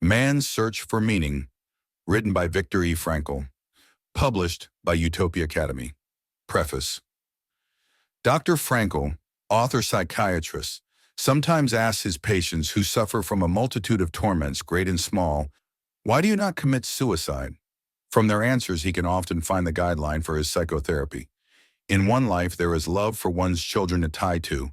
Man's Search for Meaning, written by Viktor E. Frankl, published by Utopia Academy. Preface. Dr. Frankl, author-psychiatrist, sometimes asks his patients who suffer from a multitude of torments, great and small, "Why do you not commit suicide?" From their answers, he can often find the guideline for his psychotherapy. In one life, there is love for one's children to tie to.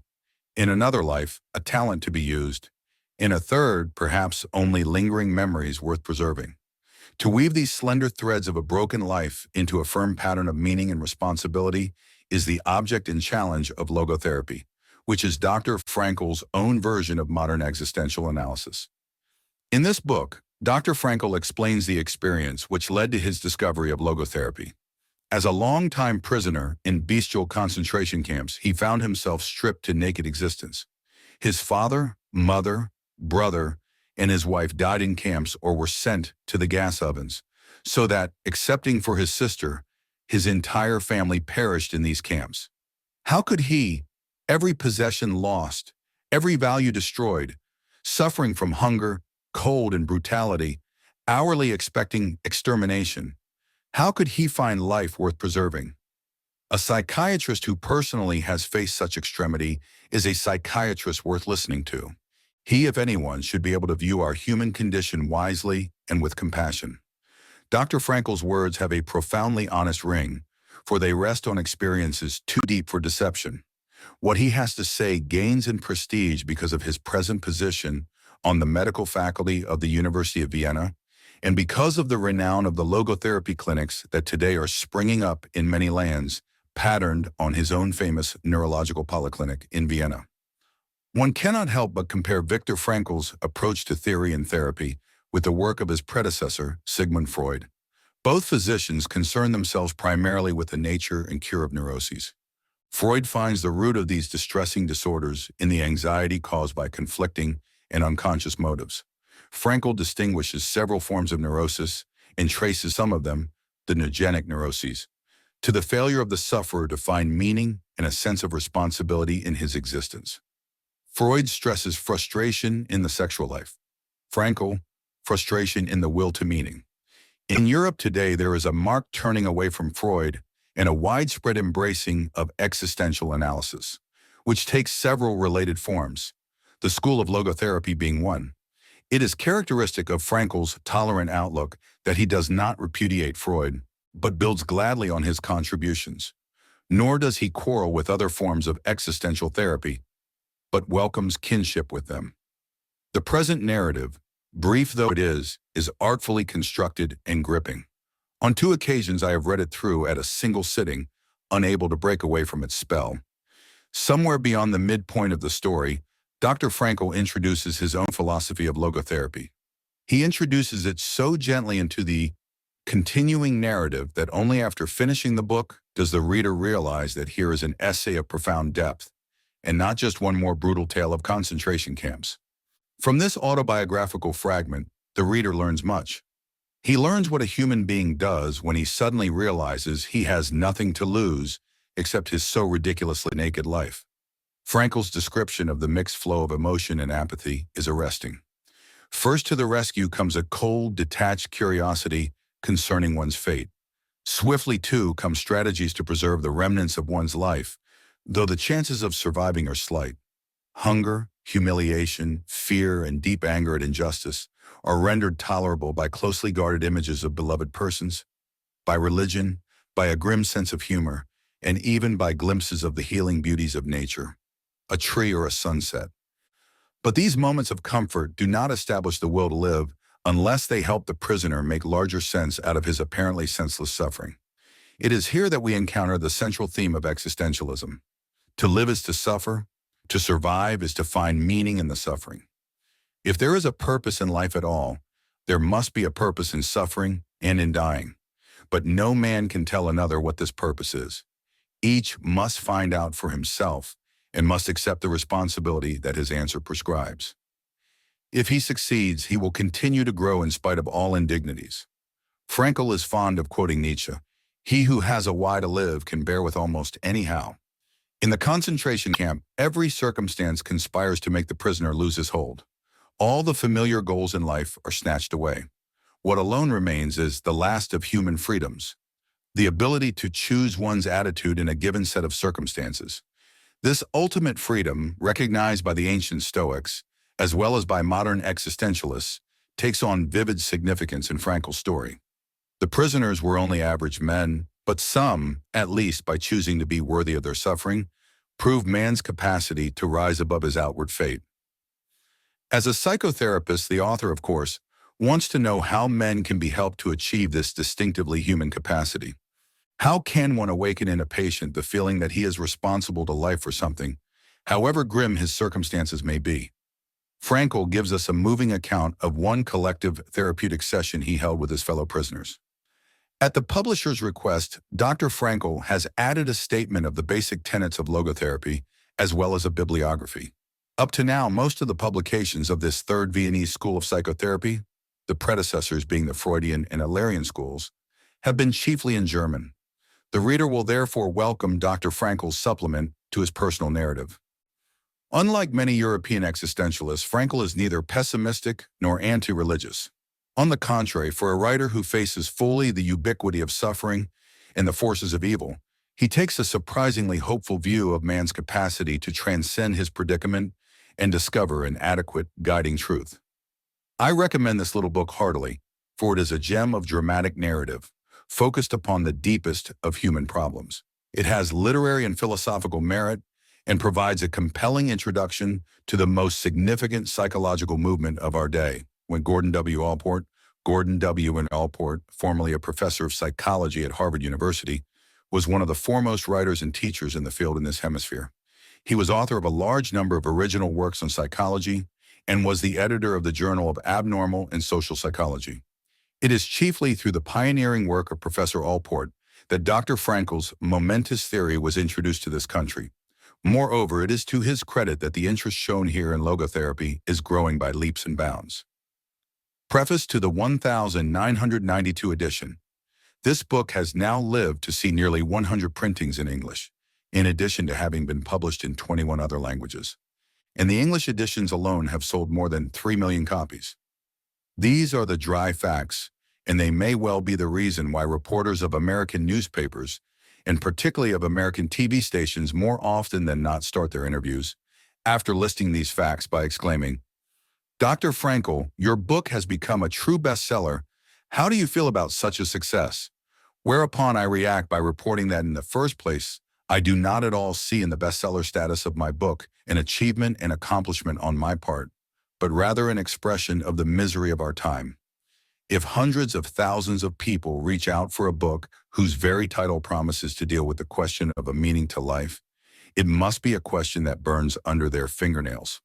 In another life, a talent to be used. In a third, perhaps only lingering memories worth preserving. To weave these slender threads of a broken life into a firm pattern of meaning and responsibility is the object and challenge of logotherapy, which is Dr. Frankl's own version of modern existential analysis. In this book, Dr. Frankl explains the experience which led to his discovery of logotherapy. As a longtime prisoner in bestial concentration camps, he found himself stripped to naked existence. His father, mother, brother, and his wife died in camps or were sent to the gas ovens, so that, excepting for his sister, his entire family perished in these camps. How could he, every possession lost, every value destroyed, suffering from hunger, cold, and brutality, hourly expecting extermination, how could he find life worth preserving? A psychiatrist who personally has faced such extremity is a psychiatrist worth listening to. He, if anyone, should be able to view our human condition wisely and with compassion. Dr. Frankl's words have a profoundly honest ring, for they rest on experiences too deep for deception. What he has to say gains in prestige because of his present position on the medical faculty of the University of Vienna, and because of the renown of the logotherapy clinics that today are springing up in many lands, patterned on his own famous neurological polyclinic in Vienna. One cannot help but compare Viktor Frankl's approach to theory and therapy with the work of his predecessor, Sigmund Freud. Both physicians concern themselves primarily with the nature and cure of neuroses. Freud finds the root of these distressing disorders in the anxiety caused by conflicting and unconscious motives. Frankl distinguishes several forms of neurosis and traces some of them, the neurogenic neuroses, to the failure of the sufferer to find meaning and a sense of responsibility in his existence. Freud stresses frustration in the sexual life. Frankl, frustration in the will to meaning. In Europe today, there is a marked turning away from Freud and a widespread embracing of existential analysis, which takes several related forms, the school of logotherapy being one. It is characteristic of Frankl's tolerant outlook that he does not repudiate Freud, but builds gladly on his contributions. Nor does he quarrel with other forms of existential therapy, but welcomes kinship with them. The present narrative, brief though it is artfully constructed and gripping. On 2 occasions I have read it through at a single sitting, unable to break away from its spell. Somewhere beyond the midpoint of the story, Dr. Frankl introduces his own philosophy of logotherapy. He introduces it so gently into the continuing narrative that only after finishing the book does the reader realize that here is an essay of profound depth, and not just one more brutal tale of concentration camps. From this autobiographical fragment, the reader learns much. He learns what a human being does when he suddenly realizes he has nothing to lose except his so ridiculously naked life. Frankl's description of the mixed flow of emotion and apathy is arresting. First to the rescue comes a cold, detached curiosity concerning one's fate. Swiftly, too, come strategies to preserve the remnants of one's life, though the chances of surviving are slight. Hunger, humiliation, fear, and deep anger at injustice are rendered tolerable by closely guarded images of beloved persons, by religion, by a grim sense of humor, and even by glimpses of the healing beauties of nature, a tree or a sunset. But these moments of comfort do not establish the will to live unless they help the prisoner make larger sense out of his apparently senseless suffering. It is here that we encounter the central theme of existentialism. To live is to suffer. To survive is to find meaning in the suffering. If there is a purpose in life at all, there must be a purpose in suffering and in dying. But no man can tell another what this purpose is. Each must find out for himself and must accept the responsibility that his answer prescribes. If he succeeds, he will continue to grow in spite of all indignities. Frankl is fond of quoting Nietzsche, "He who has a why to live can bear with almost any how." In the concentration camp, every circumstance conspires to make the prisoner lose his hold. All the familiar goals in life are snatched away. What alone remains is the last of human freedoms, the ability to choose one's attitude in a given set of circumstances. This ultimate freedom, recognized by the ancient Stoics, as well as by modern existentialists, takes on vivid significance in Frankl's story. The prisoners were only average men, but some, at least by choosing to be worthy of their suffering, proved man's capacity to rise above his outward fate. As a psychotherapist, the author, of course, wants to know how men can be helped to achieve this distinctively human capacity. How can one awaken in a patient the feeling that he is responsible to life for something, however grim his circumstances may be? Frankl gives us a moving account of one collective therapeutic session he held with his fellow prisoners. At the publisher's request, Dr. Frankl has added a statement of the basic tenets of logotherapy, as well as a bibliography. Up to now, most of the publications of this third Viennese school of psychotherapy, the predecessors being the Freudian and Ehlerian schools, have been chiefly in German. The reader will therefore welcome Dr. Frankl's supplement to his personal narrative. Unlike many European existentialists, Frankl is neither pessimistic nor anti-religious. On the contrary, for a writer who faces fully the ubiquity of suffering and the forces of evil, he takes a surprisingly hopeful view of man's capacity to transcend his predicament and discover an adequate guiding truth. I recommend this little book heartily, for it is a gem of dramatic narrative, focused upon the deepest of human problems. It has literary and philosophical merit and provides a compelling introduction to the most significant psychological movement of our day, when Gordon W. Allport, formerly a professor of psychology at Harvard University, was one of the foremost writers and teachers in the field in this hemisphere. He was author of a large number of original works on psychology and was the editor of the Journal of Abnormal and Social Psychology. It is chiefly through the pioneering work of Professor Allport that Dr. Frankl's momentous theory was introduced to this country. Moreover, it is to his credit that the interest shown here in logotherapy is growing by leaps and bounds. Preface to the 1992 edition. This book has now lived to see nearly 100 printings in English, in addition to having been published in 21 other languages. And the English editions alone have sold more than 3 million copies. These are the dry facts, and they may well be the reason why reporters of American newspapers, and particularly of American TV stations, more often than not start their interviews after listing these facts by exclaiming, "Dr. Frankl, your book has become a true bestseller. How do you feel about such a success?" Whereupon I react by reporting that in the first place, I do not at all see in the bestseller status of my book an achievement and accomplishment on my part, but rather an expression of the misery of our time. If hundreds of thousands of people reach out for a book whose very title promises to deal with the question of a meaning to life, it must be a question that burns under their fingernails.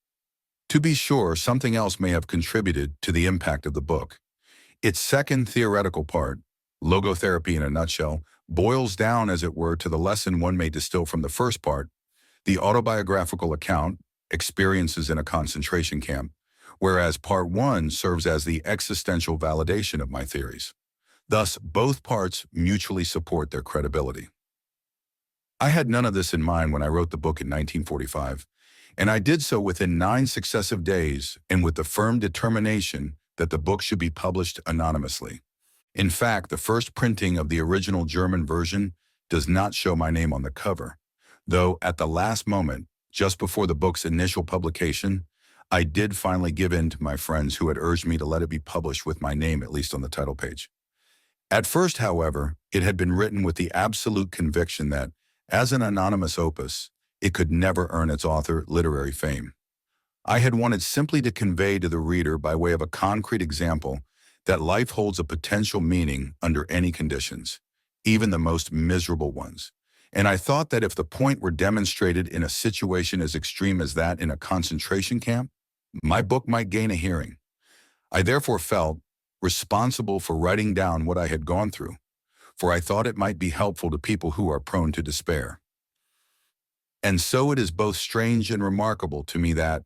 To be sure, something else may have contributed to the impact of the book. Its second theoretical part, logotherapy in a nutshell, boils down, as it were, to the lesson one may distill from the first part, the autobiographical account, experiences in a concentration camp, whereas part one serves as the existential validation of my theories. Thus, both parts mutually support their credibility. I had none of this in mind when I wrote the book in 1945, and I did so within 9 successive days and with the firm determination that the book should be published anonymously. In fact, the first printing of the original German version does not show my name on the cover, though at the last moment, just before the book's initial publication, I did finally give in to my friends who had urged me to let it be published with my name at least on the title page. At first, however, it had been written with the absolute conviction that, as an anonymous opus, it could never earn its author literary fame. I had wanted simply to convey to the reader, by way of a concrete example, that life holds a potential meaning under any conditions, even the most miserable ones. And I thought that if the point were demonstrated in a situation as extreme as that in a concentration camp, my book might gain a hearing. I therefore felt responsible for writing down what I had gone through, for I thought it might be helpful to people who are prone to despair. And so it is both strange and remarkable to me that,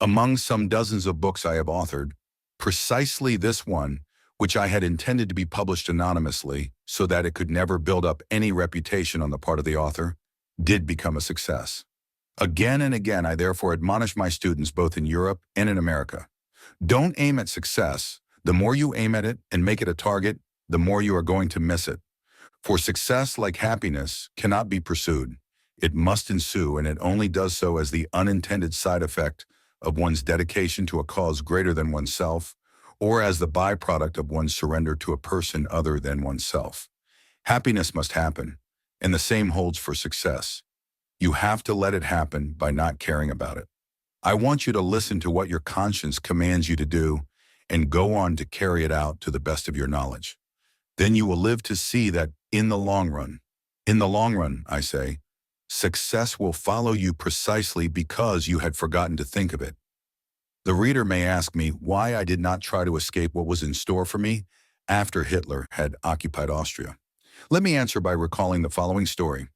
among some dozens of books I have authored, precisely this one, which I had intended to be published anonymously so that it could never build up any reputation on the part of the author, did become a success. Again and again, I therefore admonish my students both in Europe and in America, Don't aim at success. The more you aim at it and make it a target, the more you are going to miss it. For success, like happiness, cannot be pursued. It must ensue, and it only does so as the unintended side effect of one's dedication to a cause greater than oneself, or as the byproduct of one's surrender to a person other than oneself. Happiness must happen, and the same holds for success. You have to let it happen by not caring about it. I want you to listen to what your conscience commands you to do and go on to carry it out to the best of your knowledge. Then you will live to see that in the long run, I say, success will follow you precisely because you had forgotten to think of it. The reader may ask me why I did not try to escape what was in store for me after Hitler had occupied Austria. Let me answer by recalling the following story.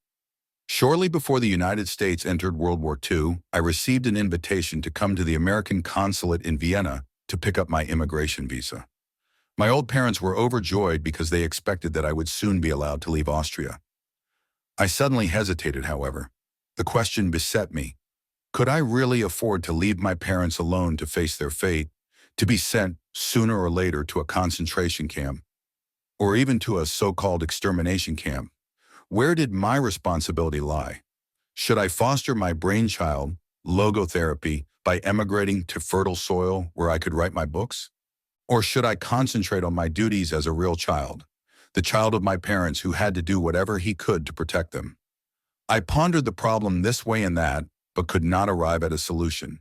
Shortly before the United States entered World War II, I received an invitation to come to the American consulate in Vienna to pick up my immigration visa. My old parents were overjoyed because they expected that I would soon be allowed to leave Austria. I suddenly hesitated, however. The question beset me. Could I really afford to leave my parents alone to face their fate, to be sent sooner or later to a concentration camp, or even to a so-called extermination camp? Where did my responsibility lie? Should I foster my brainchild, logotherapy, by emigrating to fertile soil where I could write my books? Or should I concentrate on my duties as a real child, the child of my parents who had to do whatever he could to protect them? I pondered the problem this way and that, but could not arrive at a solution.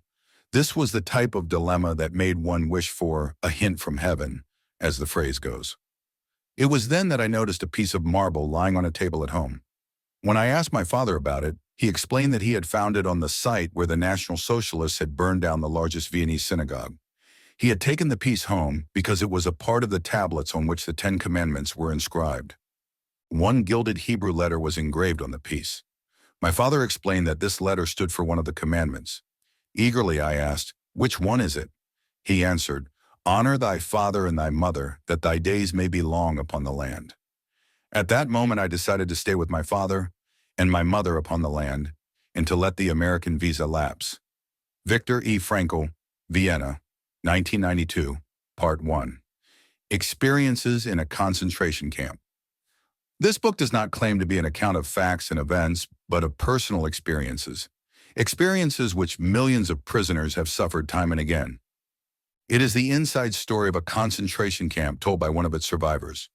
This was the type of dilemma that made one wish for a hint from heaven, as the phrase goes. It was then that I noticed a piece of marble lying on a table at home. When I asked my father about it, he explained that he had found it on the site where the National Socialists had burned down the largest Viennese synagogue. He had taken the piece home because it was a part of the tablets on which the Ten Commandments were inscribed. One gilded Hebrew letter was engraved on the piece. My father explained that this letter stood for one of the commandments. Eagerly I asked, "Which one is it?" He answered, "Honor thy father and thy mother, that thy days may be long upon the land." At that moment I decided to stay with my father and my mother upon the land, and to let the American visa lapse. Viktor E. Frankl, Vienna, 1992, Part 1. Experiences in a Concentration Camp. This book does not claim to be an account of facts and events, but of personal experiences. Experiences which millions of prisoners have suffered time and again. It is the inside story of a concentration camp told by one of its survivors.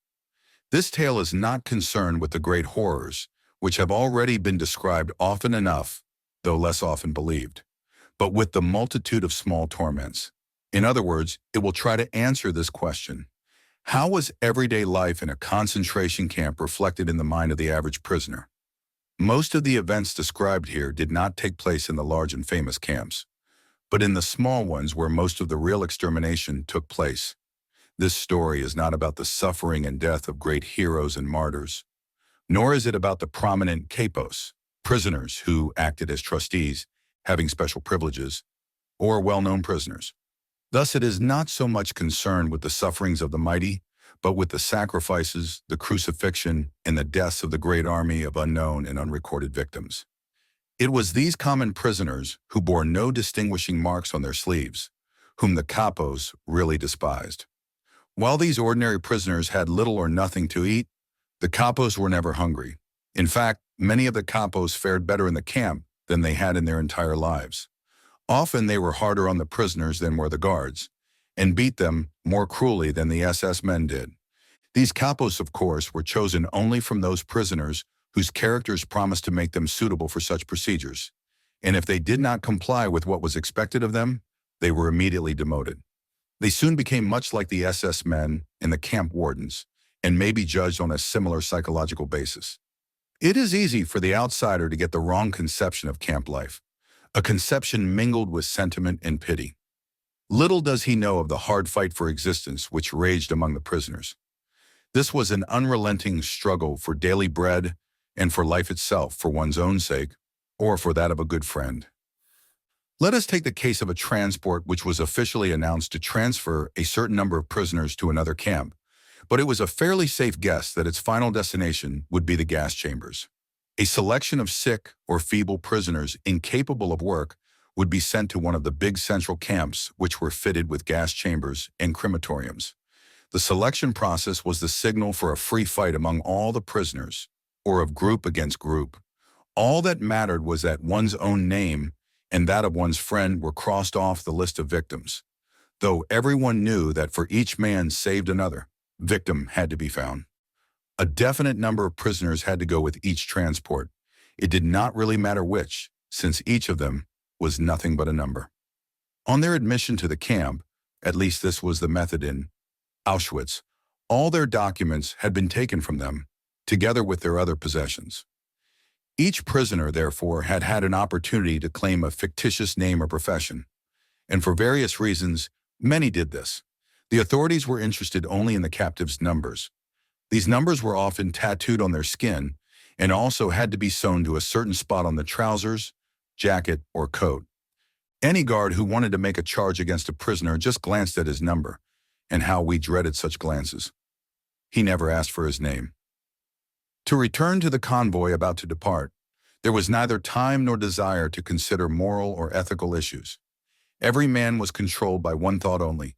This tale is not concerned with the great horrors, which have already been described often enough, though less often believed, but with the multitude of small torments. In other words, it will try to answer this question. How was everyday life in a concentration camp reflected in the mind of the average prisoner? Most of the events described here did not take place in the large and famous camps, but in the small ones where most of the real extermination took place. This story is not about the suffering and death of great heroes and martyrs, nor is it about the prominent capos, prisoners who acted as trustees, having special privileges, or well-known prisoners. Thus, it is not so much concerned with the sufferings of the mighty, but with the sacrifices, the crucifixion, and the deaths of the great army of unknown and unrecorded victims. It was these common prisoners who bore no distinguishing marks on their sleeves, whom the capos really despised. While these ordinary prisoners had little or nothing to eat, the capos were never hungry. In fact, many of the capos fared better in the camp than they had in their entire lives. Often they were harder on the prisoners than were the guards, and beat them more cruelly than the SS men did. These capos, of course, were chosen only from those prisoners whose characters promised to make them suitable for such procedures, and if they did not comply with what was expected of them, they were immediately demoted. They soon became much like the SS men and the camp wardens, and may be judged on a similar psychological basis. It is easy for the outsider to get the wrong conception of camp life, a conception mingled with sentiment and pity. Little does he know of the hard fight for existence which raged among the prisoners. This was an unrelenting struggle for daily bread and for life itself, for one's own sake, or for that of a good friend. Let us take the case of a transport which was officially announced to transfer a certain number of prisoners to another camp, but it was a fairly safe guess that its final destination would be the gas chambers. A selection of sick or feeble prisoners incapable of work would be sent to one of the big central camps which were fitted with gas chambers and crematoriums. The selection process was the signal for a free fight among all the prisoners, or of group against group. All that mattered was that one's own name and that of one's friend were crossed off the list of victims, though everyone knew that for each man saved another victim had to be found. A definite number of prisoners had to go with each transport. It did not really matter which, since each of them was nothing but a number. On their admission to the camp, at least this was the method in Auschwitz, all their documents had been taken from them, together with their other possessions. Each prisoner, therefore, had had an opportunity to claim a fictitious name or profession, and for various reasons, many did this. The authorities were interested only in the captives' numbers. These numbers were often tattooed on their skin and also had to be sewn to a certain spot on the trousers, jacket, or coat. Any guard who wanted to make a charge against a prisoner just glanced at his number, and how we dreaded such glances. He never asked for his name. To return to the convoy about to depart, there was neither time nor desire to consider moral or ethical issues. Every man was controlled by one thought only: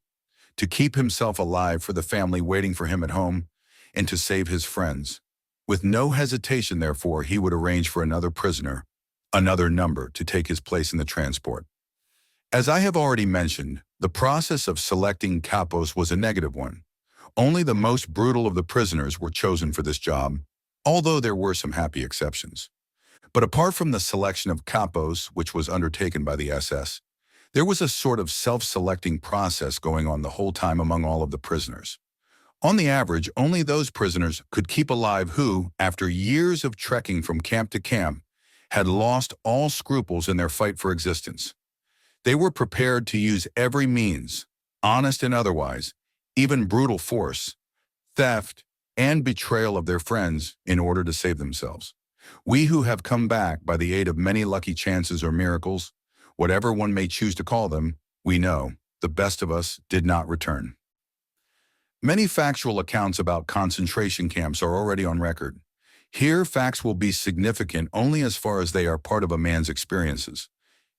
to keep himself alive for the family waiting for him at home, and to save his friends. With no hesitation, therefore, he would arrange for another prisoner, another number, to take his place in the transport. As I have already mentioned, the process of selecting capos was a negative one. Only the most brutal of the prisoners were chosen for this job, although there were some happy exceptions. But apart from the selection of capos, which was undertaken by the SS, there was a sort of self-selecting process going on the whole time among all of the prisoners. On the average, only those prisoners could keep alive who, after years of trekking from camp to camp, had lost all scruples in their fight for existence. They were prepared to use every means, honest and otherwise, even brutal force, theft, and betrayal of their friends in order to save themselves. We who have come back by the aid of many lucky chances or miracles, whatever one may choose to call them, we know the best of us did not return. Many factual accounts about concentration camps are already on record. Here, facts will be significant only as far as they are part of a man's experiences.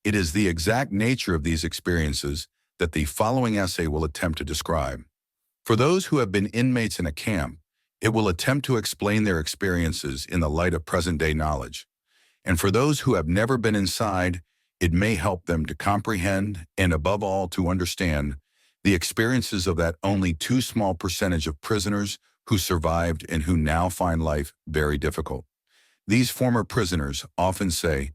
It is the exact nature of these experiences that the following essay will attempt to describe. For those who have been inmates in a camp, it will attempt to explain their experiences in the light of present-day knowledge. And for those who have never been inside, it may help them to comprehend and, above all, to understand the experiences of that only too small percentage of prisoners who survived and who now find life very difficult. These former prisoners often say,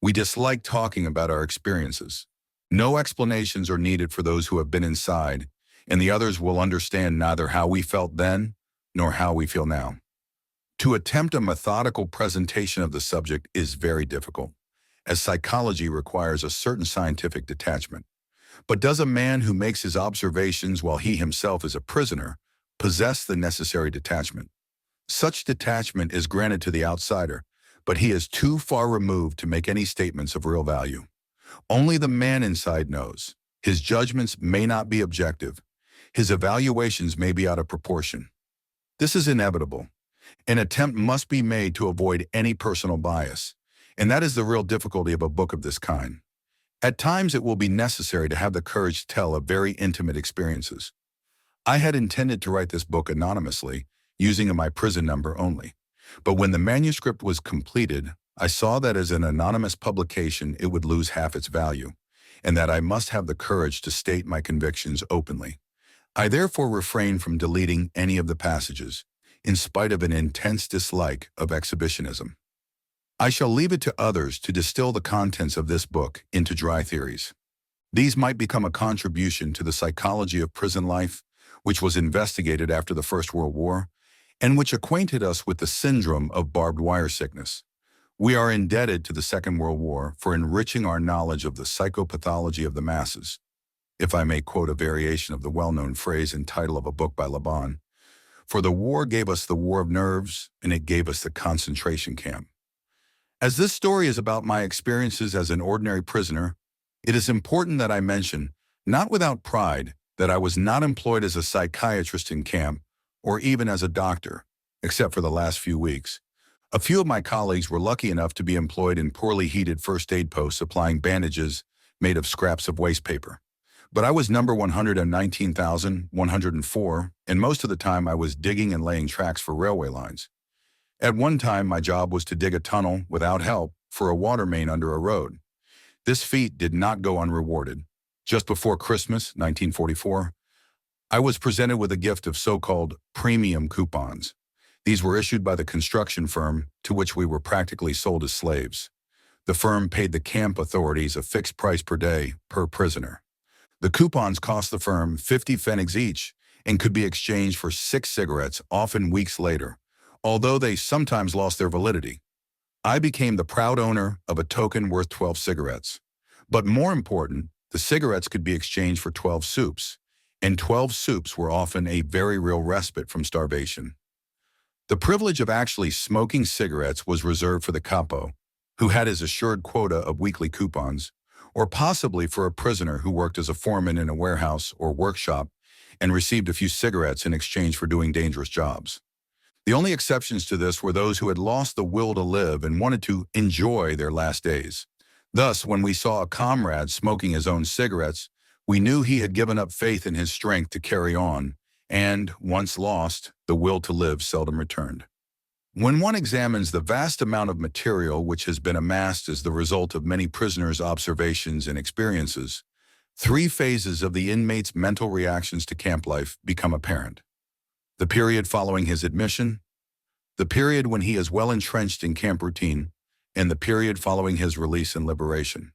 "We dislike talking about our experiences. No explanations are needed for those who have been inside, and the others will understand neither how we felt then nor how we feel now." To attempt a methodical presentation of the subject is very difficult, as psychology requires a certain scientific detachment. But does a man who makes his observations while he himself is a prisoner possess the necessary detachment? Such detachment is granted to the outsider, but he is too far removed to make any statements of real value. Only the man inside knows. His judgments may not be objective. His evaluations may be out of proportion. This is inevitable. An attempt must be made to avoid any personal bias, and that is the real difficulty of a book of this kind. At times it will be necessary to have the courage to tell of very intimate experiences. I had intended to write this book anonymously, using my prison number only. But when the manuscript was completed, I saw that as an anonymous publication it would lose half its value, and that I must have the courage to state my convictions openly. I therefore refrained from deleting any of the passages, in spite of an intense dislike of exhibitionism. I shall leave it to others to distill the contents of this book into dry theories. These might become a contribution to the psychology of prison life, which was investigated after the First World War, and which acquainted us with the syndrome of barbed wire sickness. We are indebted to the Second World War for enriching our knowledge of the psychopathology of the masses, if I may quote a variation of the well-known phrase and title of a book by Laban. For the war gave us the war of nerves, and it gave us the concentration camp. As this story is about my experiences as an ordinary prisoner, it is important that I mention, not without pride, that I was not employed as a psychiatrist in camp, or even as a doctor, except for the last few weeks. A few of my colleagues were lucky enough to be employed in poorly heated first aid posts applying bandages made of scraps of waste paper. But I was number 119,104, and most of the time I was digging and laying tracks for railway lines. At one time, my job was to dig a tunnel without help for a water main under a road. This feat did not go unrewarded. Just before Christmas, 1944, I was presented with a gift of so-called premium coupons. These were issued by the construction firm to which we were practically sold as slaves. The firm paid the camp authorities a fixed price per day per prisoner. The coupons cost the firm 50 pfennigs each and could be exchanged for 6 cigarettes, often weeks later, although they sometimes lost their validity. I became the proud owner of a token worth 12 cigarettes. But more important, the cigarettes could be exchanged for 12 soups, and 12 soups were often a very real respite from starvation. The privilege of actually smoking cigarettes was reserved for the capo, who had his assured quota of weekly coupons, or possibly for a prisoner who worked as a foreman in a warehouse or workshop and received a few cigarettes in exchange for doing dangerous jobs. The only exceptions to this were those who had lost the will to live and wanted to enjoy their last days. Thus, when we saw a comrade smoking his own cigarettes, we knew he had given up faith in his strength to carry on, and, once lost, the will to live seldom returned. When one examines the vast amount of material which has been amassed as the result of many prisoners' observations and experiences, 3 phases of the inmate's mental reactions to camp life become apparent. The period following his admission, the period when he is well entrenched in camp routine, and the period following his release and liberation.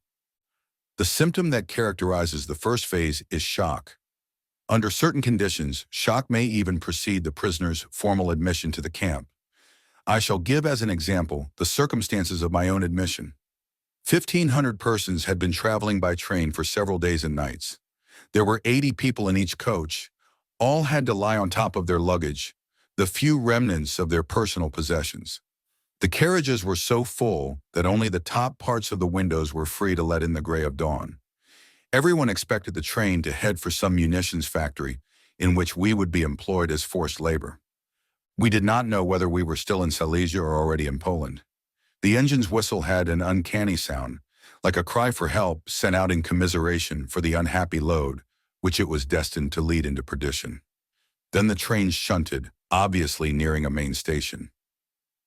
The symptom that characterizes the first phase is shock. Under certain conditions, shock may even precede the prisoner's formal admission to the camp. I shall give as an example the circumstances of my own admission. 1,500 persons had been traveling by train for several days and nights. There were 80 people in each coach. All had to lie on top of their luggage, the few remnants of their personal possessions. The carriages were so full that only the top parts of the windows were free to let in the gray of dawn. Everyone expected the train to head for some munitions factory in which we would be employed as forced labor. We did not know whether we were still in Silesia or already in Poland. The engine's whistle had an uncanny sound, like a cry for help sent out in commiseration for the unhappy load, which it was destined to lead into perdition. Then the train shunted, obviously nearing a main station.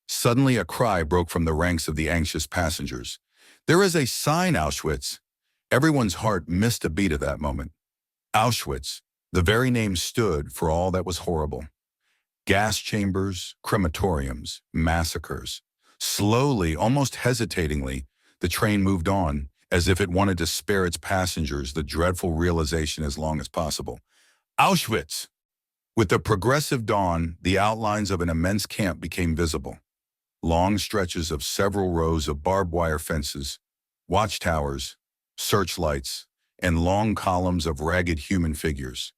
Suddenly a cry broke from the ranks of the anxious passengers. "There is a sign, Auschwitz!" Everyone's heart missed a beat at that moment. Auschwitz, the very name stood for all that was horrible. Gas chambers, crematoriums, massacres. Slowly, almost hesitatingly, the train moved on, as if it wanted to spare its passengers the dreadful realization as long as possible. Auschwitz! With the progressive dawn, the outlines of an immense camp became visible. Long stretches of several rows of barbed wire fences, watchtowers, searchlights, and long columns of ragged human figures,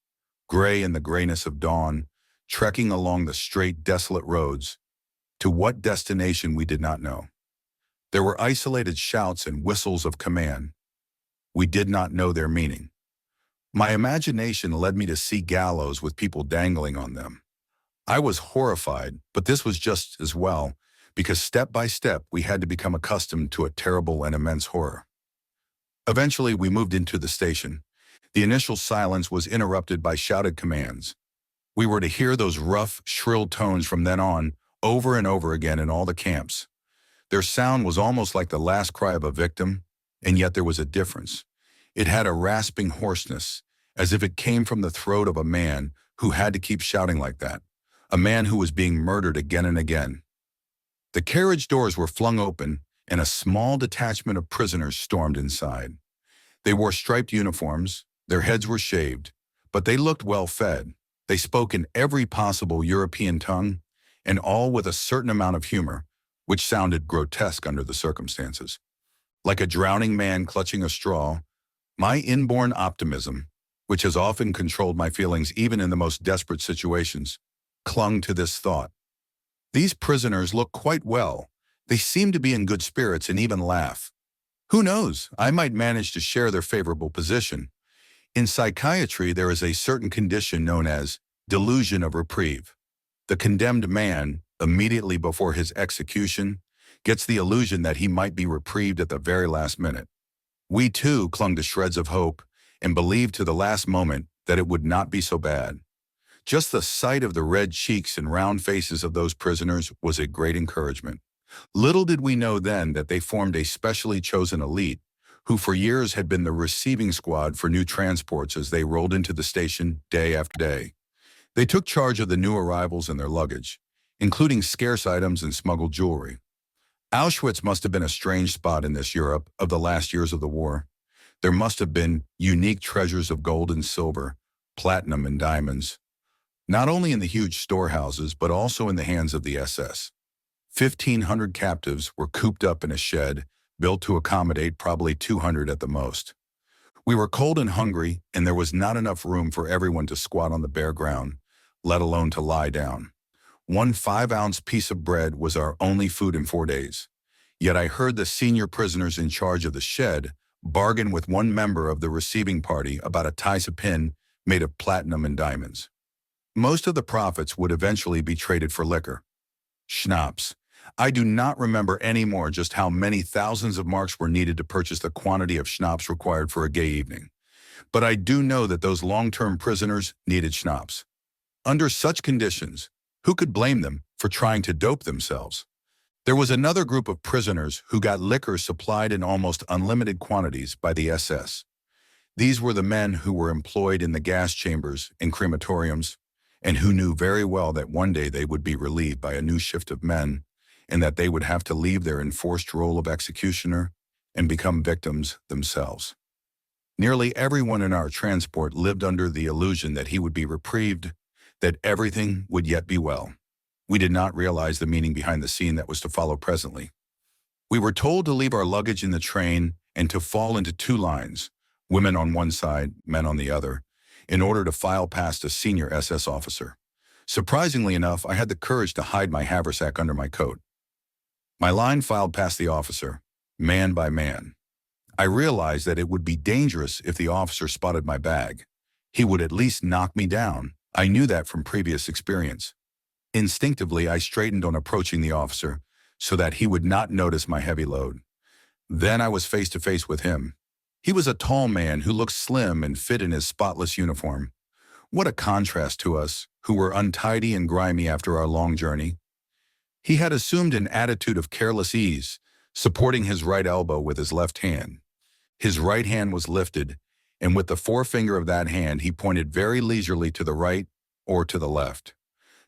gray in the grayness of dawn, trekking along the straight, desolate roads. To what destination we did not know. There were isolated shouts and whistles of command. We did not know their meaning. My imagination led me to see gallows with people dangling on them. I was horrified, but this was just as well, because step by step we had to become accustomed to a terrible and immense horror. Eventually we moved into the station. The initial silence was interrupted by shouted commands. We were to hear those rough, shrill tones from then on, over and over again in all the camps. Their sound was almost like the last cry of a victim, and yet there was a difference. It had a rasping hoarseness, as if it came from the throat of a man who had to keep shouting like that, a man who was being murdered again and again. The carriage doors were flung open, and a small detachment of prisoners stormed inside. They wore striped uniforms, their heads were shaved, but they looked well fed. They spoke in every possible European tongue, and all with a certain amount of humor, which sounded grotesque under the circumstances. Like a drowning man clutching a straw, my inborn optimism, which has often controlled my feelings even in the most desperate situations, clung to this thought. These prisoners look quite well. They seem to be in good spirits and even laugh. Who knows, I might manage to share their favorable position. In psychiatry, there is a certain condition known as delusion of reprieve. The condemned man, immediately before his execution, gets the illusion that he might be reprieved at the very last minute. We too clung to shreds of hope and believed to the last moment that it would not be so bad. Just the sight of the red cheeks and round faces of those prisoners was a great encouragement. Little did we know then that they formed a specially chosen elite who for years had been the receiving squad for new transports as they rolled into the station day after day. They took charge of the new arrivals and their luggage, including scarce items and smuggled jewelry. Auschwitz must have been a strange spot in this Europe of the last years of the war. There must have been unique treasures of gold and silver, platinum and diamonds, not only in the huge storehouses but also in the hands of the SS. 1,500 captives were cooped up in a shed, built to accommodate probably 200 at the most. We were cold and hungry, and there was not enough room for everyone to squat on the bare ground, let alone to lie down. One 5-ounce piece of bread was our only food in 4 days. Yet I heard the senior prisoners in charge of the shed bargain with one member of the receiving party about a Taisa pin made of platinum and diamonds. Most of the profits would eventually be traded for liquor. Schnapps. I do not remember anymore just how many thousands of marks were needed to purchase the quantity of schnapps required for a gay evening. But I do know that those long-term prisoners needed schnapps. Under such conditions, who could blame them for trying to dope themselves? There was another group of prisoners who got liquor supplied in almost unlimited quantities by the SS. These were the men who were employed in the gas chambers and crematoriums, and who knew very well that one day they would be relieved by a new shift of men, and that they would have to leave their enforced role of executioner and become victims themselves. Nearly everyone in our transport lived under the illusion that he would be reprieved, that everything would yet be well. We did not realize the meaning behind the scene that was to follow presently. We were told to leave our luggage in the train and to fall into 2 lines, women on one side, men on the other, in order to file past a senior SS officer. Surprisingly enough, I had the courage to hide my haversack under my coat. My line filed past the officer, man by man. I realized that it would be dangerous if the officer spotted my bag. He would at least knock me down. I knew that from previous experience. Instinctively, I straightened on approaching the officer so that he would not notice my heavy load. Then I was face to face with him. He was a tall man who looked slim and fit in his spotless uniform. What a contrast to us, who were untidy and grimy after our long journey. He had assumed an attitude of careless ease, supporting his right elbow with his left hand. His right hand was lifted, and with the forefinger of that hand he pointed very leisurely to the right or to the left.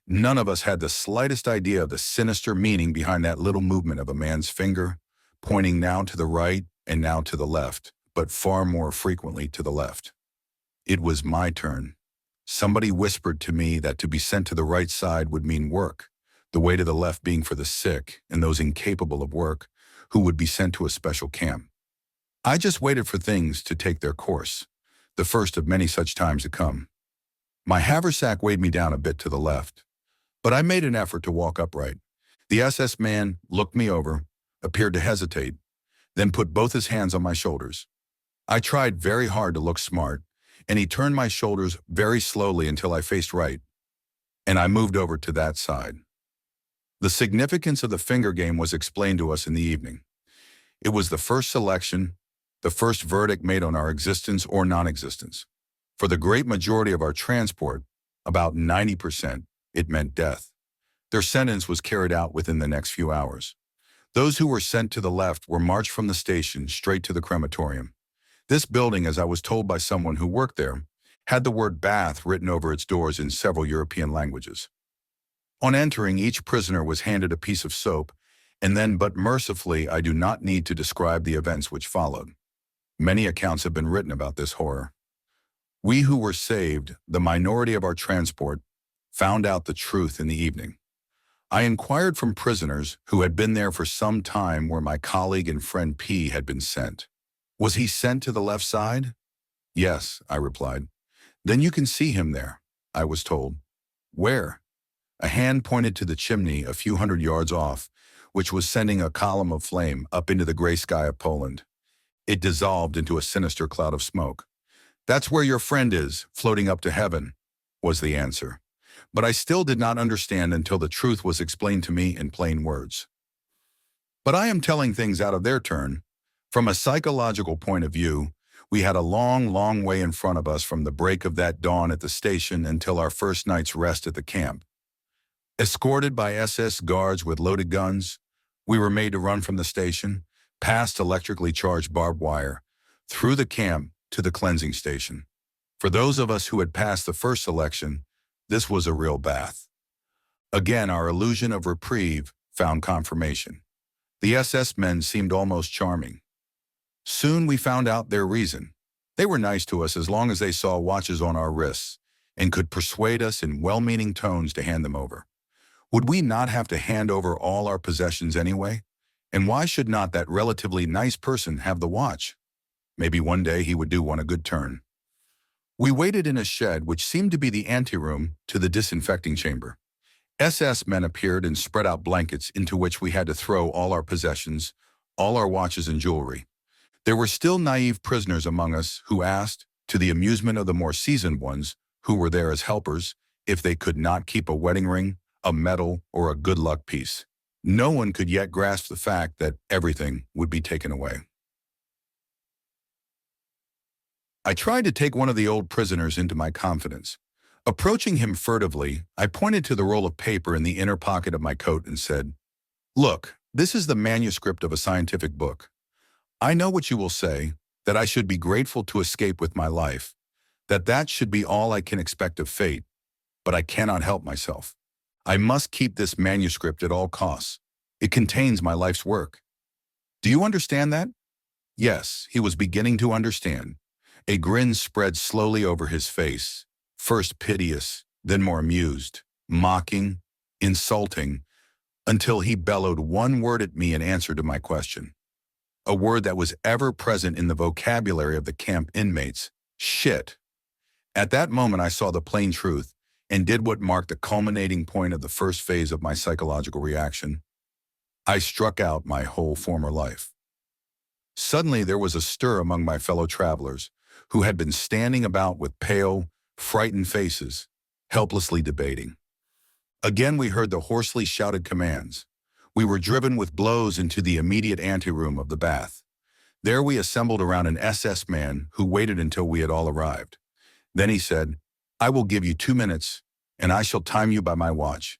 None of us had the slightest idea of the sinister meaning behind that little movement of a man's finger, pointing now to the right and now to the left, but far more frequently to the left. It was my turn. Somebody whispered to me that to be sent to the right side would mean work, the way to the left being for the sick and those incapable of work, who would be sent to a special camp. I just waited for things to take their course, the first of many such times to come. My haversack weighed me down a bit to the left, but I made an effort to walk upright. The SS man looked me over, appeared to hesitate, then put both his hands on my shoulders. I tried very hard to look smart, and he turned my shoulders very slowly until I faced right, and I moved over to that side. The significance of the finger game was explained to us in the evening. It was the first selection, the first verdict made on our existence or non-existence. For the great majority of our transport, about 90%, it meant death. Their sentence was carried out within the next few hours. Those who were sent to the left were marched from the station straight to the crematorium. This building, as I was told by someone who worked there, had the word bath written over its doors in several European languages. On entering, each prisoner was handed a piece of soap, and then, but mercifully, I do not need to describe the events which followed. Many accounts have been written about this horror. We who were saved, the minority of our transport, found out the truth in the evening. I inquired from prisoners who had been there for some time where my colleague and friend P had been sent. Was he sent to the left side? Yes, I replied. Then you can see him there, I was told. Where? A hand pointed to the chimney a few hundred yards off, which was sending a column of flame up into the gray sky of Poland. It dissolved into a sinister cloud of smoke. That's where your friend is, floating up to heaven, was the answer. But I still did not understand until the truth was explained to me in plain words. But I am telling things out of their turn. From a psychological point of view, we had a long, long way in front of us from the break of that dawn at the station until our first night's rest at the camp. Escorted by SS guards with loaded guns, we were made to run from the station, past electrically charged barbed wire, through the camp to the cleansing station. For those of us who had passed the first selection, this was a real bath. Again, our illusion of reprieve found confirmation. The SS men seemed almost charming. Soon we found out their reason. They were nice to us as long as they saw watches on our wrists and could persuade us in well-meaning tones to hand them over. Would we not have to hand over all our possessions anyway? And why should not that relatively nice person have the watch? Maybe one day he would do one a good turn. We waited in a shed which seemed to be the anteroom to the disinfecting chamber. SS men appeared and spread out blankets into which we had to throw all our possessions, all our watches and jewelry. There were still naive prisoners among us who asked, to the amusement of the more seasoned ones who were there as helpers, if they could not keep a wedding ring, a medal, or a good luck piece. No one could yet grasp the fact that everything would be taken away. I tried to take one of the old prisoners into my confidence. Approaching him furtively, I pointed to the roll of paper in the inner pocket of my coat and said, "Look, this is the manuscript of a scientific book. I know what you will say, that I should be grateful to escape with my life, that should be all I can expect of fate, but I cannot help myself. I must keep this manuscript at all costs. It contains my life's work. Do you understand that?" Yes, he was beginning to understand. A grin spread slowly over his face, first piteous, then more amused, mocking, insulting, until he bellowed one word at me in answer to my question. A word that was ever present in the vocabulary of the camp inmates: shit. At that moment I saw the plain truth and did what marked the culminating point of the first phase of my psychological reaction. I struck out my whole former life. Suddenly there was a stir among my fellow travelers, who had been standing about with pale, frightened faces, helplessly debating. Again we heard the hoarsely shouted commands. We were driven with blows into the immediate anteroom of the bath. There we assembled around an SS man who waited until we had all arrived. Then he said, "I will give you 2 minutes, and I shall time you by my watch.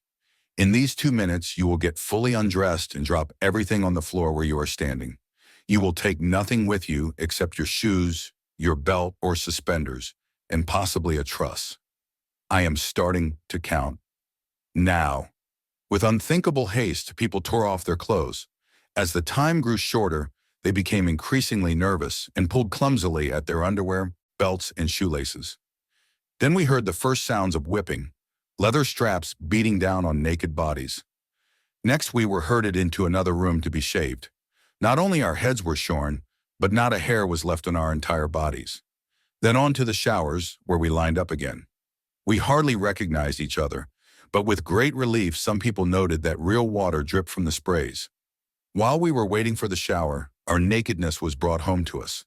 In these 2 minutes you will get fully undressed and drop everything on the floor where you are standing. You will take nothing with you except your shoes, your belt or suspenders, and possibly a truss. I am starting to count. Now." With unthinkable haste, people tore off their clothes. As the time grew shorter, they became increasingly nervous and pulled clumsily at their underwear, belts, and shoelaces. Then we heard the first sounds of whipping, leather straps beating down on naked bodies. Next, we were herded into another room to be shaved. Not only our heads were shorn, but not a hair was left on our entire bodies. Then on to the showers, where we lined up again. We hardly recognized each other, but with great relief some people noted that real water dripped from the sprays. While we were waiting for the shower, our nakedness was brought home to us.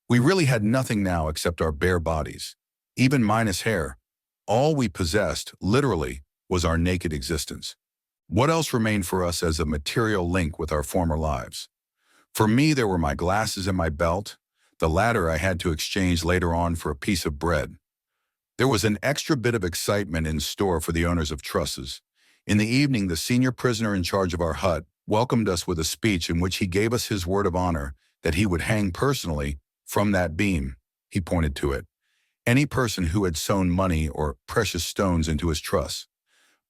We really had nothing now except our bare bodies. Even minus hair, all we possessed, literally, was our naked existence. What else remained for us as a material link with our former lives? For me, there were my glasses and my belt. The latter I had to exchange later on for a piece of bread. There was an extra bit of excitement in store for the owners of trusses. In the evening, the senior prisoner in charge of our hut welcomed us with a speech in which he gave us his word of honor that he would hang personally from that beam, he pointed to it, any person who had sown money or precious stones into his truss.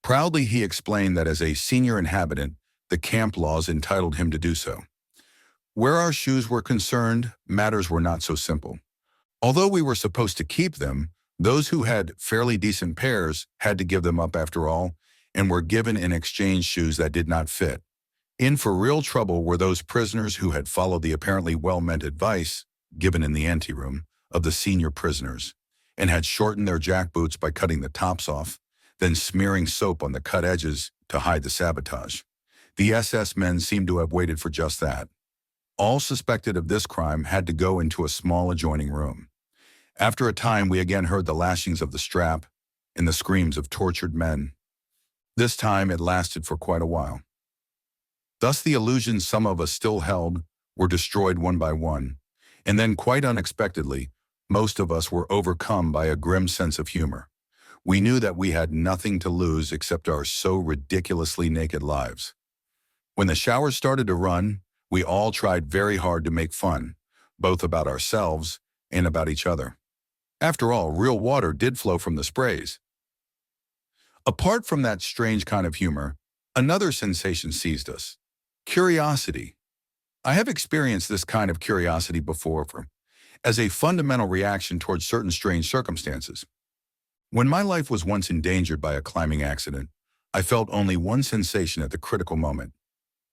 Proudly he explained that as a senior inhabitant, the camp laws entitled him to do so. Where our shoes were concerned, matters were not so simple. Although we were supposed to keep them, those who had fairly decent pairs had to give them up after all, and were given in exchange shoes that did not fit. In for real trouble were those prisoners who had followed the apparently well-meant advice, given in the anteroom, of the senior prisoners, and had shortened their jackboots by cutting the tops off, then smearing soap on the cut edges to hide the sabotage. The SS men seemed to have waited for just that. All suspected of this crime had to go into a small adjoining room. After a time, we again heard the lashings of the strap and the screams of tortured men. This time it lasted for quite a while. Thus the illusion some of us still held were destroyed one by one. And then, quite unexpectedly, most of us were overcome by a grim sense of humor. We knew that we had nothing to lose except our so ridiculously naked lives. When the showers started to run, we all tried very hard to make fun, both about ourselves and about each other. After all, real water did flow from the sprays. Apart from that strange kind of humor, another sensation seized us: curiosity. I have experienced this kind of curiosity before as a fundamental reaction towards certain strange circumstances. When my life was once endangered by a climbing accident, I felt only one sensation at the critical moment: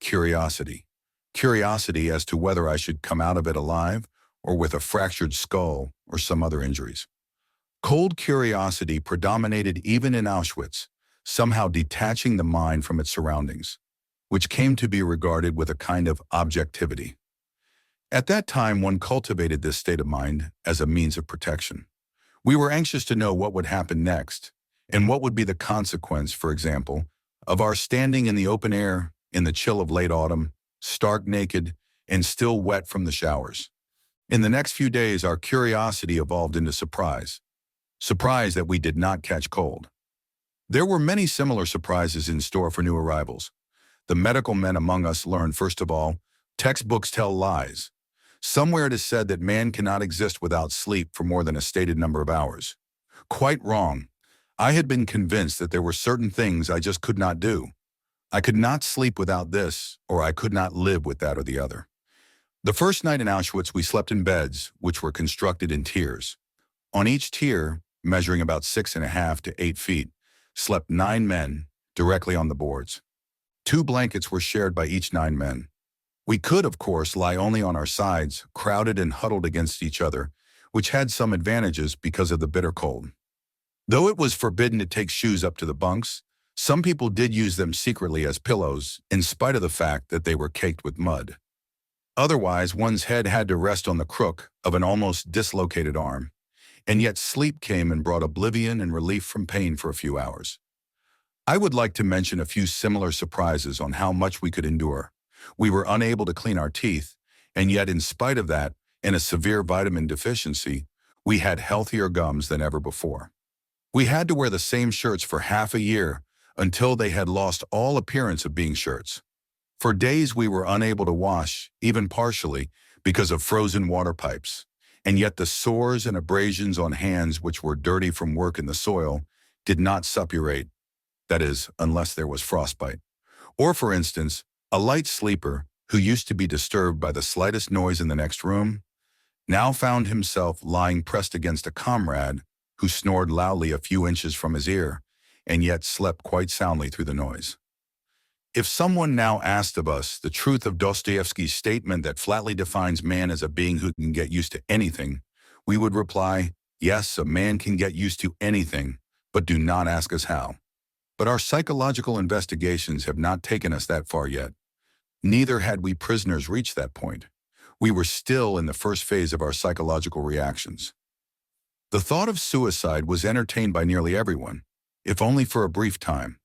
curiosity. Curiosity as to whether I should come out of it alive or with a fractured skull or some other injuries. Cold curiosity predominated even in Auschwitz, somehow detaching the mind from its surroundings, which came to be regarded with a kind of objectivity. At that time, one cultivated this state of mind as a means of protection. We were anxious to know what would happen next, and what would be the consequence, for example, of our standing in the open air in the chill of late autumn, stark naked and still wet from the showers. In the next few days, our curiosity evolved into surprise. Surprise that we did not catch cold. There were many similar surprises in store for new arrivals. The medical men among us learned, first of all, textbooks tell lies. Somewhere it is said that man cannot exist without sleep for more than a stated number of hours. Quite wrong. I had been convinced that there were certain things I just could not do. I could not sleep without this, or I could not live with that or the other. The first night in Auschwitz, we slept in beds, which were constructed in tiers. On each tier, measuring about 6.5 to 8 feet, slept 9 men directly on the boards. 2 blankets were shared by each 9 men. We could, of course, lie only on our sides, crowded and huddled against each other, which had some advantages because of the bitter cold. Though it was forbidden to take shoes up to the bunks, some people did use them secretly as pillows, in spite of the fact that they were caked with mud. Otherwise, one's head had to rest on the crook of an almost dislocated arm, and yet sleep came and brought oblivion and relief from pain for a few hours. I would like to mention a few similar surprises on how much we could endure. We were unable to clean our teeth, and yet in spite of that, and a severe vitamin deficiency, we had healthier gums than ever before. We had to wear the same shirts for half a year until they had lost all appearance of being shirts. For days we were unable to wash, even partially, because of frozen water pipes, and yet the sores and abrasions on hands which were dirty from work in the soil did not suppurate, that is, unless there was frostbite. Or, for instance, a light sleeper who used to be disturbed by the slightest noise in the next room now found himself lying pressed against a comrade who snored loudly a few inches from his ear and yet slept quite soundly through the noise. If someone now asked of us the truth of Dostoevsky's statement that flatly defines man as a being who can get used to anything, we would reply, yes, a man can get used to anything, but do not ask us how. But our psychological investigations have not taken us that far yet. Neither had we prisoners reached that point. We were still in the first phase of our psychological reactions. The thought of suicide was entertained by nearly everyone, if only for a brief time.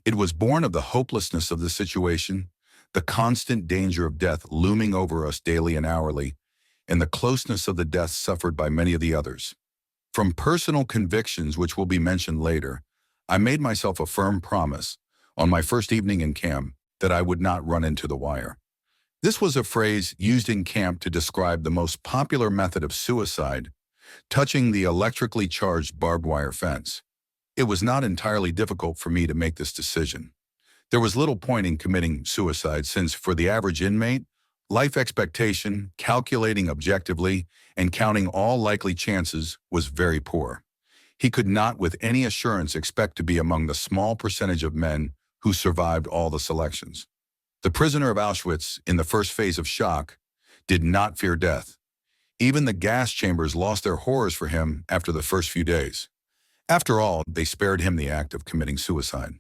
It was born of the hopelessness of the situation, the constant danger of death looming over us daily and hourly, and the closeness of the death suffered by many of the others. From personal convictions which will be mentioned later, I made myself a firm promise, on my first evening in camp, that I would not run into the wire. This was a phrase used in camp to describe the most popular method of suicide, touching the electrically charged barbed wire fence. It was not entirely difficult for me to make this decision. There was little point in committing suicide since, for the average inmate, life expectation, calculating objectively, and counting all likely chances, was very poor. He could not with any assurance expect to be among the small percentage of men who survived all the selections. The prisoner of Auschwitz, in the first phase of shock, did not fear death. Even the gas chambers lost their horrors for him after the first few days. After all, they spared him the act of committing suicide.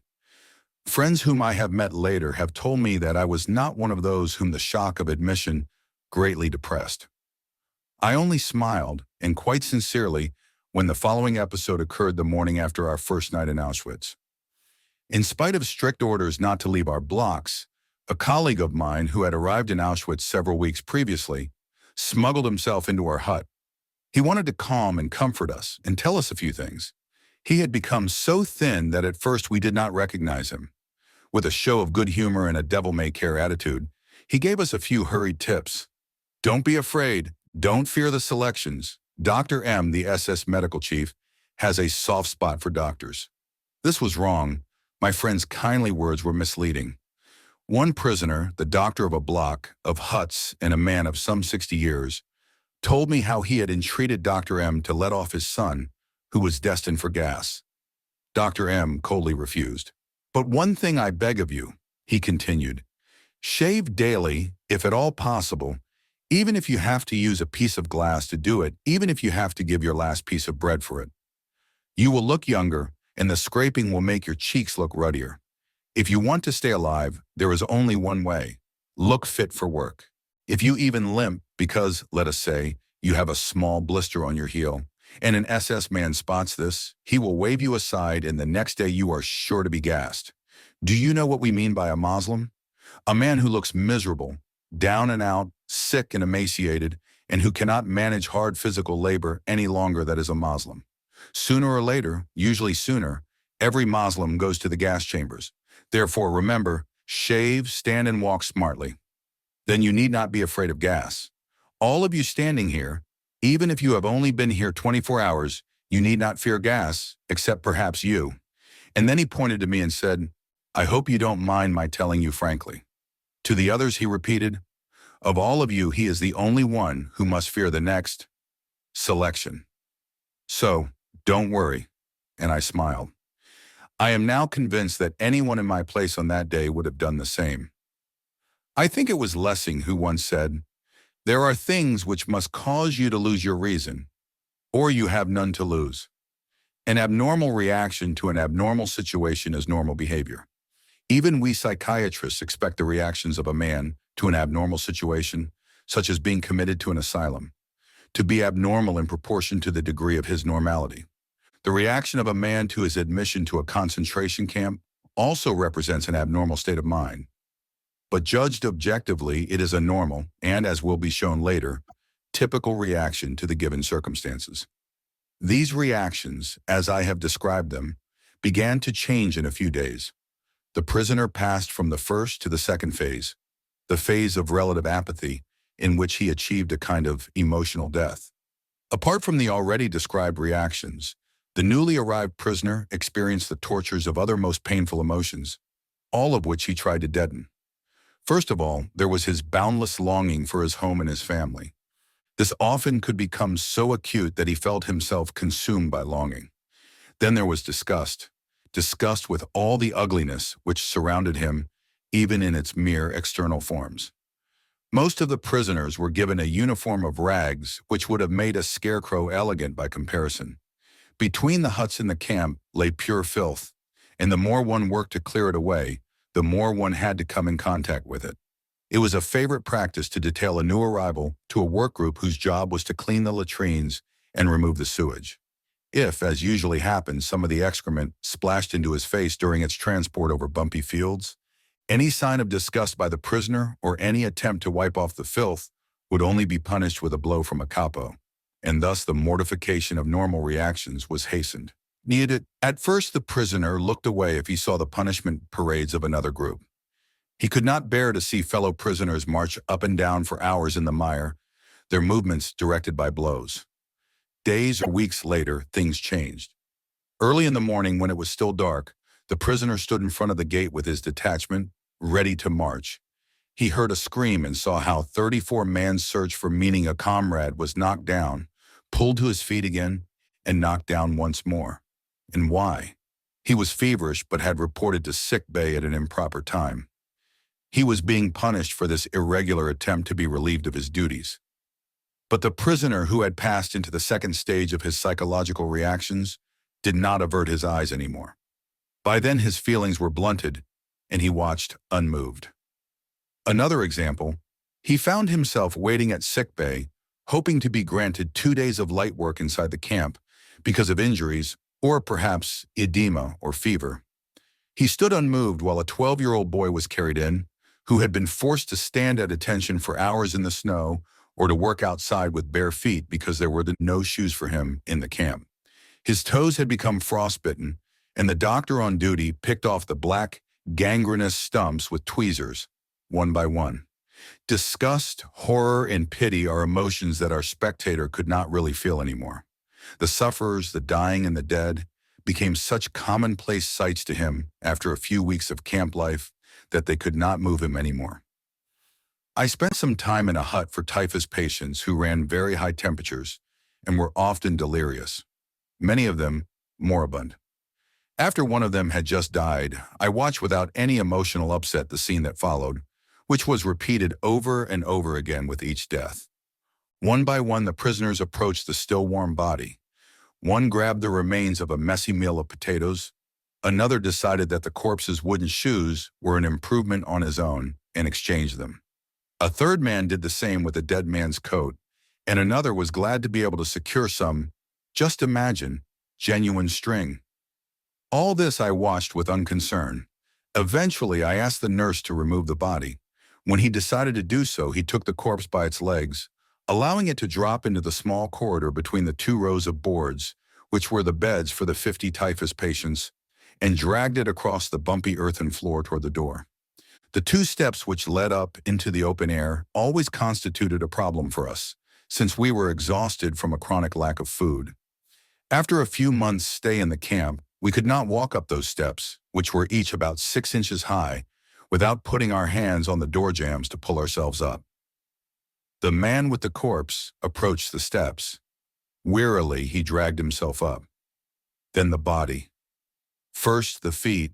Friends whom I have met later have told me that I was not one of those whom the shock of admission greatly depressed. I only smiled, and quite sincerely, when the following episode occurred the morning after our first night in Auschwitz. In spite of strict orders not to leave our blocks, A colleague of mine who had arrived in Auschwitz several weeks previously smuggled himself into our hut. He wanted to calm and comfort us and tell us a few things. He had become so thin that at first we did not recognize him. With a show of good humor and a devil-may-care attitude, he gave us a few hurried tips. Don't be afraid. Don't fear the selections. Dr. M, the SS medical chief, has a soft spot for doctors. This was wrong. My friend's kindly words were misleading. One prisoner, the doctor of a block of huts and a man of some 60 years, told me how he had entreated Dr. M to let off his son, who was destined for gas. Dr. M coldly refused. But one thing I beg of you, he continued, shave daily, if at all possible, even if you have to use a piece of glass to do it, even if you have to give your last piece of bread for it. You will look younger, and the scraping will make your cheeks look ruddier. If you want to stay alive, there is only one way. Look fit for work. If you even limp because, let us say, you have a small blister on your heel, and an SS man spots this, he will wave you aside and the next day you are sure to be gassed. Do you know what we mean by a Muslim? A man who looks miserable, down and out, sick and emaciated, and who cannot manage hard physical labor any longer. That is a Muslim. Sooner or later, usually sooner, every Muslim goes to the gas chambers. Therefore, remember, shave, stand and walk smartly. Then you need not be afraid of gas. All of you standing here, even if you have only been here 24 hours, you need not fear gas, except perhaps you. And then he pointed to me and said, I hope you don't mind my telling you frankly. To the others he repeated, of all of you, he is the only one who must fear the next selection. So, don't worry. And I smiled. I am now convinced that anyone in my place on that day would have done the same. I think it was Lessing who once said, there are things which must cause you to lose your reason, or you have none to lose. An abnormal reaction to an abnormal situation is normal behavior. Even we psychiatrists expect the reactions of a man to an abnormal situation, such as being committed to an asylum, to be abnormal in proportion to the degree of his normality. The reaction of a man to his admission to a concentration camp also represents an abnormal state of mind. But judged objectively, it is a normal, and as will be shown later, typical reaction to the given circumstances. These reactions, as I have described them, began to change in a few days. The prisoner passed from the first to the second phase, the phase of relative apathy, in which he achieved a kind of emotional death. Apart from the already described reactions, the newly arrived prisoner experienced the tortures of other most painful emotions, all of which he tried to deaden. First of all, there was his boundless longing for his home and his family. This often could become so acute that he felt himself consumed by longing. Then there was disgust with all the ugliness which surrounded him, even in its mere external forms. Most of the prisoners were given a uniform of rags which would have made a scarecrow elegant by comparison. Between the huts in the camp lay pure filth, and the more one worked to clear it away, the more one had to come in contact with it. It was a favorite practice to detail a new arrival to a work group whose job was to clean the latrines and remove the sewage. If, as usually happens, some of the excrement splashed into his face during its transport over bumpy fields, any sign of disgust by the prisoner or any attempt to wipe off the filth would only be punished with a blow from a capo, and thus the mortification of normal reactions was hastened. At first, the prisoner looked away if he saw the punishment parades of another group. He could not bear to see fellow prisoners march up and down for hours in the mire, their movements directed by blows. Days or weeks later, things changed. Early in the morning, when it was still dark, the prisoner stood in front of the gate with his detachment, ready to march. He heard a scream and saw how 34 man's search for meaning a comrade was knocked down, pulled to his feet again, and knocked down once more. And why? He was feverish but had reported to sick bay at an improper time. He was being punished for this irregular attempt to be relieved of his duties. But the prisoner who had passed into the second stage of his psychological reactions did not avert his eyes anymore. By then his feelings were blunted, and he watched unmoved. Another example, he found himself waiting at sick bay, hoping to be granted 2 days of light work inside the camp because of injuries or perhaps edema or fever. He stood unmoved while a 12-year-old boy was carried in, who had been forced to stand at attention for hours in the snow or to work outside with bare feet because there were no shoes for him in the camp. His toes had become frostbitten, and the doctor on duty picked off the black, gangrenous stumps with tweezers, one by one. Disgust, horror, and pity are emotions that our spectator could not really feel anymore. The sufferers, the dying, and the dead became such commonplace sights to him after a few weeks of camp life that they could not move him anymore. I spent some time in a hut for typhus patients who ran very high temperatures and were often delirious, many of them moribund. After one of them had just died, I watched without any emotional upset the scene that followed, which was repeated over and over again with each death. One by one, the prisoners approached the still warm body. One grabbed the remains of a messy meal of potatoes. Another decided that the corpse's wooden shoes were an improvement on his own and exchanged them. A third man did the same with a dead man's coat, and another was glad to be able to secure some, just imagine, genuine string. All this I watched with unconcern. Eventually, I asked the nurse to remove the body. When he decided to do so, he took the corpse by its legs, allowing it to drop into the small corridor between the 2 rows of boards, which were the beds for the 50 typhus patients, and dragged it across the bumpy earthen floor toward the door. The 2 steps which led up into the open air always constituted a problem for us, since we were exhausted from a chronic lack of food. After a few months' stay in the camp, we could not walk up those steps, which were each about 6 inches high, without putting our hands on the door jambs to pull ourselves up. The man with the corpse approached the steps. Wearily, he dragged himself up. Then the body. First the feet,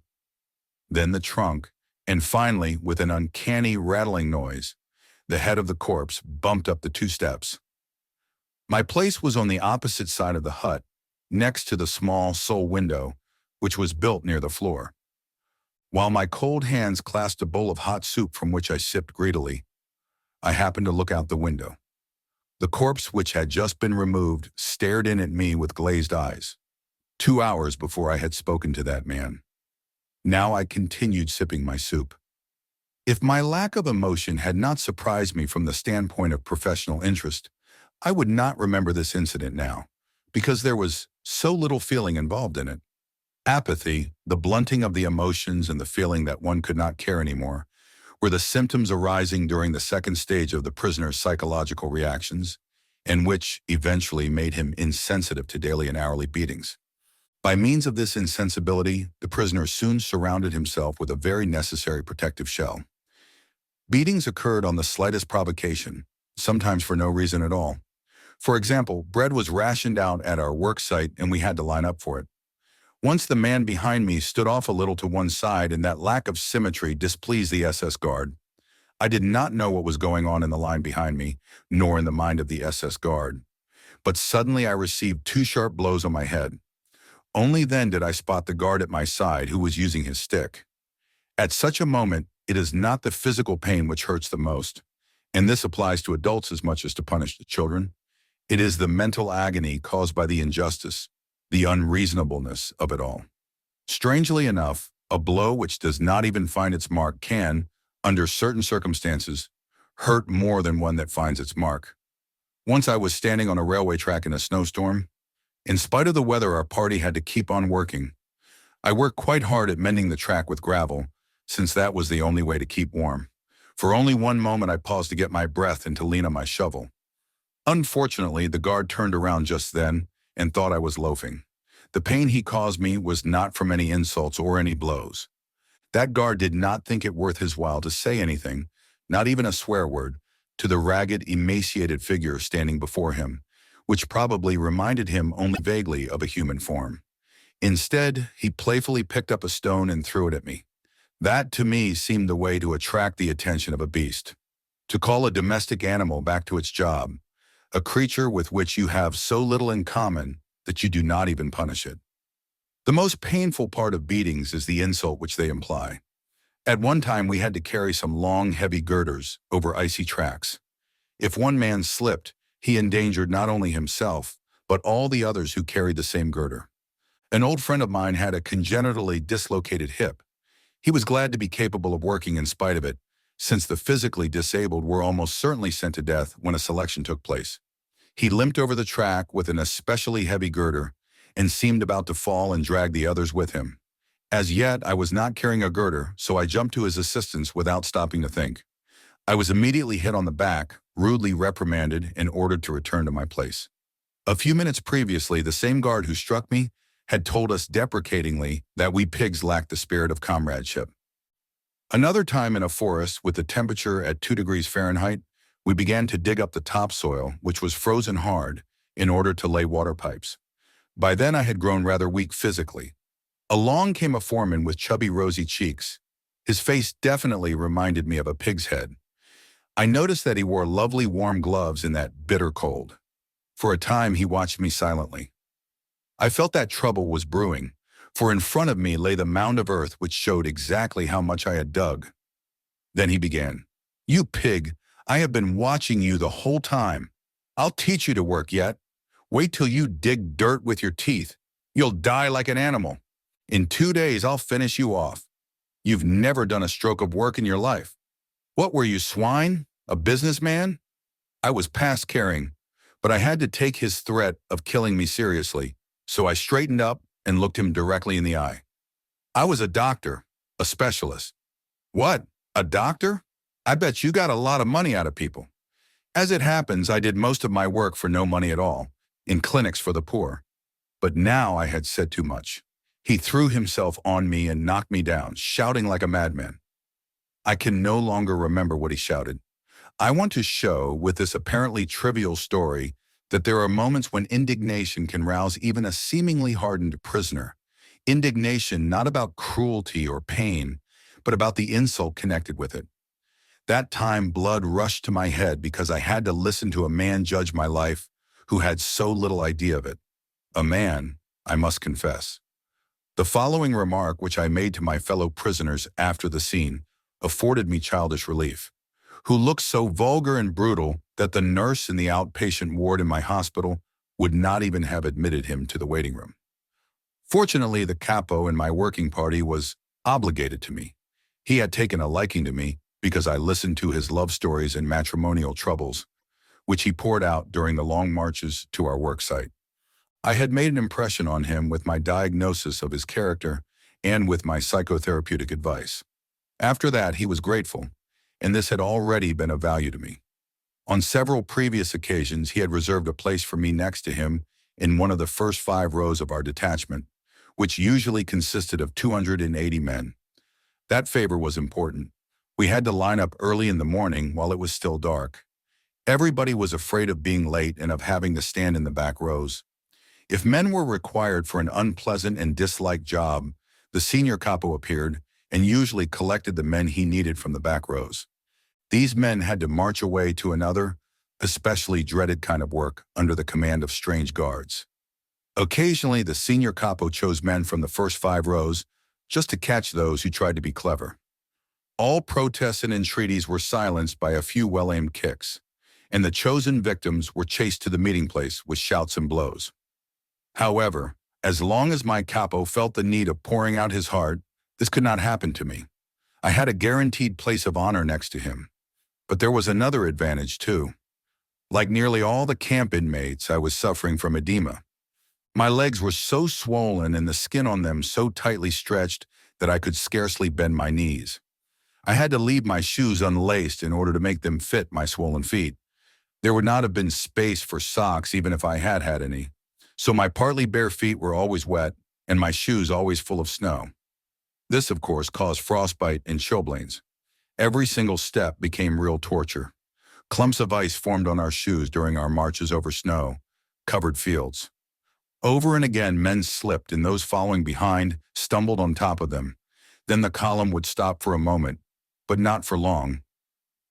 then the trunk, and finally, with an uncanny rattling noise, the head of the corpse bumped up the 2 steps. My place was on the opposite side of the hut, next to the small sole window, which was built near the floor. While my cold hands clasped a bowl of hot soup from which I sipped greedily, I happened to look out the window. The corpse, which had just been removed, stared in at me with glazed eyes. 2 hours before I had spoken to that man. Now I continued sipping my soup. If my lack of emotion had not surprised me from the standpoint of professional interest, I would not remember this incident now, because there was so little feeling involved in it. Apathy, the blunting of the emotions and the feeling that one could not care anymore, were the symptoms arising during the second stage of the prisoner's psychological reactions, and which eventually made him insensitive to daily and hourly beatings. By means of this insensibility, the prisoner soon surrounded himself with a very necessary protective shell. Beatings occurred on the slightest provocation, sometimes for no reason at all. For example, bread was rationed out at our work site and we had to line up for it. Once the man behind me stood off a little to one side and that lack of symmetry displeased the SS guard. I did not know what was going on in the line behind me, nor in the mind of the SS guard. But suddenly I received 2 sharp blows on my head. Only then did I spot the guard at my side who was using his stick. At such a moment, it is not the physical pain which hurts the most, and this applies to adults as much as to punish the children. It is the mental agony caused by the injustice, the unreasonableness of it all. Strangely enough, a blow which does not even find its mark can, under certain circumstances, hurt more than one that finds its mark. Once I was standing on a railway track in a snowstorm. In spite of the weather, our party had to keep on working. I worked quite hard at mending the track with gravel, since that was the only way to keep warm. For only one moment I paused to get my breath and to lean on my shovel. Unfortunately, the guard turned around just then and thought I was loafing. The pain he caused me was not from any insults or any blows. That guard did not think it worth his while to say anything, not even a swear word, to the ragged, emaciated figure standing before him, which probably reminded him only vaguely of a human form. Instead, he playfully picked up a stone and threw it at me. That, to me, seemed the way to attract the attention of a beast. To call a domestic animal back to its job, a creature with which you have so little in common that you do not even punish it. The most painful part of beatings is the insult which they imply. At one time, we had to carry some long, heavy girders over icy tracks. If one man slipped, he endangered not only himself, but all the others who carried the same girder. An old friend of mine had a congenitally dislocated hip. He was glad to be capable of working in spite of it, since the physically disabled were almost certainly sent to death when a selection took place. He limped over the track with an especially heavy girder and seemed about to fall and drag the others with him. As yet, I was not carrying a girder, so I jumped to his assistance without stopping to think. I was immediately hit on the back, rudely reprimanded, and ordered to return to my place. A few minutes previously, the same guard who struck me had told us deprecatingly that we pigs lacked the spirit of comradeship. Another time in a forest with the temperature at 2 degrees Fahrenheit, we began to dig up the topsoil, which was frozen hard, in order to lay water pipes. By then I had grown rather weak physically. Along came a foreman with chubby rosy cheeks. His face definitely reminded me of a pig's head. I noticed that he wore lovely warm gloves in that bitter cold. For a time he watched me silently. I felt that trouble was brewing, for in front of me lay the mound of earth which showed exactly how much I had dug. Then he began. "You pig, I have been watching you the whole time. I'll teach you to work yet. Wait till you dig dirt with your teeth. You'll die like an animal. In 2 days I'll finish you off. You've never done a stroke of work in your life. What were you, swine? A businessman?" I was past caring, but I had to take his threat of killing me seriously, so I straightened up and looked him directly in the eye. "I was a doctor, a specialist." "What? A doctor? I bet you got a lot of money out of people." "As it happens, I did most of my work for no money at all, in clinics for the poor." But now I had said too much. He threw himself on me and knocked me down, shouting like a madman. I can no longer remember what he shouted. I want to show, with this apparently trivial story, that there are moments when indignation can rouse even a seemingly hardened prisoner. Indignation not about cruelty or pain, but about the insult connected with it. That time blood rushed to my head because I had to listen to a man judge my life who had so little idea of it. A man, I must confess. The following remark, which I made to my fellow prisoners after the scene, afforded me childish relief. "Who looked so vulgar and brutal that the nurse in the outpatient ward in my hospital would not even have admitted him to the waiting room." Fortunately, the capo in my working party was obligated to me. He had taken a liking to me because I listened to his love stories and matrimonial troubles, which he poured out during the long marches to our work site. I had made an impression on him with my diagnosis of his character and with my psychotherapeutic advice. After that, he was grateful, and this had already been of value to me. On several previous occasions, he had reserved a place for me next to him in one of the first 5 rows of our detachment, which usually consisted of 280 men. That favor was important. We had to line up early in the morning while it was still dark. Everybody was afraid of being late and of having to stand in the back rows. If men were required for an unpleasant and disliked job, the senior capo appeared and usually collected the men he needed from the back rows. These men had to march away to another, especially dreaded kind of work under the command of strange guards. Occasionally, the senior capo chose men from the first 5 rows just to catch those who tried to be clever. All protests and entreaties were silenced by a few well-aimed kicks, and the chosen victims were chased to the meeting place with shouts and blows. However, as long as my capo felt the need of pouring out his heart, this could not happen to me. I had a guaranteed place of honor next to him. But there was another advantage, too. Like nearly all the camp inmates, I was suffering from edema. My legs were so swollen and the skin on them so tightly stretched that I could scarcely bend my knees. I had to leave my shoes unlaced in order to make them fit my swollen feet. There would not have been space for socks even if I had had any. So my partly bare feet were always wet and my shoes always full of snow. This, of course, caused frostbite and chilblains. Every single step became real torture. Clumps of ice formed on our shoes during our marches over snow-covered fields. Over and again, men slipped, and those following behind stumbled on top of them. Then the column would stop for a moment, but not for long.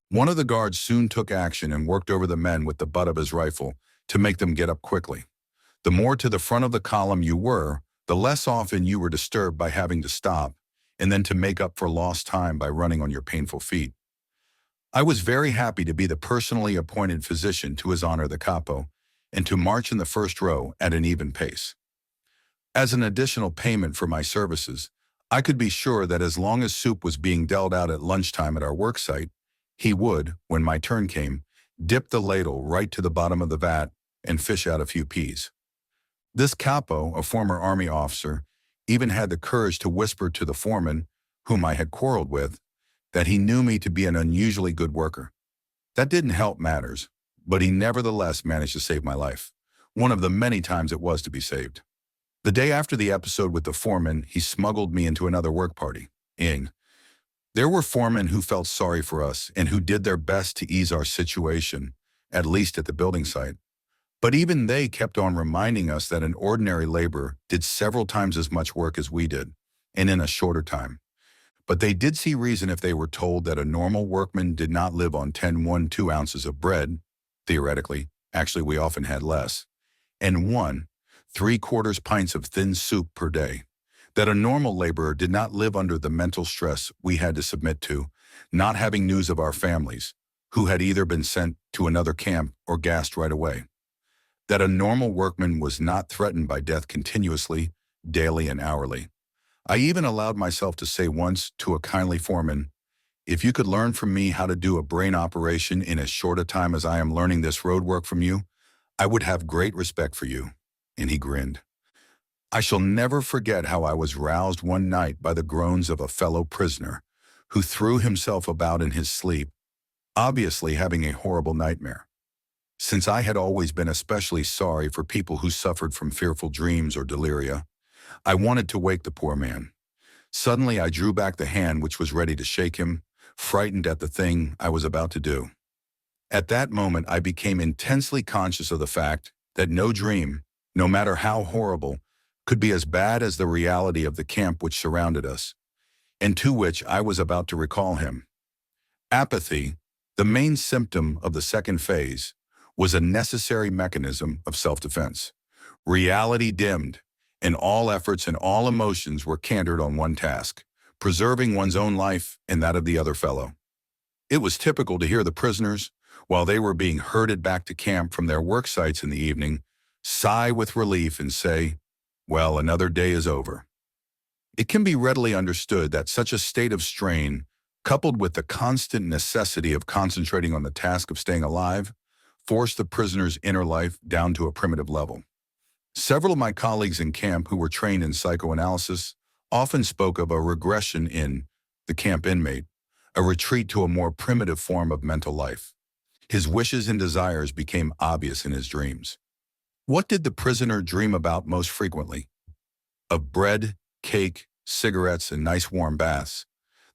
One of the guards soon took action and worked over the men with the butt of his rifle to make them get up quickly. The more to the front of the column you were, the less often you were disturbed by having to stop, and then to make up for lost time by running on your painful feet. I was very happy to be the personally appointed physician to His Honor the Capo, and to march in the first row at an even pace. As an additional payment for my services, I could be sure that as long as soup was being dealt out at lunchtime at our work site, He would, when my turn came, dip the ladle right to the bottom of the vat and fish out a few peas. This capo, a former army officer, even had the courage to whisper to the foreman, whom I had quarreled with, that he knew me to be an unusually good worker. That didn't help matters, but he nevertheless managed to save my life, one of the many times it was to be saved. The day after the episode with the foreman, he smuggled me into another work party. There were foremen who felt sorry for us and who did their best to ease our situation, at least at the building site. But even they kept on reminding us that an ordinary laborer did several times as much work as we did, and in a shorter time. But they did see reason if they were told that a normal workman did not live on 2 ounces of bread, theoretically, actually we often had less, and 1.75 pints of thin soup per day. That a normal laborer did not live under the mental stress we had to submit to, not having news of our families, who had either been sent to another camp or gassed right away. That a normal workman was not threatened by death continuously, daily and hourly. I even allowed myself to say once to a kindly foreman, "If you could learn from me how to do a brain operation in as short a time as I am learning this road work from you, I would have great respect for you." And he grinned. I shall never forget how I was roused one night by the groans of a fellow prisoner who threw himself about in his sleep, obviously having a horrible nightmare. Since I had always been especially sorry for people who suffered from fearful dreams or deliria, I wanted to wake the poor man. Suddenly I drew back the hand which was ready to shake him, frightened at the thing I was about to do. At that moment I became intensely conscious of the fact that no dream, no matter how horrible, could be as bad as the reality of the camp which surrounded us, and to which I was about to recall him. Apathy, the main symptom of the second phase, was a necessary mechanism of self-defense. Reality dimmed, and all efforts and all emotions were cantered on one task, preserving one's own life and that of the other fellow. It was typical to hear the prisoners, while they were being herded back to camp from their work sites in the evening, sigh with relief and say, "Well, another day is over." It can be readily understood that such a state of strain, coupled with the constant necessity of concentrating on the task of staying alive, forced the prisoner's inner life down to a primitive level. Several of my colleagues in camp who were trained in psychoanalysis often spoke of a regression in the camp inmate, a retreat to a more primitive form of mental life. His wishes and desires became obvious in his dreams. What did the prisoner dream about most frequently? Of bread, cake, cigarettes, and nice warm baths.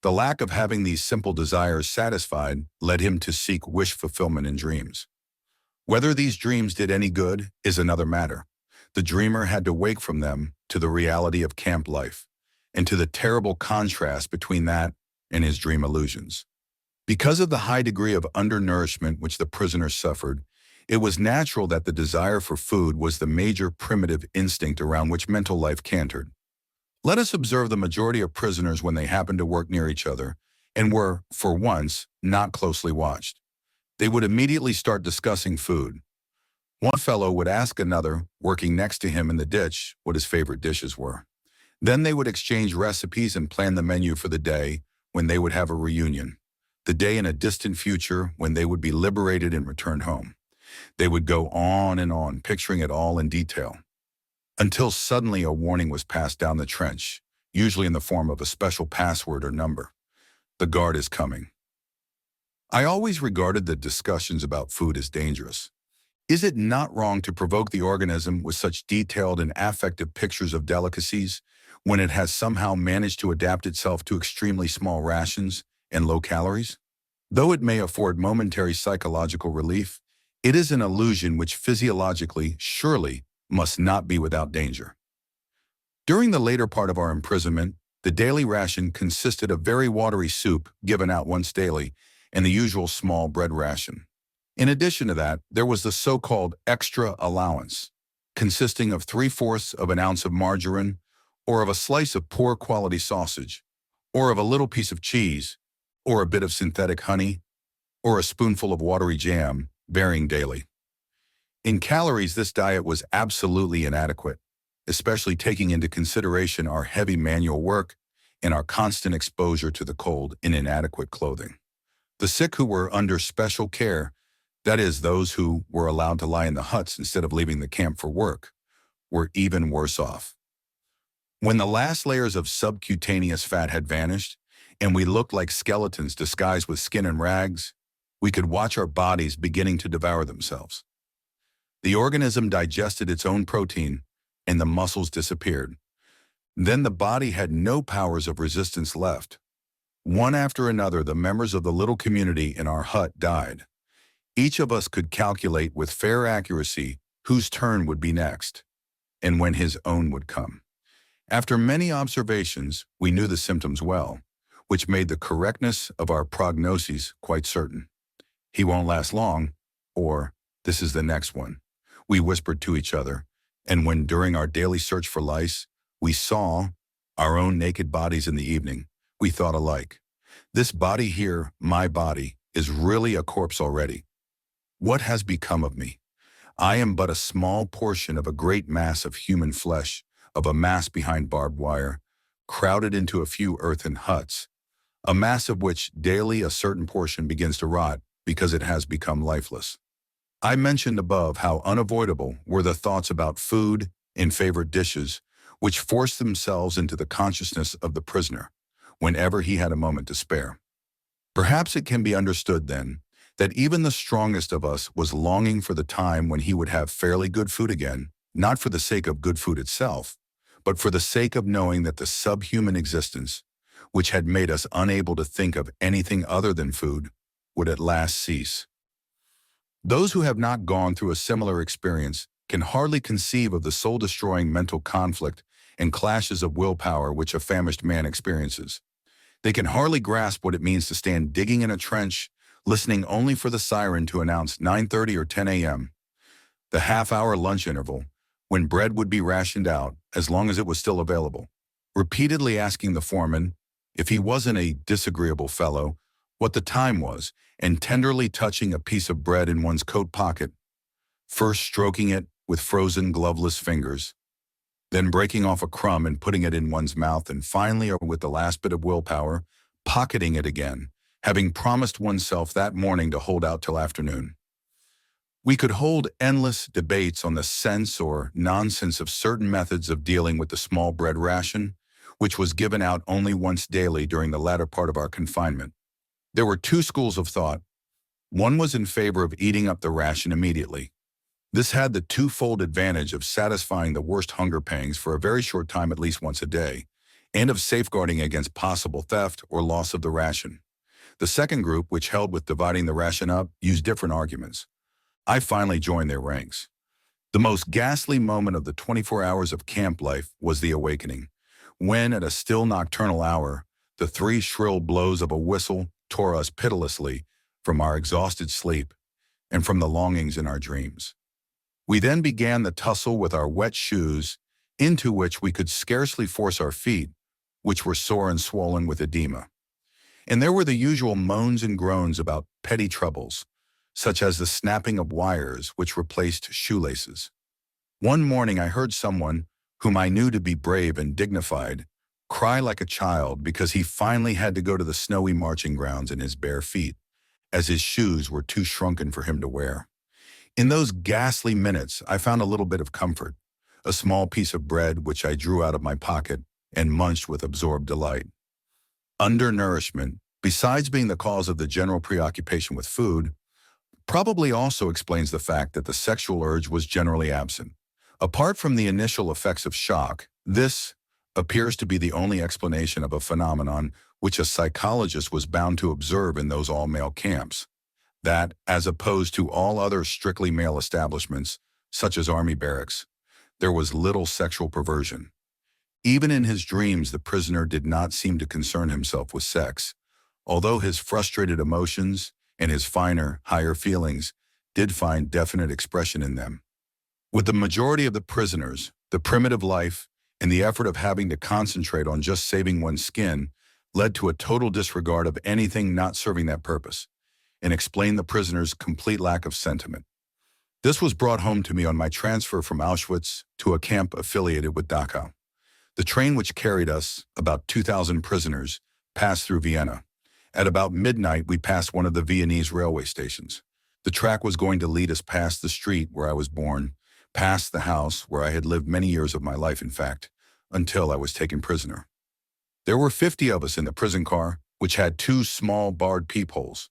The lack of having these simple desires satisfied led him to seek wish fulfillment in dreams. Whether these dreams did any good is another matter. The dreamer had to wake from them to the reality of camp life, and to the terrible contrast between that and his dream illusions. Because of the high degree of undernourishment which the prisoner suffered, it was natural that the desire for food was the major primitive instinct around which mental life cantered. Let us observe the majority of prisoners when they happened to work near each other and were, for once, not closely watched. They would immediately start discussing food. One fellow would ask another, working next to him in the ditch, what his favorite dishes were. Then they would exchange recipes and plan the menu for the day when they would have a reunion, the day in a distant future when they would be liberated and returned home. They would go on, picturing it all in detail, until suddenly a warning was passed down the trench, usually in the form of a special password or number. The guard is coming. I always regarded the discussions about food as dangerous. Is it not wrong to provoke the organism with such detailed and affective pictures of delicacies when it has somehow managed to adapt itself to extremely small rations and low calories? Though it may afford momentary psychological relief, it is an illusion which physiologically, surely, must not be without danger. During the later part of our imprisonment, the daily ration consisted of very watery soup given out once daily and the usual small bread ration. In addition to that, there was the so-called extra allowance, consisting of 3/4 of an ounce of margarine, or of a slice of poor quality sausage, or of a little piece of cheese, or a bit of synthetic honey, or a spoonful of watery jam, varying daily. In calories, this diet was absolutely inadequate, especially taking into consideration our heavy manual work and our constant exposure to the cold in inadequate clothing. The sick who were under special care, that is, those who were allowed to lie in the huts instead of leaving the camp for work, were even worse off. When the last layers of subcutaneous fat had vanished, and we looked like skeletons disguised with skin and rags, we could watch our bodies beginning to devour themselves. The organism digested its own protein, and the muscles disappeared. Then the body had no powers of resistance left. One after another, the members of the little community in our hut died. Each of us could calculate with fair accuracy whose turn would be next, and when his own would come. After many observations, we knew the symptoms well, which made the correctness of our prognoses quite certain. He won't last long, or this is the next one, we whispered to each other, and when during our daily search for lice, we saw our own naked bodies in the evening, we thought alike. This body here, my body, is really a corpse already. What has become of me? I am but a small portion of a great mass of human flesh, of a mass behind barbed wire, crowded into a few earthen huts, a mass of which daily a certain portion begins to rot because it has become lifeless. I mentioned above how unavoidable were the thoughts about food and favorite dishes, which forced themselves into the consciousness of the prisoner whenever he had a moment to spare. Perhaps it can be understood, then, that even the strongest of us was longing for the time when he would have fairly good food again, not for the sake of good food itself, but for the sake of knowing that the subhuman existence, which had made us unable to think of anything other than food, would at last cease. Those who have not gone through a similar experience can hardly conceive of the soul-destroying mental conflict and clashes of willpower which a famished man experiences. They can hardly grasp what it means to stand digging in a trench, listening only for the siren to announce 9:30 or 10 a.m., the half-hour lunch interval, when bread would be rationed out as long as it was still available, repeatedly asking the foreman, if he wasn't a disagreeable fellow, what the time was, and tenderly touching a piece of bread in one's coat pocket, first stroking it with frozen gloveless fingers, then breaking off a crumb and putting it in one's mouth, and finally, or with the last bit of willpower, pocketing it again, having promised oneself that morning to hold out till afternoon. We could hold endless debates on the sense or nonsense of certain methods of dealing with the small bread ration, which was given out only once daily during the latter part of our confinement. There were two schools of thought. One was in favor of eating up the ration immediately. This had the twofold advantage of satisfying the worst hunger pangs for a very short time at least once a day, and of safeguarding against possible theft or loss of the ration. The second group, which held with dividing the ration up, used different arguments. I finally joined their ranks. The most ghastly moment of the 24 hours of camp life was the awakening, when at a still nocturnal hour, the three shrill blows of a whistle tore us pitilessly from our exhausted sleep and from the longings in our dreams. We then began the tussle with our wet shoes, into which we could scarcely force our feet, which were sore and swollen with edema. And there were the usual moans and groans about petty troubles, such as the snapping of wires which replaced shoelaces. One morning I heard someone, whom I knew to be brave and dignified, cry like a child because he finally had to go to the snowy marching grounds in his bare feet, as his shoes were too shrunken for him to wear. In those ghastly minutes I found a little bit of comfort, a small piece of bread which I drew out of my pocket and munched with absorbed delight. Undernourishment, besides being the cause of the general preoccupation with food, probably also explains the fact that the sexual urge was generally absent. Apart from the initial effects of shock, this appears to be the only explanation of a phenomenon which a psychologist was bound to observe in those all-male camps, that, as opposed to all other strictly male establishments, such as army barracks, there was little sexual perversion. Even in his dreams, the prisoner did not seem to concern himself with sex, although his frustrated emotions and his finer, higher feelings did find definite expression in them. With the majority of the prisoners, the primitive life and the effort of having to concentrate on just saving one's skin led to a total disregard of anything not serving that purpose, and explained the prisoner's complete lack of sentiment. This was brought home to me on my transfer from Auschwitz to a camp affiliated with Dachau. The train which carried us, about 2,000 prisoners, passed through Vienna, At about midnight, we passed one of the Viennese railway stations. The track was going to lead us past the street where I was born, past the house where I had lived many years of my life, in fact, until I was taken prisoner. There were 50 of us in the prison car, which had two small barred peepholes.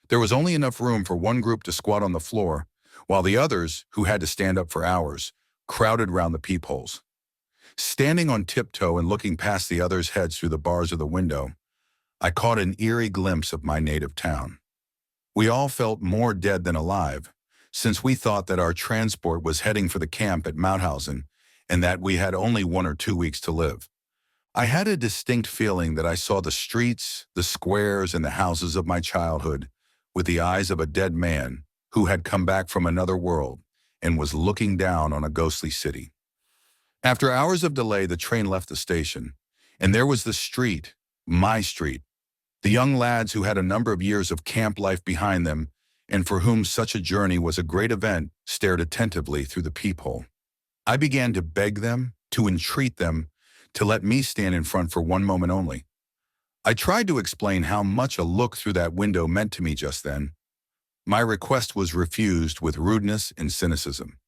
There was only enough room for one group to squat on the floor, while the others, who had to stand up for hours, crowded round the peepholes. Standing on tiptoe and looking past the others' heads through the bars of the window, I caught an eerie glimpse of my native town. We all felt more dead than alive, since we thought that our transport was heading for the camp at Mauthausen and that we had only 1 or 2 weeks to live. I had a distinct feeling that I saw the streets, the squares, and the houses of my childhood with the eyes of a dead man who had come back from another world and was looking down on a ghostly city. After hours of delay, the train left the station, and there was the street, my street. The young lads who had a number of years of camp life behind them and for whom such a journey was a great event stared attentively through the peephole. I began to beg them, to entreat them, to let me stand in front for one moment only. I tried to explain how much a look through that window meant to me just then. My request was refused with rudeness and cynicism.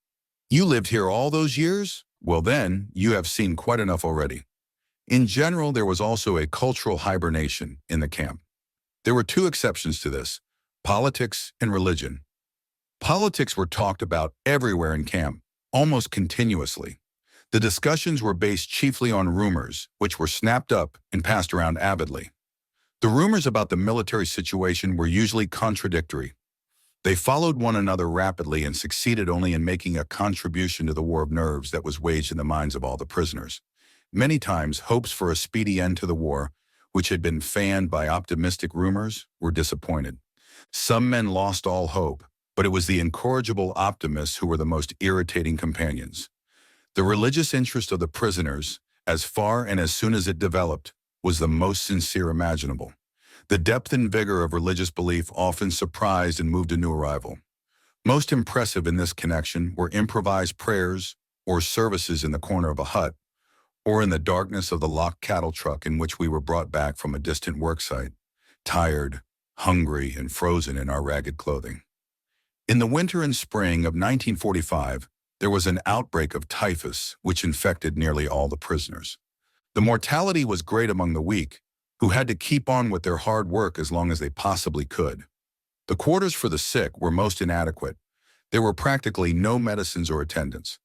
"You lived here all those years? Well then, you have seen quite enough already." In general, there was also a cultural hibernation in the camp. There were two exceptions to this: politics and religion. Politics were talked about everywhere in camp, almost continuously. The discussions were based chiefly on rumors, which were snapped up and passed around avidly. The rumors about the military situation were usually contradictory. They followed one another rapidly and succeeded only in making a contribution to the war of nerves that was waged in the minds of all the prisoners. Many times, hopes for a speedy end to the war, which had been fanned by optimistic rumors, were disappointed. Some men lost all hope, but it was the incorrigible optimists who were the most irritating companions. The religious interest of the prisoners, as far and as soon as it developed, was the most sincere imaginable. The depth and vigor of religious belief often surprised and moved a new arrival. Most impressive in this connection were improvised prayers or services in the corner of a hut, or in the darkness of the locked cattle truck in which we were brought back from a distant worksite, tired, hungry, and frozen in our ragged clothing. In the winter and spring of 1945, there was an outbreak of typhus which infected nearly all the prisoners. The mortality was great among the weak, who had to keep on with their hard work as long as they possibly could. The quarters for the sick were most inadequate. There were practically no medicines or attendants.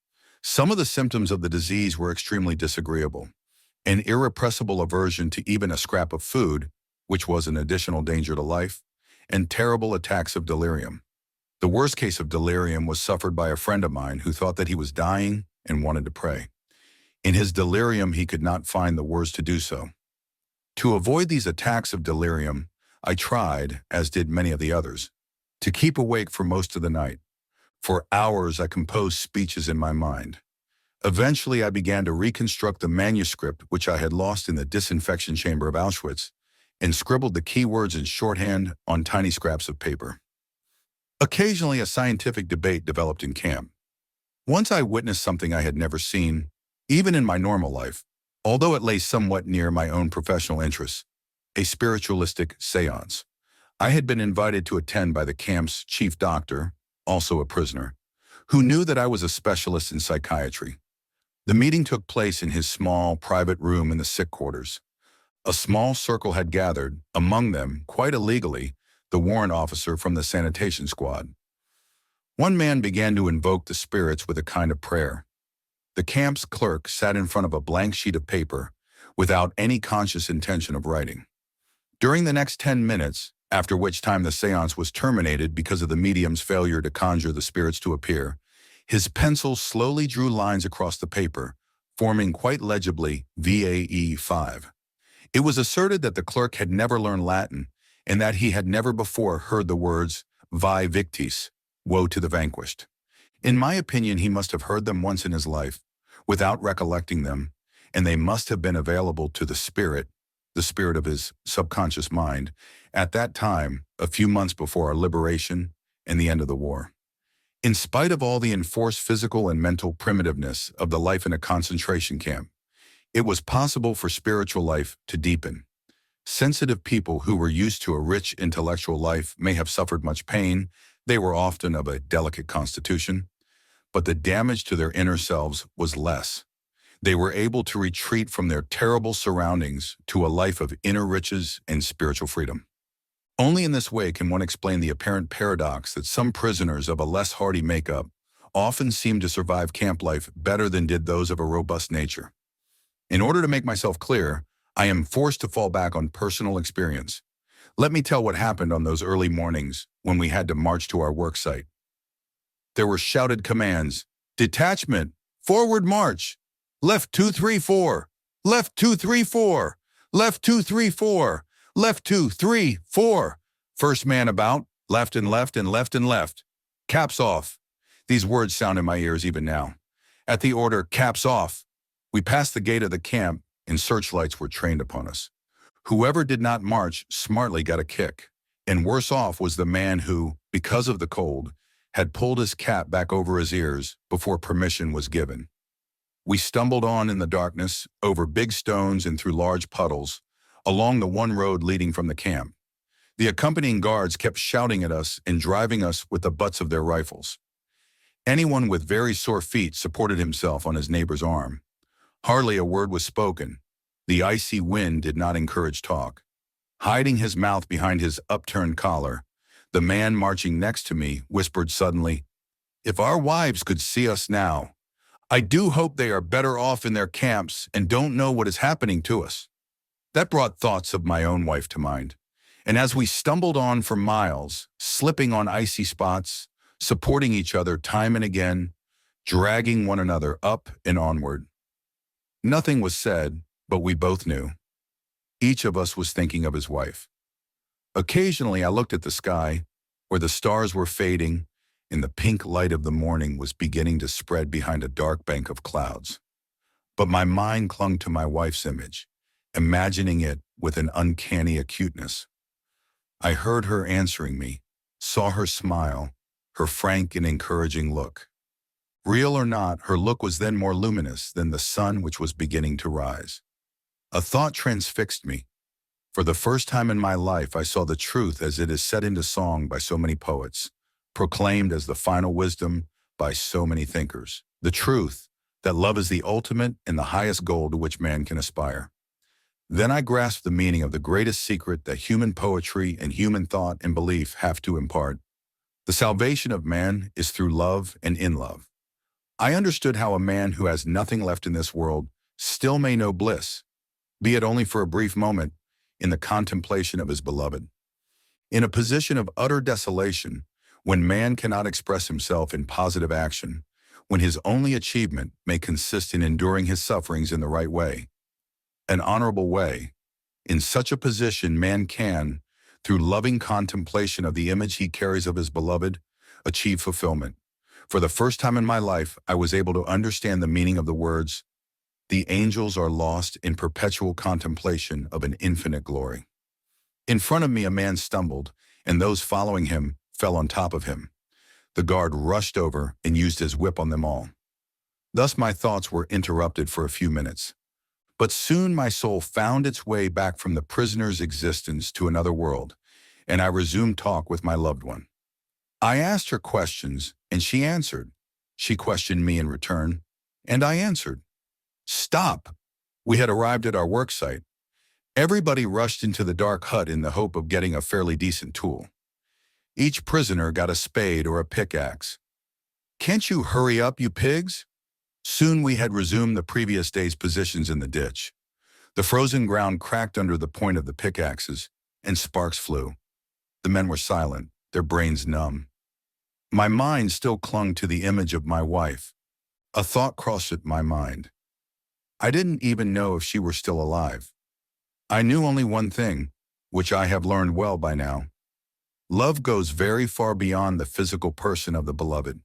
Some of the symptoms of the disease were extremely disagreeable: an irrepressible aversion to even a scrap of food, which was an additional danger to life, and terrible attacks of delirium. The worst case of delirium was suffered by a friend of mine who thought that he was dying and wanted to pray. In his delirium, he could not find the words to do so. To avoid these attacks of delirium, I tried, as did many of the others, to keep awake for most of the night. For hours, I composed speeches in my mind. Eventually, I began to reconstruct the manuscript which I had lost in the disinfection chamber of Auschwitz and scribbled the key words in shorthand on tiny scraps of paper. Occasionally, a scientific debate developed in camp. Once I witnessed something I had never seen, even in my normal life, although it lay somewhat near my own professional interests: a spiritualistic seance. I had been invited to attend by the camp's chief doctor, also a prisoner, who knew that I was a specialist in psychiatry. The meeting took place in his small, private room in the sick quarters. A small circle had gathered, among them, quite illegally, the warrant officer from the sanitation squad. One man began to invoke the spirits with a kind of prayer. The camp's clerk sat in front of a blank sheet of paper, without any conscious intention of writing. During the next 10 minutes, after which time the seance was terminated because of the medium's failure to conjure the spirits to appear, his pencil slowly drew lines across the paper, forming quite legibly VAE 5. It was asserted that the clerk had never learned Latin and that he had never before heard the words "Vae victis," woe to the vanquished. In my opinion, he must have heard them once in his life, without recollecting them, and they must have been available to the spirit of his subconscious mind, at that time, a few months before our liberation and the end of the war. In spite of all the enforced physical and mental primitiveness of the life in a concentration camp, it was possible for spiritual life to deepen. Sensitive people who were used to a rich intellectual life may have suffered much pain. They were often of a delicate constitution, but the damage to their inner selves was less. They were able to retreat from their terrible surroundings to a life of inner riches and spiritual freedom. Only in this way can one explain the apparent paradox that some prisoners of a less hardy makeup often seem to survive camp life better than did those of a robust nature. In order to make myself clear, I am forced to fall back on personal experience. Let me tell what happened on those early mornings when we had to march to our work site. There were shouted commands: detachment, forward march, left 234, left 234, left 234, left 234, first man about, left and left and left and left, caps off. These words sound in my ears even now. At the order, caps off, we passed the gate of the camp and searchlights were trained upon us. Whoever did not march smartly got a kick, and worse off was the man who, because of the cold, had pulled his cap back over his ears before permission was given. We stumbled on in the darkness, over big stones and through large puddles, along the one road leading from the camp. The accompanying guards kept shouting at us and driving us with the butts of their rifles. Anyone with very sore feet supported himself on his neighbor's arm. Hardly a word was spoken. The icy wind did not encourage talk. Hiding his mouth behind his upturned collar, the man marching next to me whispered suddenly, "If our wives could see us now, I do hope they are better off in their camps and don't know what is happening to us." That brought thoughts of my own wife to mind. And as we stumbled on for miles, slipping on icy spots, supporting each other time and again, dragging one another up and onward. Nothing was said, but we both knew. Each of us was thinking of his wife. Occasionally I looked at the sky, where the stars were fading and the pink light of the morning was beginning to spread behind a dark bank of clouds. But my mind clung to my wife's image, imagining it with an uncanny acuteness. I heard her answering me, saw her smile, her frank and encouraging look. Real or not, her look was then more luminous than the sun which was beginning to rise. A thought transfixed me. For the first time in my life, I saw the truth as it is set into song by so many poets, proclaimed as the final wisdom by so many thinkers. The truth that love is the ultimate and the highest goal to which man can aspire. Then I grasped the meaning of the greatest secret that human poetry and human thought and belief have to impart. The salvation of man is through love and in love. I understood how a man who has nothing left in this world still may know bliss, be it only for a brief moment, in the contemplation of his beloved. In a position of utter desolation, when man cannot express himself in positive action, when his only achievement may consist in enduring his sufferings in the right way, an honorable way, in such a position man can, through loving contemplation of the image he carries of his beloved, achieve fulfillment. For the first time in my life, I was able to understand the meaning of the words, "The angels are lost in perpetual contemplation of an infinite glory." In front of me, a man stumbled, and those following him fell on top of him. The guard rushed over and used his whip on them all. Thus my thoughts were interrupted for a few minutes. But soon my soul found its way back from the prisoner's existence to another world, and I resumed talk with my loved one. I asked her questions, and she answered. She questioned me in return, and I answered. Stop! We had arrived at our work site. Everybody rushed into the dark hut in the hope of getting a fairly decent tool. Each prisoner got a spade or a pickaxe. "Can't you hurry up, you pigs?" Soon we had resumed the previous day's positions in the ditch. The frozen ground cracked under the point of the pickaxes, and sparks flew. The men were silent, their brains numb. My mind still clung to the image of my wife. A thought crossed at my mind. I didn't even know if she were still alive. I knew only one thing, which I have learned well by now. Love goes very far beyond the physical person of the beloved.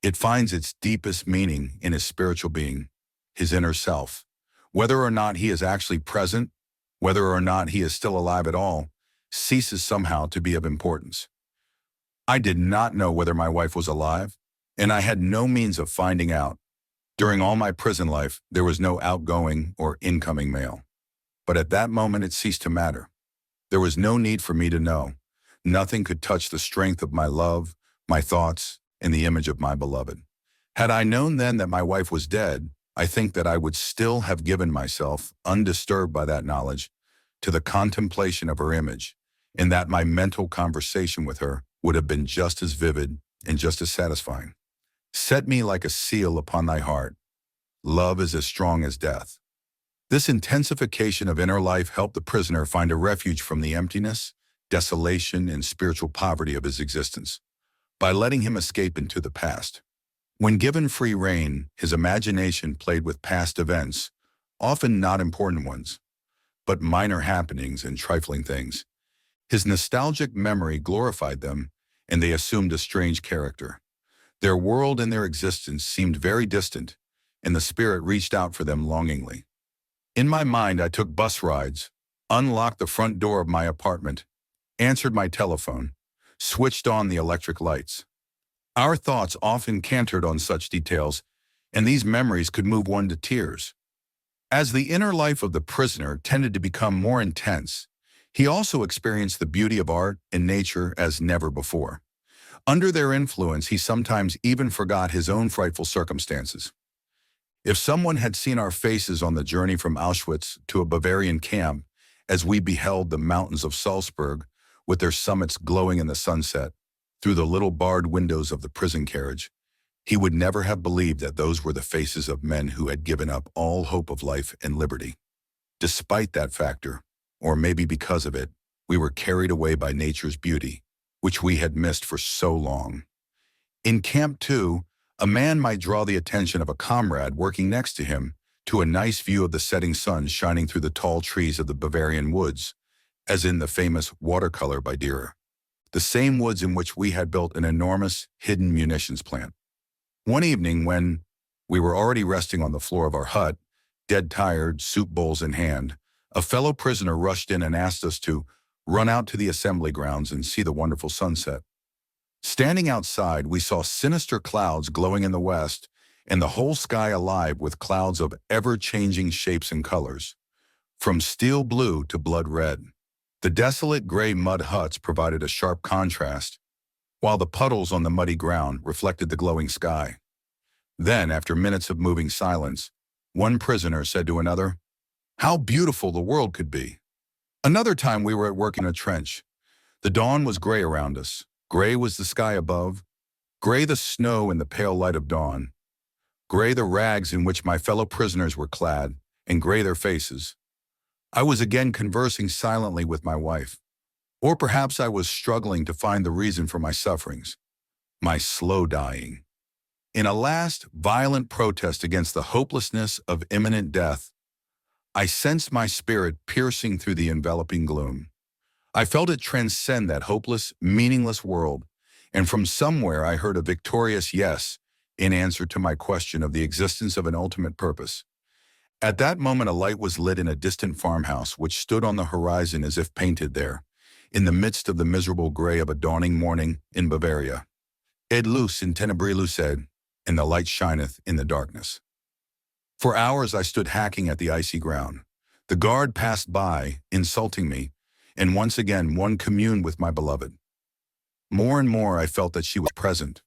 It finds its deepest meaning in his spiritual being, his inner self. Whether or not he is actually present, whether or not he is still alive at all, ceases somehow to be of importance. I did not know whether my wife was alive, and I had no means of finding out. During all my prison life, there was no outgoing or incoming mail. but at that moment it ceased to matter. There was no need for me to know. Nothing could touch the strength of my love, my thoughts, and the image of my beloved. Had I known then that my wife was dead, I think that I would still have given myself, undisturbed by that knowledge, to the contemplation of her image, and that my mental conversation with her would have been just as vivid and just as satisfying. Set me like a seal upon thy heart. Love is as strong as death. This intensification of inner life helped the prisoner find a refuge from the emptiness, desolation, and spiritual poverty of his existence by letting him escape into the past. When given free rein, his imagination played with past events, often not important ones, but minor happenings and trifling things. His nostalgic memory glorified them, and they assumed a strange character. Their world and their existence seemed very distant, and the spirit reached out for them longingly. In my mind, I took bus rides, unlocked the front door of my apartment, answered my telephone, switched on the electric lights. Our thoughts often cantered on such details, and these memories could move one to tears. As the inner life of the prisoner tended to become more intense, he also experienced the beauty of art and nature as never before. Under their influence, he sometimes even forgot his own frightful circumstances. If someone had seen our faces on the journey from Auschwitz to a Bavarian camp as we beheld the mountains of Salzburg with their summits glowing in the sunset through the little barred windows of the prison carriage, he would never have believed that those were the faces of men who had given up all hope of life and liberty. Despite that factor, or maybe because of it, we were carried away by nature's beauty, which we had missed for so long. In Camp 2, a man might draw the attention of a comrade working next to him to a nice view of the setting sun shining through the tall trees of the Bavarian woods, as in the famous Watercolor by Dürer, the same woods in which we had built an enormous hidden munitions plant. One evening when we were already resting on the floor of our hut, dead tired, soup bowls in hand, a fellow prisoner rushed in and asked us to run out to the assembly grounds and see the wonderful sunset. Standing outside, we saw sinister clouds glowing in the west and the whole sky alive with clouds of ever-changing shapes and colors, from steel blue to blood red. The desolate gray mud huts provided a sharp contrast, while the puddles on the muddy ground reflected the glowing sky. Then, after minutes of moving silence, one prisoner said to another, "How beautiful the world could be." Another time we were at work in a trench. The dawn was gray around us. Gray was the sky above, gray the snow in the pale light of dawn, gray the rags in which my fellow prisoners were clad, and gray their faces. I was again conversing silently with my wife. Or perhaps I was struggling to find the reason for my sufferings, my slow dying. In a last, violent protest against the hopelessness of imminent death, I sensed my spirit piercing through the enveloping gloom. I felt it transcend that hopeless, meaningless world, and from somewhere I heard a victorious yes in answer to my question of the existence of an ultimate purpose. At that moment, a light was lit in a distant farmhouse which stood on the horizon as if painted there, in the midst of the miserable gray of a dawning morning in Bavaria. "Et luz in tenebris lucet, and the light shineth in the darkness." For hours I stood hacking at the icy ground. The guard passed by, insulting me, and once again one communed with my beloved. More and more I felt that she was present,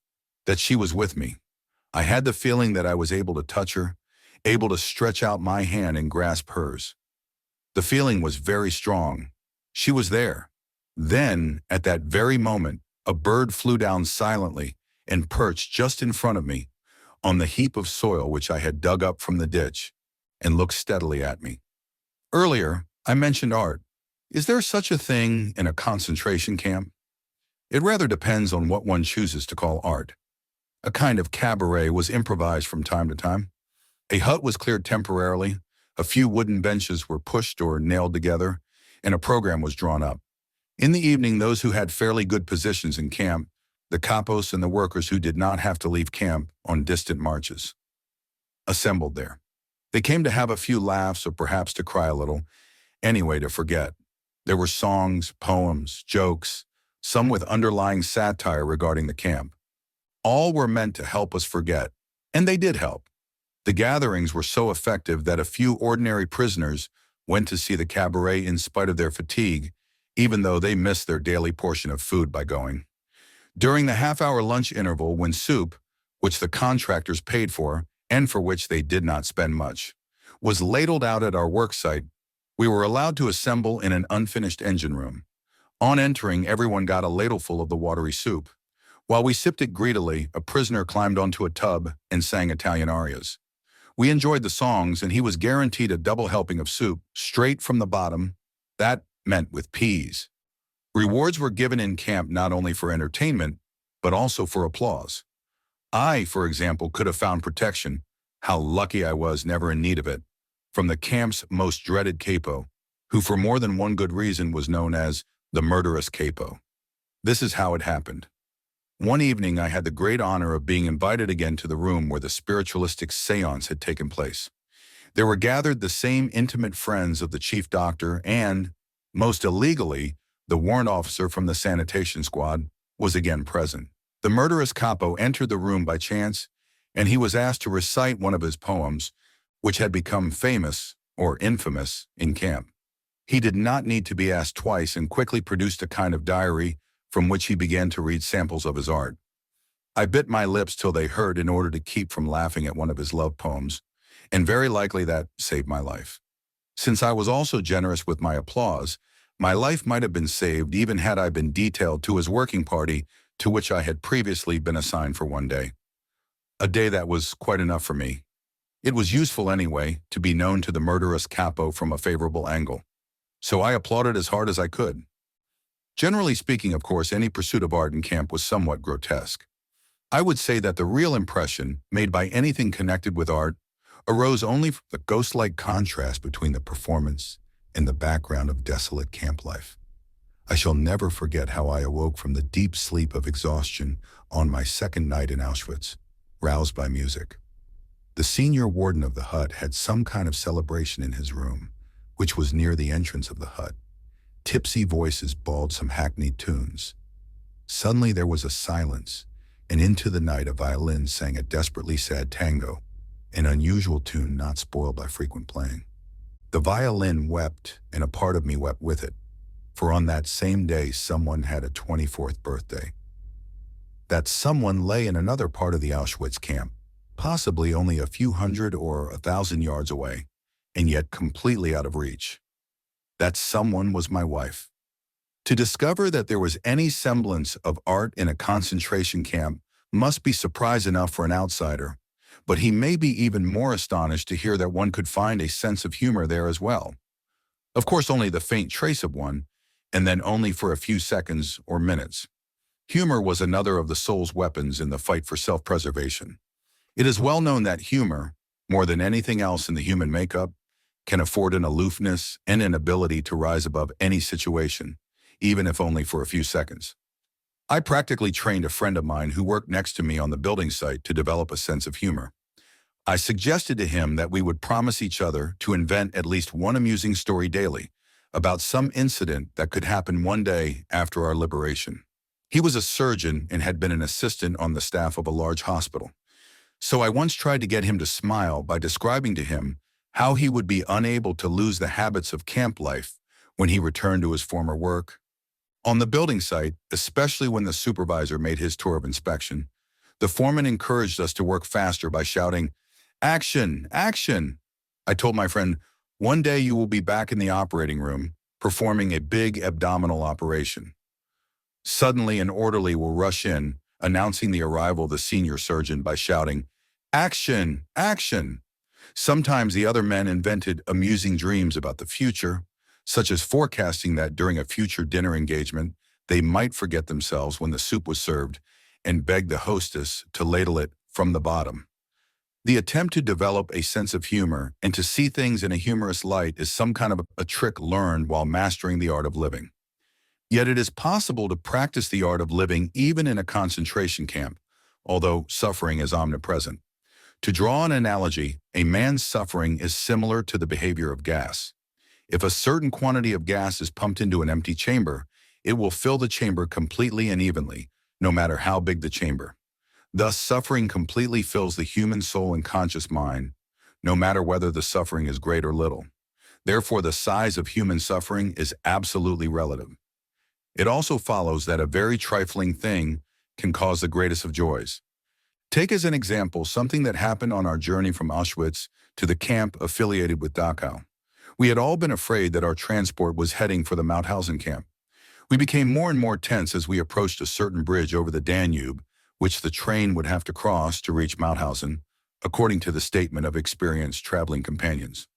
that she was with me. I had the feeling that I was able to touch her, able to stretch out my hand and grasp hers. The feeling was very strong. She was there. Then, at that very moment, a bird flew down silently and perched just in front of me on the heap of soil which I had dug up from the ditch, and looked steadily at me. Earlier, I mentioned art. Is there such a thing in a concentration camp? It rather depends on what one chooses to call art. A kind of cabaret was improvised from time to time. A hut was cleared temporarily, a few wooden benches were pushed or nailed together, and a program was drawn up. In the evening, those who had fairly good positions in camp, the capos and the workers who did not have to leave camp on distant marches, assembled there. They came to have a few laughs or perhaps to cry a little, anyway to forget. There were songs, poems, jokes, some with underlying satire regarding the camp. All were meant to help us forget, and they did help. The gatherings were so effective that a few ordinary prisoners went to see the cabaret in spite of their fatigue, even though they missed their daily portion of food by going. During the half-hour lunch interval when soup, which the contractors paid for, and for which they did not spend much, was ladled out at our work site, we were allowed to assemble in an unfinished engine room. On entering, everyone got a ladleful of the watery soup. While we sipped it greedily, a prisoner climbed onto a tub and sang Italian arias. We enjoyed the songs, and he was guaranteed a double helping of soup, straight from the bottom. That meant with peas. Rewards were given in camp not only for entertainment, but also for applause. I, for example, could have found protection, how lucky I was never in need of it, from the camp's most dreaded capo, who for more than one good reason was known as the murderous capo. This is how it happened. One evening I had the great honor of being invited again to the room where the spiritualistic seance had taken place. There were gathered the same intimate friends of the chief doctor and, most illegally, the warrant officer from the sanitation squad was again present. The murderous capo entered the room by chance, and he was asked to recite one of his poems, which had become famous, or infamous, in camp. He did not need to be asked twice and quickly produced a kind of diary from which he began to read samples of his art. I bit my lips till they hurt in order to keep from laughing at one of his love poems, and very likely that saved my life. Since I was also generous with my applause, my life might have been saved even had I been detailed to his working party to which I had previously been assigned for one day. A day that was quite enough for me. It was useful anyway to be known to the murderous capo from a favorable angle. So I applauded as hard as I could. Generally speaking, of course, any pursuit of art in camp was somewhat grotesque. I would say that the real impression made by anything connected with art arose only from the ghost-like contrast between the performance and the background of desolate camp life. I shall never forget how I awoke from the deep sleep of exhaustion on my second night in Auschwitz, roused by music. The senior warden of the hut had some kind of celebration in his room, which was near the entrance of the hut. Tipsy voices bawled some hackneyed tunes. Suddenly there was a silence, and into the night a violin sang a desperately sad tango, an unusual tune not spoiled by frequent playing. The violin wept, and a part of me wept with it, for on that same day someone had a 24th birthday. That someone lay in another part of the Auschwitz camp, possibly only a few hundred or 1,000 yards away, and yet completely out of reach. That someone was my wife. To discover that there was any semblance of art in a concentration camp must be surprise enough for an outsider, but he may be even more astonished to hear that one could find a sense of humor there as well. Of course, only the faint trace of one, and then only for a few seconds or minutes. Humor was another of the soul's weapons in the fight for self-preservation. It is well known that humor, more than anything else in the human makeup, can afford an aloofness and an ability to rise above any situation, even if only for a few seconds. I practically trained a friend of mine who worked next to me on the building site to develop a sense of humor. I suggested to him that we would promise each other to invent at least one amusing story daily about some incident that could happen one day after our liberation. He was a surgeon and had been an assistant on the staff of a large hospital. So I once tried to get him to smile by describing to him how he would be unable to lose the habits of camp life when he returned to his former work. On the building site, especially when the supervisor made his tour of inspection, the foreman encouraged us to work faster by shouting, "Action! Action!" I told my friend, "One day you will be back in the operating room, performing a big abdominal operation." Suddenly an orderly will rush in, announcing the arrival of the senior surgeon by shouting, "Action! Action!" Sometimes the other men invented amusing dreams about the future, such as forecasting that during a future dinner engagement, they might forget themselves when the soup was served and beg the hostess to ladle it from the bottom. The attempt to develop a sense of humor and to see things in a humorous light is some kind of a trick learned while mastering the art of living. Yet it is possible to practice the art of living even in a concentration camp, although suffering is omnipresent. To draw an analogy, a man's suffering is similar to the behavior of gas. If a certain quantity of gas is pumped into an empty chamber, it will fill the chamber completely and evenly, no matter how big the chamber. Thus, suffering completely fills the human soul and conscious mind, no matter whether the suffering is great or little. Therefore, the size of human suffering is absolutely relative. It also follows that a very trifling thing can cause the greatest of joys. Take as an example something that happened on our journey from Auschwitz to the camp affiliated with Dachau. We had all been afraid that our transport was heading for the Mauthausen camp. We became more and more tense as we approached a certain bridge over the Danube, which the train would have to cross to reach Mauthausen, according to the statement of experienced traveling companions.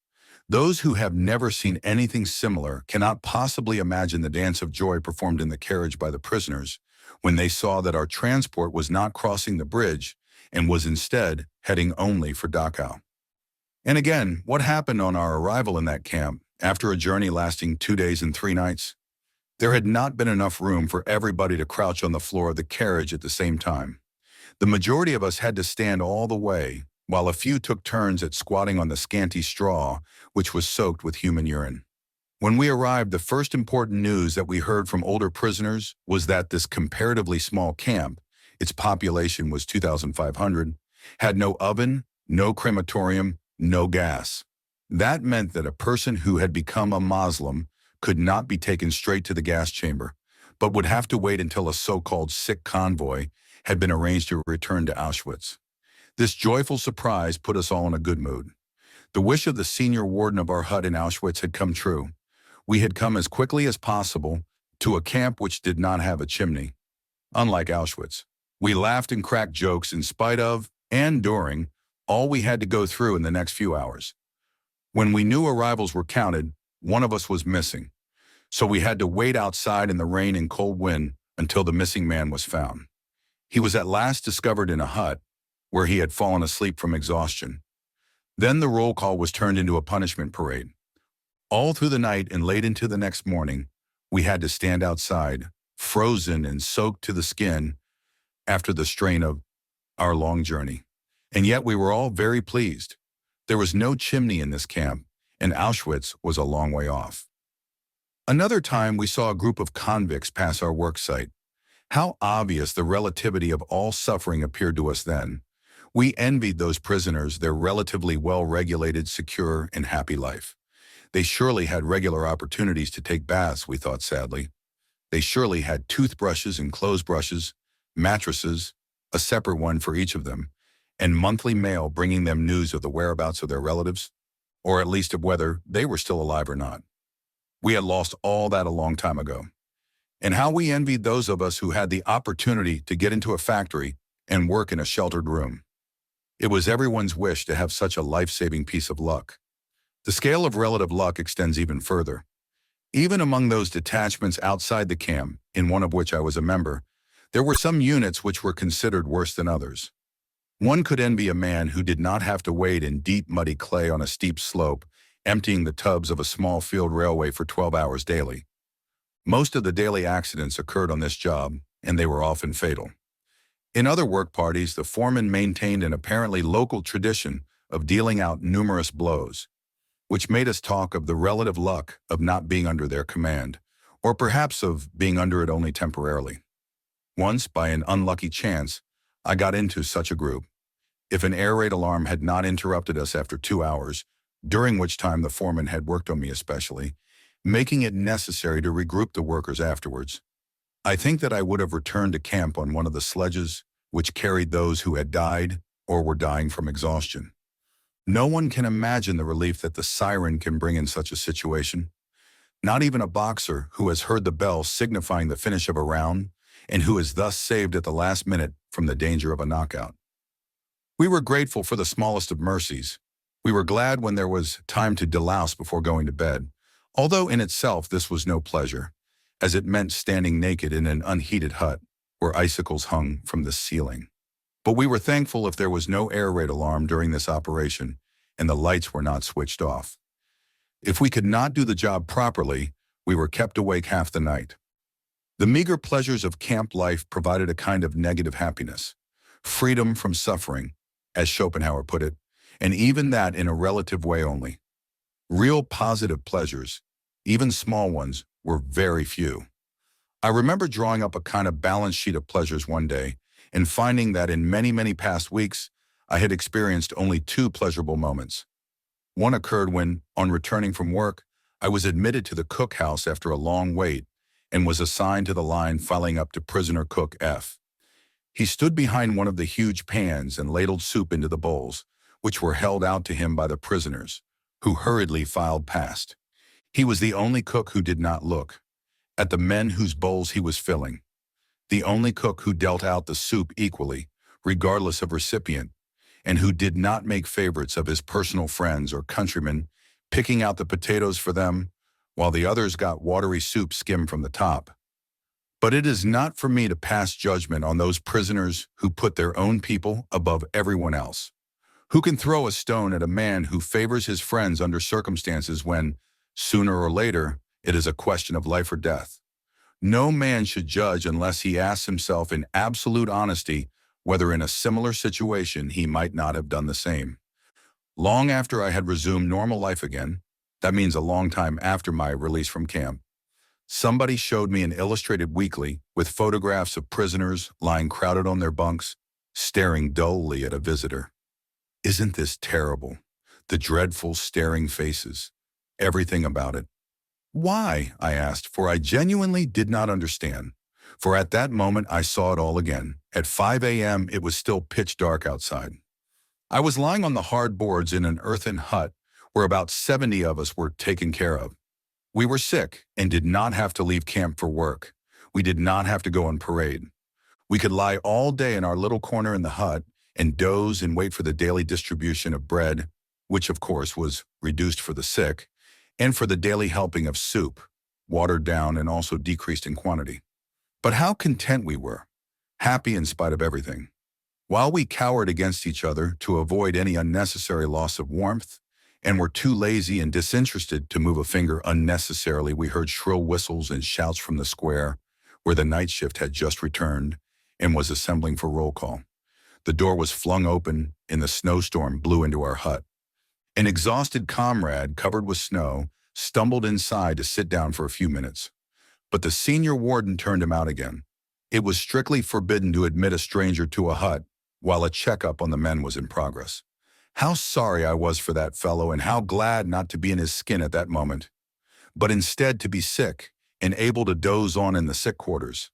Those who have never seen anything similar cannot possibly imagine the dance of joy performed in the carriage by the prisoners when they saw that our transport was not crossing the bridge and was instead heading only for Dachau. And again, what happened on our arrival in that camp, after a journey lasting 2 days and 3 nights? There had not been enough room for everybody to crouch on the floor of the carriage at the same time. The majority of us had to stand all the way, while a few took turns at squatting on the scanty straw, which was soaked with human urine. When we arrived, the first important news that we heard from older prisoners was that this comparatively small camp, its population was 2,500, had no oven, no crematorium, no gas. That meant that a person who had become a Muslim could not be taken straight to the gas chamber, but would have to wait until a so-called sick convoy had been arranged to return to Auschwitz. This joyful surprise put us all in a good mood. The wish of the senior warden of our hut in Auschwitz had come true. We had come as quickly as possible to a camp which did not have a chimney. Unlike Auschwitz, we laughed and cracked jokes in spite of, and during, all we had to go through in the next few hours. When we knew arrivals were counted, one of us was missing, so we had to wait outside in the rain and cold wind until the missing man was found. He was at last discovered in a hut, where he had fallen asleep from exhaustion. Then the roll call was turned into a punishment parade. All through the night and late into the next morning, we had to stand outside, frozen and soaked to the skin after the strain of our long journey. And yet we were all very pleased. There was no chimney in this camp, and Auschwitz was a long way off. Another time we saw a group of convicts pass our work site. How obvious the relativity of all suffering appeared to us then. We envied those prisoners their relatively well-regulated, secure, and happy life. They surely had regular opportunities to take baths, we thought sadly. They surely had toothbrushes and clothes brushes, mattresses, a separate one for each of them, and monthly mail bringing them news of the whereabouts of their relatives, or at least of whether they were still alive or not. We had lost all that a long time ago. And how we envied those of us who had the opportunity to get into a factory and work in a sheltered room. It was everyone's wish to have such a life-saving piece of luck. The scale of relative luck extends even further. Even among those detachments outside the camp, in one of which I was a member, there were some units which were considered worse than others. One could envy a man who did not have to wade in deep, muddy clay on a steep slope, emptying the tubs of a small field railway for 12 hours daily. Most of the daily accidents occurred on this job, and they were often fatal. In other work parties, the foreman maintained an apparently local tradition of dealing out numerous blows, which made us talk of the relative luck of not being under their command, or perhaps of being under it only temporarily. Once, by an unlucky chance, I got into such a group. If an air raid alarm had not interrupted us after 2 hours, during which time the foreman had worked on me especially, making it necessary to regroup the workers afterwards, I think that I would have returned to camp on one of the sledges which carried those who had died or were dying from exhaustion. No one can imagine the relief that the siren can bring in such a situation. Not even a boxer who has heard the bell signifying the finish of a round and who is thus saved at the last minute from the danger of a knockout. We were grateful for the smallest of mercies. We were glad when there was time to delouse before going to bed, although in itself this was no pleasure, as it meant standing naked in an unheated hut where icicles hung from the ceiling. But we were thankful if there was no air raid alarm during this operation and the lights were not switched off. If we could not do the job properly, we were kept awake half the night. The meager pleasures of camp life provided a kind of negative happiness, freedom from suffering, as Schopenhauer put it, and even that in a relative way only. Real positive pleasures, even small ones, were very few. I remember drawing up a kind of balance sheet of pleasures one day and finding that in many, many past weeks, I had experienced only 2 pleasurable moments. One occurred when, on returning from work, I was admitted to the cookhouse after a long wait and was assigned to the line filing up to prisoner cook F. He stood behind one of the huge pans and ladled soup into the bowls, which were held out to him by the prisoners, who hurriedly filed past. He was the only cook who did not look at the men whose bowls he was filling, the only cook who dealt out the soup equally, regardless of recipient, and who did not make favorites of his personal friends or countrymen, picking out the potatoes for them, while the others got watery soup skimmed from the top. But it is not for me to pass judgment on those prisoners who put their own people above everyone else. Who can throw a stone at a man who favors his friends under circumstances when, sooner or later, it is a question of life or death? No man should judge unless he asks himself in absolute honesty whether in a similar situation he might not have done the same. Long after I had resumed normal life again, that means a long time after my release from camp, somebody showed me an illustrated weekly with photographs of prisoners lying crowded on their bunks, staring dully at a visitor. Isn't this terrible? The dreadful staring faces. Everything about it. Why? I asked, for I genuinely did not understand. For at that moment I saw it all again. At 5 a.m. it was still pitch dark outside. I was lying on the hard boards in an earthen hut where about 70 of us were taken care of. We were sick and did not have to leave camp for work. We did not have to go on parade. We could lie all day in our little corner in the hut and doze and wait for the daily distribution of bread, which of course was reduced for the sick, and for the daily helping of soup, watered down and also decreased in quantity. But how content we were, happy in spite of everything. While we cowered against each other to avoid any unnecessary loss of warmth, and were too lazy and disinterested to move a finger unnecessarily, we heard shrill whistles and shouts from the square, where the night shift had just returned and was assembling for roll call. The door was flung open, and the snowstorm blew into our hut. An exhausted comrade, covered with snow, stumbled inside to sit down for a few minutes. But the senior warden turned him out again. It was strictly forbidden to admit a stranger to a hut while a checkup on the men was in progress. How sorry I was for that fellow, and how glad not to be in his skin at that moment, but instead to be sick and able to doze on in the sick quarters.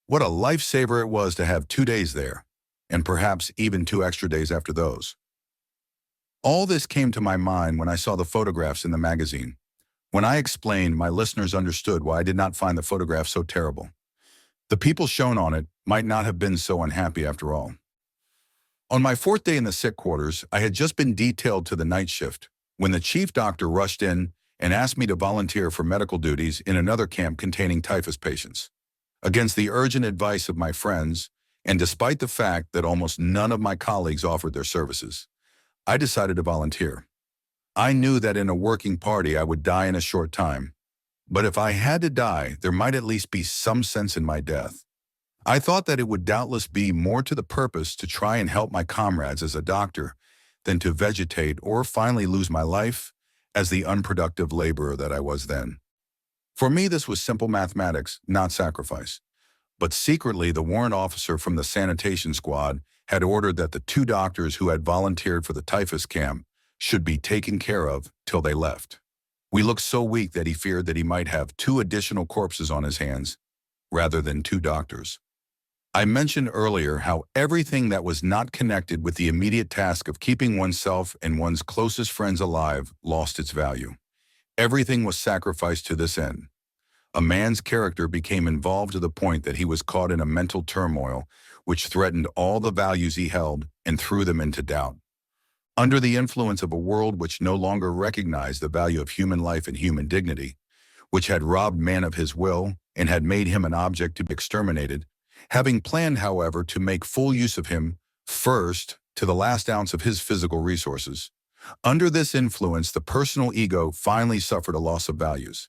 What a lifesaver it was to have 2 days there, and perhaps even 2 extra days after those. All this came to my mind when I saw the photographs in the magazine. When I explained, my listeners understood why I did not find the photograph so terrible. The people shown on it might not have been so unhappy after all. On my 4th day in the sick quarters, I had just been detailed to the night shift when the chief doctor rushed in and asked me to volunteer for medical duties in another camp containing typhus patients. Against the urgent advice of my friends, and despite the fact that almost none of my colleagues offered their services, I decided to volunteer. I knew that in a working party I would die in a short time, but if I had to die, there might at least be some sense in my death. I thought that it would doubtless be more to the purpose to try and help my comrades as a doctor than to vegetate or finally lose my life as the unproductive laborer that I was then. For me, this was simple mathematics, not sacrifice. But secretly, the warrant officer from the sanitation squad had ordered that the 2 doctors who had volunteered for the typhus camp should be taken care of till they left. We looked so weak that he feared that he might have 2 additional corpses on his hands, rather than 2 doctors. I mentioned earlier how everything that was not connected with the immediate task of keeping oneself and one's closest friends alive lost its value. Everything was sacrificed to this end. A man's character became involved to the point that he was caught in a mental turmoil which threatened all the values he held and threw them into doubt. Under the influence of a world which no longer recognized the value of human life and human dignity, which had robbed man of his will and had made him an object to be exterminated, having planned, however, to make full use of him, first, to the last ounce of his physical resources. Under this influence, the personal ego finally suffered a loss of values.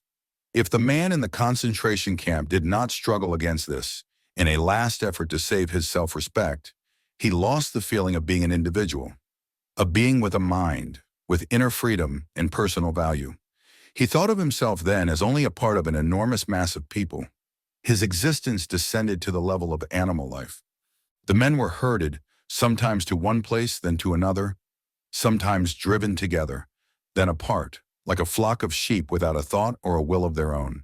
If the man in the concentration camp did not struggle against this, in a last effort to save his self-respect, he lost the feeling of being an individual, a being with a mind, with inner freedom and personal value. He thought of himself then as only a part of an enormous mass of people. His existence descended to the level of animal life. The men were herded, sometimes to one place, then to another, sometimes driven together, then apart, like a flock of sheep without a thought or a will of their own.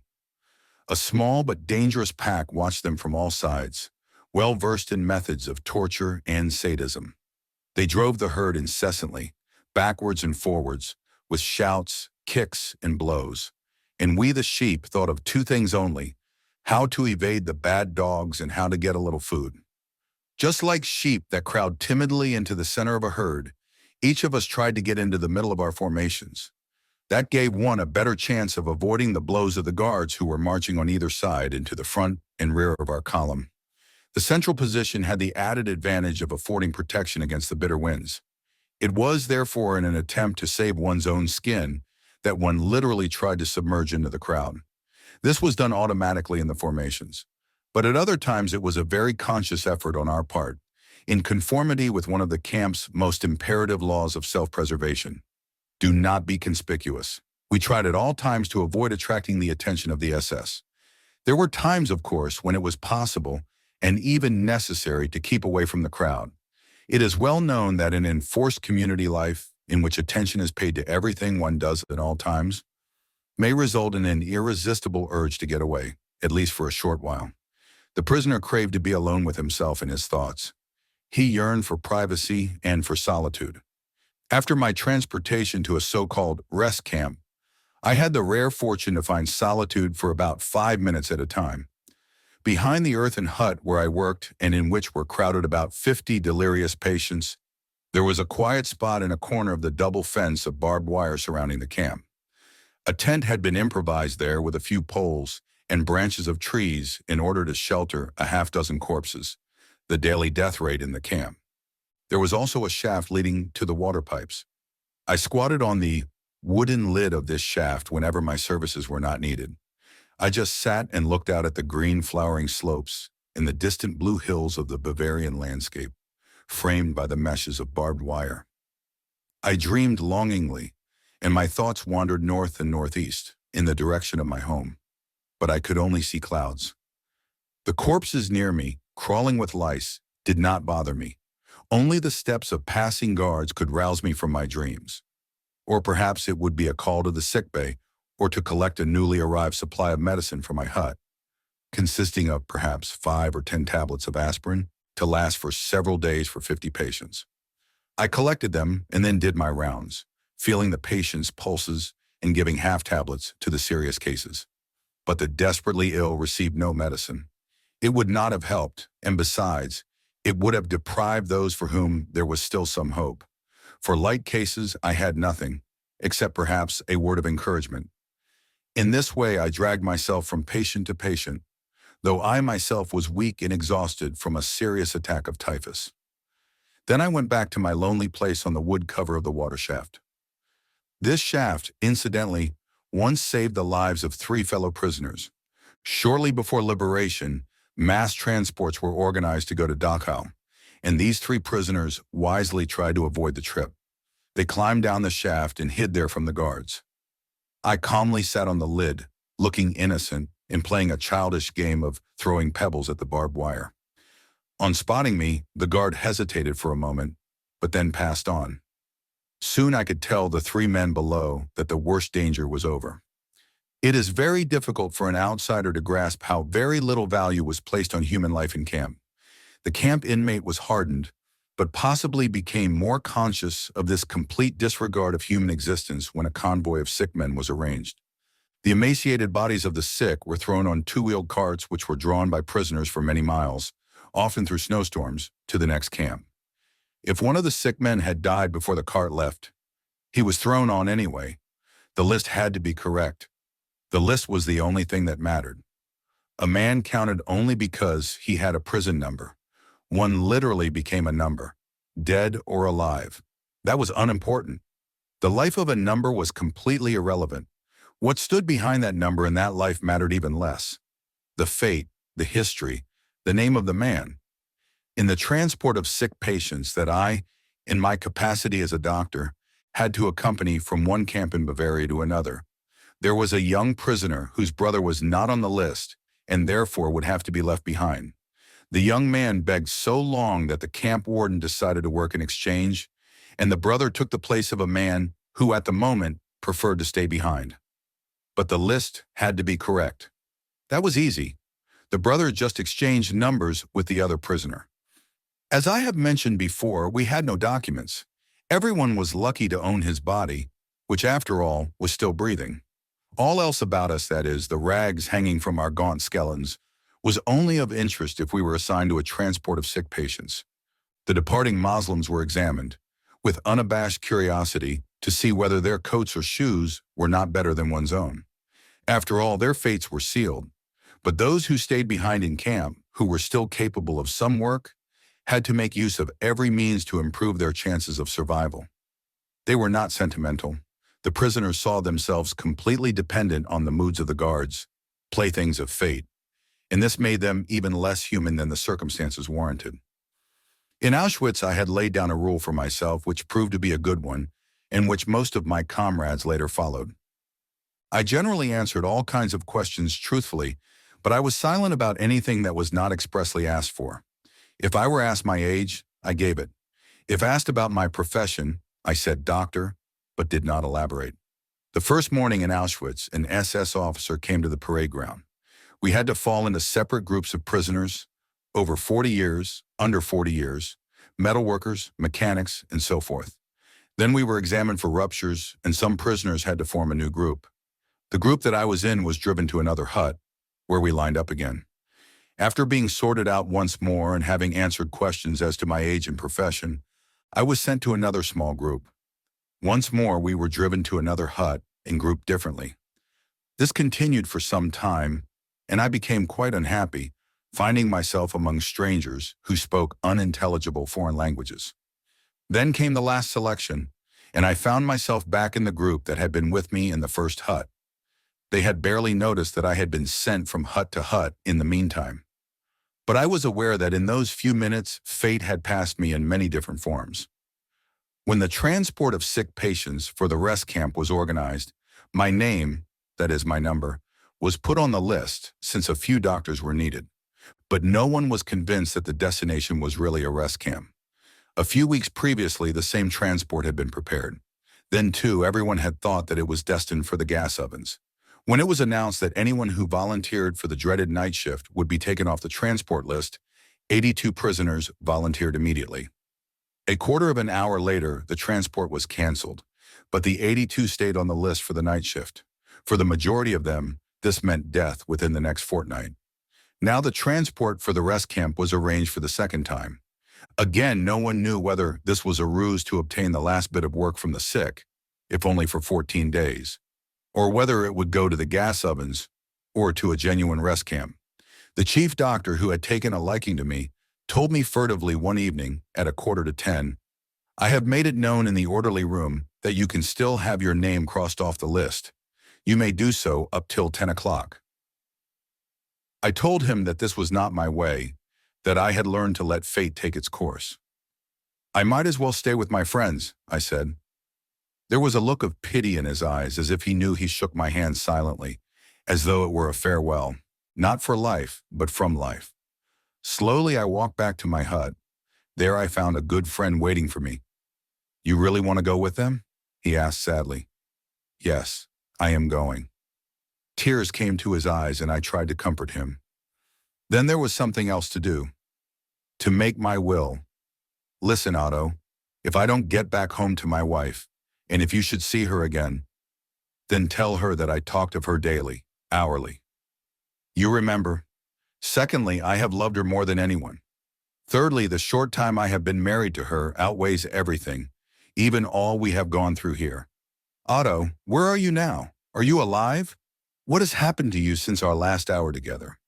A small but dangerous pack watched them from all sides, well versed in methods of torture and sadism. They drove the herd incessantly, backwards and forwards, with shouts, kicks, and blows. And we the sheep thought of two things only: how to evade the bad dogs and how to get a little food. Just like sheep that crowd timidly into the center of a herd, each of us tried to get into the middle of our formations. That gave one a better chance of avoiding the blows of the guards who were marching on either side into the front and rear of our column. The central position had the added advantage of affording protection against the bitter winds. It was, therefore, in an attempt to save one's own skin that one literally tried to submerge into the crowd. This was done automatically in the formations, but at other times it was a very conscious effort on our part, in conformity with one of the camp's most imperative laws of self-preservation. Do not be conspicuous. We tried at all times to avoid attracting the attention of the SS. There were times, of course, when it was possible and even necessary to keep away from the crowd. It is well known that in enforced community life, in which attention is paid to everything one does at all times, may result in an irresistible urge to get away, at least for a short while. The prisoner craved to be alone with himself and his thoughts. He yearned for privacy and for solitude. After my transportation to a so-called rest camp, I had the rare fortune to find solitude for about 5 minutes at a time. Behind the earthen hut where I worked and in which were crowded about 50 delirious patients, there was a quiet spot in a corner of the double fence of barbed wire surrounding the camp. A tent had been improvised there with a few poles and branches of trees in order to shelter a half-dozen corpses, the daily death rate in the camp. There was also a shaft leading to the water pipes. I squatted on the wooden lid of this shaft whenever my services were not needed. I just sat and looked out at the green flowering slopes and the distant blue hills of the Bavarian landscape, framed by the meshes of barbed wire. I dreamed longingly, and my thoughts wandered north and northeast, in the direction of my home. But I could only see clouds. The corpses near me, crawling with lice, did not bother me. Only the steps of passing guards could rouse me from my dreams. Or perhaps it would be a call to the sickbay, or to collect a newly arrived supply of medicine for my hut, consisting of perhaps 5 or 10 tablets of aspirin to last for several days for 50 patients. I collected them and then did my rounds, feeling the patients' pulses and giving half tablets to the serious cases. But the desperately ill received no medicine. It would not have helped, and besides, it would have deprived those for whom there was still some hope. For light cases, I had nothing, except perhaps a word of encouragement. In this way, I dragged myself from patient to patient, though I myself was weak and exhausted from a serious attack of typhus. Then I went back to my lonely place on the wood cover of the water shaft. This shaft, incidentally, once saved the lives of 3 fellow prisoners. Shortly before liberation, mass transports were organized to go to Dachau, and these 3 prisoners wisely tried to avoid the trip. They climbed down the shaft and hid there from the guards. I calmly sat on the lid, looking innocent and playing a childish game of throwing pebbles at the barbed wire. On spotting me, the guard hesitated for a moment, but then passed on. Soon I could tell the 3 men below that the worst danger was over. It is very difficult for an outsider to grasp how very little value was placed on human life in camp. The camp inmate was hardened, but possibly became more conscious of this complete disregard of human existence when a convoy of sick men was arranged. The emaciated bodies of the sick were thrown on 2-wheeled carts which were drawn by prisoners for many miles, often through snowstorms, to the next camp. If one of the sick men had died before the cart left, he was thrown on anyway. The list had to be correct. The list was the only thing that mattered. A man counted only because he had a prison number. One literally became a number, dead or alive. That was unimportant. The life of a number was completely irrelevant. What stood behind that number in that life mattered even less. The fate, the history, the name of the man. In the transport of sick patients that I, in my capacity as a doctor, had to accompany from one camp in Bavaria to another, there was a young prisoner whose brother was not on the list and therefore would have to be left behind. The young man begged so long that the camp warden decided to work an exchange, and the brother took the place of a man who at the moment preferred to stay behind. But the list had to be correct. That was easy. The brother just exchanged numbers with the other prisoner. As I have mentioned before, we had no documents. Everyone was lucky to own his body, which after all was still breathing. All else about us, that is, the rags hanging from our gaunt skeletons, was only of interest if we were assigned to a transport of sick patients. The departing Muslims were examined, with unabashed curiosity, to see whether their coats or shoes were not better than one's own. After all, their fates were sealed. But those who stayed behind in camp, who were still capable of some work, had to make use of every means to improve their chances of survival. They were not sentimental. The prisoners saw themselves completely dependent on the moods of the guards, playthings of fate, and this made them even less human than the circumstances warranted. In Auschwitz, I had laid down a rule for myself which proved to be a good one, and which most of my comrades later followed. I generally answered all kinds of questions truthfully, but I was silent about anything that was not expressly asked for. If I were asked my age, I gave it. If asked about my profession, I said doctor, but did not elaborate. The first morning in Auschwitz, an SS officer came to the parade ground. We had to fall into separate groups of prisoners, over 40 years, under 40 years, metal workers, mechanics, and so forth. Then we were examined for ruptures, and some prisoners had to form a new group. The group that I was in was driven to another hut, where we lined up again. After being sorted out once more and having answered questions as to my age and profession, I was sent to another small group. Once more, we were driven to another hut and grouped differently. This continued for some time, and I became quite unhappy, finding myself among strangers who spoke unintelligible foreign languages. Then came the last selection, and I found myself back in the group that had been with me in the first hut. They had barely noticed that I had been sent from hut to hut in the meantime. But I was aware that in those few minutes, fate had passed me in many different forms. When the transport of sick patients for the rest camp was organized, my name, that is my number, was put on the list since a few doctors were needed. But no one was convinced that the destination was really a rest camp. A few weeks previously, the same transport had been prepared. Then, too, everyone had thought that it was destined for the gas ovens. When it was announced that anyone who volunteered for the dreaded night shift would be taken off the transport list, 82 prisoners volunteered immediately. A quarter of an hour later, the transport was canceled, but the 82 stayed on the list for the night shift. For the majority of them, this meant death within the next fortnight. Now the transport for the rest camp was arranged for the second time. Again, no one knew whether this was a ruse to obtain the last bit of work from the sick, if only for 14 days, or whether it would go to the gas ovens or to a genuine rest camp. The chief doctor, who had taken a liking to me, told me furtively one evening at 9:45, "I have made it known in the orderly room that you can still have your name crossed off the list. You may do so up till 10 o'clock. I told him that this was not my way, that I had learned to let fate take its course. "I might as well stay with my friends," I said. There was a look of pity in his eyes, as if he knew. He shook my hand silently, as though it were a farewell, not for life, but from life. Slowly I walked back to my hut. There I found a good friend waiting for me. "You really want to go with them?" he asked sadly. "Yes, I am going." Tears came to his eyes, and I tried to comfort him. Then there was something else to do. To make my will. "Listen, Otto, if I don't get back home to my wife, and if you should see her again, then tell her that I talked of her daily, hourly. You remember. Secondly, I have loved her more than anyone. Thirdly, the short time I have been married to her outweighs everything, even all we have gone through here. Otto, where are you now? Are you alive? What has happened to you since our last hour together?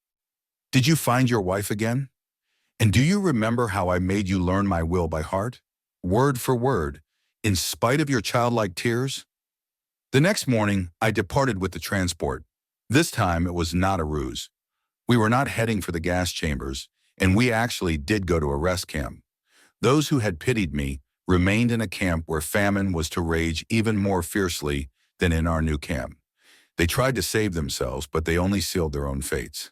Did you find your wife again? And do you remember how I made you learn my will by heart, word for word, in spite of your childlike tears?" The next morning, I departed with the transport. This time, it was not a ruse. We were not heading for the gas chambers, and we actually did go to a rest camp. Those who had pitied me remained in a camp where famine was to rage even more fiercely than in our new camp. They tried to save themselves, but they only sealed their own fates.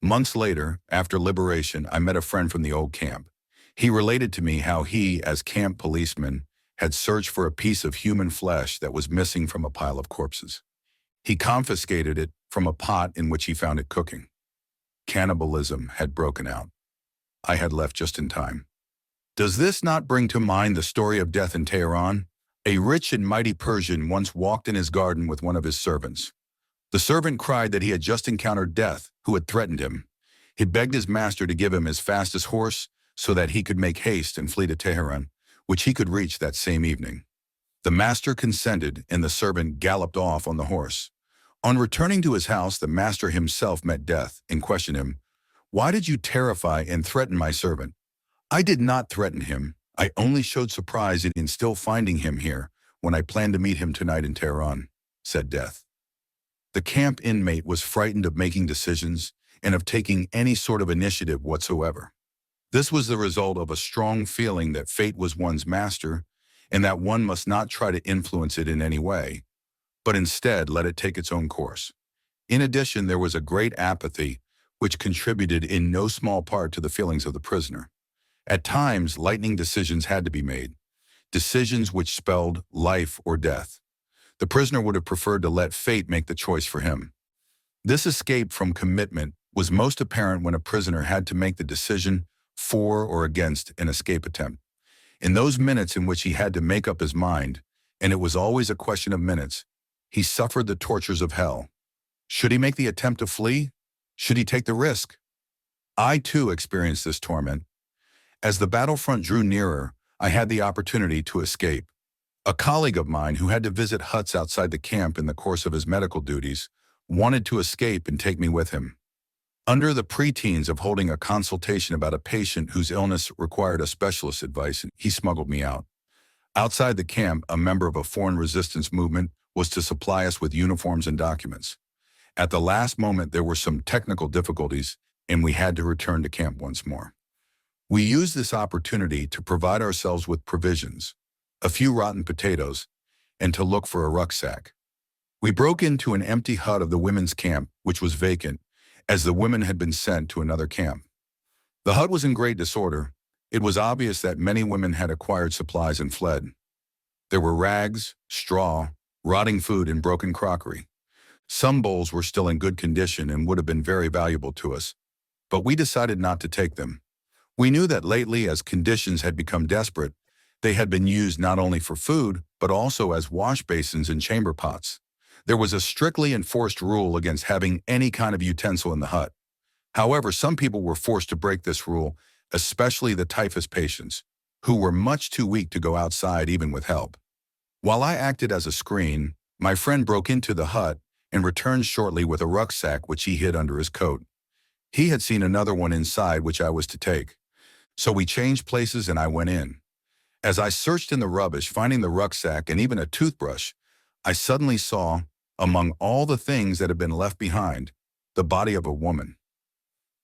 Months later, after liberation, I met a friend from the old camp. He related to me how he, as camp policeman, had searched for a piece of human flesh that was missing from a pile of corpses. He confiscated it from a pot in which he found it cooking. Cannibalism had broken out. I had left just in time. Does this not bring to mind the story of death in Tehran? A rich and mighty Persian once walked in his garden with one of his servants. The servant cried that he had just encountered death, who had threatened him. He begged his master to give him his fastest horse so that he could make haste and flee to Tehran, which he could reach that same evening. The master consented, and the servant galloped off on the horse. On returning to his house, the master himself met death and questioned him, "Why did you terrify and threaten my servant?" "I did not threaten him. I only showed surprise in still finding him here when I planned to meet him tonight in Tehran," said Death. The camp inmate was frightened of making decisions and of taking any sort of initiative whatsoever. This was the result of a strong feeling that fate was one's master and that one must not try to influence it in any way, but instead let it take its own course. In addition, there was a great apathy which contributed in no small part to the feelings of the prisoner. At times, lightning decisions had to be made, decisions which spelled life or death. The prisoner would have preferred to let fate make the choice for him. This escape from commitment was most apparent when a prisoner had to make the decision for or against an escape attempt. In those minutes in which he had to make up his mind, and it was always a question of minutes, he suffered the tortures of hell. Should he make the attempt to flee? Should he take the risk? I too experienced this torment. As the battlefront drew nearer, I had the opportunity to escape. A colleague of mine who had to visit huts outside the camp in the course of his medical duties wanted to escape and take me with him. Under the pretense of holding a consultation about a patient whose illness required a specialist's advice, he smuggled me out. Outside the camp, a member of a foreign resistance movement was to supply us with uniforms and documents. At the last moment, there were some technical difficulties, and we had to return to camp once more. We used this opportunity to provide ourselves with provisions, a few rotten potatoes, and to look for a rucksack. We broke into an empty hut of the women's camp, which was vacant, as the women had been sent to another camp. The hut was in great disorder. It was obvious that many women had acquired supplies and fled. There were rags, straw, rotting food, and broken crockery. Some bowls were still in good condition and would have been very valuable to us, but we decided not to take them. We knew that lately, as conditions had become desperate, they had been used not only for food, but also as wash basins and chamber pots. There was a strictly enforced rule against having any kind of utensil in the hut. However, some people were forced to break this rule, especially the typhus patients, who were much too weak to go outside even with help. While I acted as a screen, my friend broke into the hut and returned shortly with a rucksack which he hid under his coat. He had seen another one inside which I was to take. So we changed places and I went in. As I searched in the rubbish, finding the rucksack and even a toothbrush, I suddenly saw, among all the things that had been left behind, the body of a woman.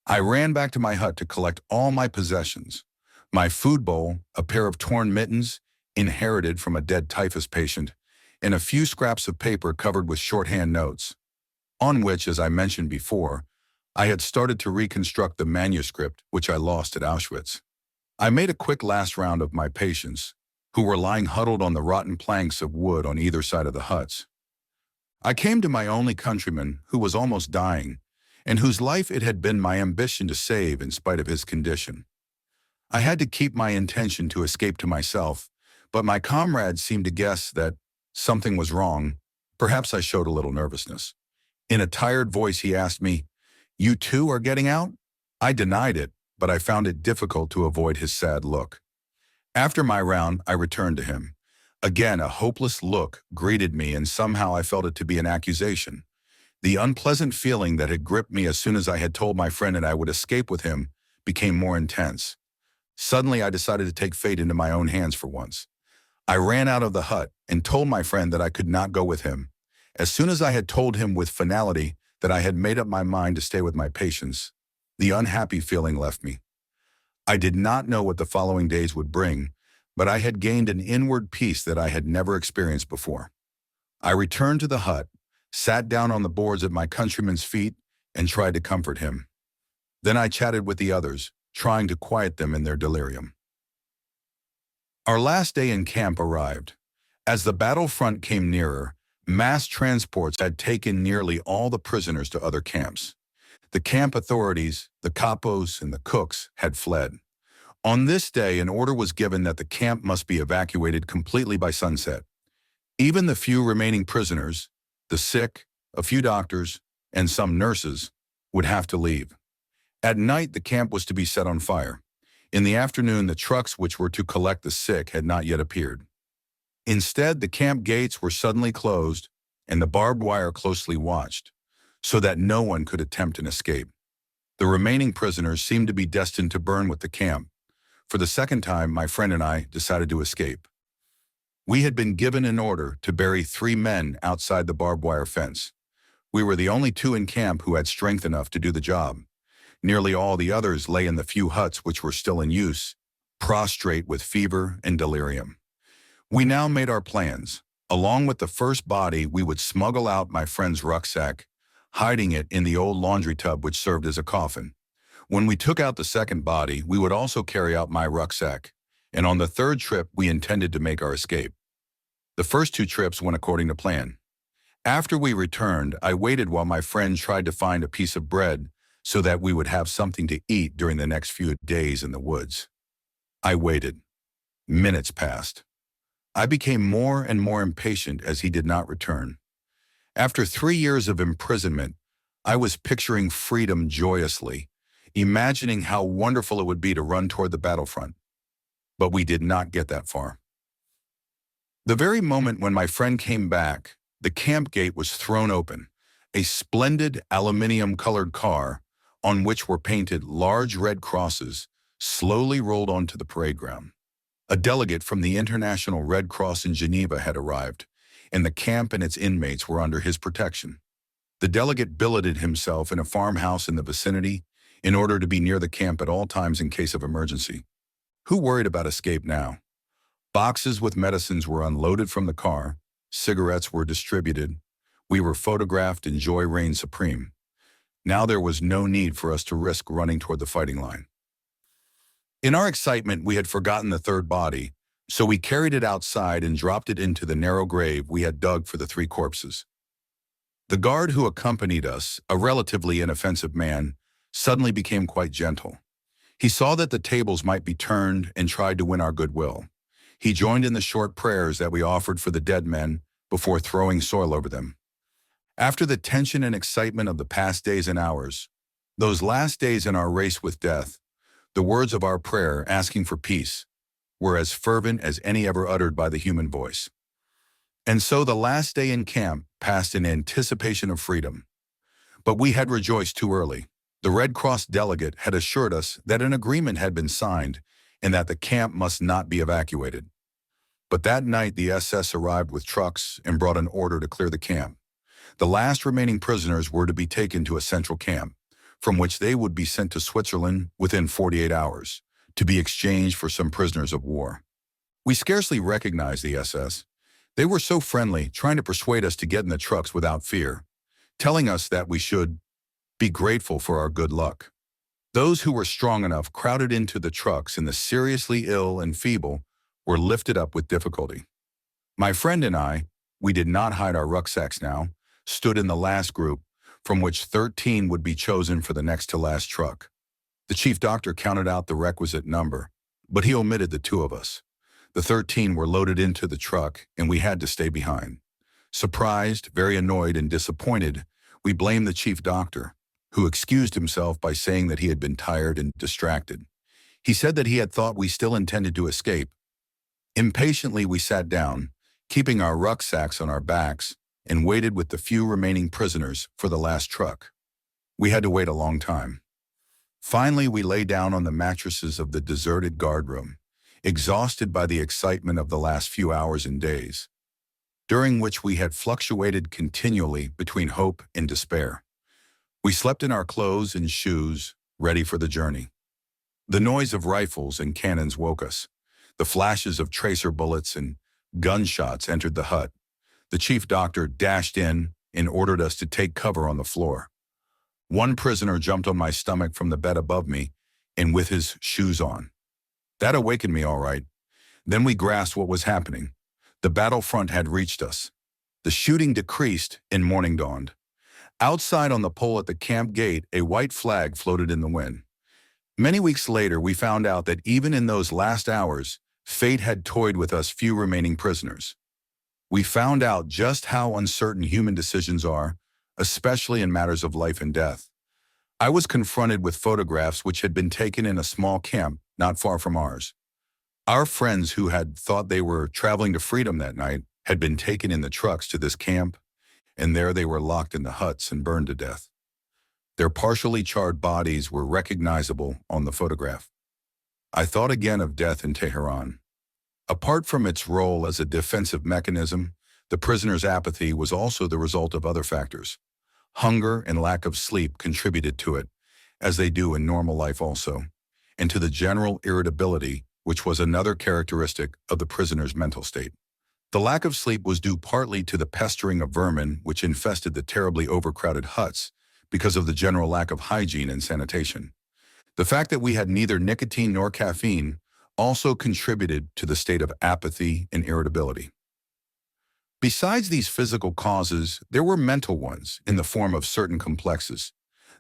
I ran back to my hut to collect all my possessions, my food bowl, a pair of torn mittens, inherited from a dead typhus patient, and a few scraps of paper covered with shorthand notes, on which, as I mentioned before, I had started to reconstruct the manuscript which I lost at Auschwitz. I made a quick last round of my patients, who were lying huddled on the rotten planks of wood on either side of the huts. I came to my only countryman, who was almost dying, and whose life it had been my ambition to save in spite of his condition. I had to keep my intention to escape to myself, but my comrades seemed to guess that something was wrong. Perhaps I showed a little nervousness. In a tired voice, he asked me, "You too are getting out?" I denied it, but I found it difficult to avoid his sad look. After my round, I returned to him. Again, a hopeless look greeted me, and somehow I felt it to be an accusation. The unpleasant feeling that had gripped me as soon as I had told my friend that I would escape with him became more intense. Suddenly, I decided to take fate into my own hands for once. I ran out of the hut and told my friend that I could not go with him. As soon as I had told him with finality that I had made up my mind to stay with my patients, the unhappy feeling left me. I did not know what the following days would bring, but I had gained an inward peace that I had never experienced before. I returned to the hut, sat down on the boards at my countryman's feet, and tried to comfort him. Then I chatted with the others, trying to quiet them in their delirium. Our last day in camp arrived. As the battlefront came nearer, mass transports had taken nearly all the prisoners to other camps. The camp authorities, the capos, and the cooks had fled. On this day, an order was given that the camp must be evacuated completely by sunset. Even the few remaining prisoners, the sick, a few doctors, and some nurses, would have to leave. At night, the camp was to be set on fire. In the afternoon, the trucks which were to collect the sick had not yet appeared. Instead, the camp gates were suddenly closed and the barbed wire closely watched, so that no one could attempt an escape. The remaining prisoners seemed to be destined to burn with the camp. For the second time, my friend and I decided to escape. We had been given an order to bury 3 men outside the barbed wire fence. We were the only 2 in camp who had strength enough to do the job. Nearly all the others lay in the few huts which were still in use, prostrate with fever and delirium. We now made our plans. Along with the first body, we would smuggle out my friend's rucksack, hiding it in the old laundry tub which served as a coffin. When we took out the second body, we would also carry out my rucksack, and on the third trip, we intended to make our escape. The first 2 trips went according to plan. After we returned, I waited while my friend tried to find a piece of bread so that we would have something to eat during the next few days in the woods. I waited. Minutes passed. I became more and more impatient as he did not return. After 3 years of imprisonment, I was picturing freedom joyously, imagining how wonderful it would be to run toward the battlefront. But we did not get that far. The very moment when my friend came back, the camp gate was thrown open. A splendid aluminum-colored car, on which were painted large red crosses, slowly rolled onto the parade ground. A delegate from the International Red Cross in Geneva had arrived, and the camp and its inmates were under his protection. The delegate billeted himself in a farmhouse in the vicinity in order to be near the camp at all times in case of emergency. Who worried about escape now? Boxes with medicines were unloaded from the car, cigarettes were distributed, we were photographed, and joy reigned supreme. Now there was no need for us to risk running toward the fighting line. In our excitement, we had forgotten the third body, so we carried it outside and dropped it into the narrow grave we had dug for the 3 corpses. The guard who accompanied us, a relatively inoffensive man, suddenly became quite gentle. He saw that the tables might be turned and tried to win our goodwill. He joined in the short prayers that we offered for the dead men before throwing soil over them. After the tension and excitement of the past days and hours, those last days in our race with death, the words of our prayer asking for peace were as fervent as any ever uttered by the human voice. And so the last day in camp passed in anticipation of freedom. But we had rejoiced too early. The Red Cross delegate had assured us that an agreement had been signed and that the camp must not be evacuated. But that night the SS arrived with trucks and brought an order to clear the camp. The last remaining prisoners were to be taken to a central camp, from which they would be sent to Switzerland within 48 hours, to be exchanged for some prisoners of war. We scarcely recognized the SS. They were so friendly, trying to persuade us to get in the trucks without fear, telling us that we should be grateful for our good luck. Those who were strong enough crowded into the trucks, and the seriously ill and feeble were lifted up with difficulty. My friend and I, we did not hide our rucksacks now, stood in the last group, from which 13 would be chosen for the next to last truck. The chief doctor counted out the requisite number, but he omitted the 2 of us. The 13 were loaded into the truck, and we had to stay behind. Surprised, very annoyed, and disappointed, we blamed the chief doctor, who excused himself by saying that he had been tired and distracted. He said that he had thought we still intended to escape. Impatiently, we sat down, keeping our rucksacks on our backs, and waited with the few remaining prisoners for the last truck. We had to wait a long time. Finally, we lay down on the mattresses of the deserted guardroom, exhausted by the excitement of the last few hours and days, during which we had fluctuated continually between hope and despair. We slept in our clothes and shoes, ready for the journey. The noise of rifles and cannons woke us. The flashes of tracer bullets and gunshots entered the hut. The chief doctor dashed in and ordered us to take cover on the floor. One prisoner jumped on my stomach from the bed above me and with his shoes on. That awakened me all right. Then we grasped what was happening. The battlefront had reached us. The shooting decreased and morning dawned. Outside on the pole at the camp gate, a white flag floated in the wind. Many weeks later, we found out that even in those last hours, fate had toyed with us few remaining prisoners. We found out just how uncertain human decisions are, especially in matters of life and death. I was confronted with photographs which had been taken in a small camp not far from ours. Our friends who had thought they were traveling to freedom that night had been taken in the trucks to this camp, and there they were locked in the huts and burned to death. Their partially charred bodies were recognizable on the photograph. I thought again of death in Tehran. Apart from its role as a defensive mechanism, the prisoner's apathy was also the result of other factors. Hunger and lack of sleep contributed to it, as they do in normal life also, and to the general irritability, which was another characteristic of the prisoner's mental state. The lack of sleep was due partly to the pestering of vermin which infested the terribly overcrowded huts because of the general lack of hygiene and sanitation. The fact that we had neither nicotine nor caffeine also contributed to the state of apathy and irritability. Besides these physical causes, there were mental ones in the form of certain complexes.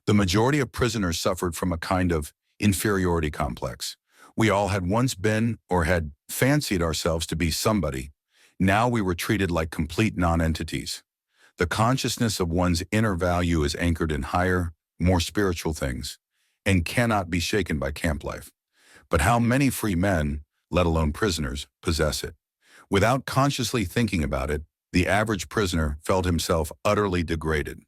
The majority of prisoners suffered from a kind of inferiority complex. We all had once been or had fancied ourselves to be somebody. Now we were treated like complete non-entities. The consciousness of one's inner value is anchored in higher, more spiritual things, and cannot be shaken by camp life. But how many free men, let alone prisoners, possess it? Without consciously thinking about it, the average prisoner felt himself utterly degraded.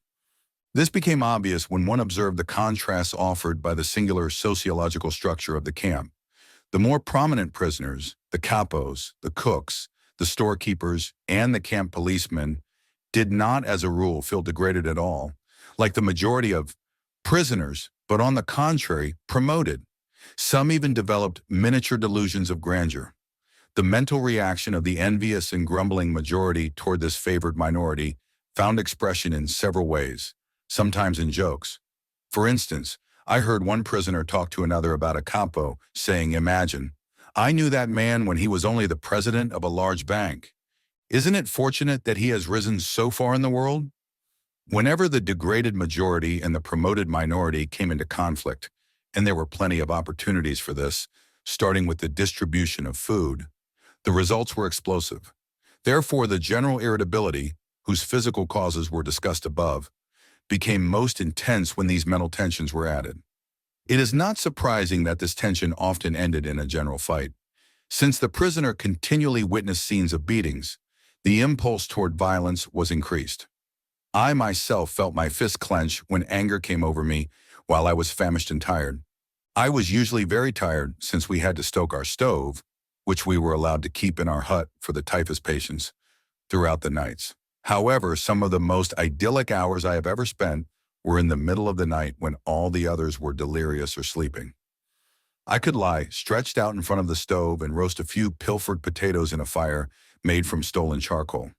This became obvious when one observed the contrasts offered by the singular sociological structure of the camp. The more prominent prisoners, the capos, the cooks, the storekeepers, and the camp policemen, did not, as a rule, feel degraded at all, like the majority of prisoners, but on the contrary, promoted. Some even developed miniature delusions of grandeur. The mental reaction of the envious and grumbling majority toward this favored minority found expression in several ways, sometimes in jokes. For instance, I heard one prisoner talk to another about a capo, saying, "Imagine, I knew that man when he was only the president of a large bank. Isn't it fortunate that he has risen so far in the world?" Whenever the degraded majority and the promoted minority came into conflict, and there were plenty of opportunities for this, starting with the distribution of food, the results were explosive. Therefore, the general irritability, whose physical causes were discussed above, became most intense when these mental tensions were added. It is not surprising that this tension often ended in a general fight. Since the prisoner continually witnessed scenes of beatings, the impulse toward violence was increased. I myself felt my fists clench when anger came over me while I was famished and tired. I was usually very tired since we had to stoke our stove, which we were allowed to keep in our hut for the typhus patients, throughout the nights. However, some of the most idyllic hours I have ever spent were in the middle of the night when all the others were delirious or sleeping. I could lie stretched out in front of the stove and roast a few pilfered potatoes in a fire made from stolen charcoal.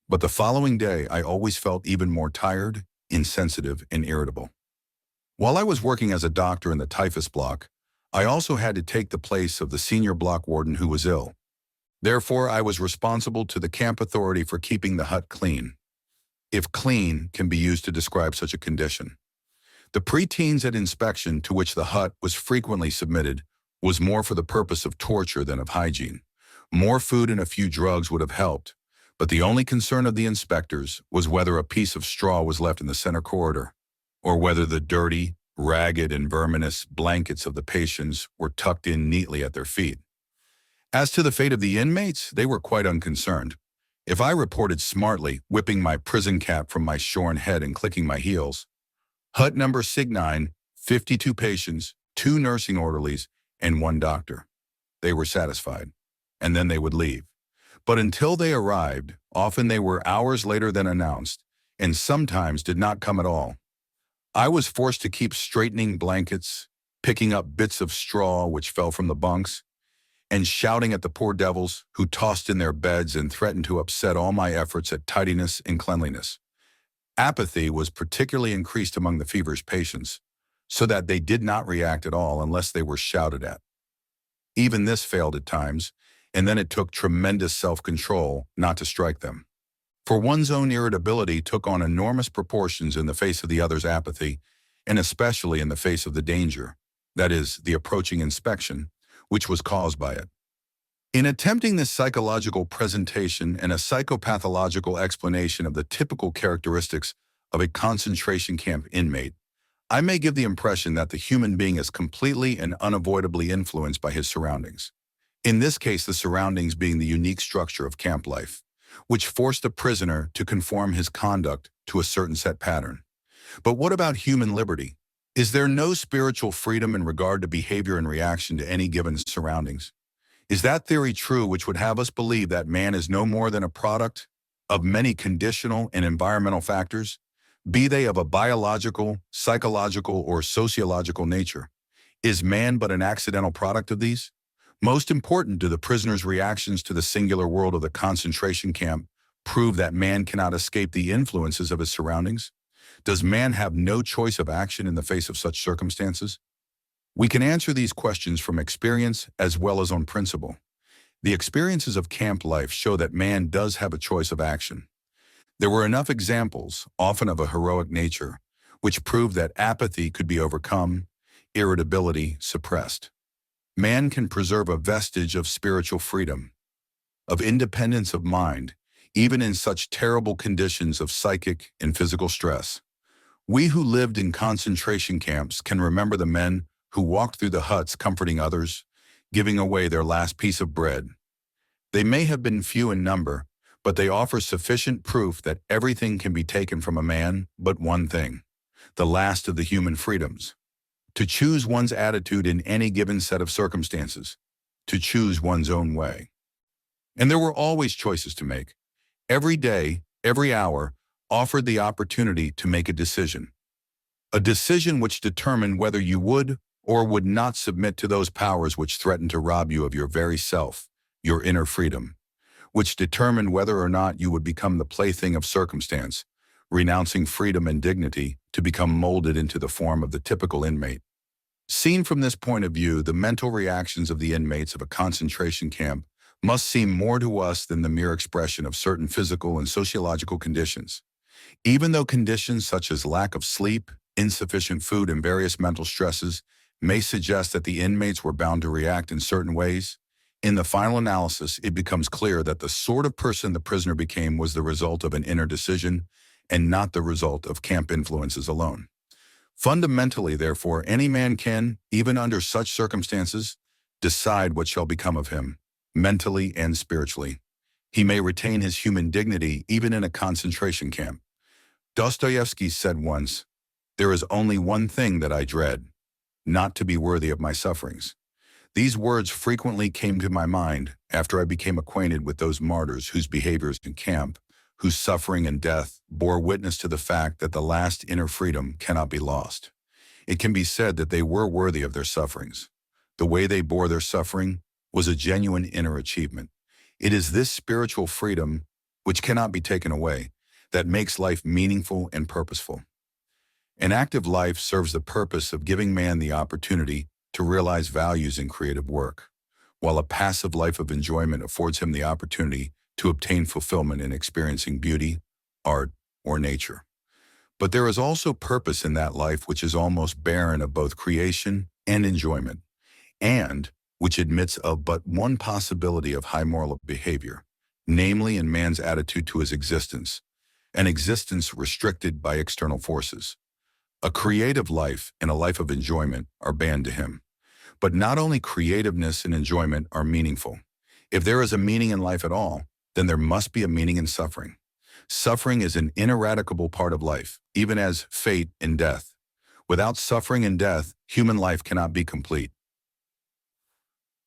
But the following day, I always felt even more tired, insensitive, and irritable. While I was working as a doctor in the typhus block, I also had to take the place of the senior block warden who was ill. Therefore, I was responsible to the camp authority for keeping the hut clean, if clean can be used to describe such a condition. The preteens at inspection to which the hut was frequently submitted was more for the purpose of torture than of hygiene. More food and a few drugs would have helped, but the only concern of the inspectors was whether a piece of straw was left in the center corridor, or whether the dirty, ragged, and verminous blankets of the patients were tucked in neatly at their feet. As to the fate of the inmates, they were quite unconcerned. If I reported smartly, whipping my prison cap from my shorn head and clicking my heels, hut number Sig9, 52 patients, 2 nursing orderlies, and 1 doctor. They were satisfied, and then they would leave. But until they arrived, often they were hours later than announced, and sometimes did not come at all. I was forced to keep straightening blankets, picking up bits of straw which fell from the bunks, and shouting at the poor devils who tossed in their beds and threatened to upset all my efforts at tidiness and cleanliness. Apathy was particularly increased among the feverish patients, so that they did not react at all unless they were shouted at. Even this failed at times, and then it took tremendous self-control not to strike them. For one's own irritability took on enormous proportions in the face of the other's apathy, and especially in the face of the danger, that is, the approaching inspection, which was caused by it. In attempting this psychological presentation and a psychopathological explanation of the typical characteristics of a concentration camp inmate, I may give the impression that the human being is completely and unavoidably influenced by his surroundings. In this case, the surroundings being the unique structure of camp life, which forced the prisoner to conform his conduct to a certain set pattern. But what about human liberty? Is there no spiritual freedom in regard to behavior in reaction to any given surroundings? Is that theory true, which would have us believe that man is no more than a product of many conditional and environmental factors, be they of a biological, psychological, or sociological nature? Is man but an accidental product of these? Most important, do the prisoner's reactions to the singular world of the concentration camp prove that man cannot escape the influences of his surroundings? Does man have no choice of action in the face of such circumstances? We can answer these questions from experience as well as on principle. The experiences of camp life show that man does have a choice of action. There were enough examples, often of a heroic nature, which proved that apathy could be overcome, irritability suppressed. Man can preserve a vestige of spiritual freedom, of independence of mind, even in such terrible conditions of psychic and physical stress. We who lived in concentration camps can remember the men who walked through the huts comforting others, giving away their last piece of bread. They may have been few in number, but they offer sufficient proof that everything can be taken from a man but one thing, the last of the human freedoms: to choose one's attitude in any given set of circumstances, to choose one's own way. And there were always choices to make. Every day, every hour, offered the opportunity to make a decision which determined whether you would or would not submit to those powers which threatened to rob you of your very self, your inner freedom, which determined whether or not you would become the plaything of circumstance, renouncing freedom and dignity to become molded into the form of the typical inmate. Seen from this point of view, the mental reactions of the inmates of a concentration camp must seem more to us than the mere expression of certain physical and sociological conditions. Even though conditions such as lack of sleep, insufficient food, and various mental stresses may suggest that the inmates were bound to react in certain ways, in the final analysis it becomes clear that the sort of person the prisoner became was the result of an inner decision and not the result of camp influences alone. Fundamentally, therefore, any man can, even under such circumstances, decide what shall become of him, mentally and spiritually. He may retain his human dignity even in a concentration camp. Dostoevsky said once, "There is only one thing that I dread, not to be worthy of my sufferings." These words frequently came to my mind after I became acquainted with those martyrs whose behaviors in camp, whose suffering and death bore witness to the fact that the last inner freedom cannot be lost. It can be said that they were worthy of their sufferings. The way they bore their suffering was a genuine inner achievement. It is this spiritual freedom, which cannot be taken away, that makes life meaningful and purposeful. An active life serves the purpose of giving man the opportunity to realize values in creative work, while a passive life of enjoyment affords him the opportunity to obtain fulfillment in experiencing beauty, art, or nature. But there is also purpose in that life which is almost barren of both creation and enjoyment, and which admits of but one possibility of high moral behavior, namely in man's attitude to his existence, an existence restricted by external forces. A creative life and a life of enjoyment are banned to him. But not only creativeness and enjoyment are meaningful. If there is a meaning in life at all, then there must be a meaning in suffering. Suffering is an ineradicable part of life, even as fate and death. Without suffering and death, human life cannot be complete.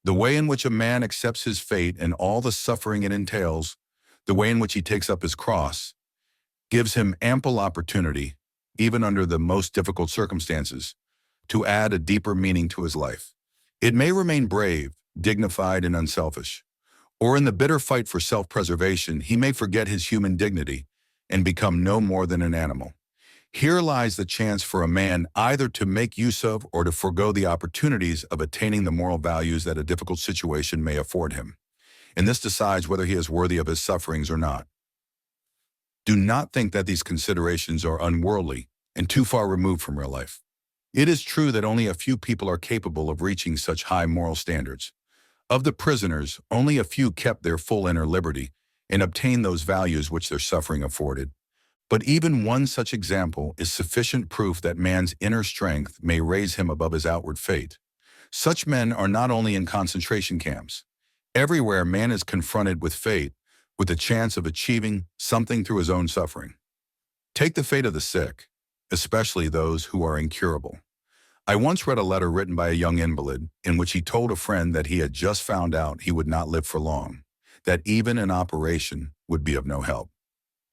The way in which a man accepts his fate and all the suffering it entails, the way in which he takes up his cross, gives him ample opportunity, even under the most difficult circumstances, to add a deeper meaning to his life. It may remain brave, dignified, and unselfish, or in the bitter fight for self-preservation, he may forget his human dignity and become no more than an animal. Here lies the chance for a man either to make use of or to forego the opportunities of attaining the moral values that a difficult situation may afford him. and this decides whether he is worthy of his sufferings or not. Do not think that these considerations are unworldly and too far removed from real life. It is true that only a few people are capable of reaching such high moral standards. Of the prisoners, only a few kept their full inner liberty and obtained those values which their suffering afforded. But even one such example is sufficient proof that man's inner strength may raise him above his outward fate. Such men are not only in concentration camps. Everywhere man is confronted with fate, with the chance of achieving something through his own suffering. Take the fate of the sick, especially those who are incurable. I once read a letter written by a young invalid in which he told a friend that he had just found out he would not live for long, that even an operation would be of no help.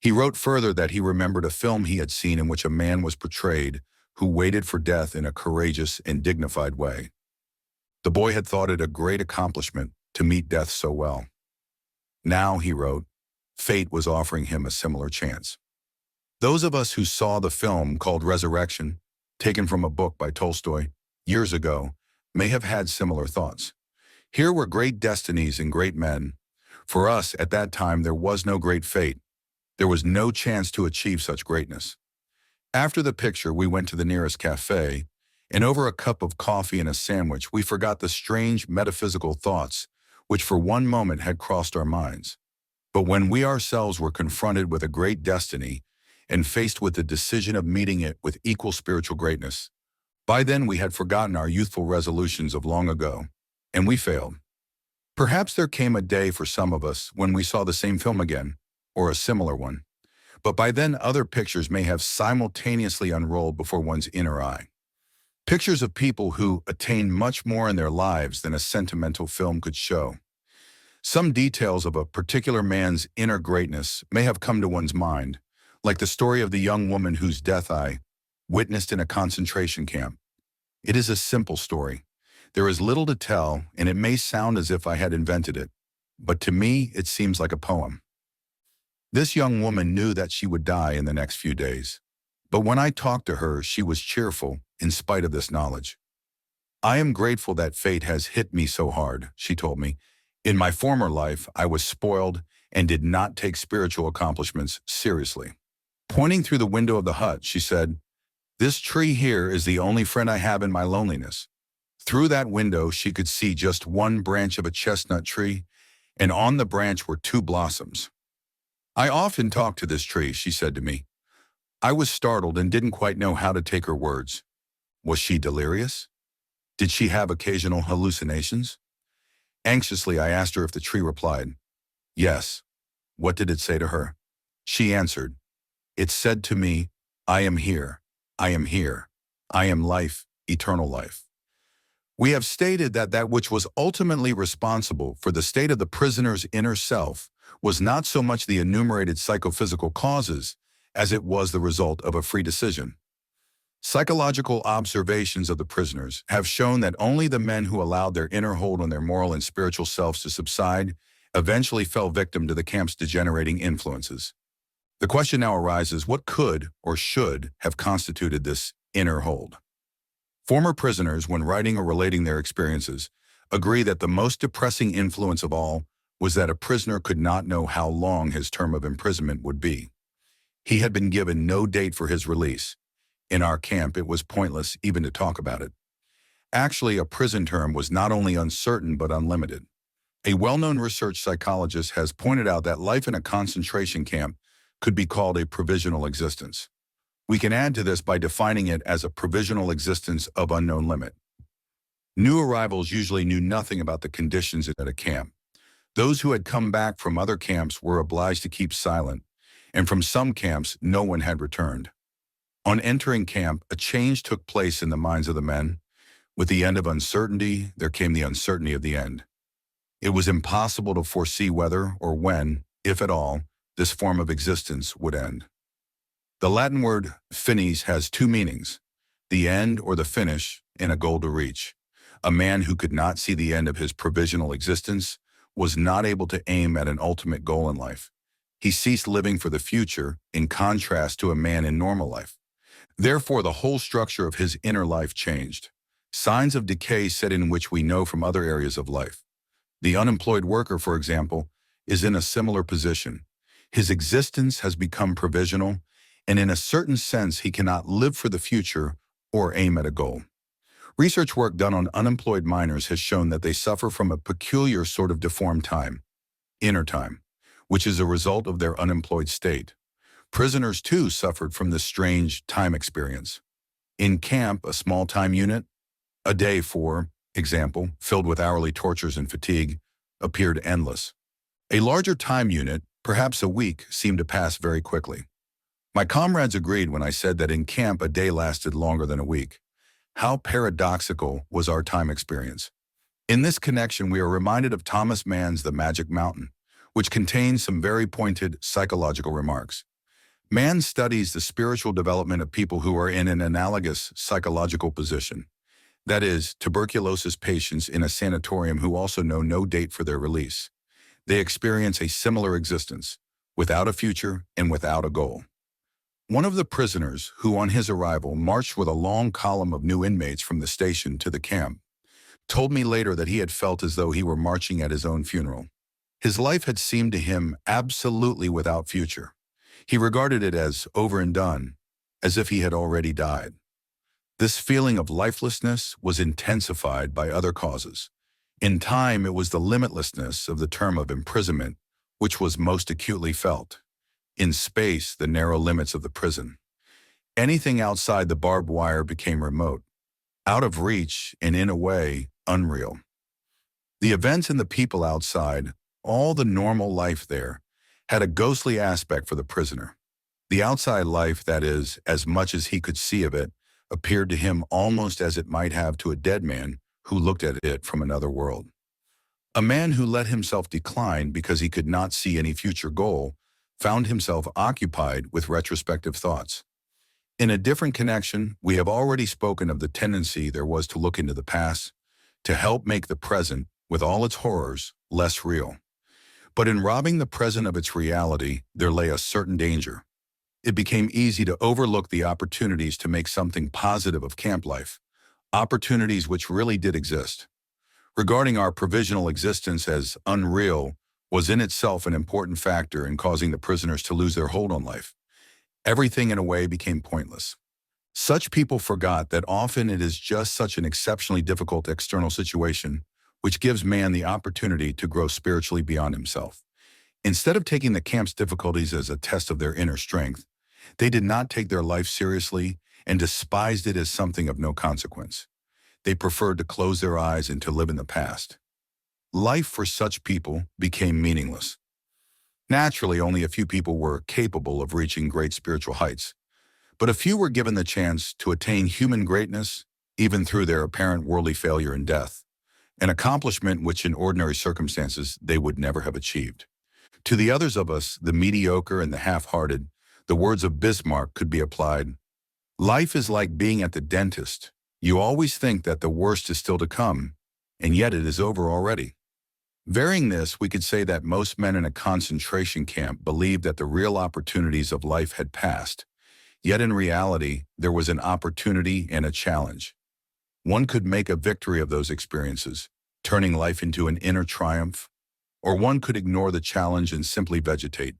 He wrote further that he remembered a film he had seen in which a man was portrayed who waited for death in a courageous and dignified way. The boy had thought it a great accomplishment to meet death so well. Now, he wrote, fate was offering him a similar chance. Those of us who saw the film called Resurrection, taken from a book by Tolstoy years ago, may have had similar thoughts. Here were great destinies and great men. For us, at that time, there was no great fate. There was no chance to achieve such greatness. After the picture, we went to the nearest cafe, and over a cup of coffee and a sandwich, we forgot the strange metaphysical thoughts which for one moment had crossed our minds. But when we ourselves were confronted with a great destiny and faced with the decision of meeting it with equal spiritual greatness, by then we had forgotten our youthful resolutions of long ago, and we failed. Perhaps there came a day for some of us when we saw the same film again, or a similar one, but by then other pictures may have simultaneously unrolled before one's inner eye. Pictures of people who attained much more in their lives than a sentimental film could show. Some details of a particular man's inner greatness may have come to one's mind, like the story of the young woman whose death I witnessed in a concentration camp. It is a simple story. There is little to tell, and it may sound as if I had invented it, but to me it seems like a poem. This young woman knew that she would die in the next few days. But when I talked to her, she was cheerful in spite of this knowledge. I am grateful that fate has hit me so hard, she told me. In my former life, I was spoiled and did not take spiritual accomplishments seriously. Pointing through the window of the hut, she said, "This tree here is the only friend I have in my loneliness." Through that window, she could see just one branch of a chestnut tree, and on the branch were two blossoms. "I often talk to this tree," she said to me. I was startled and didn't quite know how to take her words. Was she delirious? Did she have occasional hallucinations? Anxiously, I asked her if the tree replied, "Yes." What did it say to her? She answered, "It said to me, I am here, I am here, I am life, eternal life." We have stated that that which was ultimately responsible for the state of the prisoner's inner self was not so much the enumerated psychophysical causes as it was the result of a free decision. Psychological observations of the prisoners have shown that only the men who allowed their inner hold on their moral and spiritual selves to subside eventually fell victim to the camp's degenerating influences. The question now arises, what could or should have constituted this inner hold? Former prisoners, when writing or relating their experiences, agree that the most depressing influence of all was that a prisoner could not know how long his term of imprisonment would be. He had been given no date for his release. In our camp, it was pointless even to talk about it. Actually, a prison term was not only uncertain but unlimited. A well-known research psychologist has pointed out that life in a concentration camp could be called a provisional existence. We can add to this by defining it as a provisional existence of unknown limit. New arrivals usually knew nothing about the conditions at a camp. Those who had come back from other camps were obliged to keep silent, and from some camps, no one had returned. On entering camp, a change took place in the minds of the men. With the end of uncertainty, there came the uncertainty of the end. It was impossible to foresee whether or when, if at all, this form of existence would end. The Latin word finis has two meanings, the end or the finish, and a goal to reach. A man who could not see the end of his provisional existence was not able to aim at an ultimate goal in life. He ceased living for the future, in contrast to a man in normal life. Therefore, the whole structure of his inner life changed. Signs of decay set in which we know from other areas of life. The unemployed worker, for example, is in a similar position. His existence has become provisional, and in a certain sense he cannot live for the future or aim at a goal. Research work done on unemployed minors has shown that they suffer from a peculiar sort of deformed time, inner time, which is a result of their unemployed state. Prisoners, too, suffered from this strange time experience. In camp, a small time unit, a day, for example, filled with hourly tortures and fatigue, appeared endless. A larger time unit, perhaps a week, seemed to pass very quickly. My comrades agreed when I said that in camp a day lasted longer than a week. How paradoxical was our time experience? In this connection, we are reminded of Thomas Mann's The Magic Mountain, which contains some very pointed psychological remarks. Mann studies the spiritual development of people who are in an analogous psychological position. That is, tuberculosis patients in a sanatorium who also know no date for their release. They experience a similar existence, without a future and without a goal. One of the prisoners, who on his arrival marched with a long column of new inmates from the station to the camp, told me later that he had felt as though he were marching at his own funeral. His life had seemed to him absolutely without future. He regarded it as over and done, as if he had already died. This feeling of lifelessness was intensified by other causes. In time, it was the limitlessness of the term of imprisonment which was most acutely felt. In space, the narrow limits of the prison. Anything outside the barbed wire became remote, out of reach, and in a way, unreal. The events and the people outside, all the normal life there, had a ghostly aspect for the prisoner. The outside life, that is, as much as he could see of it, appeared to him almost as it might have to a dead man who looked at it from another world. A man who let himself decline because he could not see any future goal found himself occupied with retrospective thoughts. In a different connection, we have already spoken of the tendency there was to look into the past, to help make the present, with all its horrors, less real. But in robbing the present of its reality, there lay a certain danger. It became easy to overlook the opportunities to make something positive of camp life, opportunities which really did exist. Regarding our provisional existence as unreal was in itself an important factor in causing the prisoners to lose their hold on life. Everything in a way became pointless. Such people forgot that often it is just such an exceptionally difficult external situation which gives man the opportunity to grow spiritually beyond himself. Instead of taking the camp's difficulties as a test of their inner strength, they did not take their life seriously and despised it as something of no consequence. They preferred to close their eyes and to live in the past. Life for such people became meaningless. Naturally, only a few people were capable of reaching great spiritual heights, but a few were given the chance to attain human greatness even through their apparent worldly failure and death, an accomplishment which in ordinary circumstances they would never have achieved. To the others of us, the mediocre and the half-hearted, the words of Bismarck could be applied. Life is like being at the dentist. You always think that the worst is still to come, and yet it is over already. Varying this, we could say that most men in a concentration camp believed that the real opportunities of life had passed, yet in reality, there was an opportunity and a challenge. One could make a victory of those experiences, turning life into an inner triumph, or one could ignore the challenge and simply vegetate,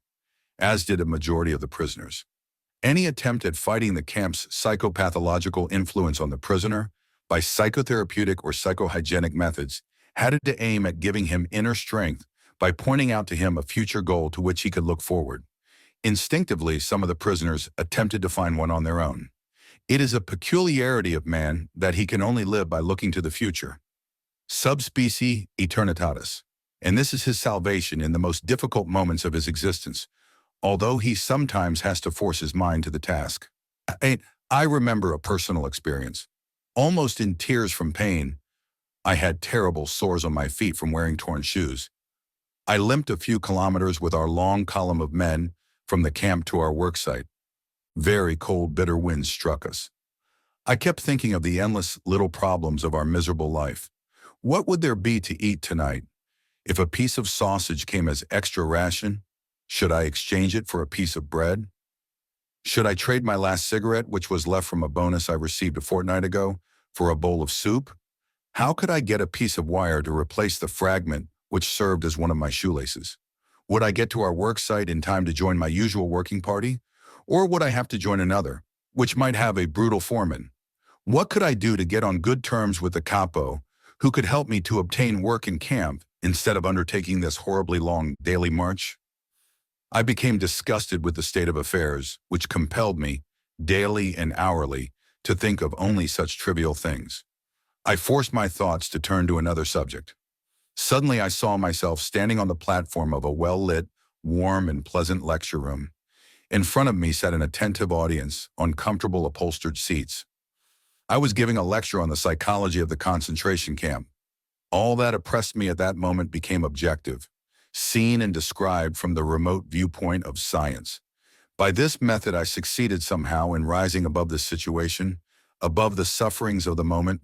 as did a majority of the prisoners. Any attempt at fighting the camp's psychopathological influence on the prisoner by psychotherapeutic or psychohygienic methods had to aim at giving him inner strength by pointing out to him a future goal to which he could look forward. Instinctively, some of the prisoners attempted to find one on their own. It is a peculiarity of man that he can only live by looking to the future. Subspecie eternitatis. And this is his salvation in the most difficult moments of his existence, although he sometimes has to force his mind to the task. I remember a personal experience. Almost in tears from pain, I had terrible sores on my feet from wearing torn shoes. I limped a few kilometers with our long column of men from the camp to our work site. Very cold, bitter winds struck us. I kept thinking of the endless little problems of our miserable life. What would there be to eat tonight? If a piece of sausage came as extra ration, should I exchange it for a piece of bread? Should I trade my last cigarette, which was left from a bonus I received a fortnight ago, for a bowl of soup? How could I get a piece of wire to replace the fragment which served as one of my shoelaces. Would I get to our work site in time to join my usual working party? Or would I have to join another, which might have a brutal foreman? What could I do to get on good terms with the capo, who could help me to obtain work in camp instead of undertaking this horribly long daily march? I became disgusted with the state of affairs, which compelled me, daily and hourly, to think of only such trivial things. I forced my thoughts to turn to another subject. Suddenly I saw myself standing on the platform of a well-lit, warm and pleasant lecture room. In front of me sat an attentive audience on comfortable upholstered seats. I was giving a lecture on the psychology of the concentration camp. All that oppressed me at that moment became objective, seen and described from the remote viewpoint of science. By this method I succeeded somehow in rising above the situation, above the sufferings of the moment,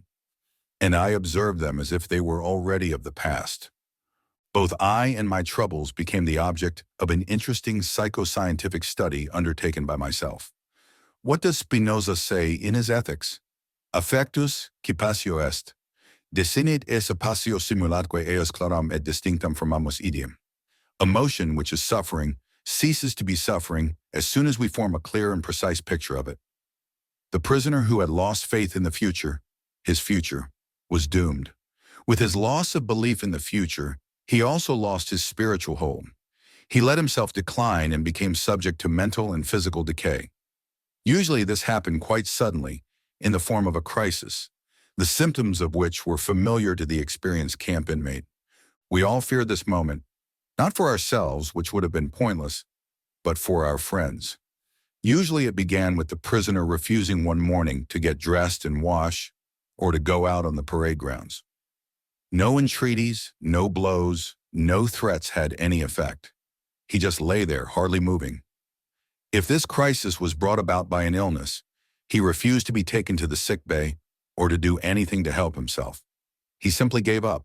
and I observed them as if they were already of the past. Both I and my troubles became the object of an interesting psychoscientific study undertaken by myself. What does Spinoza say in his Ethics? Affectus, qui passio est, desinit esse passio simulatque eos claram et distinctam formamus idem. Emotion, which is suffering, ceases to be suffering as soon as we form a clear and precise picture of it. The prisoner who had lost faith in the future, his future, was doomed. With his loss of belief in the future, he also lost his spiritual hold. He let himself decline and became subject to mental and physical decay. Usually this happened quite suddenly, in the form of a crisis, the symptoms of which were familiar to the experienced camp inmate. We all feared this moment, not for ourselves, which would have been pointless, but for our friends. Usually it began with the prisoner refusing one morning to get dressed and wash, or to go out on the parade grounds. No entreaties, no blows, no threats had any effect. He just lay there, hardly moving. If this crisis was brought about by an illness, he refused to be taken to the sick bay or to do anything to help himself. He simply gave up.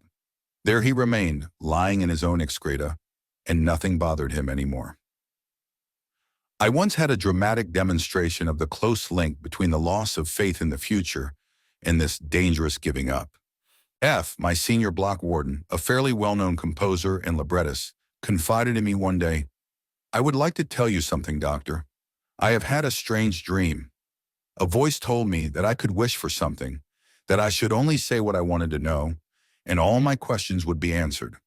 There he remained, lying in his own excreta, and nothing bothered him anymore. I once had a dramatic demonstration of the close link between the loss of faith in the future and this dangerous giving up. F, my senior block warden, a fairly well-known composer and librettist, confided in me one day, "I would like to tell you something, doctor. I have had a strange dream. A voice told me that I could wish for something, that I should only say what I wanted to know, and all my questions would be answered.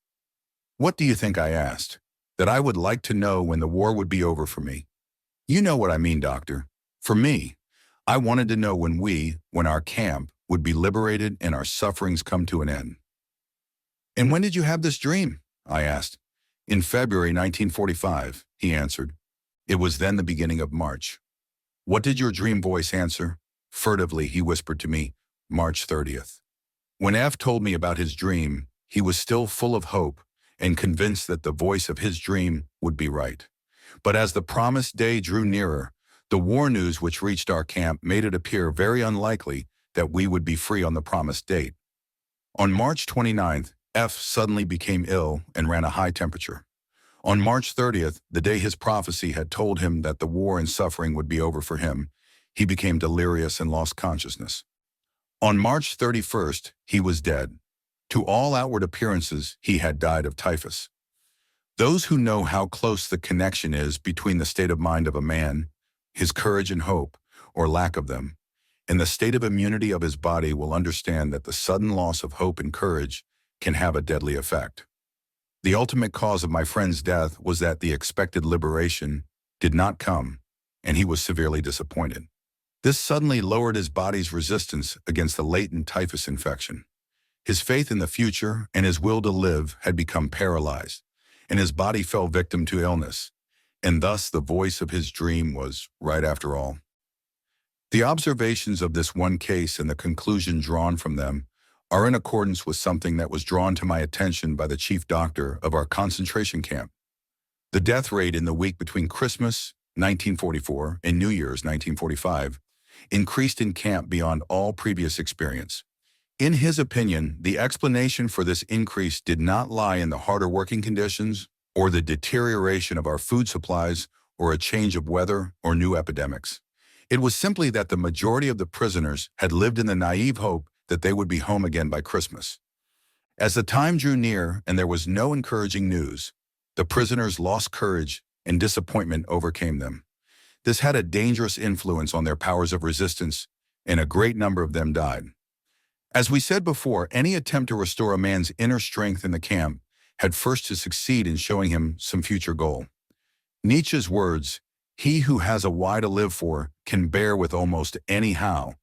What do you think I asked? That I would like to know when the war would be over for me. You know what I mean, doctor. For me, I wanted to know when our camp, would be liberated and our sufferings come to an end." "And when did you have this dream?" I asked. "In February 1945, he answered. "It was then the beginning of March." "What did your dream voice answer?" Furtively, he whispered to me, "March 30th. When F told me about his dream, he was still full of hope and convinced that the voice of his dream would be right. But as the promised day drew nearer, the war news which reached our camp made it appear very unlikely that we would be free on the promised date. On March 29th, F suddenly became ill and ran a high temperature. On March 30th, the day his prophecy had told him that the war and suffering would be over for him, he became delirious and lost consciousness. On March 31st, he was dead. To all outward appearances, he had died of typhus. Those who know how close the connection is between the state of mind of a man, his courage and hope, or lack of them, and the state of immunity of his body will understand that the sudden loss of hope and courage can have a deadly effect. The ultimate cause of my friend's death was that the expected liberation did not come, and he was severely disappointed. This suddenly lowered his body's resistance against the latent typhus infection. His faith in the future and his will to live had become paralyzed, and his body fell victim to illness, and thus the voice of his dream was right after all. The observations of this one case and the conclusion drawn from them are in accordance with something that was drawn to my attention by the chief doctor of our concentration camp. The death rate in the week between Christmas 1944 and New Year's 1945 increased in camp beyond all previous experience. In his opinion, the explanation for this increase did not lie in the harder working conditions or the deterioration of our food supplies or a change of weather or new epidemics. It was simply that the majority of the prisoners had lived in the naive hope that they would be home again by Christmas. As the time drew near and there was no encouraging news, the prisoners lost courage and disappointment overcame them. This had a dangerous influence on their powers of resistance, and a great number of them died. As we said before, any attempt to restore a man's inner strength in the camp had first to succeed in showing him some future goal. Nietzsche's words, "He who has a why to live for can bear with almost any how,"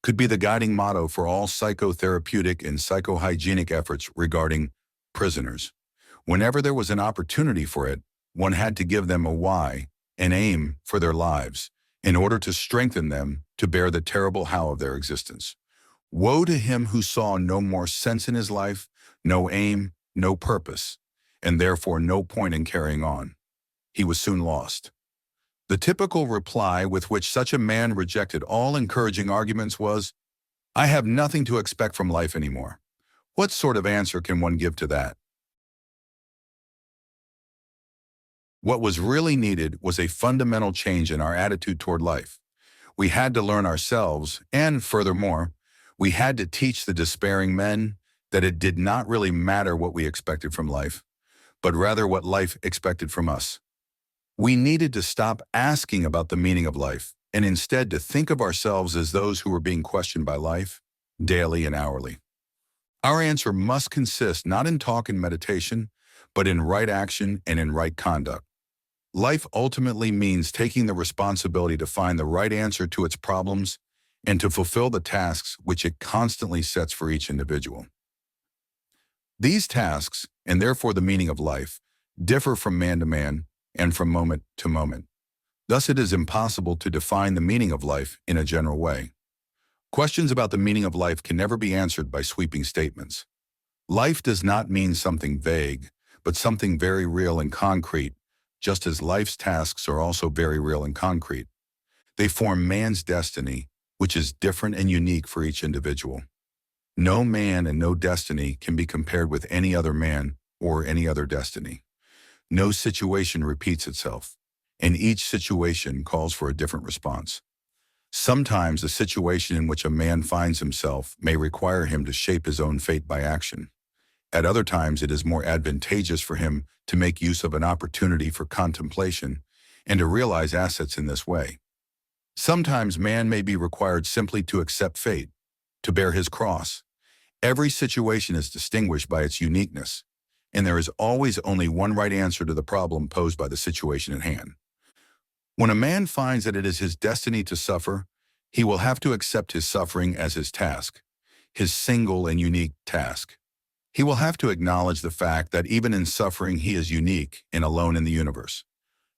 could be the guiding motto for all psychotherapeutic and psychohygienic efforts regarding prisoners. Whenever there was an opportunity for it, one had to give them a why, an aim for their lives, in order to strengthen them to bear the terrible how of their existence. Woe to him who saw no more sense in his life, no aim, no purpose, and therefore no point in carrying on. He was soon lost. The typical reply with which such a man rejected all encouraging arguments was, "I have nothing to expect from life anymore." What sort of answer can one give to that? What was really needed was a fundamental change in our attitude toward life. We had to learn ourselves, and furthermore, we had to teach the despairing men that it did not really matter what we expected from life, but rather what life expected from us. We needed to stop asking about the meaning of life, and instead to think of ourselves as those who were being questioned by life, daily and hourly. Our answer must consist not in talk and meditation, but in right action and in right conduct. Life ultimately means taking the responsibility to find the right answer to its problems and to fulfill the tasks which it constantly sets for each individual. These tasks, and therefore the meaning of life, differ from man to man and from moment to moment. Thus, it is impossible to define the meaning of life in a general way. Questions about the meaning of life can never be answered by sweeping statements. Life does not mean something vague, but something very real and concrete, just as life's tasks are also very real and concrete. They form man's destiny, which is different and unique for each individual. No man and no destiny can be compared with any other man or any other destiny. No situation repeats itself, and each situation calls for a different response. Sometimes the situation in which a man finds himself may require him to shape his own fate by action. At other times, it is more advantageous for him to make use of an opportunity for contemplation and to realize assets in this way. Sometimes man may be required simply to accept fate, to bear his cross. Every situation is distinguished by its uniqueness, and there is always only one right answer to the problem posed by the situation at hand. When a man finds that it is his destiny to suffer, he will have to accept his suffering as his task, his single and unique task. He will have to acknowledge the fact that even in suffering he is unique and alone in the universe.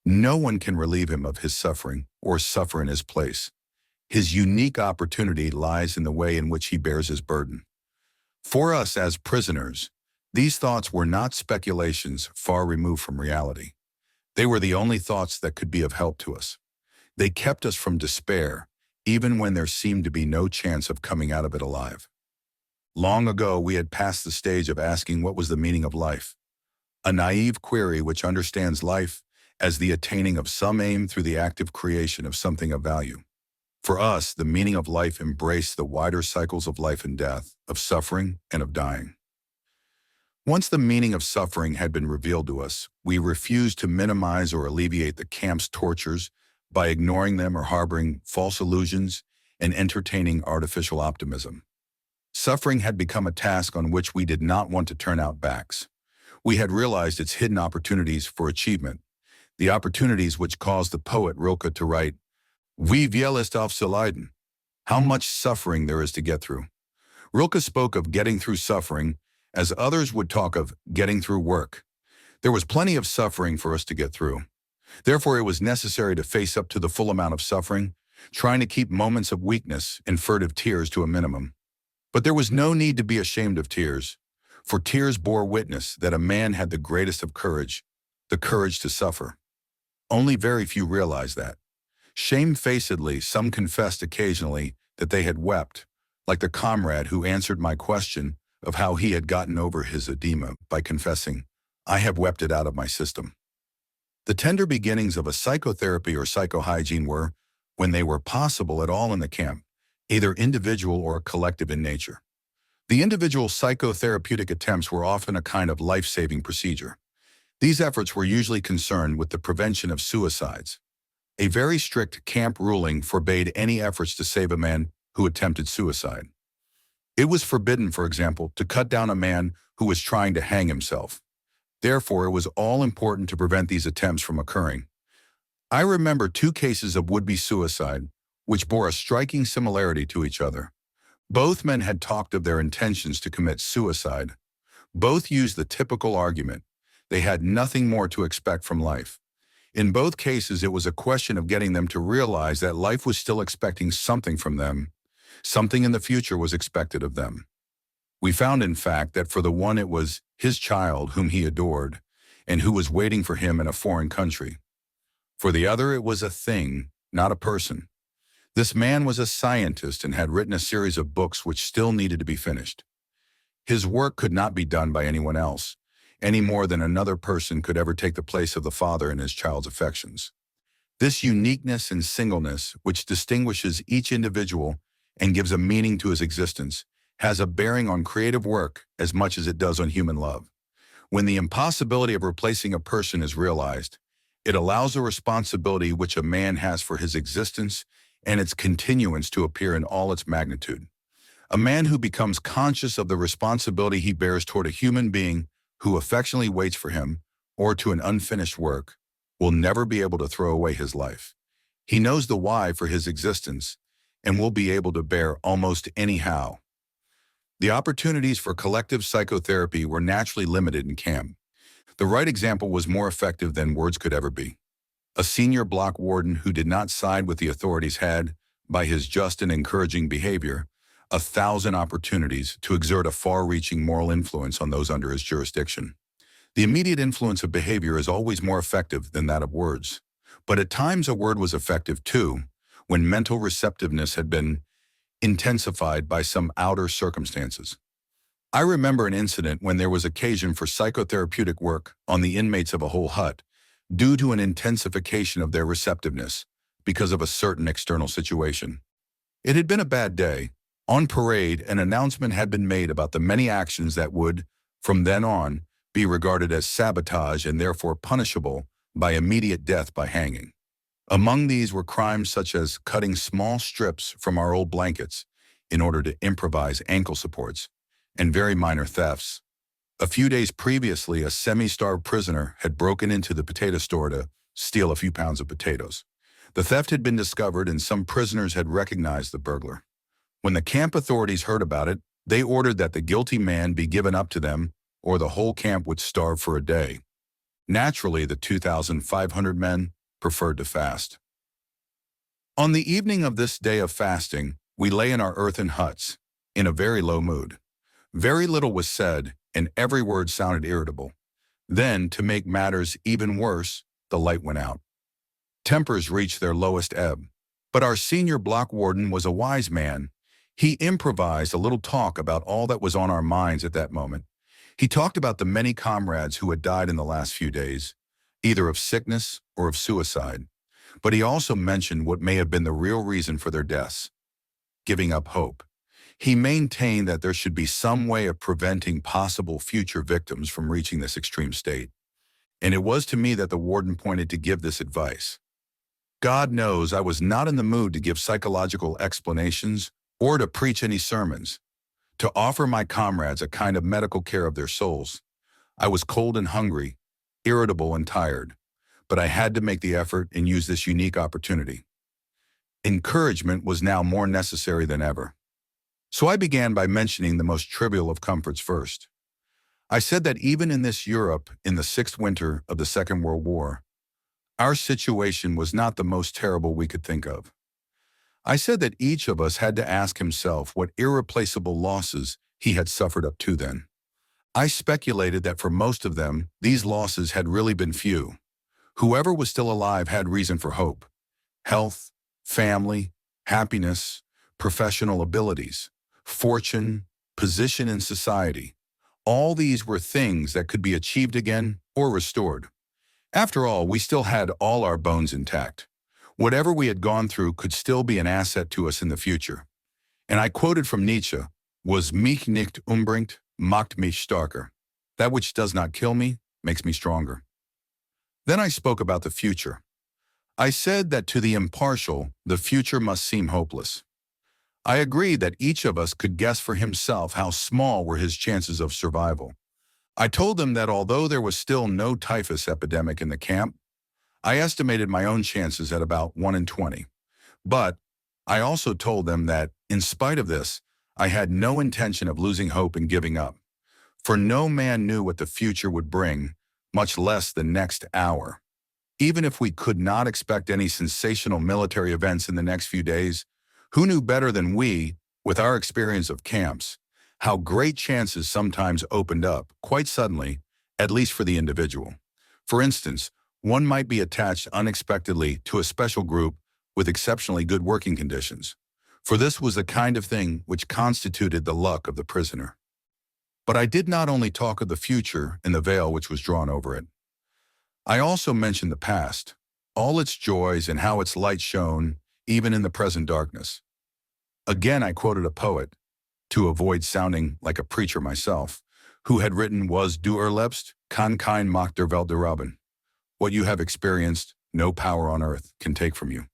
No one can relieve him of his suffering or suffer in his place. His unique opportunity lies in the way in which he bears his burden. For us as prisoners, these thoughts were not speculations far removed from reality. They were the only thoughts that could be of help to us. They kept us from despair, even when there seemed to be no chance of coming out of it alive. Long ago, we had passed the stage of asking what was the meaning of life, a naive query which understands life as the attaining of some aim through the active creation of something of value. For us, the meaning of life embraced the wider cycles of life and death, of suffering and of dying. Once the meaning of suffering had been revealed to us, we refused to minimize or alleviate the camp's tortures by ignoring them or harboring false illusions and entertaining artificial optimism. Suffering had become a task on which we did not want to turn our backs. We had realized its hidden opportunities for achievement, the opportunities which caused the poet Rilke to write, "Wie viel ist aufzuleiden?" How much suffering there is to get through. Rilke spoke of getting through suffering as others would talk of getting through work. There was plenty of suffering for us to get through. Therefore, it was necessary to face up to the full amount of suffering, trying to keep moments of weakness and furtive tears to a minimum. But there was no need to be ashamed of tears, for tears bore witness that a man had the greatest of courage, the courage to suffer. Only very few realized that. Shamefacedly, some confessed occasionally that they had wept, like the comrade who answered my question of how he had gotten over his edema by confessing, "I have wept it out of my system." The tender beginnings of a psychotherapy or psychohygiene were, when they were possible at all in the camp, either individual or collective in nature. The individual psychotherapeutic attempts were often a kind of life-saving procedure. These efforts were usually concerned with the prevention of suicides. A very strict camp ruling forbade any efforts to save a man who attempted suicide. It was forbidden, for example, to cut down a man who was trying to hang himself. Therefore, it was all important to prevent these attempts from occurring. I remember two cases of would-be suicide, which bore a striking similarity to each other. Both men had talked of their intentions to commit suicide. Both used the typical argument. They had nothing more to expect from life. In both cases, it was a question of getting them to realize that life was still expecting something from them. Something in the future was expected of them. We found, in fact, that for the one it was his child whom he adored and who was waiting for him in a foreign country. For the other, it was a thing, not a person. This man was a scientist and had written a series of books which still needed to be finished. His work could not be done by anyone else, any more than another person could ever take the place of the father in his child's affections. This uniqueness and singleness, which distinguishes each individual and gives a meaning to his existence, has a bearing on creative work as much as it does on human love. When the impossibility of replacing a person is realized, it allows a responsibility which a man has for his existence and its continuance to appear in all its magnitude. A man who becomes conscious of the responsibility he bears toward a human being who affectionately waits for him, or to an unfinished work, will never be able to throw away his life. He knows the why for his existence and will be able to bear almost any how. The opportunities for collective psychotherapy were naturally limited in camp. The right example was more effective than words could ever be. A senior block warden who did not side with the authorities had, by his just and encouraging behavior, 1,000 opportunities to exert a far-reaching moral influence on those under his jurisdiction. The immediate influence of behavior is always more effective than that of words. But at times a word was effective too, when mental receptiveness had been intensified by some outer circumstances. I remember an incident when there was occasion for psychotherapeutic work on the inmates of a whole hut, due to an intensification of their receptiveness because of a certain external situation. It had been a bad day. On parade, an announcement had been made about the many actions that would, from then on, be regarded as sabotage and therefore punishable by immediate death by hanging. Among these were crimes such as cutting small strips from our old blankets in order to improvise ankle supports, and very minor thefts. A few days previously, a semi-starved prisoner had broken into the potato store to steal a few pounds of potatoes. The theft had been discovered and some prisoners had recognized the burglar. When the camp authorities heard about it, they ordered that the guilty man be given up to them or the whole camp would starve for a day. Naturally, the 2,500 men preferred to fast. On the evening of this day of fasting, we lay in our earthen huts, in a very low mood. Very little was said, and every word sounded irritable. Then, to make matters even worse, the light went out. Tempers reached their lowest ebb. But our senior block warden was a wise man. He improvised a little talk about all that was on our minds at that moment. He talked about the many comrades who had died in the last few days, either of sickness or of suicide. But he also mentioned what may have been the real reason for their deaths: giving up hope. He maintained that there should be some way of preventing possible future victims from reaching this extreme state. And it was to me that the warden pointed to give this advice. God knows I was not in the mood to give psychological explanations or to preach any sermons, to offer my comrades a kind of medical care of their souls. I was cold and hungry, irritable and tired, but I had to make the effort and use this unique opportunity. Encouragement was now more necessary than ever. So I began by mentioning the most trivial of comforts first. I said that even in this Europe, in the 6th winter of the Second World War, our situation was not the most terrible we could think of. I said that each of us had to ask himself what irreplaceable losses he had suffered up to then. I speculated that for most of them, these losses had really been few. Whoever was still alive had reason for hope: health, family, happiness, professional abilities, fortune, position in society. All these were things that could be achieved again or restored. After all, we still had all our bones intact. Whatever we had gone through could still be an asset to us in the future. And I quoted from Nietzsche, Was mich nicht umbringt, macht mich starker. That which does not kill me makes me stronger. Then I spoke about the future. I said that to the impartial, the future must seem hopeless. I agreed that each of us could guess for himself how small were his chances of survival. I told them that although there was still no typhus epidemic in the camp, I estimated my own chances at about 1 in 20. But I also told them that, in spite of this, I had no intention of losing hope and giving up. For no man knew what the future would bring, much less the next hour. Even if we could not expect any sensational military events in the next few days, who knew better than we, with our experience of camps, how great chances sometimes opened up, quite suddenly, at least for the individual. For instance, one might be attached unexpectedly to a special group with exceptionally good working conditions, for this was the kind of thing which constituted the luck of the prisoner. But I did not only talk of the future and the veil which was drawn over it. I also mentioned the past, all its joys and how its light shone, even in the present darkness. Again, I quoted a poet, to avoid sounding like a preacher myself, who had written was Du erlebst, kann kein Macht der Welt berauben. What you have experienced, no power on earth can take from you.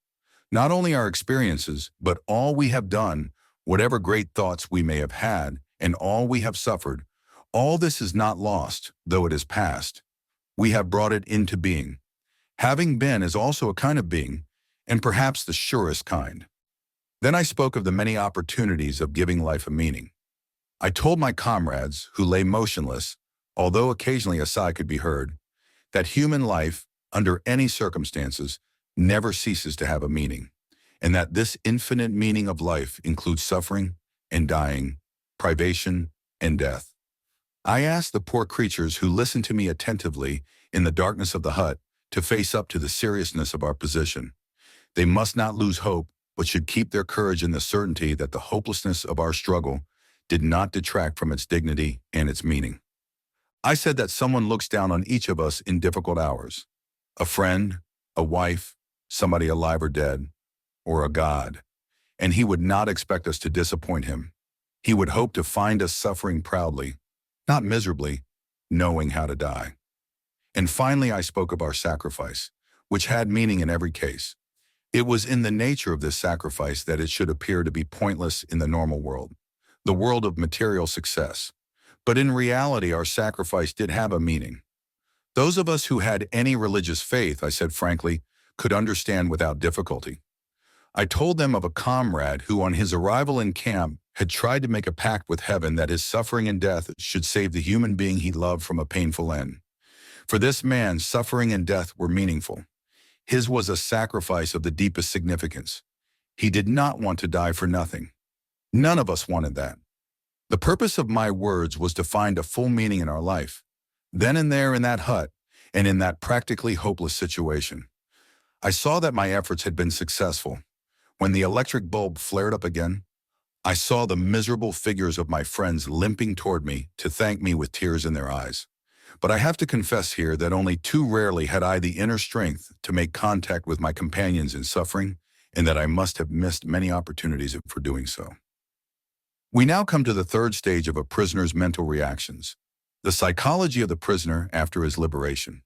Not only our experiences, but all we have done, whatever great thoughts we may have had, and all we have suffered, all this is not lost, though it is past. We have brought it into being. Having been is also a kind of being, and perhaps the surest kind. Then I spoke of the many opportunities of giving life a meaning. I told my comrades, who lay motionless, although occasionally a sigh could be heard, that human life, under any circumstances, never ceases to have a meaning, and that this infinite meaning of life includes suffering and dying, privation and death. I asked the poor creatures who listened to me attentively in the darkness of the hut to face up to the seriousness of our position. They must not lose hope, but should keep their courage in the certainty that the hopelessness of our struggle did not detract from its dignity and its meaning. I said that someone looks down on each of us in difficult hours. A friend, a wife, somebody alive or dead, or a God. And he would not expect us to disappoint him. He would hope to find us suffering proudly, not miserably, knowing how to die. And finally, I spoke of our sacrifice, which had meaning in every case. It was in the nature of this sacrifice that it should appear to be pointless in the normal world, the world of material success. But in reality, our sacrifice did have a meaning. Those of us who had any religious faith, I said frankly, could understand without difficulty. I told them of a comrade who, on his arrival in camp, had tried to make a pact with heaven that his suffering and death should save the human being he loved from a painful end. For this man, suffering and death were meaningful. His was a sacrifice of the deepest significance. He did not want to die for nothing. None of us wanted that. The purpose of my words was to find a full meaning in our life, then and there in that hut, and in that practically hopeless situation. I saw that my efforts had been successful. When the electric bulb flared up again, I saw the miserable figures of my friends limping toward me to thank me with tears in their eyes. But I have to confess here that only too rarely had I the inner strength to make contact with my companions in suffering, and that I must have missed many opportunities for doing so. We now come to the third stage of a prisoner's mental reactions, the psychology of the prisoner after his liberation.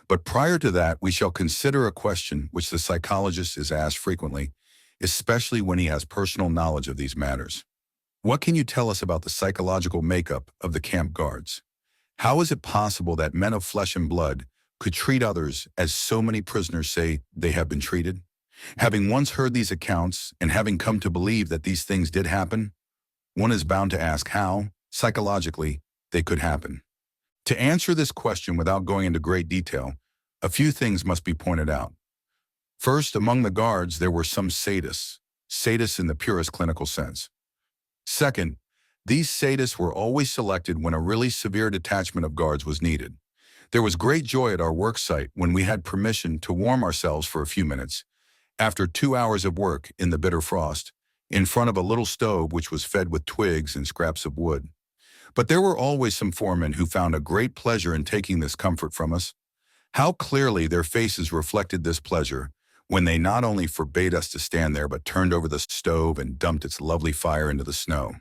But prior to that, we shall consider a question which the psychologist is asked frequently, especially when he has personal knowledge of these matters. What can you tell us about the psychological makeup of the camp guards? How is it possible that men of flesh and blood could treat others as so many prisoners say they have been treated? Having once heard these accounts and having come to believe that these things did happen, one is bound to ask how, psychologically, they could happen. To answer this question without going into great detail, a few things must be pointed out. First, among the guards, there were some sadists in the purest clinical sense. Second, these sadists were always selected when a really severe detachment of guards was needed. There was great joy at our work site when we had permission to warm ourselves for a few minutes, after 2 hours of work in the bitter frost, in front of a little stove which was fed with twigs and scraps of wood. But there were always some foremen who found a great pleasure in taking this comfort from us. How clearly their faces reflected this pleasure when they not only forbade us to stand there but turned over the stove and dumped its lovely fire into the snow.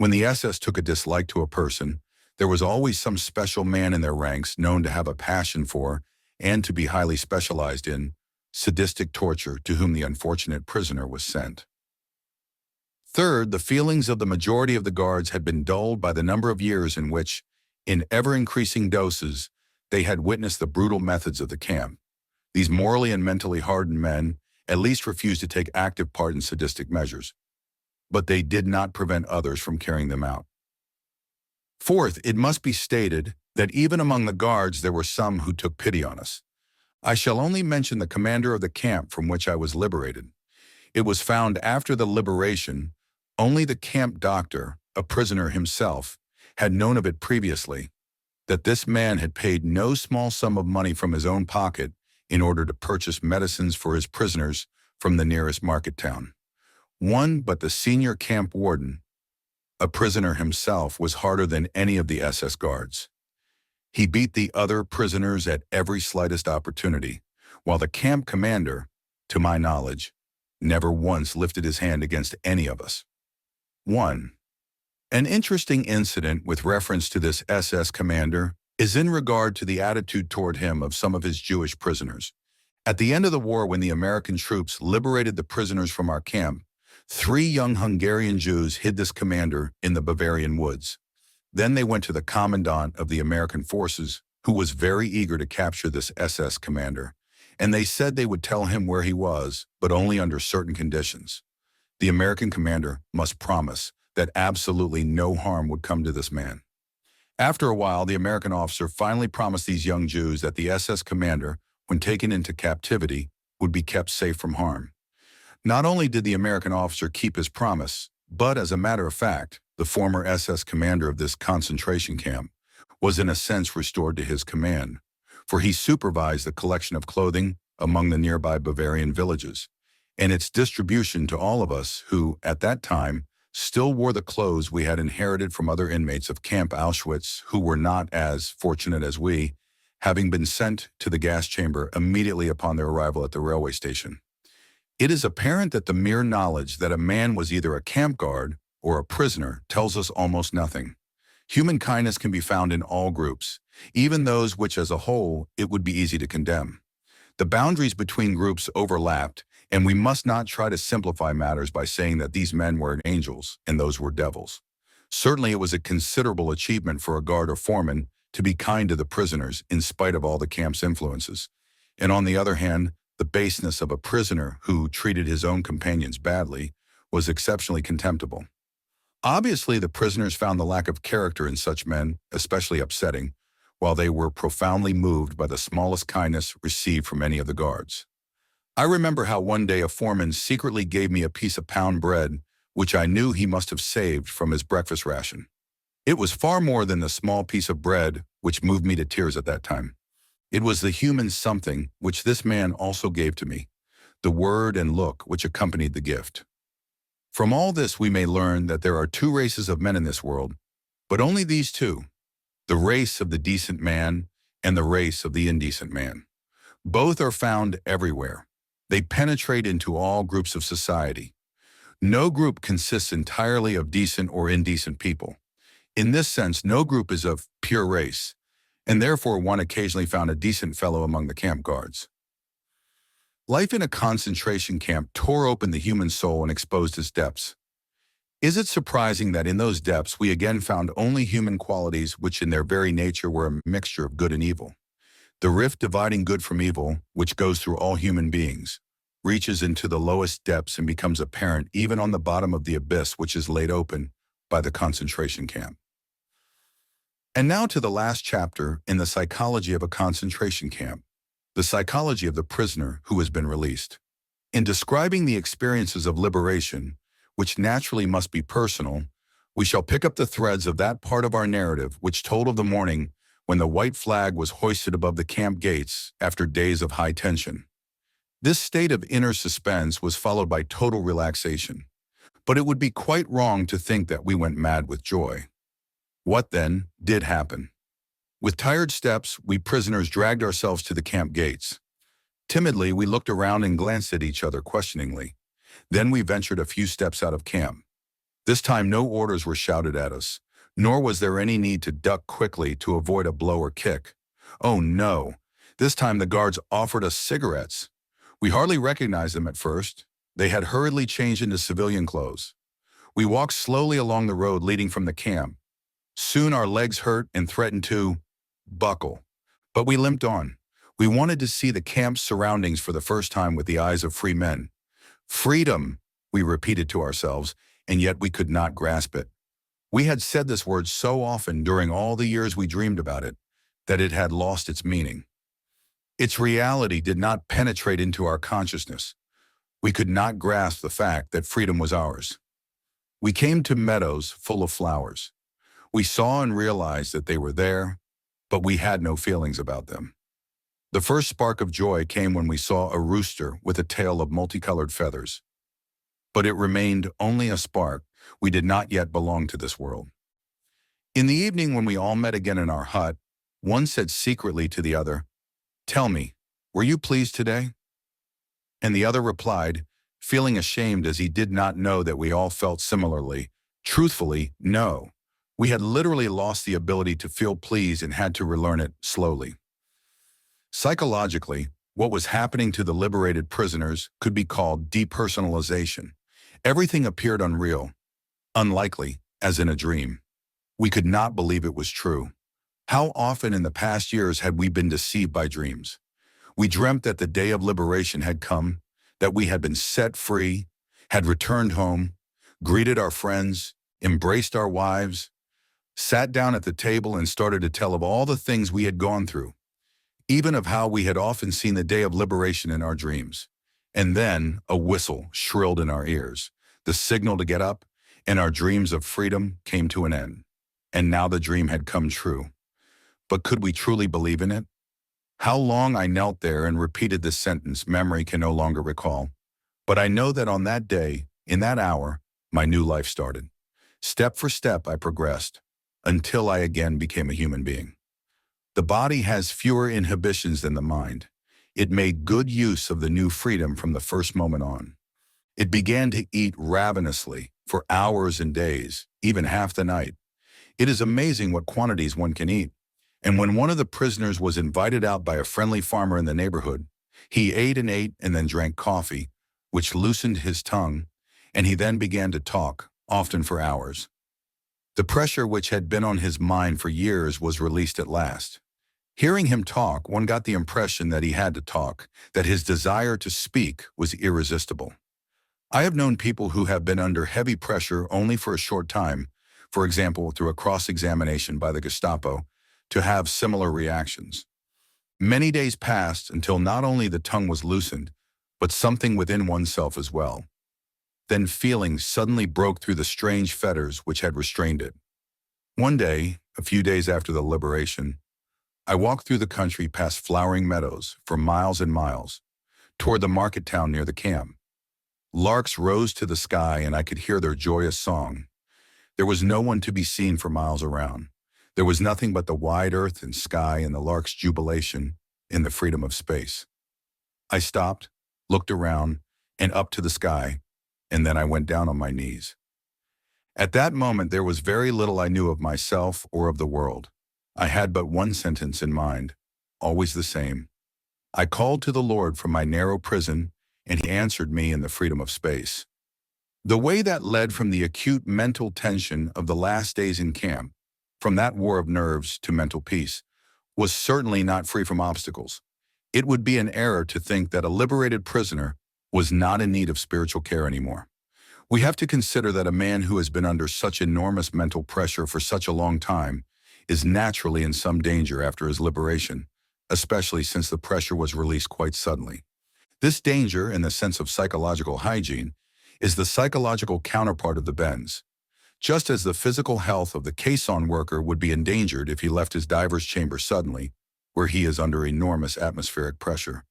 When the SS took a dislike to a person, there was always some special man in their ranks known to have a passion for, and to be highly specialized in, sadistic torture to whom the unfortunate prisoner was sent. Third, the feelings of the majority of the guards had been dulled by the number of years in which, in ever-increasing doses, they had witnessed the brutal methods of the camp. These morally and mentally hardened men at least refused to take active part in sadistic measures, but they did not prevent others from carrying them out. Fourth, it must be stated that even among the guards there were some who took pity on us. I shall only mention the commander of the camp from which I was liberated. It was found after the liberation, only the camp doctor, a prisoner himself, had known of it previously, that this man had paid no small sum of money from his own pocket in order to purchase medicines for his prisoners from the nearest market town. One but the senior camp warden, a prisoner himself, was harder than any of the SS guards. He beat the other prisoners at every slightest opportunity, while the camp commander, to my knowledge, never once lifted his hand against any of us. 1. An interesting incident with reference to this SS commander is in regard to the attitude toward him of some of his Jewish prisoners. At the end of the war, when the American troops liberated the prisoners from our camp, 3 young Hungarian Jews hid this commander in the Bavarian woods. Then they went to the commandant of the American forces, who was very eager to capture this SS commander, and they said they would tell him where he was, but only under certain conditions. The American commander must promise that absolutely no harm would come to this man. After a while, the American officer finally promised these young Jews that the SS commander, when taken into captivity, would be kept safe from harm. Not only did the American officer keep his promise, but as a matter of fact, the former SS commander of this concentration camp was in a sense restored to his command, for he supervised the collection of clothing among the nearby Bavarian villages, and its distribution to all of us who, at that time, still wore the clothes we had inherited from other inmates of Camp Auschwitz who were not as fortunate as we, having been sent to the gas chamber immediately upon their arrival at the railway station. It is apparent that the mere knowledge that a man was either a camp guard or a prisoner tells us almost nothing. Human kindness can be found in all groups, even those which as a whole it would be easy to condemn. The boundaries between groups overlapped, and we must not try to simplify matters by saying that these men were angels and those were devils. Certainly it was a considerable achievement for a guard or foreman to be kind to the prisoners in spite of all the camp's influences. And on the other hand, the baseness of a prisoner who treated his own companions badly was exceptionally contemptible. Obviously, the prisoners found the lack of character in such men especially upsetting, while they were profoundly moved by the smallest kindness received from any of the guards. I remember how one day a foreman secretly gave me a piece of pound bread, which I knew he must have saved from his breakfast ration. It was far more than the small piece of bread which moved me to tears at that time. It was the human something which this man also gave to me, the word and look which accompanied the gift. From all this we may learn that there are 2 races of men in this world, but only these 2, the race of the decent man and the race of the indecent man. Both are found everywhere. They penetrate into all groups of society. No group consists entirely of decent or indecent people. In this sense, no group is of pure race, and therefore one occasionally found a decent fellow among the camp guards. Life in a concentration camp tore open the human soul and exposed its depths. Is it surprising that in those depths we again found only human qualities which in their very nature were a mixture of good and evil? The rift dividing good from evil, which goes through all human beings, reaches into the lowest depths and becomes apparent even on the bottom of the abyss which is laid open by the concentration camp. And now to the last chapter in the psychology of a concentration camp, the psychology of the prisoner who has been released. In describing the experiences of liberation, which naturally must be personal, we shall pick up the threads of that part of our narrative which told of the morning when the white flag was hoisted above the camp gates after days of high tension. This state of inner suspense was followed by total relaxation, but it would be quite wrong to think that we went mad with joy. What, then, did happen? With tired steps, we prisoners dragged ourselves to the camp gates. Timidly, we looked around and glanced at each other questioningly. Then we ventured a few steps out of camp. This time no orders were shouted at us, nor was there any need to duck quickly to avoid a blow or kick. Oh no, this time the guards offered us cigarettes. We hardly recognized them at first. They had hurriedly changed into civilian clothes. We walked slowly along the road leading from the camp. Soon our legs hurt and threatened to buckle. But we limped on. We wanted to see the camp's surroundings for the first time with the eyes of free men. Freedom, we repeated to ourselves, and yet we could not grasp it. We had said this word so often during all the years we dreamed about it, that it had lost its meaning. Its reality did not penetrate into our consciousness. We could not grasp the fact that freedom was ours. We came to meadows full of flowers. We saw and realized that they were there, but we had no feelings about them. The first spark of joy came when we saw a rooster with a tail of multicolored feathers. But it remained only a spark. We did not yet belong to this world. In the evening when we all met again in our hut, one said secretly to the other, "Tell me, were you pleased today?" And the other replied, feeling ashamed as he did not know that we all felt similarly, truthfully, no. We had literally lost the ability to feel pleased and had to relearn it slowly. Psychologically, what was happening to the liberated prisoners could be called depersonalization. Everything appeared unreal, unlikely, as in a dream. We could not believe it was true. How often in the past years had we been deceived by dreams? We dreamt that the day of liberation had come, that we had been set free, had returned home, greeted our friends, embraced our wives, sat down at the table and started to tell of all the things we had gone through, even of how we had often seen the day of liberation in our dreams. And then a whistle shrilled in our ears, the signal to get up, and our dreams of freedom came to an end. And now the dream had come true. But could we truly believe in it? How long I knelt there and repeated this sentence, memory can no longer recall. But I know that on that day, in that hour, my new life started. Step for step, I progressed, until I again became a human being. The body has fewer inhibitions than the mind. It made good use of the new freedom from the first moment on. It began to eat ravenously for hours and days, even half the night. It is amazing what quantities one can eat. And when one of the prisoners was invited out by a friendly farmer in the neighborhood, he ate and then drank coffee, which loosened his tongue, and he then began to talk, often for hours. The pressure which had been on his mind for years was released at last. Hearing him talk, one got the impression that he had to talk, that his desire to speak was irresistible. I have known people who have been under heavy pressure only for a short time, for example, through a cross-examination by the Gestapo, to have similar reactions. Many days passed until not only the tongue was loosened, but something within oneself as well. Then feelings suddenly broke through the strange fetters which had restrained it. One day, a few days after the liberation, I walked through the country past flowering meadows for miles and miles, toward the market town near the camp. Larks rose to the sky and I could hear their joyous song. There was no one to be seen for miles around. There was nothing but the wide earth and sky and the lark's jubilation in the freedom of space. I stopped, looked around, and up to the sky, and then I went down on my knees. At that moment, there was very little I knew of myself or of the world. I had but one sentence in mind, always the same. I called to the Lord from my narrow prison, and he answered me in the freedom of space. The way that led from the acute mental tension of the last days in camp, from that war of nerves to mental peace, was certainly not free from obstacles. It would be an error to think that a liberated prisoner was not in need of spiritual care anymore. We have to consider that a man who has been under such enormous mental pressure for such a long time is naturally in some danger after his liberation, especially since the pressure was released quite suddenly. This danger, in the sense of psychological hygiene, is the psychological counterpart of the bends. Just as the physical health of the caisson worker would be endangered if he left his diver's chamber suddenly, where he is under enormous atmospheric pressure,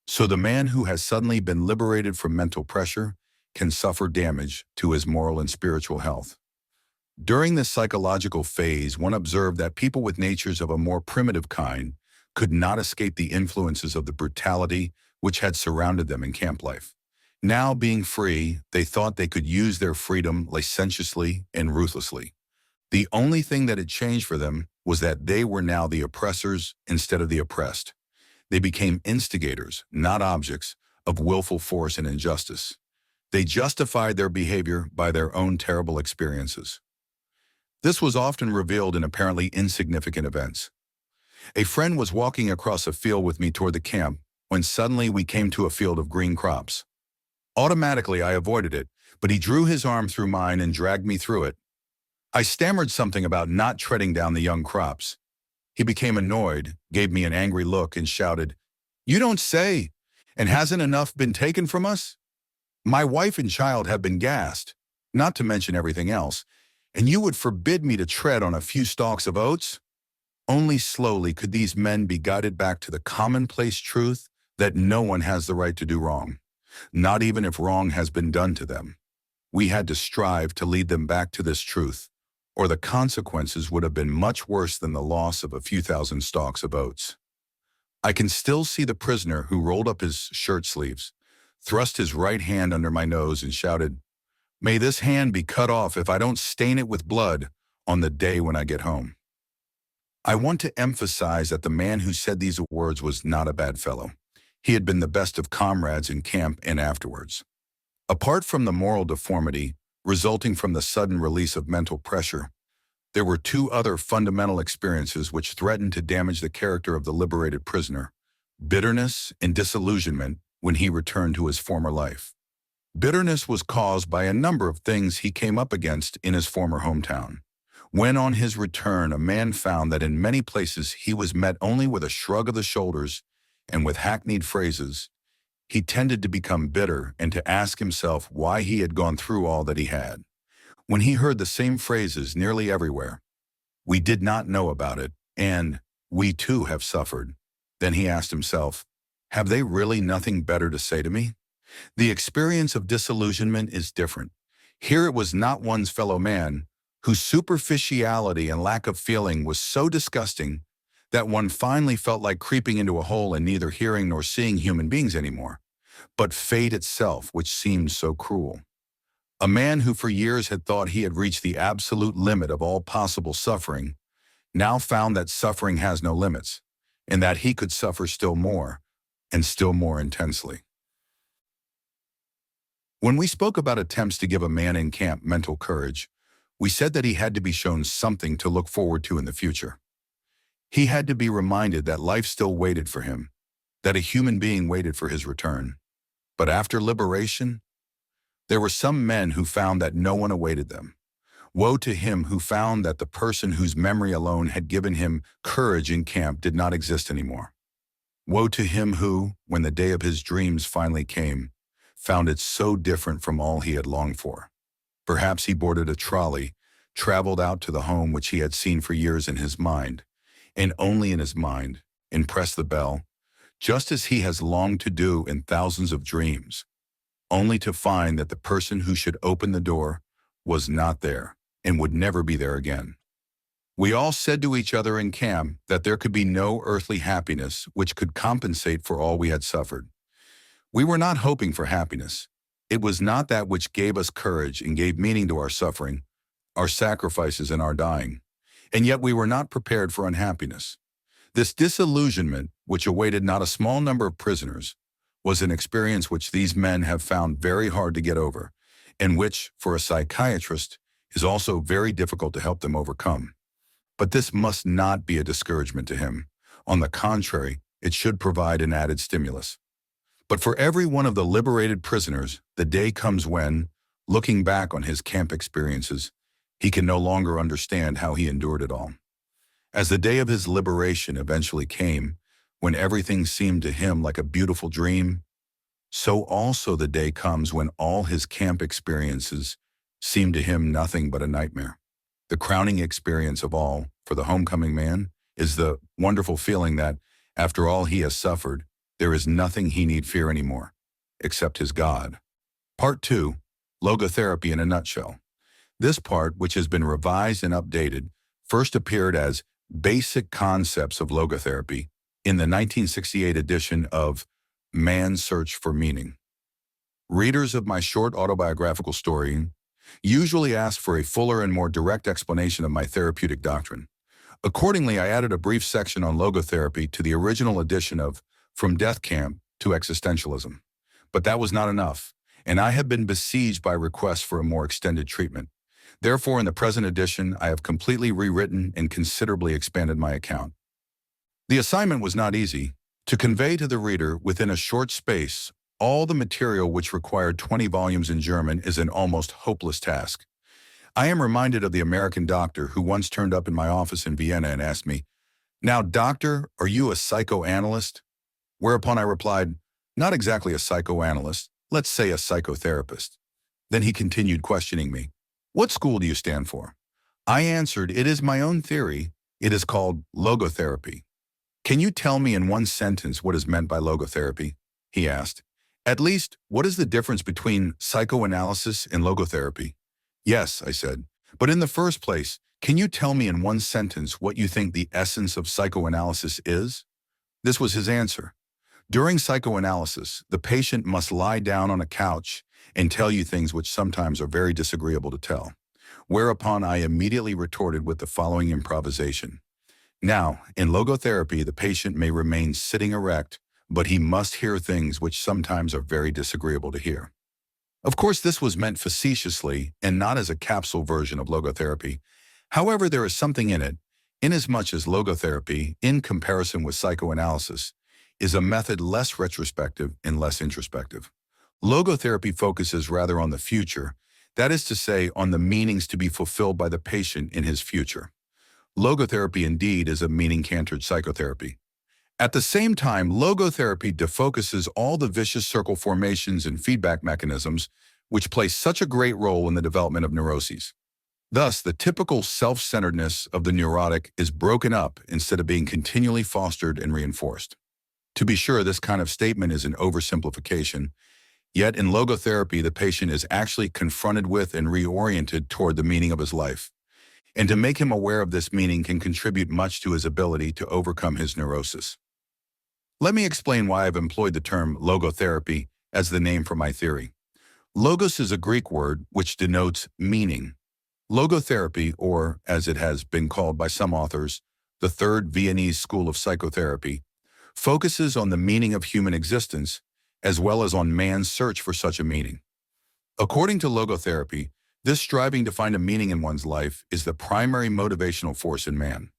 so the man who has suddenly been liberated from mental pressure can suffer damage to his moral and spiritual health. During this psychological phase, one observed that people with natures of a more primitive kind could not escape the influences of the brutality which had surrounded them in camp life. Now, being free, they thought they could use their freedom licentiously and ruthlessly. The only thing that had changed for them was that they were now the oppressors instead of the oppressed. They became instigators, not objects, of willful force and injustice. They justified their behavior by their own terrible experiences. This was often revealed in apparently insignificant events. A friend was walking across a field with me toward the camp when suddenly we came to a field of green crops. Automatically, I avoided it, but he drew his arm through mine and dragged me through it. I stammered something about not treading down the young crops. He became annoyed, gave me an angry look, and shouted, "You don't say! And hasn't enough been taken from us? My wife and child have been gassed, not to mention everything else, and you would forbid me to tread on a few stalks of oats?" Only slowly could these men be guided back to the commonplace truth that no one has the right to do wrong, not even if wrong has been done to them. We had to strive to lead them back to this truth, or the consequences would have been much worse than the loss of a few thousand stalks of oats. I can still see the prisoner who rolled up his shirt sleeves, thrust his right hand under my nose and shouted, "May this hand be cut off if I don't stain it with blood on the day when I get home." I want to emphasize that the man who said these words was not a bad fellow. He had been the best of comrades in camp and afterwards. Apart from the moral deformity resulting from the sudden release of mental pressure, there were two other fundamental experiences which threatened to damage the character of the liberated prisoner: bitterness and disillusionment when he returned to his former life. Bitterness was caused by a number of things he came up against in his former hometown. When on his return, a man found that in many places he was met only with a shrug of the shoulders and with hackneyed phrases, he tended to become bitter and to ask himself why he had gone through all that he had. When he heard the same phrases nearly everywhere, "We did not know about it," and "We too have suffered," then he asked himself, "Have they really nothing better to say to me?" The experience of disillusionment is different. Here it was not one's fellow man, whose superficiality and lack of feeling was so disgusting that one finally felt like creeping into a hole and neither hearing nor seeing human beings anymore, but fate itself, which seemed so cruel. A man who for years had thought he had reached the absolute limit of all possible suffering, now found that suffering has no limits, and that he could suffer still more, and still more intensely. When we spoke about attempts to give a man in camp mental courage, we said that he had to be shown something to look forward to in the future. He had to be reminded that life still waited for him, that a human being waited for his return. But after liberation, there were some men who found that no one awaited them. Woe to him who found that the person whose memory alone had given him courage in camp did not exist anymore. Woe to him who, when the day of his dreams finally came, found it so different from all he had longed for. Perhaps he boarded a trolley, traveled out to the home which he had seen for years in his mind, and only in his mind, and pressed the bell, just as he has longed to do in thousands of dreams, only to find that the person who should open the door was not there and would never be there again. We all said to each other in camp that there could be no earthly happiness which could compensate for all we had suffered. We were not hoping for happiness. It was not that which gave us courage and gave meaning to our suffering, our sacrifices, and our dying. And yet we were not prepared for unhappiness. This disillusionment, which awaited not a small number of prisoners, was an experience which these men have found very hard to get over, and which, for a psychiatrist, is also very difficult to help them overcome. But this must not be a discouragement to him. On the contrary, it should provide an added stimulus. But for every one of the liberated prisoners, the day comes when, looking back on his camp experiences, he can no longer understand how he endured it all. As the day of his liberation eventually came, when everything seemed to him like a beautiful dream, so also the day comes when all his camp experiences seem to him nothing but a nightmare. The crowning experience of all, for the homecoming man, is the wonderful feeling that, after all he has suffered, there is nothing he need fear anymore, except his God. Part 2, Logotherapy in a Nutshell. This part, which has been revised and updated, first appeared as Basic Concepts of Logotherapy in the 1968 edition of Man's Search for Meaning. Readers of my short autobiographical story usually ask for a fuller and more direct explanation of my therapeutic doctrine. Accordingly, I added a brief section on logotherapy to the original edition of From Death Camp to Existentialism. But that was not enough, and I have been besieged by requests for a more extended treatment. Therefore, in the present edition, I have completely rewritten and considerably expanded my account. The assignment was not easy. To convey to the reader within a short space all the material which required 20 volumes in German is an almost hopeless task. I am reminded of the American doctor who once turned up in my office in Vienna and asked me, "Now, doctor, are you a psychoanalyst?" Whereupon I replied, "Not exactly a psychoanalyst, let's say a psychotherapist." Then he continued questioning me, "What school do you stand for?" I answered, "It is my own theory. It is called logotherapy." "Can you tell me in one sentence what is meant by logotherapy?" he asked. "At least, what is the difference between psychoanalysis and logotherapy?" "Yes," I said, "but in the first place, can you tell me in one sentence what you think the essence of psychoanalysis is?" This was his answer. "During psychoanalysis, the patient must lie down on a couch and tell you things which sometimes are very disagreeable to tell." Whereupon I immediately retorted with the following improvisation. "Now, in logotherapy, the patient may remain sitting erect, but he must hear things which sometimes are very disagreeable to hear." Of course, this was meant facetiously and not as a capsule version of logotherapy. However, there is something in it, inasmuch as logotherapy, in comparison with psychoanalysis, is a method less retrospective and less introspective. Logotherapy focuses rather on the future, that is to say, on the meanings to be fulfilled by the patient in his future. Logotherapy indeed is a meaning-cantered psychotherapy. At the same time, logotherapy defocuses all the vicious circle formations and feedback mechanisms which play such a great role in the development of neuroses. Thus, the typical self-centeredness of the neurotic is broken up instead of being continually fostered and reinforced. To be sure, this kind of statement is an oversimplification, yet in logotherapy, the patient is actually confronted with and reoriented toward the meaning of his life. And to make him aware of this meaning can contribute much to his ability to overcome his neurosis. Let me explain why I've employed the term logotherapy as the name for my theory. Logos is a Greek word which denotes meaning. Logotherapy, or as it has been called by some authors, the Third Viennese School of Psychotherapy, focuses on the meaning of human existence as well as on man's search for such a meaning. According to logotherapy, this striving to find a meaning in one's life is the primary motivational force in man.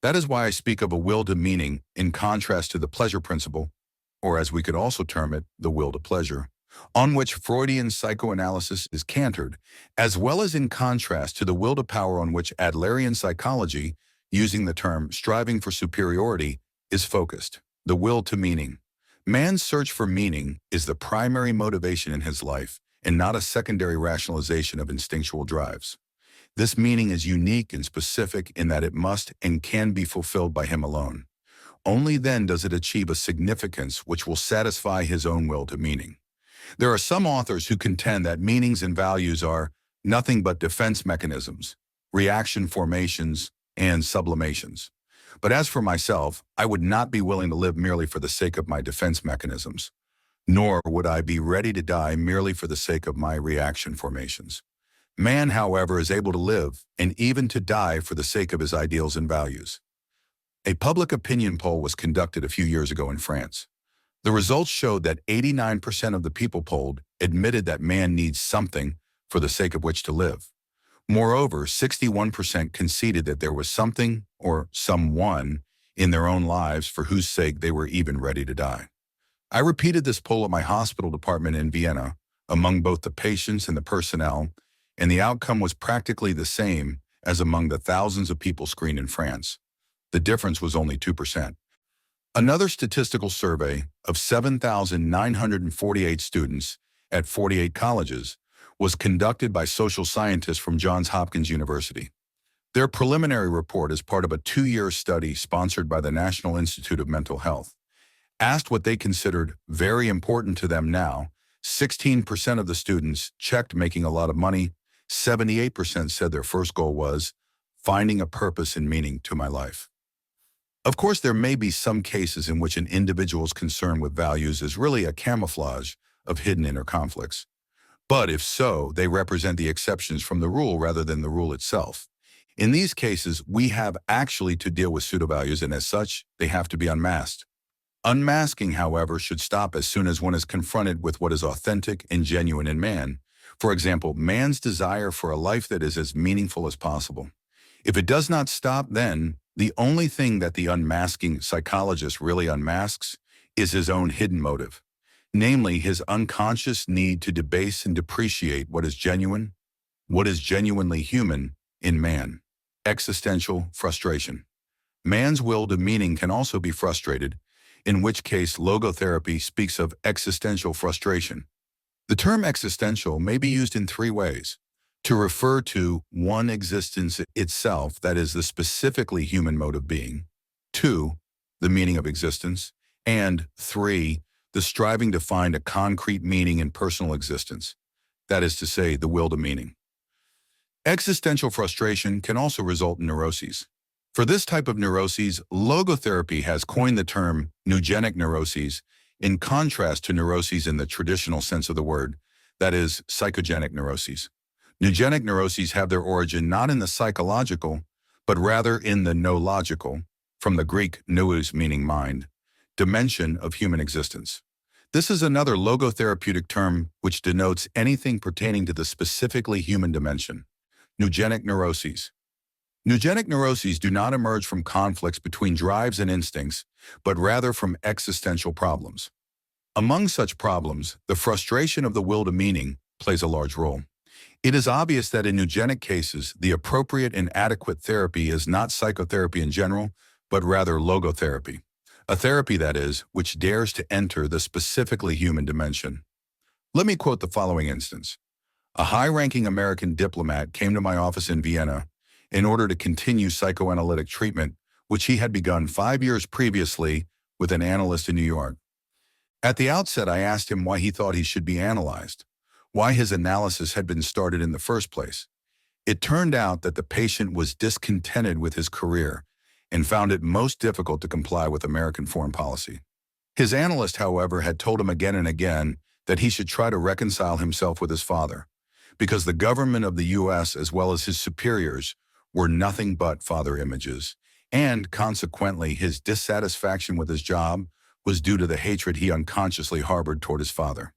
That is why I speak of a will to meaning in contrast to the pleasure principle, or as we could also term it, the will to pleasure, on which Freudian psychoanalysis is cantered, as well as in contrast to the will to power on which Adlerian psychology, using the term striving for superiority, is focused, the will to meaning. Man's search for meaning is the primary motivation in his life, and not a secondary rationalization of instinctual drives. This meaning is unique and specific in that it must and can be fulfilled by him alone. Only then does it achieve a significance which will satisfy his own will to meaning. There are some authors who contend that meanings and values are nothing but defense mechanisms, reaction formations, and sublimations. But as for myself, I would not be willing to live merely for the sake of my defense mechanisms, nor would I be ready to die merely for the sake of my reaction formations. Man, however, is able to live and even to die for the sake of his ideals and values. A public opinion poll was conducted a few years ago in France. The results showed that 89% of the people polled admitted that man needs something for the sake of which to live. Moreover, 61% conceded that there was something or someone in their own lives for whose sake they were even ready to die. I repeated this poll at my hospital department in Vienna, among both the patients and the personnel, and the outcome was practically the same as among the thousands of people screened in France. The difference was only 2%. Another statistical survey of 7,948 students at 48 colleges was conducted by social scientists from Johns Hopkins University. Their preliminary report is part of a 2-year study sponsored by the National Institute of Mental Health. Asked what they considered very important to them now, 16% of the students checked making a lot of money, 78% said their first goal was finding a purpose and meaning to my life. Of course, there may be some cases in which an individual's concern with values is really a camouflage of hidden inner conflicts. But if so, they represent the exceptions from the rule rather than the rule itself. In these cases, we have actually to deal with pseudo-values, and as such, they have to be unmasked. Unmasking, however, should stop as soon as one is confronted with what is authentic and genuine in man. For example, man's desire for a life that is as meaningful as possible. If it does not stop, then the only thing that the unmasking psychologist really unmasks is his own hidden motive, namely his unconscious need to debase and depreciate what is genuine, what is genuinely human in man. Existential frustration. Man's will to meaning can also be frustrated, in which case logotherapy speaks of existential frustration. The term existential may be used in three ways: to refer to one, existence itself, that is the specifically human mode of being; two, the meaning of existence; and three, the striving to find a concrete meaning in personal existence, that is to say, the will to meaning. Existential frustration can also result in neuroses. For this type of neuroses, logotherapy has coined the term neugenic neuroses, in contrast to neuroses in the traditional sense of the word, that is, psychogenic neuroses. Neugenic neuroses have their origin not in the psychological, but rather in the noological, from the Greek nous meaning mind, dimension of human existence. This is another logotherapeutic term which denotes anything pertaining to the specifically human dimension. Neugenic neuroses. Neugenic neuroses do not emerge from conflicts between drives and instincts, but rather from existential problems. Among such problems, the frustration of the will to meaning plays a large role. It is obvious that in neugenic cases, the appropriate and adequate therapy is not psychotherapy in general, but rather logotherapy. A therapy, that is, which dares to enter the specifically human dimension. Let me quote the following instance. A high-ranking American diplomat came to my office in Vienna in order to continue psychoanalytic treatment, which he had begun 5 years previously with an analyst in New York. At the outset, I asked him why he thought he should be analyzed, why his analysis had been started in the first place. It turned out that the patient was discontented with his career and found it most difficult to comply with American foreign policy. His analyst, however, had told him again and again that he should try to reconcile himself with his father, because the government of the U.S. as well as his superiors were nothing but father images, and consequently his dissatisfaction with his job was due to the hatred he unconsciously harbored toward his father.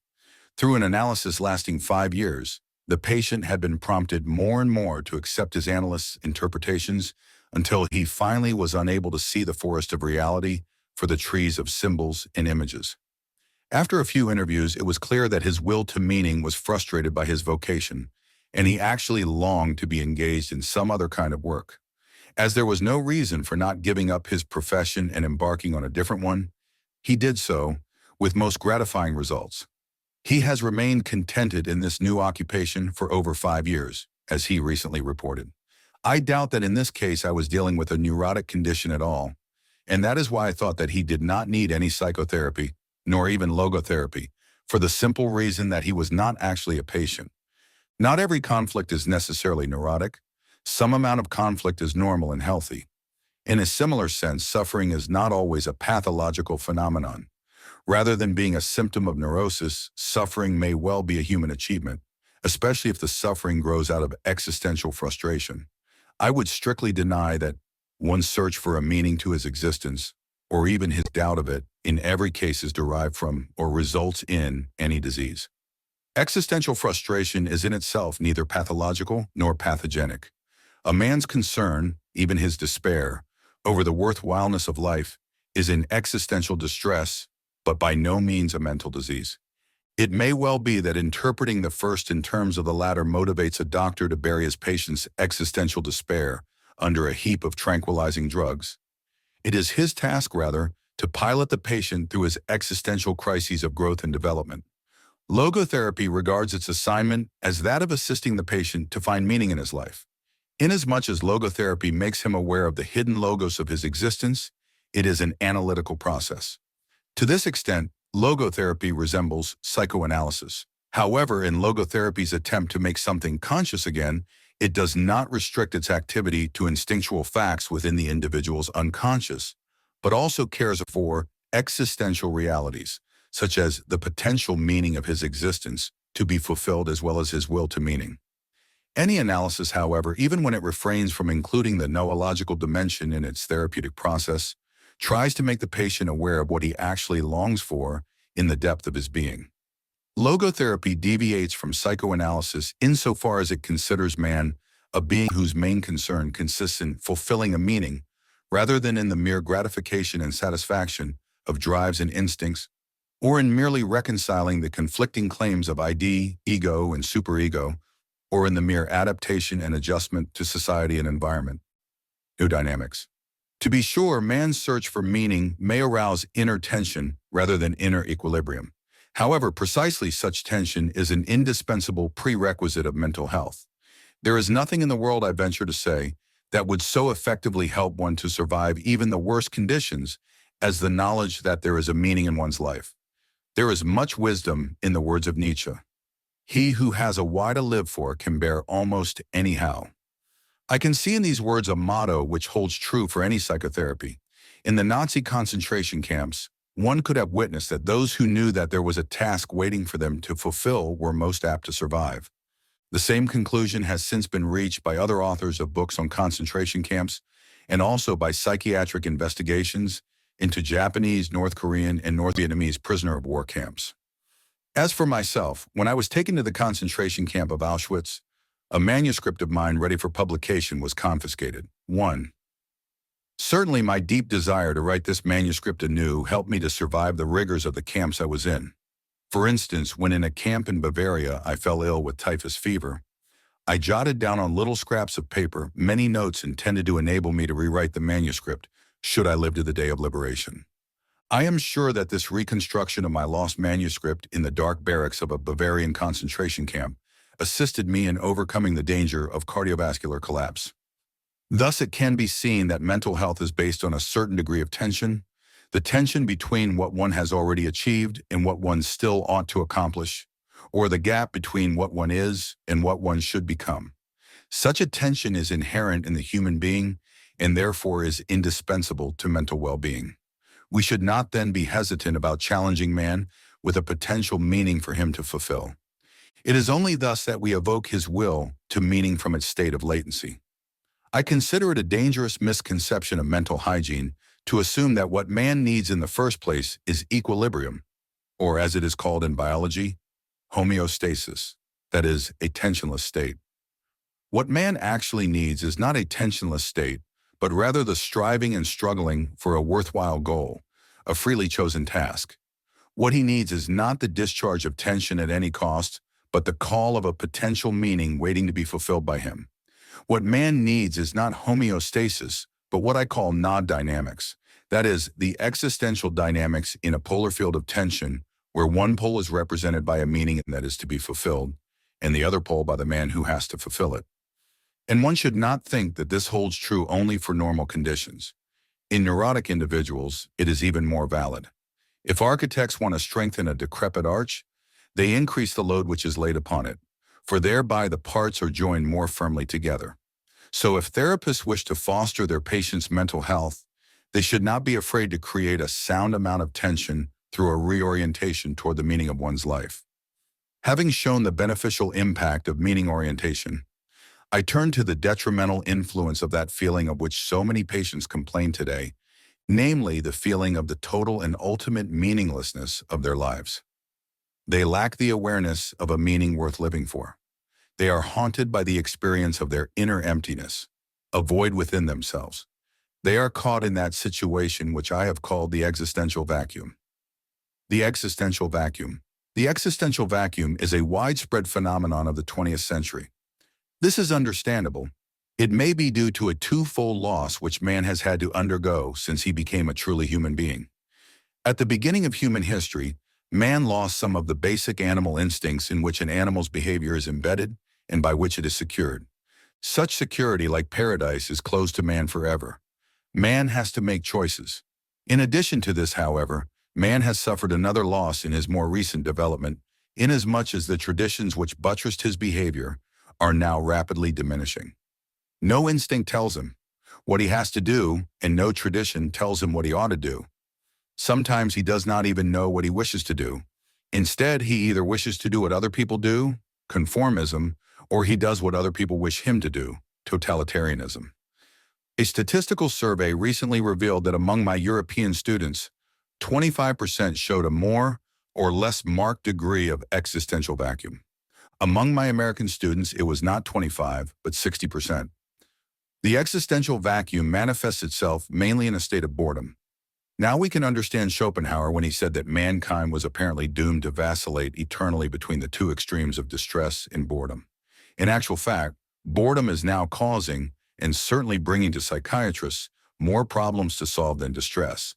Through an analysis lasting 5 years, the patient had been prompted more and more to accept his analyst's interpretations until he finally was unable to see the forest of reality for the trees of symbols and images. After a few interviews, it was clear that his will to meaning was frustrated by his vocation, and he actually longed to be engaged in some other kind of work. As there was no reason for not giving up his profession and embarking on a different one, he did so, with most gratifying results. He has remained contented in this new occupation for over 5 years, as he recently reported. I doubt that in this case I was dealing with a neurotic condition at all, and that is why I thought that he did not need any psychotherapy, nor even logotherapy, for the simple reason that he was not actually a patient. Not every conflict is necessarily neurotic. Some amount of conflict is normal and healthy. In a similar sense, suffering is not always a pathological phenomenon. Rather than being a symptom of neurosis, suffering may well be a human achievement, especially if the suffering grows out of existential frustration. I would strictly deny that one's search for a meaning to his existence, or even his doubt of it, in every case is derived from or results in any disease. Existential frustration is in itself neither pathological nor pathogenic. A man's concern, even his despair, over the worthwhileness of life is in existential distress, but by no means a mental disease. It may well be that interpreting the first in terms of the latter motivates a doctor to bury his patient's existential despair under a heap of tranquilizing drugs. It is his task, rather, to pilot the patient through his existential crises of growth and development. Logotherapy regards its assignment as that of assisting the patient to find meaning in his life. Inasmuch as logotherapy makes him aware of the hidden logos of his existence, it is an analytical process. To this extent, logotherapy resembles psychoanalysis. However, in logotherapy's attempt to make something conscious again, it does not restrict its activity to instinctual facts within the individual's unconscious, but also cares for existential realities, such as the potential meaning of his existence to be fulfilled as well as his will to meaning. Any analysis, however, even when it refrains from including the noological dimension in its therapeutic process, tries to make the patient aware of what he actually longs for in the depth of his being. Logotherapy deviates from psychoanalysis insofar as it considers man a being whose main concern consists in fulfilling a meaning rather than in the mere gratification and satisfaction of drives and instincts, or in merely reconciling the conflicting claims of ID, ego, and superego, or in the mere adaptation and adjustment to society and environment. New dynamics. To be sure, man's search for meaning may arouse inner tension rather than inner equilibrium. However, precisely such tension is an indispensable prerequisite of mental health. There is nothing in the world, I venture to say, that would so effectively help one to survive even the worst conditions as the knowledge that there is a meaning in one's life. There is much wisdom in the words of Nietzsche. He who has a why to live for can bear almost anyhow. I can see in these words a motto which holds true for any psychotherapy. In the Nazi concentration camps, one could have witnessed that those who knew that there was a task waiting for them to fulfill were most apt to survive. The same conclusion has since been reached by other authors of books on concentration camps and also by psychiatric investigations into Japanese, North Korean, and North Vietnamese prisoner of war camps. As for myself, when I was taken to the concentration camp of Auschwitz, a manuscript of mine ready for publication was confiscated. 1. Certainly my deep desire to write this manuscript anew helped me to survive the rigors of the camps I was in. For instance, when in a camp in Bavaria I fell ill with typhus fever, I jotted down on little scraps of paper many notes intended to enable me to rewrite the manuscript should I live to the day of liberation. I am sure that this reconstruction of my lost manuscript in the dark barracks of a Bavarian concentration camp assisted me in overcoming the danger of cardiovascular collapse. Thus, it can be seen that mental health is based on a certain degree of tension, the tension between what one has already achieved and what one still ought to accomplish, or the gap between what one is and what one should become. Such a tension is inherent in the human being and therefore is indispensable to mental well-being. We should not then be hesitant about challenging man with a potential meaning for him to fulfill. It is only thus that we evoke his will to meaning from its state of latency. I consider it a dangerous misconception of mental hygiene to assume that what man needs in the first place is equilibrium, or as it is called in biology, homeostasis, that is, a tensionless state. What man actually needs is not a tensionless state, but rather the striving and struggling for a worthwhile goal, a freely chosen task. What he needs is not the discharge of tension at any cost, but the call of a potential meaning waiting to be fulfilled by him. What man needs is not homeostasis, but what I call nod dynamics. That is, the existential dynamics in a polar field of tension, where one pole is represented by a meaning that is to be fulfilled, and the other pole by the man who has to fulfill it. And one should not think that this holds true only for normal conditions. In neurotic individuals, it is even more valid. If architects want to strengthen a decrepit arch, they increase the load which is laid upon it, for thereby the parts are joined more firmly together. So if therapists wish to foster their patients' mental health, they should not be afraid to create a sound amount of tension through a reorientation toward the meaning of one's life. Having shown the beneficial impact of meaning orientation, I turn to the detrimental influence of that feeling of which so many patients complain today, namely the feeling of the total and ultimate meaninglessness of their lives. They lack the awareness of a meaning worth living for. They are haunted by the experience of their inner emptiness, a void within themselves. They are caught in that situation which I have called the existential vacuum. The existential vacuum. The existential vacuum is a widespread phenomenon of the 20th century. This is understandable. It may be due to a twofold loss which man has had to undergo since he became a truly human being. At the beginning of human history, man lost some of the basic animal instincts in which an animal's behavior is embedded and by which it is secured. Such security, like paradise, is closed to man forever. Man has to make choices. In addition to this, however, man has suffered another loss in his more recent development, inasmuch as the traditions which buttressed his behavior are now rapidly diminishing. No instinct tells him what he has to do, and no tradition tells him what he ought to do. Sometimes he does not even know what he wishes to do. Instead, he either wishes to do what other people do, conformism, or he does what other people wish him to do, totalitarianism. A statistical survey recently revealed that among my European students, 25% showed a more or less marked degree of existential vacuum. Among my American students, it was not 25, but 60%. The existential vacuum manifests itself mainly in a state of boredom. Now we can understand Schopenhauer when he said that mankind was apparently doomed to vacillate eternally between the two extremes of distress and boredom. In actual fact, boredom is now causing, and certainly bringing to psychiatrists, more problems to solve than distress.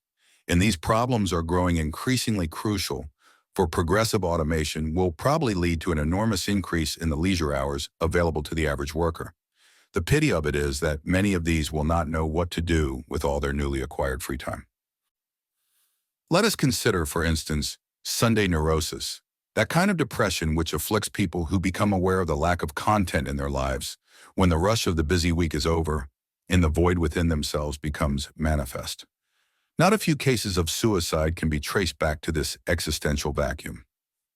And these problems are growing increasingly crucial, for progressive automation will probably lead to an enormous increase in the leisure hours available to the average worker. The pity of it is that many of these will not know what to do with all their newly acquired free time. Let us consider, for instance, Sunday neurosis, that kind of depression which afflicts people who become aware of the lack of content in their lives when the rush of the busy week is over and the void within themselves becomes manifest. Not a few cases of suicide can be traced back to this existential vacuum.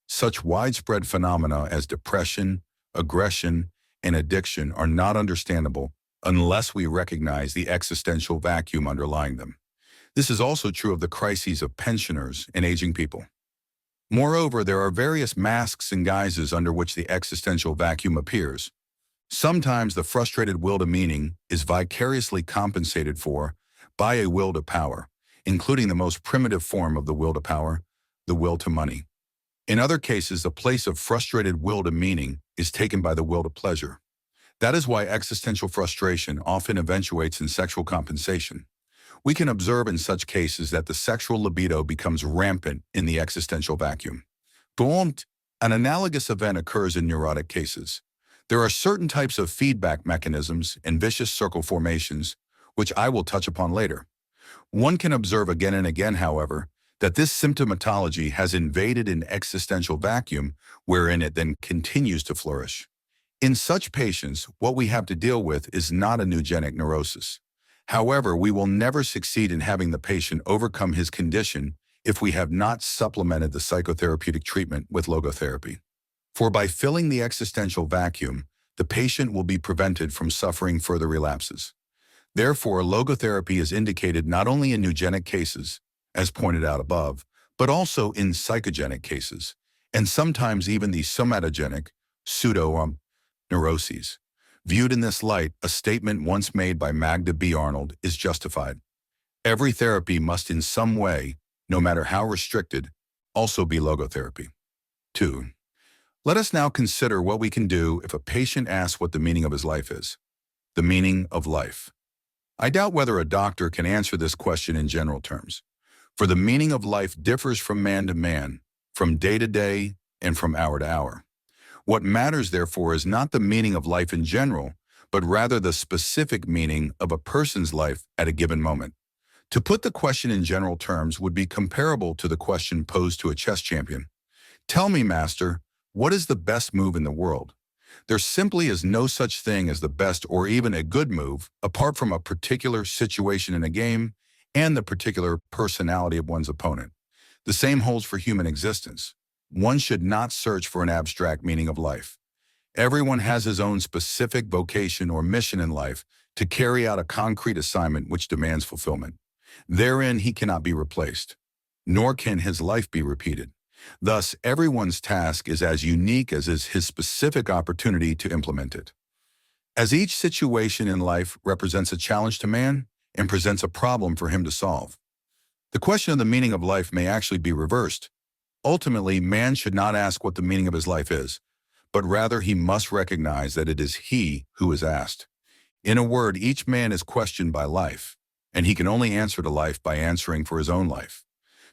Such widespread phenomena as depression, aggression, and addiction are not understandable unless we recognize the existential vacuum underlying them. This is also true of the crises of pensioners and aging people. Moreover, there are various masks and guises under which the existential vacuum appears. Sometimes the frustrated will to meaning is vicariously compensated for by a will to power, including the most primitive form of the will to power, the will to money. In other cases, the place of frustrated will to meaning is taken by the will to pleasure. That is why existential frustration often eventuates in sexual compensation. We can observe in such cases that the sexual libido becomes rampant in the existential vacuum. An analogous event occurs in neurotic cases. There are certain types of feedback mechanisms and vicious circle formations, which I will touch upon later. One can observe again and again, however, that this symptomatology has invaded an existential vacuum wherein it then continues to flourish. In such patients, what we have to deal with is not a neurogenic neurosis. However, we will never succeed in having the patient overcome his condition if we have not supplemented the psychotherapeutic treatment with logotherapy. For by filling the existential vacuum, the patient will be prevented from suffering further relapses. Therefore, logotherapy is indicated not only in neurogenic cases, as pointed out above, but also in psychogenic cases, and sometimes even the somatogenic, pseudo-neuroses. Viewed in this light, a statement once made by Magda B. Arnold is justified. Every therapy must in some way, no matter how restricted, also be logotherapy. 2. Let us now consider what we can do if a patient asks what the meaning of his life is. The meaning of life. I doubt whether a doctor can answer this question in general terms, for the meaning of life differs from man to man, from day to day, and from hour to hour. What matters, therefore, is not the meaning of life in general, but rather the specific meaning of a person's life at a given moment. To put the question in general terms would be comparable to the question posed to a chess champion. Tell me, master, what is the best move in the world? There simply is no such thing as the best or even a good move, apart from a particular situation in a game and the particular personality of one's opponent. The same holds for human existence. One should not search for an abstract meaning of life. Everyone has his own specific vocation or mission in life to carry out a concrete assignment which demands fulfillment. Therein he cannot be replaced, nor can his life be repeated. Thus, everyone's task is as unique as is his specific opportunity to implement it. As each situation in life represents a challenge to man and presents a problem for him to solve. The question of the meaning of life may actually be reversed. Ultimately, man should not ask what the meaning of his life is, but rather he must recognize that it is he who is asked. In a word, each man is questioned by life, and he can only answer to life by answering for his own life.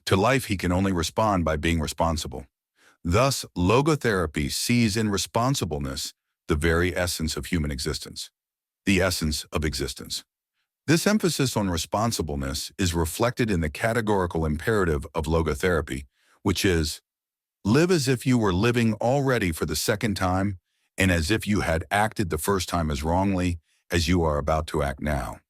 To life, he can only respond by being responsible. Thus, logotherapy sees in responsibleness the very essence of human existence, the essence of existence. This emphasis on responsibleness is reflected in the categorical imperative of logotherapy, which is, live as if you were living already for the second time and as if you had acted the first time as wrongly as you are about to act now.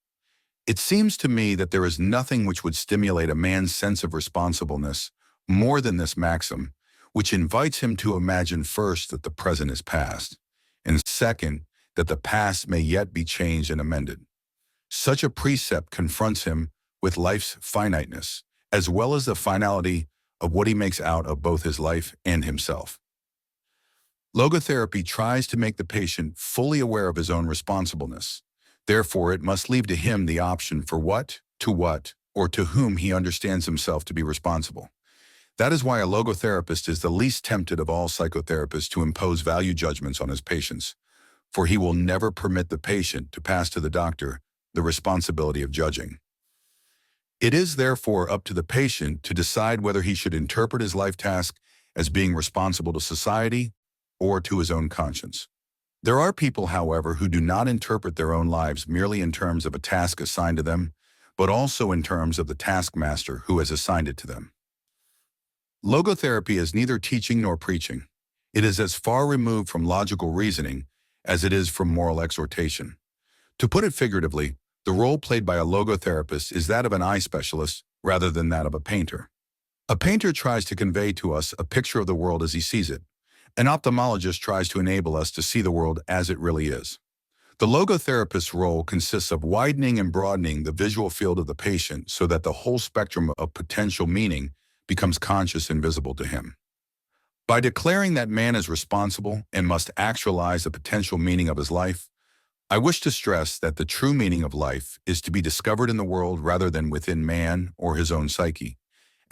It seems to me that there is nothing which would stimulate a man's sense of responsibleness more than this maxim, which invites him to imagine first that the present is past, and second, that the past may yet be changed and amended. Such a precept confronts him with life's finiteness, as well as the finality of what he makes out of both his life and himself. Logotherapy tries to make the patient fully aware of his own responsibleness. Therefore, it must leave to him the option for what, or to whom he understands himself to be responsible. That is why a logotherapist is the least tempted of all psychotherapists to impose value judgments on his patients, for he will never permit the patient to pass to the doctor the responsibility of judging. It is therefore up to the patient to decide whether he should interpret his life task as being responsible to society or to his own conscience. There are people, however, who do not interpret their own lives merely in terms of a task assigned to them, but also in terms of the taskmaster who has assigned it to them. Logotherapy is neither teaching nor preaching. It is as far removed from logical reasoning as it is from moral exhortation. To put it figuratively, the role played by a logotherapist is that of an eye specialist rather than that of a painter. A painter tries to convey to us a picture of the world as he sees it. An ophthalmologist tries to enable us to see the world as it really is. The logotherapist's role consists of widening and broadening the visual field of the patient so that the whole spectrum of potential meaning becomes conscious and visible to him. By declaring that man is responsible and must actualize the potential meaning of his life, I wish to stress that the true meaning of life is to be discovered in the world rather than within man or his own psyche,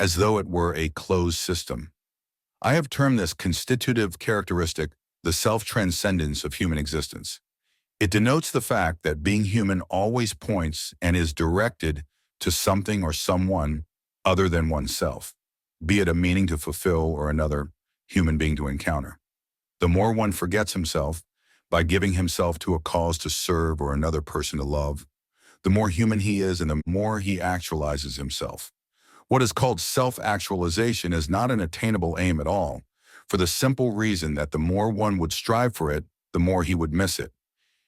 as though it were a closed system. I have termed this constitutive characteristic the self-transcendence of human existence. It denotes the fact that being human always points and is directed to something or someone other than oneself, be it a meaning to fulfill or another human being to encounter. The more one forgets himself by giving himself to a cause to serve or another person to love, the more human he is and the more he actualizes himself. What is called self-actualization is not an attainable aim at all, for the simple reason that the more one would strive for it, the more he would miss it.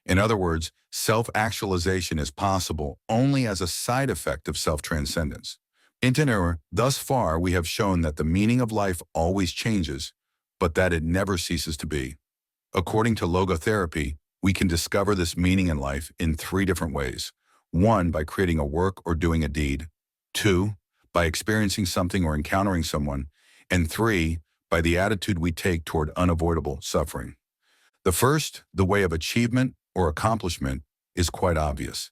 In other words, self-actualization is possible only as a side effect of self-transcendence. In tenor, thus far we have shown that the meaning of life always changes, but that it never ceases to be. According to logotherapy, we can discover this meaning in life in 3 different ways. 1, by creating a work or doing a deed. 2, by experiencing something or encountering someone. And 3, by the attitude we take toward unavoidable suffering. The first, the way of achievement or accomplishment, is quite obvious.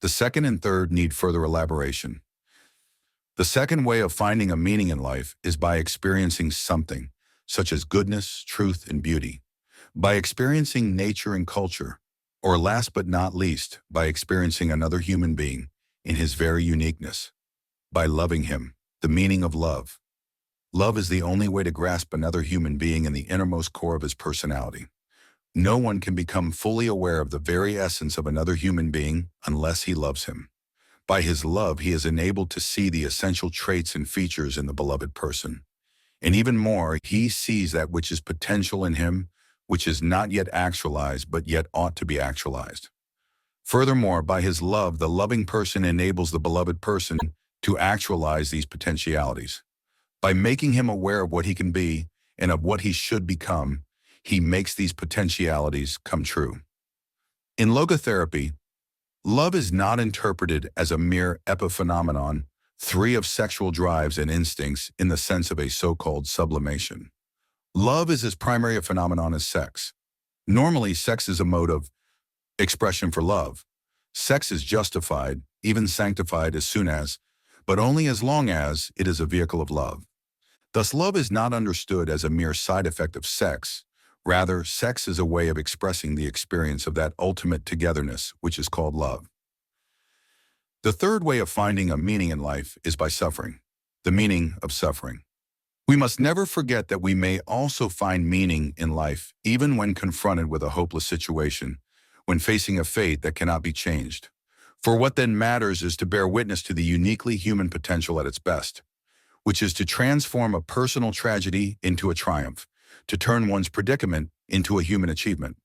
The second and third need further elaboration. The second way of finding a meaning in life is by experiencing something, such as goodness, truth, and beauty. By experiencing nature and culture, or last but not least, by experiencing another human being in his very uniqueness. By loving him, the meaning of love. Love is the only way to grasp another human being in the innermost core of his personality. No one can become fully aware of the very essence of another human being unless he loves him. By his love, he is enabled to see the essential traits and features in the beloved person. And even more, he sees that which is potential in him, which is not yet actualized, but yet ought to be actualized. Furthermore, by his love, the loving person enables the beloved person to actualize these potentialities. By making him aware of what he can be and of what he should become, he makes these potentialities come true. In logotherapy, love is not interpreted as a mere epiphenomenon, 3 of sexual drives and instincts in the sense of a so-called sublimation. Love is as primary a phenomenon as sex. Normally, sex is a mode of expression for love. Sex is justified, even sanctified as soon as, but only as long as, it is a vehicle of love. Thus, love is not understood as a mere side effect of sex. Rather, sex is a way of expressing the experience of that ultimate togetherness, which is called love. The third way of finding a meaning in life is by suffering, the meaning of suffering. We must never forget that we may also find meaning in life even when confronted with a hopeless situation, when facing a fate that cannot be changed. For what then matters is to bear witness to the uniquely human potential at its best, which is to transform a personal tragedy into a triumph, to turn one's predicament into a human achievement.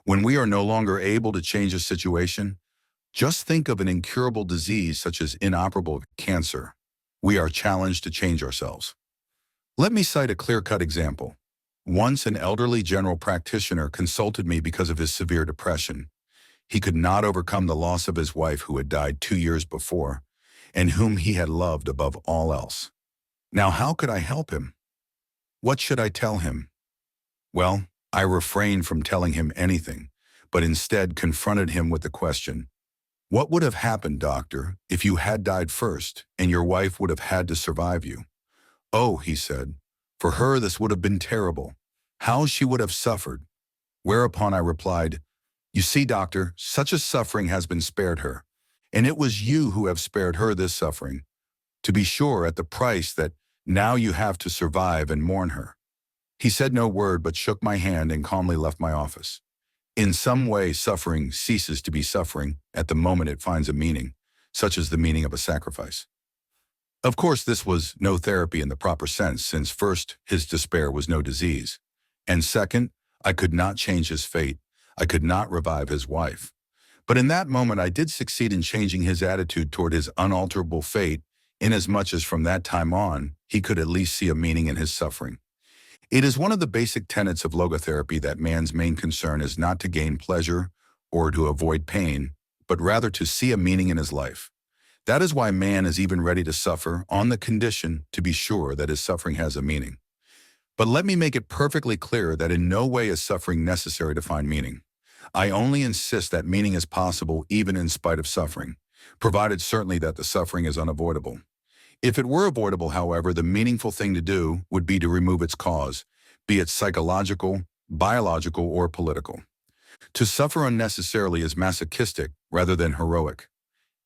When we are no longer able to change a situation, Just think of an incurable disease such as inoperable cancer. We are challenged to change ourselves. Let me cite a clear-cut example. Once an elderly general practitioner consulted me because of his severe depression. He could not overcome the loss of his wife who had died 2 years before, and whom he had loved above all else. Now how could I help him? What should I tell him? Well, I refrained from telling him anything, but instead confronted him with the question, "What would have happened, doctor, if you had died first and your wife would have had to survive you?" "Oh," he said, "for her this would have been terrible. How she would have suffered." Whereupon I replied, "You see, doctor, such a suffering has been spared her, and it was you who have spared her this suffering, to be sure at the price that now you have to survive and mourn her." He said no word but shook my hand and calmly left my office. In some way, suffering ceases to be suffering at the moment it finds a meaning, such as the meaning of a sacrifice. Of course, this was no therapy in the proper sense, since first, his despair was no disease, and second, I could not change his fate. I could not revive his wife. But in that moment, I did succeed in changing his attitude toward his unalterable fate, inasmuch as from that time on, he could at least see a meaning in his suffering. It is one of the basic tenets of logotherapy that man's main concern is not to gain pleasure or to avoid pain, but rather to see a meaning in his life. That is why man is even ready to suffer on the condition to be sure that his suffering has a meaning. But let me make it perfectly clear that in no way is suffering necessary to find meaning. I only insist that meaning is possible even in spite of suffering, provided certainly that the suffering is unavoidable. If it were avoidable, however, the meaningful thing to do would be to remove its cause, be it psychological, biological, or political. To suffer unnecessarily is masochistic rather than heroic.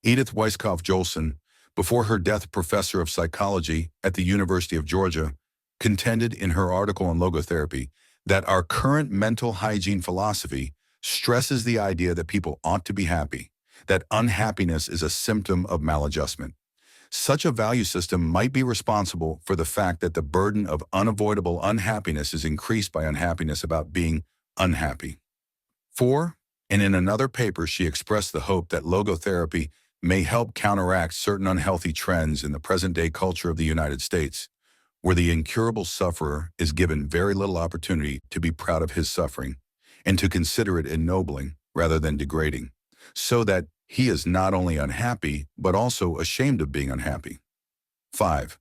Edith Weisskopf Jolson, before her death professor of psychology at the University of Georgia, contended in her article on logotherapy that our current mental hygiene philosophy stresses the idea that people ought to be happy, that unhappiness is a symptom of maladjustment. Such a value system might be responsible for the fact that the burden of unavoidable unhappiness is increased by unhappiness about being unhappy. 4. And in another paper, she expressed the hope that logotherapy may help counteract certain unhealthy trends in the present-day culture of the United States, where the incurable sufferer is given very little opportunity to be proud of his suffering and to consider it ennobling rather than degrading, so that he is not only unhappy, but also ashamed of being unhappy. 5.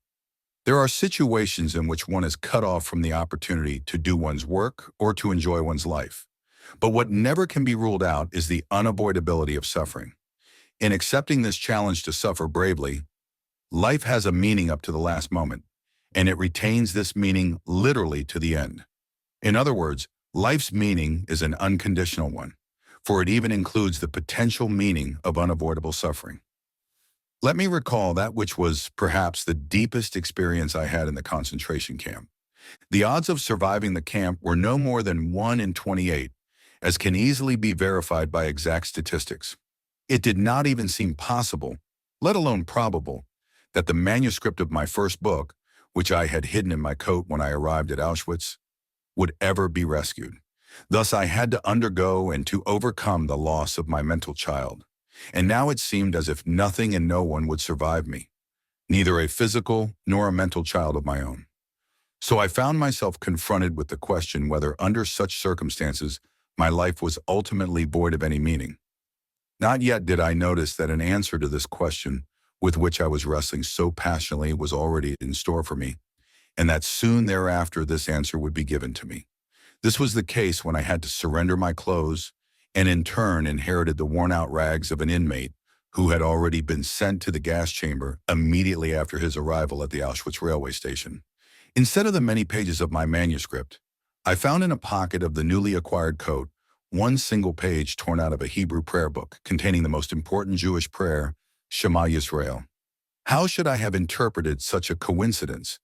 There are situations in which one is cut off from the opportunity to do one's work or to enjoy one's life. But what never can be ruled out is the unavoidability of suffering. In accepting this challenge to suffer bravely, life has a meaning up to the last moment, and it retains this meaning literally to the end. In other words, life's meaning is an unconditional one, for it even includes the potential meaning of unavoidable suffering. Let me recall that which was perhaps the deepest experience I had in the concentration camp. The odds of surviving the camp were no more than 1 in 28, as can easily be verified by exact statistics. It did not even seem possible, let alone probable, that the manuscript of my first book, which I had hidden in my coat when I arrived at Auschwitz, would ever be rescued. Thus I had to undergo and to overcome the loss of my mental child. And now it seemed as if nothing and no one would survive me, neither a physical nor a mental child of my own. So I found myself confronted with the question whether under such circumstances my life was ultimately void of any meaning. Not yet did I notice that an answer to this question, with which I was wrestling so passionately, was already in store for me, and that soon thereafter this answer would be given to me. This was the case when I had to surrender my clothes, and in turn inherited the worn-out rags of an inmate who had already been sent to the gas chamber immediately after his arrival at the Auschwitz railway station. Instead of the many pages of my manuscript, I found in a pocket of the newly acquired coat one single page torn out of a Hebrew prayer book containing the most important Jewish prayer, Shema Yisrael. How should I have interpreted such a coincidence,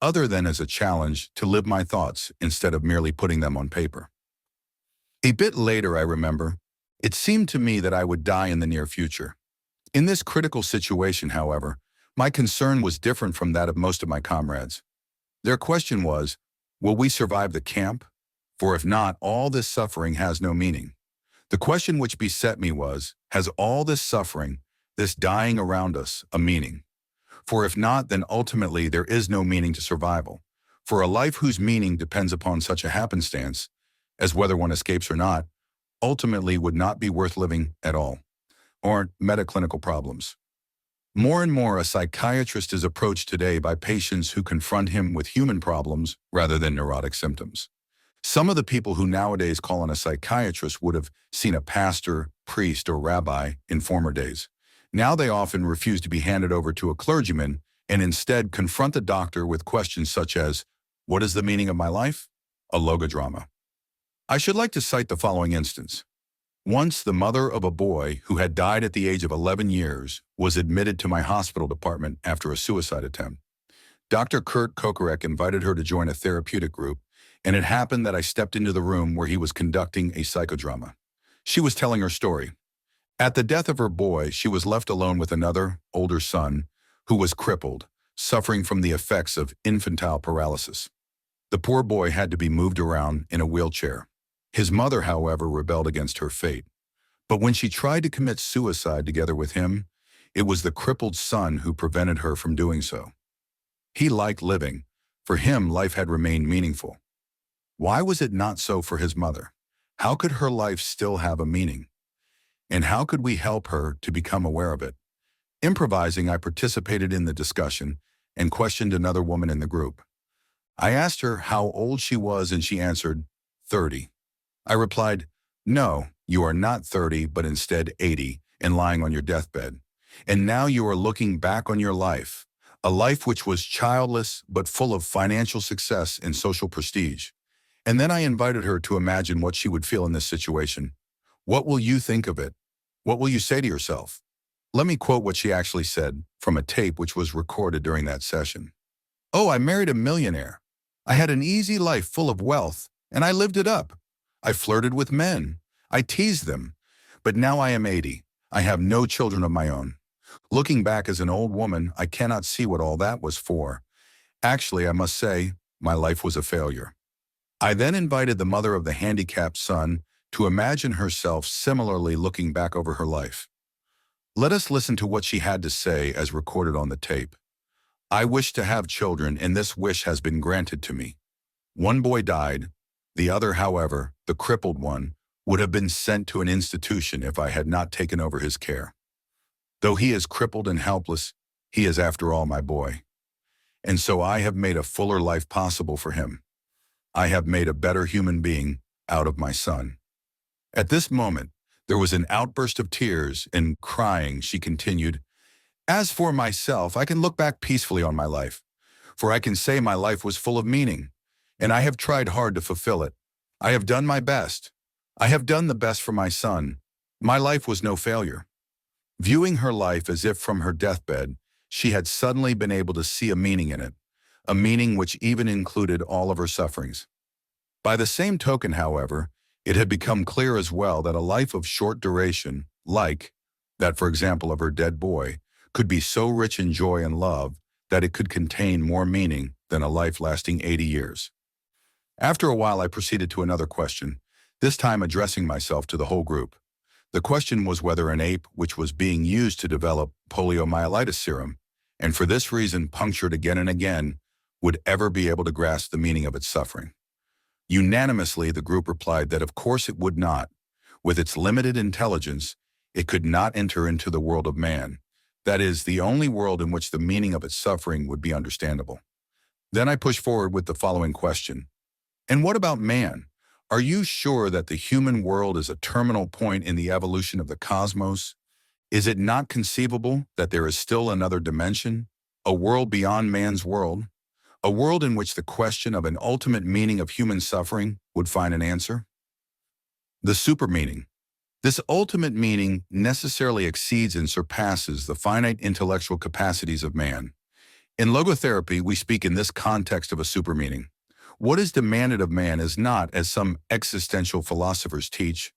other than as a challenge to live my thoughts instead of merely putting them on paper? A bit later, I remember, it seemed to me that I would die in the near future. In this critical situation, however, my concern was different from that of most of my comrades. Their question was, will we survive the camp? For if not, all this suffering has no meaning. The question which beset me was, has all this suffering, this dying around us, a meaning? For if not, then ultimately there is no meaning to survival. For a life whose meaning depends upon such a happenstance, as whether one escapes or not, ultimately would not be worth living at all. Or metaclinical problems. More and more, a psychiatrist is approached today by patients who confront him with human problems rather than neurotic symptoms. Some of the people who nowadays call on a psychiatrist would have seen a pastor, priest, or rabbi in former days. Now they often refuse to be handed over to a clergyman and instead confront the doctor with questions such as, "What is the meaning of my life?" A logodrama. I should like to cite the following instance. Once, the mother of a boy who had died at the age of 11 years was admitted to my hospital department after a suicide attempt. Dr. Kurt Kokorek invited her to join a therapeutic group, and it happened that I stepped into the room where he was conducting a psychodrama. She was telling her story. At the death of her boy, she was left alone with another, older son, who was crippled, suffering from the effects of infantile paralysis. The poor boy had to be moved around in a wheelchair. His mother, however, rebelled against her fate. But when she tried to commit suicide together with him, it was the crippled son who prevented her from doing so. He liked living. For him, life had remained meaningful. Why was it not so for his mother? How could her life still have a meaning? And how could we help her to become aware of it? Improvising, I participated in the discussion and questioned another woman in the group. I asked her how old she was, and she answered, 30. I replied, "No, you are not 30, but instead 80, and lying on your deathbed. And now you are looking back on your life, a life which was childless but full of financial success and social prestige." And then I invited her to imagine what she would feel in this situation. What will you think of it? What will you say to yourself? Let me quote what she actually said from a tape which was recorded during that session. "Oh, I married a millionaire. I had an easy life full of wealth, and I lived it up. I flirted with men. I teased them. But now I am 80. I have no children of my own. Looking back as an old woman, I cannot see what all that was for. Actually, I must say, my life was a failure." I then invited the mother of the handicapped son to imagine herself similarly looking back over her life. Let us listen to what she had to say as recorded on the tape. "I wish to have children, and this wish has been granted to me. One boy died. The other, however, the crippled one, would have been sent to an institution if I had not taken over his care. Though he is crippled and helpless, he is after all my boy. And so I have made a fuller life possible for him. I have made a better human being out of my son." At this moment, there was an outburst of tears, and crying, she continued, "As for myself, I can look back peacefully on my life, for I can say my life was full of meaning, and I have tried hard to fulfill it. I have done my best. I have done the best for my son. My life was no failure." Viewing her life as if from her deathbed, she had suddenly been able to see a meaning in it, a meaning which even included all of her sufferings. By the same token, however, it had become clear as well that a life of short duration, like that, for example, of her dead boy, could be so rich in joy and love that it could contain more meaning than a life lasting 80 years. After a while, I proceeded to another question, this time addressing myself to the whole group. The question was whether an ape which was being used to develop poliomyelitis serum, and for this reason punctured again and again, would ever be able to grasp the meaning of its suffering. Unanimously, the group replied that of course it would not. With its limited intelligence, it could not enter into the world of man. That is, the only world in which the meaning of its suffering would be understandable. Then I pushed forward with the following question. And what about man? Are you sure that the human world is a terminal point in the evolution of the cosmos? Is it not conceivable that there is still another dimension, a world beyond man's world? A world in which the question of an ultimate meaning of human suffering would find an answer? The super meaning. This ultimate meaning necessarily exceeds and surpasses the finite intellectual capacities of man. In logotherapy, we speak in this context of a super meaning. What is demanded of man is not, as some existential philosophers teach,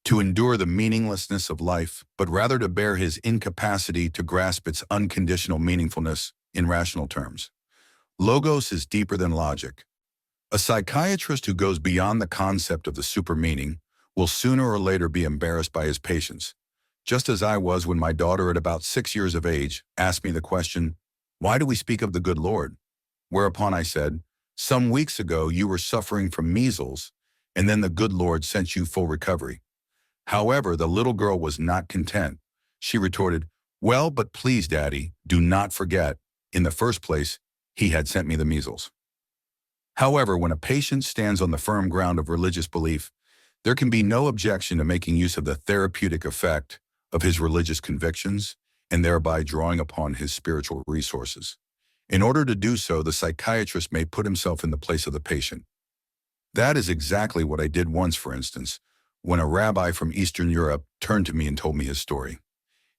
to endure the meaninglessness of life, but rather to bear his incapacity to grasp its unconditional meaningfulness in rational terms. Logos is deeper than logic. A psychiatrist who goes beyond the concept of the super meaning will sooner or later be embarrassed by his patients, just as I was when my daughter at about 6 years of age asked me the question, "Why do we speak of the good Lord?" Whereupon I said, "Some weeks ago you were suffering from measles, and then the good Lord sent you full recovery." However, the little girl was not content. She retorted, "Well, but please, Daddy, do not forget, in the first place, he had sent me the measles." However, when a patient stands on the firm ground of religious belief, there can be no objection to making use of the therapeutic effect of his religious convictions and thereby drawing upon his spiritual resources. In order to do so, the psychiatrist may put himself in the place of the patient. That is exactly what I did once, for instance, when a rabbi from Eastern Europe turned to me and told me his story.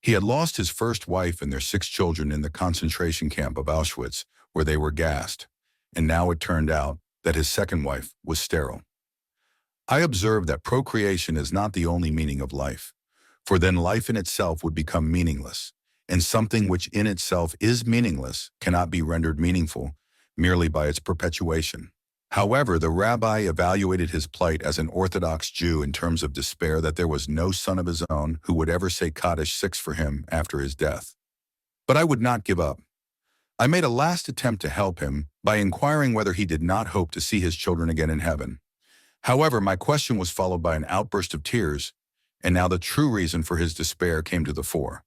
He had lost his first wife and their 6 children in the concentration camp of Auschwitz, where they were gassed, and now it turned out that his second wife was sterile. I observed that procreation is not the only meaning of life, for then life in itself would become meaningless, and something which in itself is meaningless cannot be rendered meaningful merely by its perpetuation. However, the rabbi evaluated his plight as an Orthodox Jew in terms of despair that there was no son of his own who would ever say Kaddish 6 for him after his death. But I would not give up. I made a last attempt to help him by inquiring whether he did not hope to see his children again in heaven. However, my question was followed by an outburst of tears, and now the true reason for his despair came to the fore.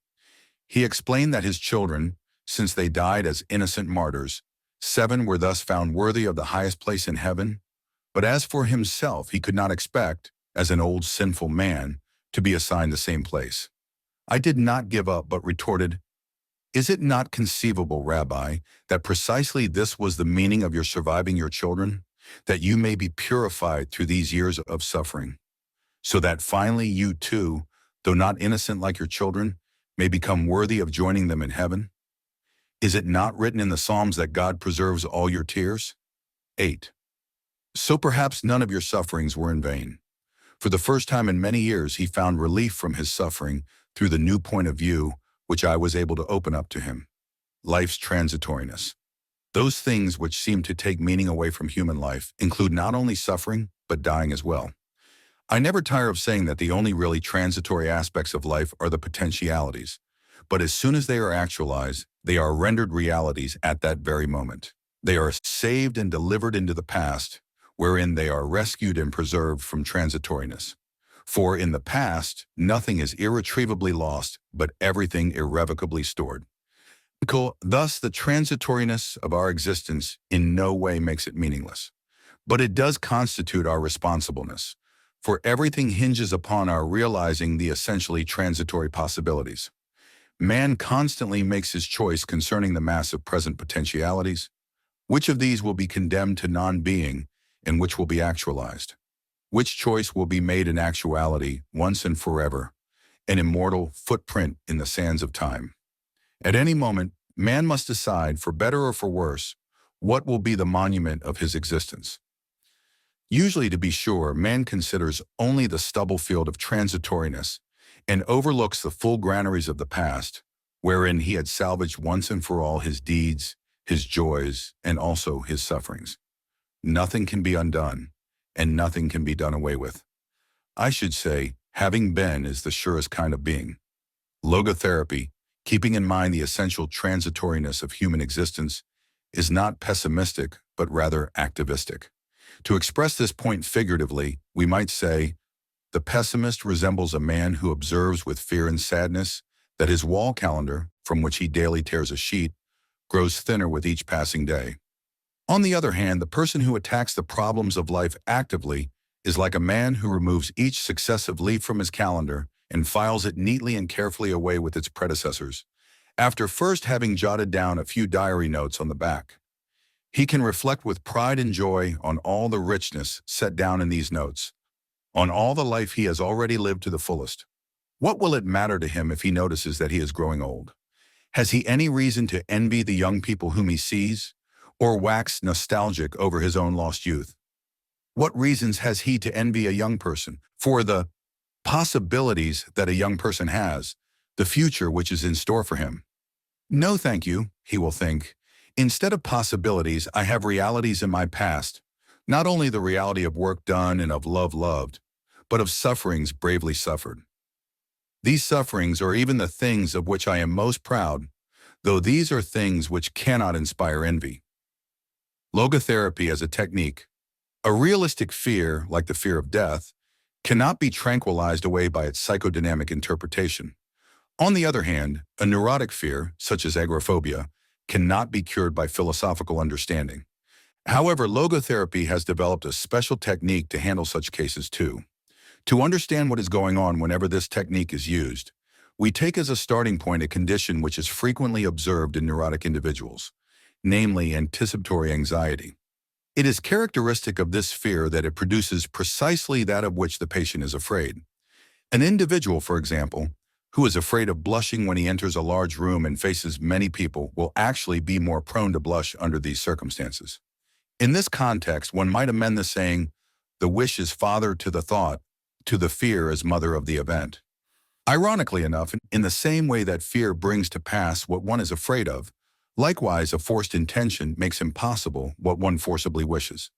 He explained that his children, since they died as innocent martyrs, 7 were thus found worthy of the highest place in heaven, but as for himself, he could not expect, as an old sinful man, to be assigned the same place. I did not give up, but retorted, "Is it not conceivable, Rabbi, that precisely this was the meaning of your surviving your children, that you may be purified through these years of suffering, so that finally you too, though not innocent like your children, may become worthy of joining them in heaven? Is it not written in the Psalms that God preserves all your tears?" 8. So perhaps none of your sufferings were in vain. For the first time in many years, he found relief from his suffering through the new point of view which I was able to open up to him: life's transitoriness. Those things which seem to take meaning away from human life include not only suffering, but dying as well. I never tire of saying that the only really transitory aspects of life are the potentialities, but as soon as they are actualized, they are rendered realities at that very moment. They are saved and delivered into the past, wherein they are rescued and preserved from transitoriness. For in the past, nothing is irretrievably lost, but everything irrevocably stored. Thus, the transitoriness of our existence in no way makes it meaningless, but it does constitute our responsibleness, for everything hinges upon our realizing the essentially transitory possibilities. Man constantly makes his choice concerning the mass of present potentialities. Which of these will be condemned to non-being and which will be actualized? Which choice will be made in actuality once and forever, an immortal footprint in the sands of time? At any moment, man must decide, for better or for worse, what will be the monument of his existence. Usually, to be sure, man considers only the stubble field of transitoriness and overlooks the full granaries of the past, wherein he had salvaged once and for all his deeds, his joys, and also his sufferings. Nothing can be undone, and nothing can be done away with. I should say, having been is the surest kind of being. Logotherapy, keeping in mind the essential transitoriness of human existence, is not pessimistic, but rather activistic. To express this point figuratively, we might say, the pessimist resembles a man who observes with fear and sadness that his wall calendar, from which he daily tears a sheet, grows thinner with each passing day. On the other hand, the person who attacks the problems of life actively is like a man who removes each successive leaf from his calendar and files it neatly and carefully away with its predecessors, after first having jotted down a few diary notes on the back. He can reflect with pride and joy on all the richness set down in these notes, on all the life he has already lived to the fullest. What will it matter to him if he notices that he is growing old? Has he any reason to envy the young people whom he sees, or wax nostalgic over his own lost youth? What reasons has he to envy a young person for the possibilities that a young person has, the future which is in store for him? No, thank you, he will think. Instead of possibilities, I have realities in my past, not only the reality of work done and of love loved, but of sufferings bravely suffered. These sufferings are even the things of which I am most proud, though these are things which cannot inspire envy. Logotherapy as a technique. A realistic fear, like the fear of death, cannot be tranquilized away by its psychodynamic interpretation. On the other hand, a neurotic fear, such as agoraphobia, cannot be cured by philosophical understanding. However, logotherapy has developed a special technique to handle such cases too. To understand what is going on whenever this technique is used, we take as a starting point a condition which is frequently observed in neurotic individuals, namely anticipatory anxiety. It is characteristic of this fear that it produces precisely that of which the patient is afraid. An individual, for example, who is afraid of blushing when he enters a large room and faces many people will actually be more prone to blush under these circumstances. In this context, one might amend the saying, "The wish is father to the thought, to the fear is mother of the event." Ironically enough, in the same way that fear brings to pass what one is afraid of, likewise a forced intention makes impossible what one forcibly wishes.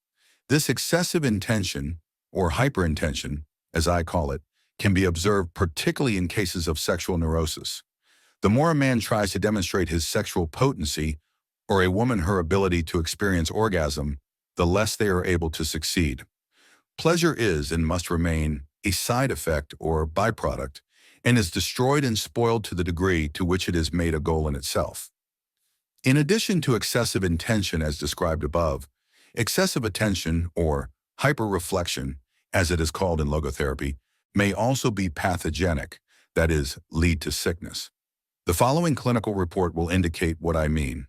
This excessive intention, or hyperintention, as I call it, can be observed particularly in cases of sexual neurosis. The more a man tries to demonstrate his sexual potency, or a woman her ability to experience orgasm, the less they are able to succeed. Pleasure is and must remain a side effect or byproduct, and is destroyed and spoiled to the degree to which it is made a goal in itself. In addition to excessive intention as described above, excessive attention, or hyperreflection, as it is called in logotherapy, may also be pathogenic, that is, lead to sickness. The following clinical report will indicate what I mean.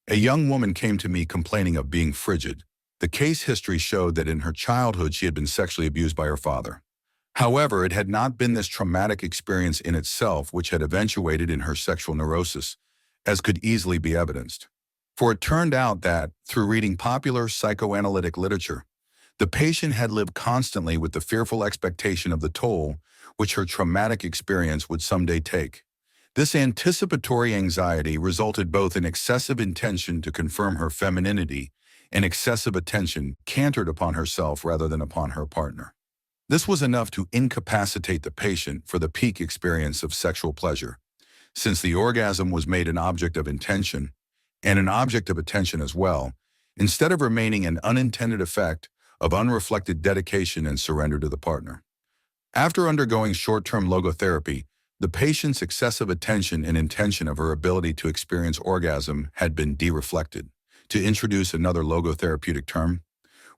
A young woman came to me complaining of being frigid. The case history showed that in her childhood she had been sexually abused by her father. However, it had not been this traumatic experience in itself which had eventuated in her sexual neurosis, as could easily be evidenced. For it turned out that, through reading popular psychoanalytic literature, the patient had lived constantly with the fearful expectation of the toll which her traumatic experience would someday take. This anticipatory anxiety resulted both in excessive intention to confirm her femininity and excessive attention cantered upon herself rather than upon her partner. This was enough to incapacitate the patient for the peak experience of sexual pleasure, since the orgasm was made an object of intention and an object of attention as well, instead of remaining an unintended effect of unreflected dedication and surrender to the partner. After undergoing short-term logotherapy, the patient's excessive attention and intention of her ability to experience orgasm had been dereflected. To introduce another logotherapeutic term,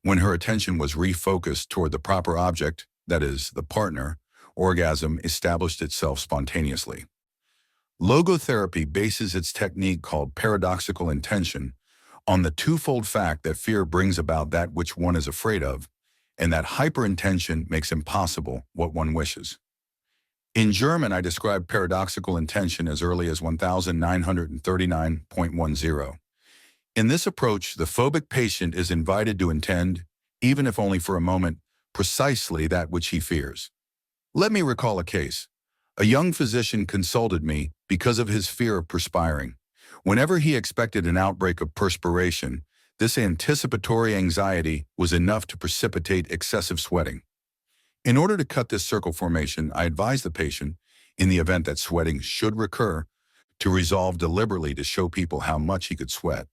when her attention was refocused toward the proper object, that is, the partner, orgasm established itself spontaneously. Logotherapy bases its technique called paradoxical intention on the twofold fact that fear brings about that which one is afraid of, and that hyperintention makes impossible what one wishes. In German, I described paradoxical intention as early as 1939.10. In this approach, the phobic patient is invited to intend, even if only for a moment, precisely that which he fears. Let me recall a case. A young physician consulted me because of his fear of perspiring. Whenever he expected an outbreak of perspiration, this anticipatory anxiety was enough to precipitate excessive sweating. In order to cut this circle formation, I advised the patient, in the event that sweating should recur, to resolve deliberately to show people how much he could sweat.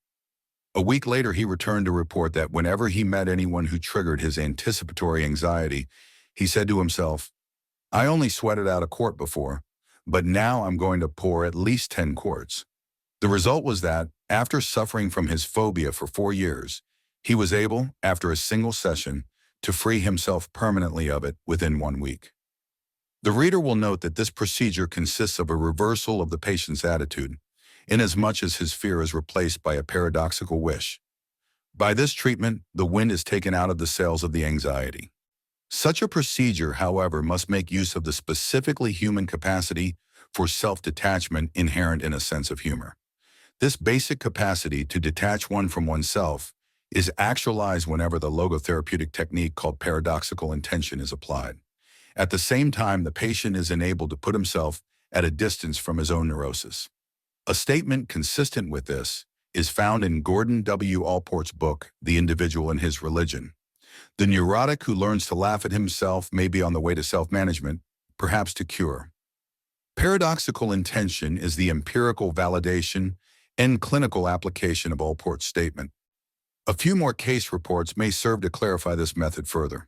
A week later, he returned to report that whenever he met anyone who triggered his anticipatory anxiety, he said to himself, "I only sweated out a quart before, but now I'm going to pour at least 10 quarts. The result was that, after suffering from his phobia for 4 years, he was able, after a single session, to free himself permanently of it within 1 week. The reader will note that this procedure consists of a reversal of the patient's attitude, inasmuch as his fear is replaced by a paradoxical wish. By this treatment, the wind is taken out of the sails of the anxiety. Such a procedure, however, must make use of the specifically human capacity for self-detachment inherent in a sense of humor. This basic capacity to detach one from oneself is actualized whenever the logotherapeutic technique called paradoxical intention is applied. At the same time, the patient is enabled to put himself at a distance from his own neurosis. A statement consistent with this is found in Gordon W. Allport's book, The Individual and His Religion. The neurotic who learns to laugh at himself may be on the way to self-management, perhaps to cure. Paradoxical intention is the empirical validation and clinical application of Allport's statement. A few more case reports may serve to clarify this method further.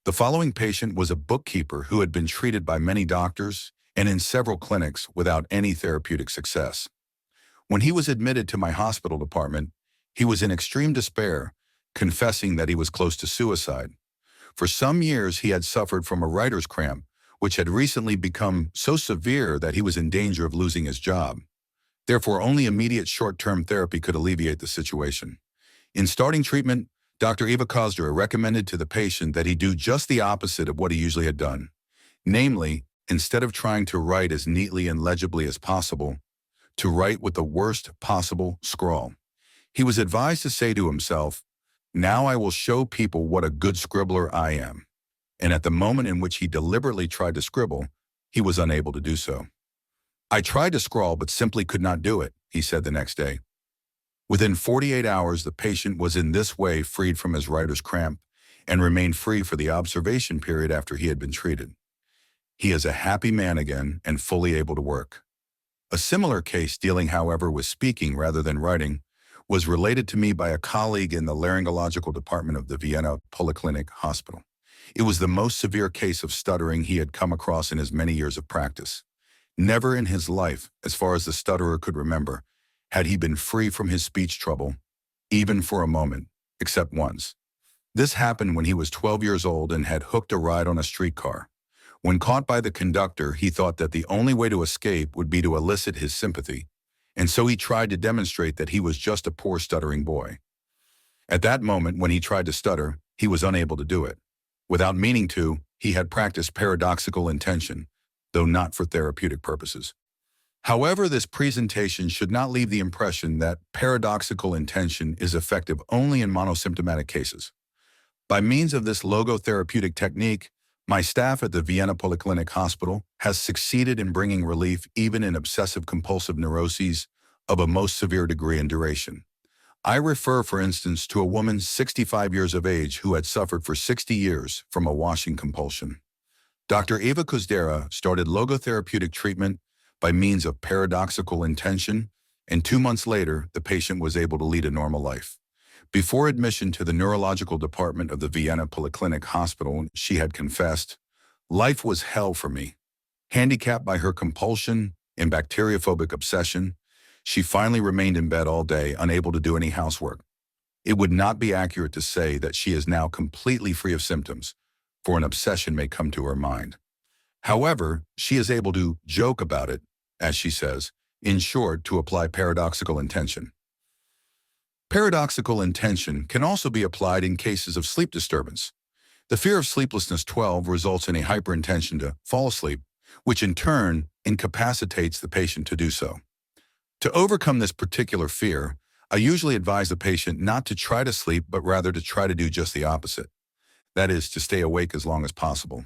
The following patient was a bookkeeper who had been treated by many doctors and in several clinics without any therapeutic success. When he was admitted to my hospital department, he was in extreme despair, confessing that he was close to suicide. For some years, he had suffered from a writer's cramp, which had recently become so severe that he was in danger of losing his job. Therefore, only immediate short-term therapy could alleviate the situation. In starting treatment, Dr. Eva Kozdra recommended to the patient that he do just the opposite of what he usually had done. Namely, instead of trying to write as neatly and legibly as possible, to write with the worst possible scrawl. He was advised to say to himself, "Now I will show people what a good scribbler I am." And at the moment in which he deliberately tried to scribble, he was unable to do so. "I tried to scrawl but simply could not do it," he said the next day. Within 48 hours, the patient was in this way freed from his writer's cramp and remained free for the observation period after he had been treated. He is a happy man again and fully able to work. A similar case, dealing however with speaking rather than writing, was related to me by a colleague in the laryngological department of the Vienna Polyclinic Hospital. It was the most severe case of stuttering he had come across in his many years of practice. Never in his life, as far as the stutterer could remember, had he been free from his speech trouble, even for a moment, except once. This happened when he was 12 years old and had hooked a ride on a streetcar. When caught by the conductor, he thought that the only way to escape would be to elicit his sympathy, and so he tried to demonstrate that he was just a poor stuttering boy. At that moment, when he tried to stutter, he was unable to do it. Without meaning to, he had practiced paradoxical intention, though not for therapeutic purposes. However, this presentation should not leave the impression that paradoxical intention is effective only in monosymptomatic cases. By means of this logotherapeutic technique, my staff at the Vienna Polyclinic Hospital has succeeded in bringing relief even in obsessive-compulsive neuroses of a most severe degree and duration. I refer, for instance, to a woman 65 years of age who had suffered for 60 years from a washing compulsion. Dr. Eva Kozdra started logotherapeutic treatment by means of paradoxical intention, and 2 months later, the patient was able to lead a normal life. Before admission to the neurological department of the Vienna Polyclinic Hospital, she had confessed, "Life was hell for me." Handicapped by her compulsion and bacteriophobic obsession, she finally remained in bed all day, unable to do any housework. It would not be accurate to say that she is now completely free of symptoms, for an obsession may come to her mind. However, she is able to joke about it, as she says, in short, to apply paradoxical intention. Paradoxical intention can also be applied in cases of sleep disturbance. The fear of sleeplessness 12 results in a hyperintention to fall asleep, which in turn incapacitates the patient to do so. To overcome this particular fear, I usually advise the patient not to try to sleep, but rather to try to do just the opposite. That is, to stay awake as long as possible.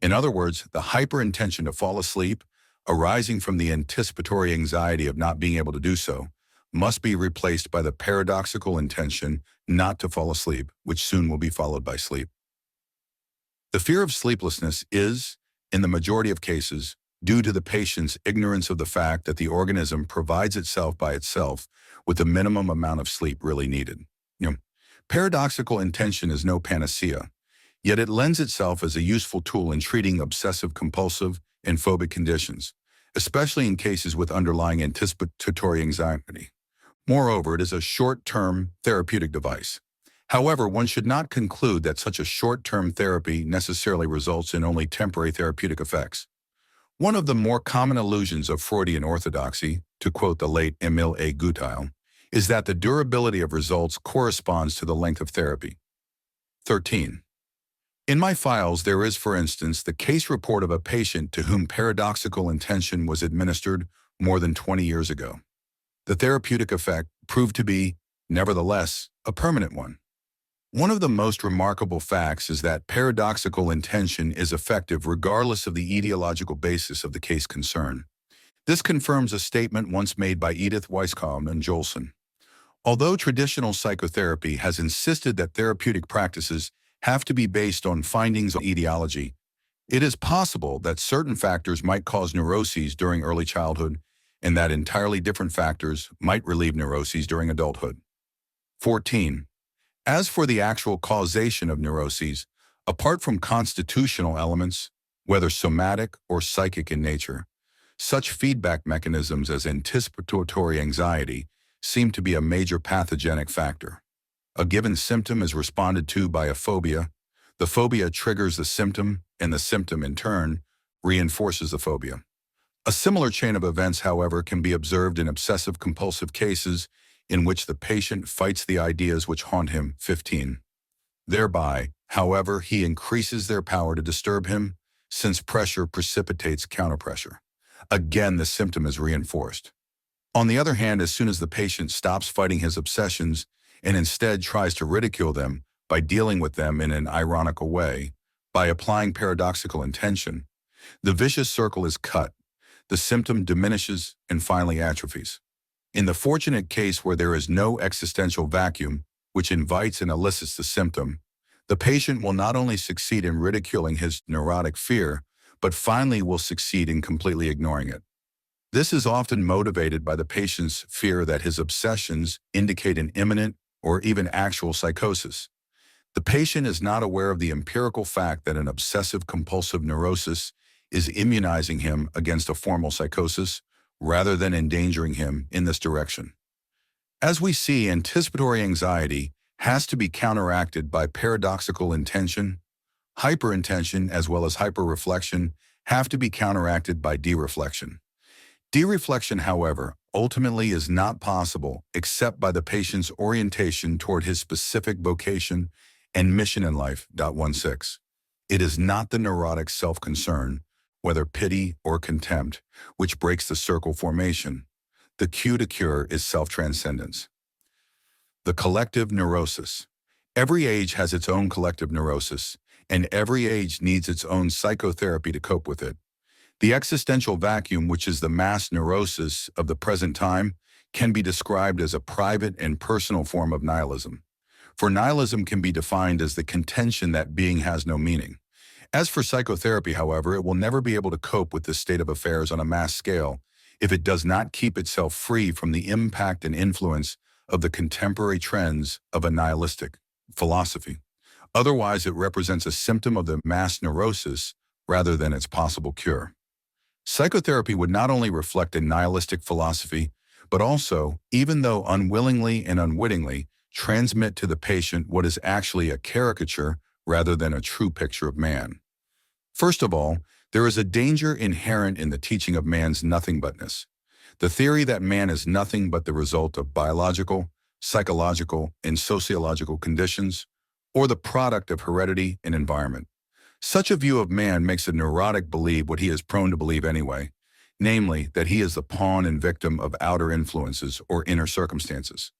In other words, the hyperintention to fall asleep, arising from the anticipatory anxiety of not being able to do so, must be replaced by the paradoxical intention not to fall asleep, which soon will be followed by sleep. The fear of sleeplessness is, in the majority of cases, due to the patient's ignorance of the fact that the organism provides itself by itself with the minimum amount of sleep really needed. Paradoxical intention is no panacea, yet it lends itself as a useful tool in treating obsessive-compulsive and phobic conditions, especially in cases with underlying anticipatory anxiety. Moreover, it is a short-term therapeutic device. However, one should not conclude that such a short-term therapy necessarily results in only temporary therapeutic effects. One of the more common illusions of Freudian orthodoxy, to quote the late Emile A. Gutile, is that the durability of results corresponds to the length of therapy. 13. In my files, there is, for instance, the case report of a patient to whom paradoxical intention was administered more than 20 years ago. The therapeutic effect proved to be, nevertheless, a permanent one. One of the most remarkable facts is that paradoxical intention is effective regardless of the etiological basis of the case concerned. This confirms a statement once made by Edith Weisskopf and Jolson. Although traditional psychotherapy has insisted that therapeutic practices have to be based on findings on etiology. It is possible that certain factors might cause neuroses during early childhood and that entirely different factors might relieve neuroses during adulthood. 14. As for the actual causation of neuroses, apart from constitutional elements, whether somatic or psychic in nature, such feedback mechanisms as anticipatory anxiety seem to be a major pathogenic factor. A given symptom is responded to by a phobia. The phobia triggers the symptom, and the symptom, in turn, reinforces the phobia. A similar chain of events, however, can be observed in obsessive-compulsive cases in which the patient fights the ideas which haunt him. 15. Thereby, however, he increases their power to disturb him, since pressure precipitates counterpressure. Again, the symptom is reinforced. On the other hand, as soon as the patient stops fighting his obsessions and instead tries to ridicule them by dealing with them in an ironical way, by applying paradoxical intention, the vicious circle is cut, the symptom diminishes and finally atrophies. In the fortunate case where there is no existential vacuum, which invites and elicits the symptom, the patient will not only succeed in ridiculing his neurotic fear, but finally will succeed in completely ignoring it. This is often motivated by the patient's fear that his obsessions indicate an imminent or even actual psychosis. The patient is not aware of the empirical fact that an obsessive-compulsive neurosis is immunizing him against a formal psychosis rather than endangering him in this direction. As we see, anticipatory anxiety has to be counteracted by paradoxical intention. Hyperintention as well as hyperreflection have to be counteracted by dereflection. Dereflection, however, ultimately is not possible except by the patient's orientation toward his specific vocation and mission in life. 16. It is not the neurotic self-concern, whether pity or contempt, which breaks the circle formation. The cue to cure is self-transcendence. The collective neurosis. Every age has its own collective neurosis, and every age needs its own psychotherapy to cope with it. The existential vacuum, which is the mass neurosis of the present time, can be described as a private and personal form of nihilism. For nihilism can be defined as the contention that being has no meaning. As for psychotherapy, however, it will never be able to cope with this state of affairs on a mass scale if it does not keep itself free from the impact and influence of the contemporary trends of a nihilistic philosophy. Otherwise, it represents a symptom of the mass neurosis rather than its possible cure. Psychotherapy would not only reflect a nihilistic philosophy, but also, even though unwillingly and unwittingly, transmit to the patient what is actually a caricature rather than a true picture of man. First of all, there is a danger inherent in the teaching of man's nothing-butness. The theory that man is nothing but the result of biological, psychological, and sociological conditions, or the product of heredity and environment. Such a view of man makes a neurotic believe what he is prone to believe anyway, namely that he is the pawn and victim of outer influences or inner circumstances.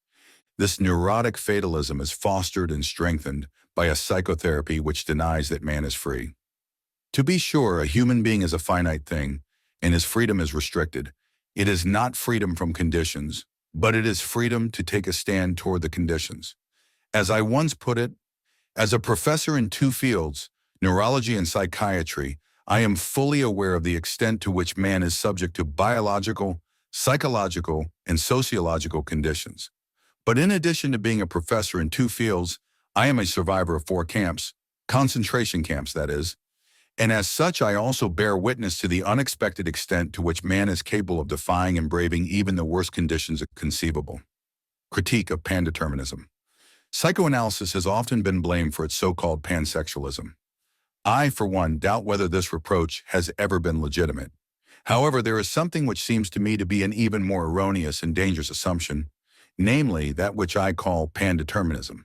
This neurotic fatalism is fostered and strengthened by a psychotherapy which denies that man is free. To be sure, a human being is a finite thing, and his freedom is restricted. It is not freedom from conditions, but it is freedom to take a stand toward the conditions. As I once put it, as a professor in two fields, neurology and psychiatry, I am fully aware of the extent to which man is subject to biological, psychological, and sociological conditions. But in addition to being a professor in two fields, I am a survivor of 4 camps, concentration camps, that is, and as such I also bear witness to the unexpected extent to which man is capable of defying and braving even the worst conditions conceivable. Critique of pandeterminism. Psychoanalysis has often been blamed for its so-called pansexualism. I, for one, doubt whether this reproach has ever been legitimate. However, there is something which seems to me to be an even more erroneous and dangerous assumption, namely that which I call pandeterminism.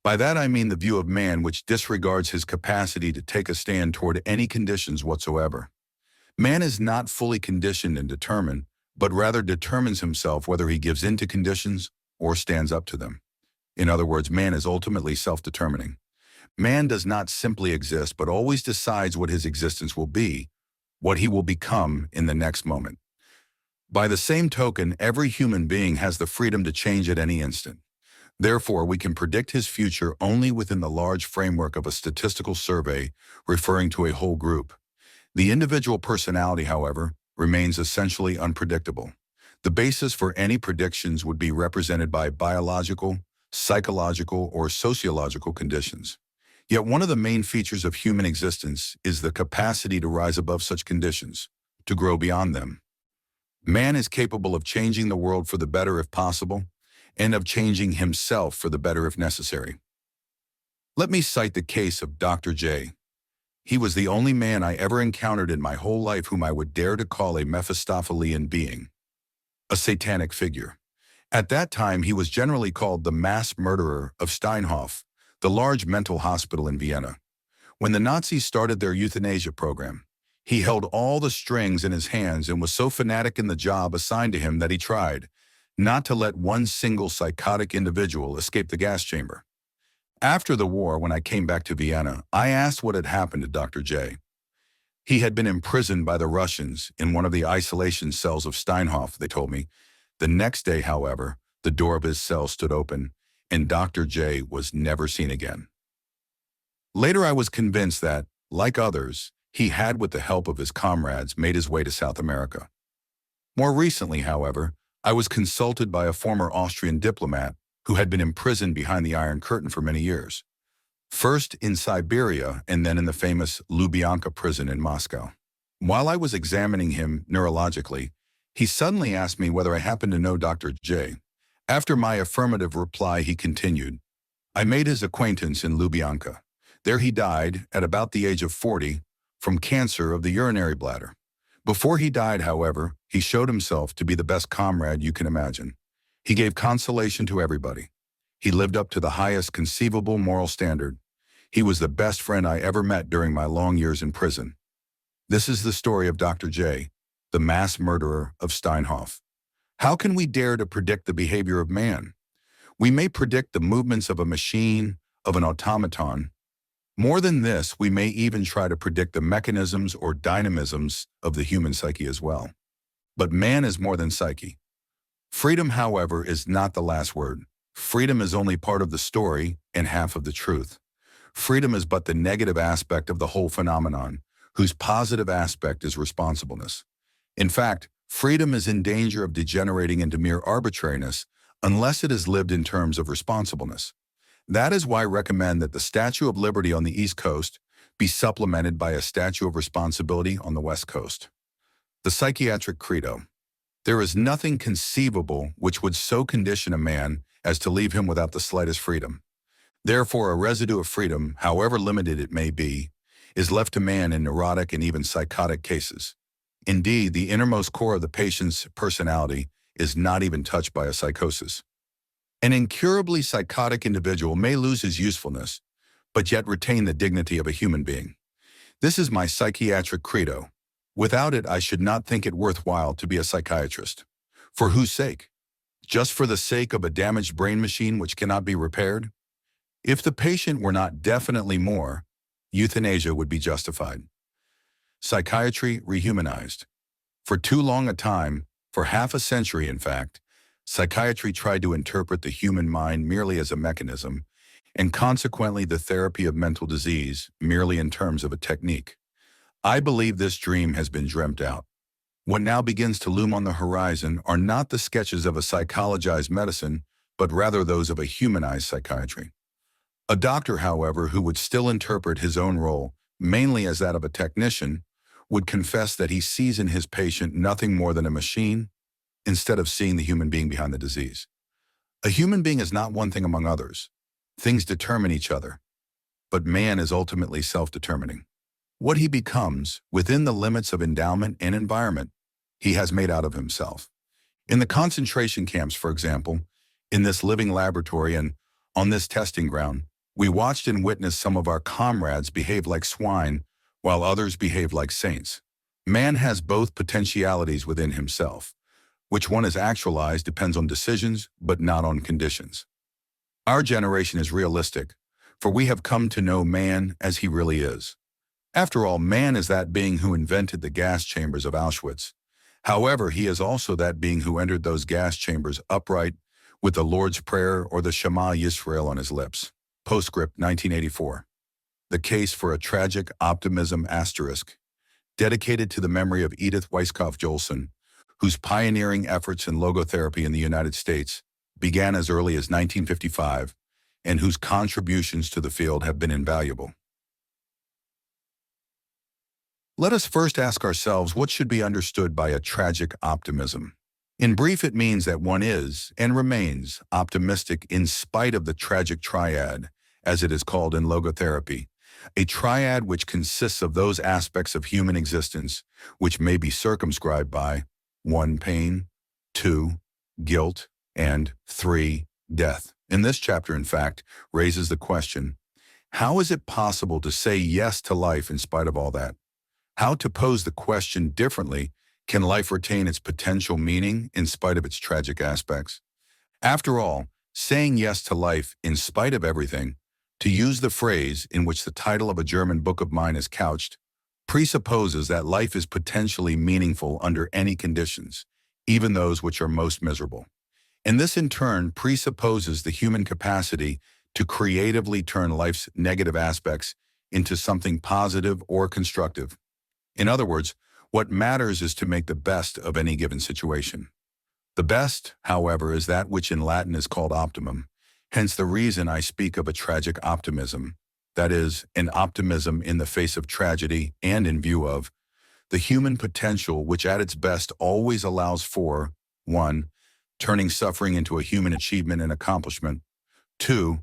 By that I mean the view of man which disregards his capacity to take a stand toward any conditions whatsoever. Man is not fully conditioned and determined, but rather determines himself whether he gives in to conditions or stands up to them. In other words, man is ultimately self-determining. Man does not simply exist, but always decides what his existence will be, what he will become in the next moment. By the same token, every human being has the freedom to change at any instant. Therefore, we can predict his future only within the large framework of a statistical survey referring to a whole group. The individual personality, however, remains essentially unpredictable. The basis for any predictions would be represented by biological, psychological, or sociological conditions. Yet one of the main features of human existence is the capacity to rise above such conditions, to grow beyond them. Man is capable of changing the world for the better if possible, and of changing himself for the better if necessary. Let me cite the case of Dr. J. He was the only man I ever encountered in my whole life whom I would dare to call a Mephistophelian being, a satanic figure. At that time, he was generally called the mass murderer of Steinhof, the large mental hospital in Vienna. When the Nazis started their euthanasia program, he held all the strings in his hands and was so fanatic in the job assigned to him that he tried not to let one single psychotic individual escape the gas chamber. After the war, when I came back to Vienna, I asked what had happened to Dr. J. He had been imprisoned by the Russians in one of the isolation cells of Steinhof, they told me. The next day, however, the door of his cell stood open, and Dr. J was never seen again. Later, I was convinced that, like others, he had, with the help of his comrades, made his way to South America. More recently, however, I was consulted by a former Austrian diplomat who had been imprisoned behind the Iron Curtain for many years, first in Siberia and then in the famous Lubyanka prison in Moscow. While I was examining him neurologically, he suddenly asked me whether I happened to know Dr. J. After my affirmative reply, he continued, "I made his acquaintance in Lubyanka. There he died, at about the age of 40, from cancer of the urinary bladder. Before he died, however, he showed himself to be the best comrade you can imagine. He gave consolation to everybody. He lived up to the highest conceivable moral standard. He was the best friend I ever met during my long years in prison." This is the story of Dr. J, the mass murderer of Steinhof. How can we dare to predict the behavior of man? We may predict the movements of a machine, of an automaton. More than this, we may even try to predict the mechanisms or dynamisms of the human psyche as well. But man is more than psyche. Freedom, however, is not the last word. Freedom is only part of the story and half of the truth. Freedom is but the negative aspect of the whole phenomenon, whose positive aspect is responsibleness. In fact, freedom is in danger of degenerating into mere arbitrariness unless it is lived in terms of responsibleness. That is why I recommend that the Statue of Liberty on the East Coast be supplemented by a Statue of Responsibility on the West Coast. The psychiatric credo. There is nothing conceivable which would so condition a man as to leave him without the slightest freedom. Therefore, a residue of freedom, however limited it may be, is left to man in neurotic and even psychotic cases. Indeed, the innermost core of the patient's personality is not even touched by a psychosis. An incurably psychotic individual may lose his usefulness, but yet retain the dignity of a human being. This is my psychiatric credo. Without it, I should not think it worthwhile to be a psychiatrist. For whose sake? Just for the sake of a damaged brain machine which cannot be repaired? If the patient were not definitely more, euthanasia would be justified. Psychiatry rehumanized. For too long a time, for half a century in fact, psychiatry tried to interpret the human mind merely as a mechanism, and consequently the therapy of mental disease merely in terms of a technique. I believe this dream has been dreamt out. What now begins to loom on the horizon are not the sketches of a psychologized medicine, but rather those of a humanized psychiatry. A doctor, however, who would still interpret his own role, mainly as that of a technician, would confess that he sees in his patient nothing more than a machine, instead of seeing the human being behind the disease. A human being is not one thing among others. Things determine each other, but man is ultimately self-determining. What he becomes, within the limits of endowment and environment, he has made out of himself. In the concentration camps, for example, in this living laboratory and on this testing ground, we watched and witnessed some of our comrades behave like swine, while others behave like saints. Man has both potentialities within himself. Which one is actualized depends on decisions, but not on conditions. Our generation is realistic, for we have come to know man as he really is. After all, man is that being who invented the gas chambers of Auschwitz. However, he is also that being who entered those gas chambers upright, with the Lord's Prayer or the Shema Yisrael on his lips. Postscript 1984. The Case for a Tragic Optimism asterisk, dedicated to the memory of Edith Weisskopf Jolson, whose pioneering efforts in logotherapy in the United States began as early as 1955 and whose contributions to the field have been invaluable. Let us first ask ourselves what should be understood by a tragic optimism. In brief, it means that one is and remains optimistic in spite of the tragic triad, as it is called in logotherapy, a triad which consists of those aspects of human existence which may be circumscribed by 1. Pain, 2. Guilt, and 3. Death. In this chapter, in fact, raises the question, how is it possible to say yes to life in spite of all that? How to pose the question differently, can life retain its potential meaning in spite of its tragic aspects? After all, saying yes to life in spite of everything, to use the phrase in which the title of a German book of mine is couched, presupposes that life is potentially meaningful under any conditions, even those which are most miserable. And this in turn presupposes the human capacity to creatively turn life's negative aspects into something positive or constructive. In other words, what matters is to make the best of any given situation. The best, however, is that which in Latin is called optimum, hence the reason I speak of a tragic optimism, that is, an optimism in the face of tragedy and in view of the human potential which at its best always allows for 1. Turning suffering into a human achievement and accomplishment, 2.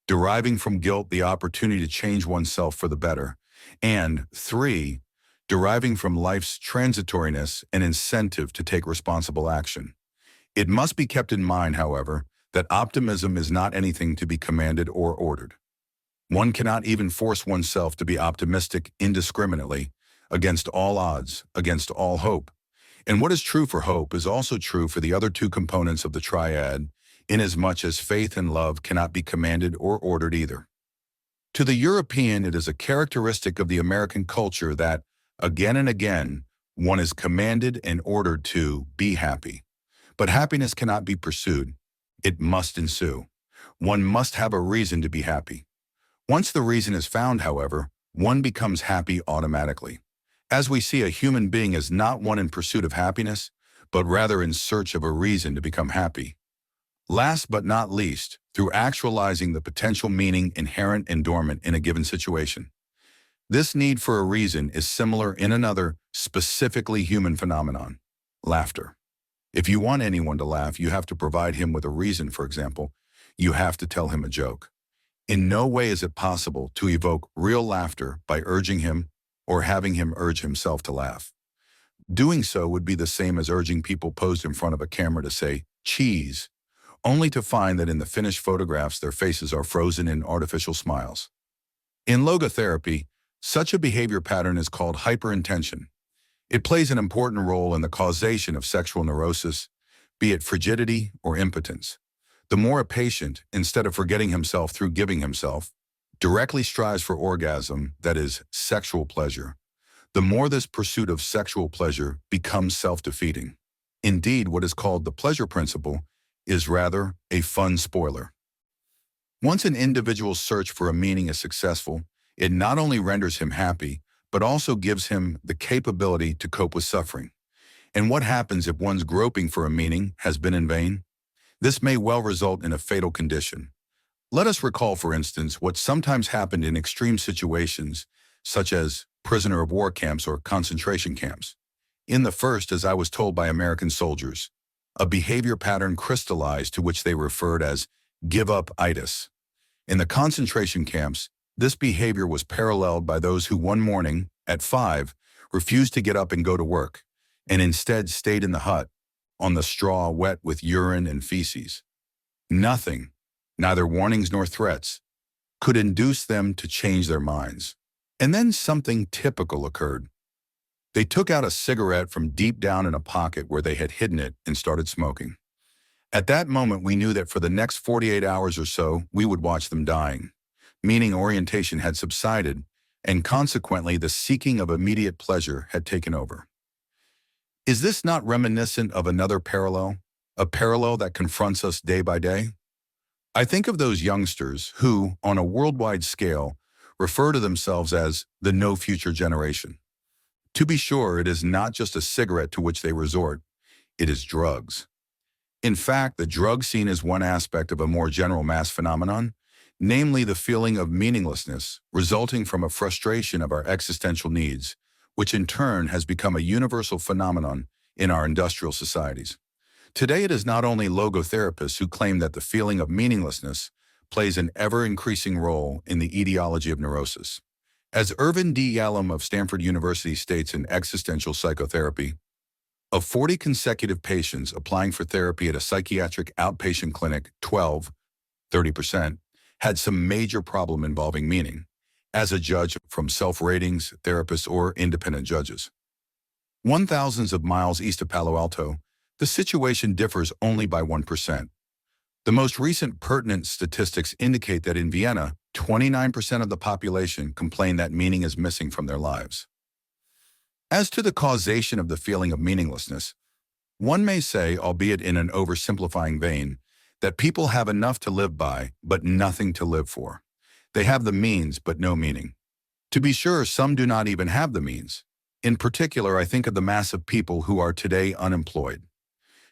Deriving from guilt the opportunity to change oneself for the better, and 3. Deriving from life's transitoriness an incentive to take responsible action. It must be kept in mind, however, that optimism is not anything to be commanded or ordered. One cannot even force oneself to be optimistic indiscriminately, against all odds, against all hope. And what is true for hope is also true for the other two components of the triad, inasmuch as faith and love cannot be commanded or ordered either. To the European, it is a characteristic of the American culture that, again and again, one is commanded and ordered to be happy. But happiness cannot be pursued. It must ensue. One must have a reason to be happy. Once the reason is found, however, one becomes happy automatically. As we see, a human being is not one in pursuit of happiness, but rather in search of a reason to become happy. Last but not least, through actualizing the potential meaning inherent and dormant in a given situation. This need for a reason is similar in another, specifically human phenomenon, laughter. If you want anyone to laugh, you have to provide him with a reason. For example, you have to tell him a joke. In no way is it possible to evoke real laughter by urging him or having him urge himself to laugh. Doing so would be the same as urging people posed in front of a camera to say, cheese, only to find that in the finished photographs their faces are frozen in artificial smiles. In logotherapy, such a behavior pattern is called hyperintention. It plays an important role in the causation of sexual neurosis, be it frigidity or impotence. The more a patient, instead of forgetting himself through giving himself, directly strives for orgasm, that is, sexual pleasure, the more this pursuit of sexual pleasure becomes self-defeating. Indeed, what is called the pleasure principle is rather a fun spoiler. Once an individual's search for a meaning is successful, it not only renders him happy, but also gives him the capability to cope with suffering. And what happens if one's groping for a meaning has been in vain? This may well result in a fatal condition. Let us recall, for instance, what sometimes happened in extreme situations, such as prisoner of war camps or concentration camps. In the first, as I was told by American soldiers, a behavior pattern crystallized to which they referred as give-up-itis. In the concentration camps, this behavior was paralleled by those who one morning, at 5, refused to get up and go to work, and instead stayed in the hut, on the straw wet with urine and feces. Nothing, neither warnings nor threats, could induce them to change their minds. And then something typical occurred. They took out a cigarette from deep down in a pocket where they had hidden it and started smoking. At that moment, we knew that for the next 48 hours or so, we would watch them dying, meaning orientation had subsided, and consequently the seeking of immediate pleasure had taken over. Is this not reminiscent of another parallel? a parallel that confronts us day by day? I think of those youngsters who, on a worldwide scale, refer to themselves as the no future generation. To be sure, it is not just a cigarette to which they resort, it is drugs. In fact, the drug scene is one aspect of a more general mass phenomenon, namely the feeling of meaninglessness resulting from a frustration of our existential needs, which in turn has become a universal phenomenon in our industrial societies. Today, it is not only logotherapists who claim that the feeling of meaninglessness plays an ever-increasing role in the etiology of neurosis. As Irvin D. Yalom of Stanford University states in Existential Psychotherapy, of 40 consecutive patients applying for therapy at a psychiatric outpatient clinic, 30%, had some major problem involving meaning, as a judge from self-ratings, therapists, or independent judges. 1,000s of miles east of Palo Alto, the situation differs only by 1%. The most recent pertinent statistics indicate that in Vienna, 29% of the population complain that meaning is missing from their lives. As to the causation of the feeling of meaninglessness, one may say, albeit in an oversimplifying vein, that people have enough to live by, but nothing to live for. They have the means, but no meaning. To be sure, some do not even have the means. In particular, I think of the mass of people who are today unemployed.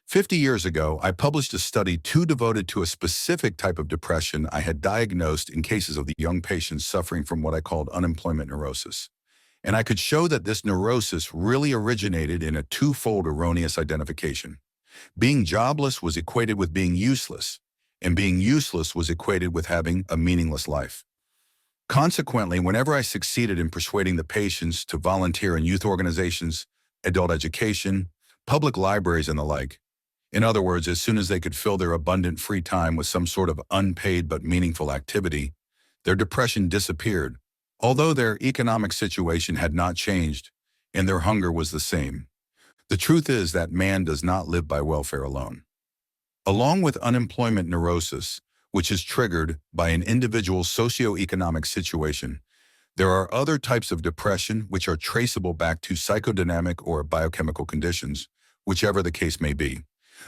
50 years ago, I published a study too devoted to a specific type of depression I had diagnosed in cases of the young patients suffering from what I called unemployment neurosis. And I could show that this neurosis really originated in a twofold erroneous identification. Being jobless was equated with being useless, and being useless was equated with having a meaningless life. Consequently, whenever I succeeded in persuading the patients to volunteer in youth organizations, adult education, public libraries, and the like, in other words, as soon as they could fill their abundant free time with some sort of unpaid but meaningful activity, their depression disappeared, although their economic situation had not changed and their hunger was the same. The truth is that man does not live by welfare alone. Along with unemployment neurosis, which is triggered by an individual's socioeconomic situation, there are other types of depression which are traceable back to psychodynamic or biochemical conditions, whichever the case may be.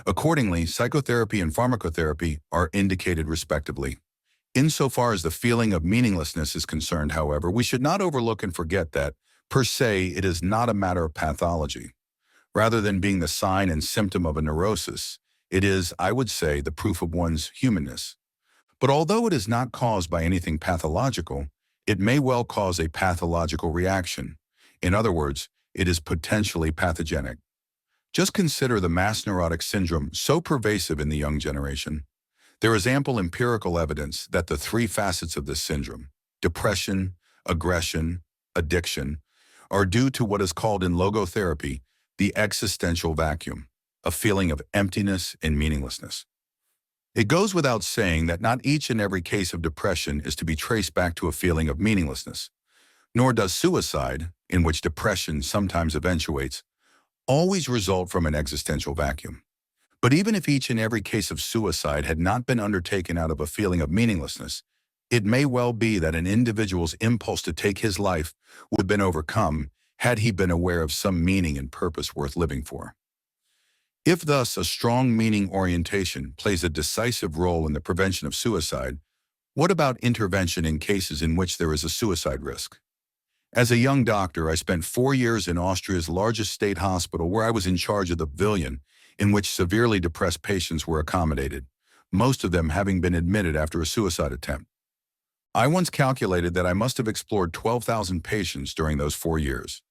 Accordingly, psychotherapy and pharmacotherapy are indicated respectively. Insofar as the feeling of meaninglessness is concerned, however, we should not overlook and forget that, per se, it is not a matter of pathology. Rather than being the sign and symptom of a neurosis, it is, I would say, the proof of one's humanness. But although it is not caused by anything pathological, it may well cause a pathological reaction. In other words, it is potentially pathogenic. Just consider the mass neurotic syndrome so pervasive in the young generation. There is ample empirical evidence that the three facets of this syndrome, depression, aggression, addiction, are due to what is called in logotherapy the existential vacuum, a feeling of emptiness and meaninglessness. It goes without saying that not each and every case of depression is to be traced back to a feeling of meaninglessness, nor does suicide, in which depression sometimes eventuates, always result from an existential vacuum. But even if each and every case of suicide had not been undertaken out of a feeling of meaninglessness, it may well be that an individual's impulse to take his life would have been overcome had he been aware of some meaning and purpose worth living for. If thus a strong meaning orientation plays a decisive role in the prevention of suicide, what about intervention in cases in which there is a suicide risk? As a young doctor, I spent 4 years in Austria's largest state hospital where I was in charge of the pavilion in which severely depressed patients were accommodated, most of them having been admitted after a suicide attempt. I once calculated that I must have explored 12,000 patients during those 4 years.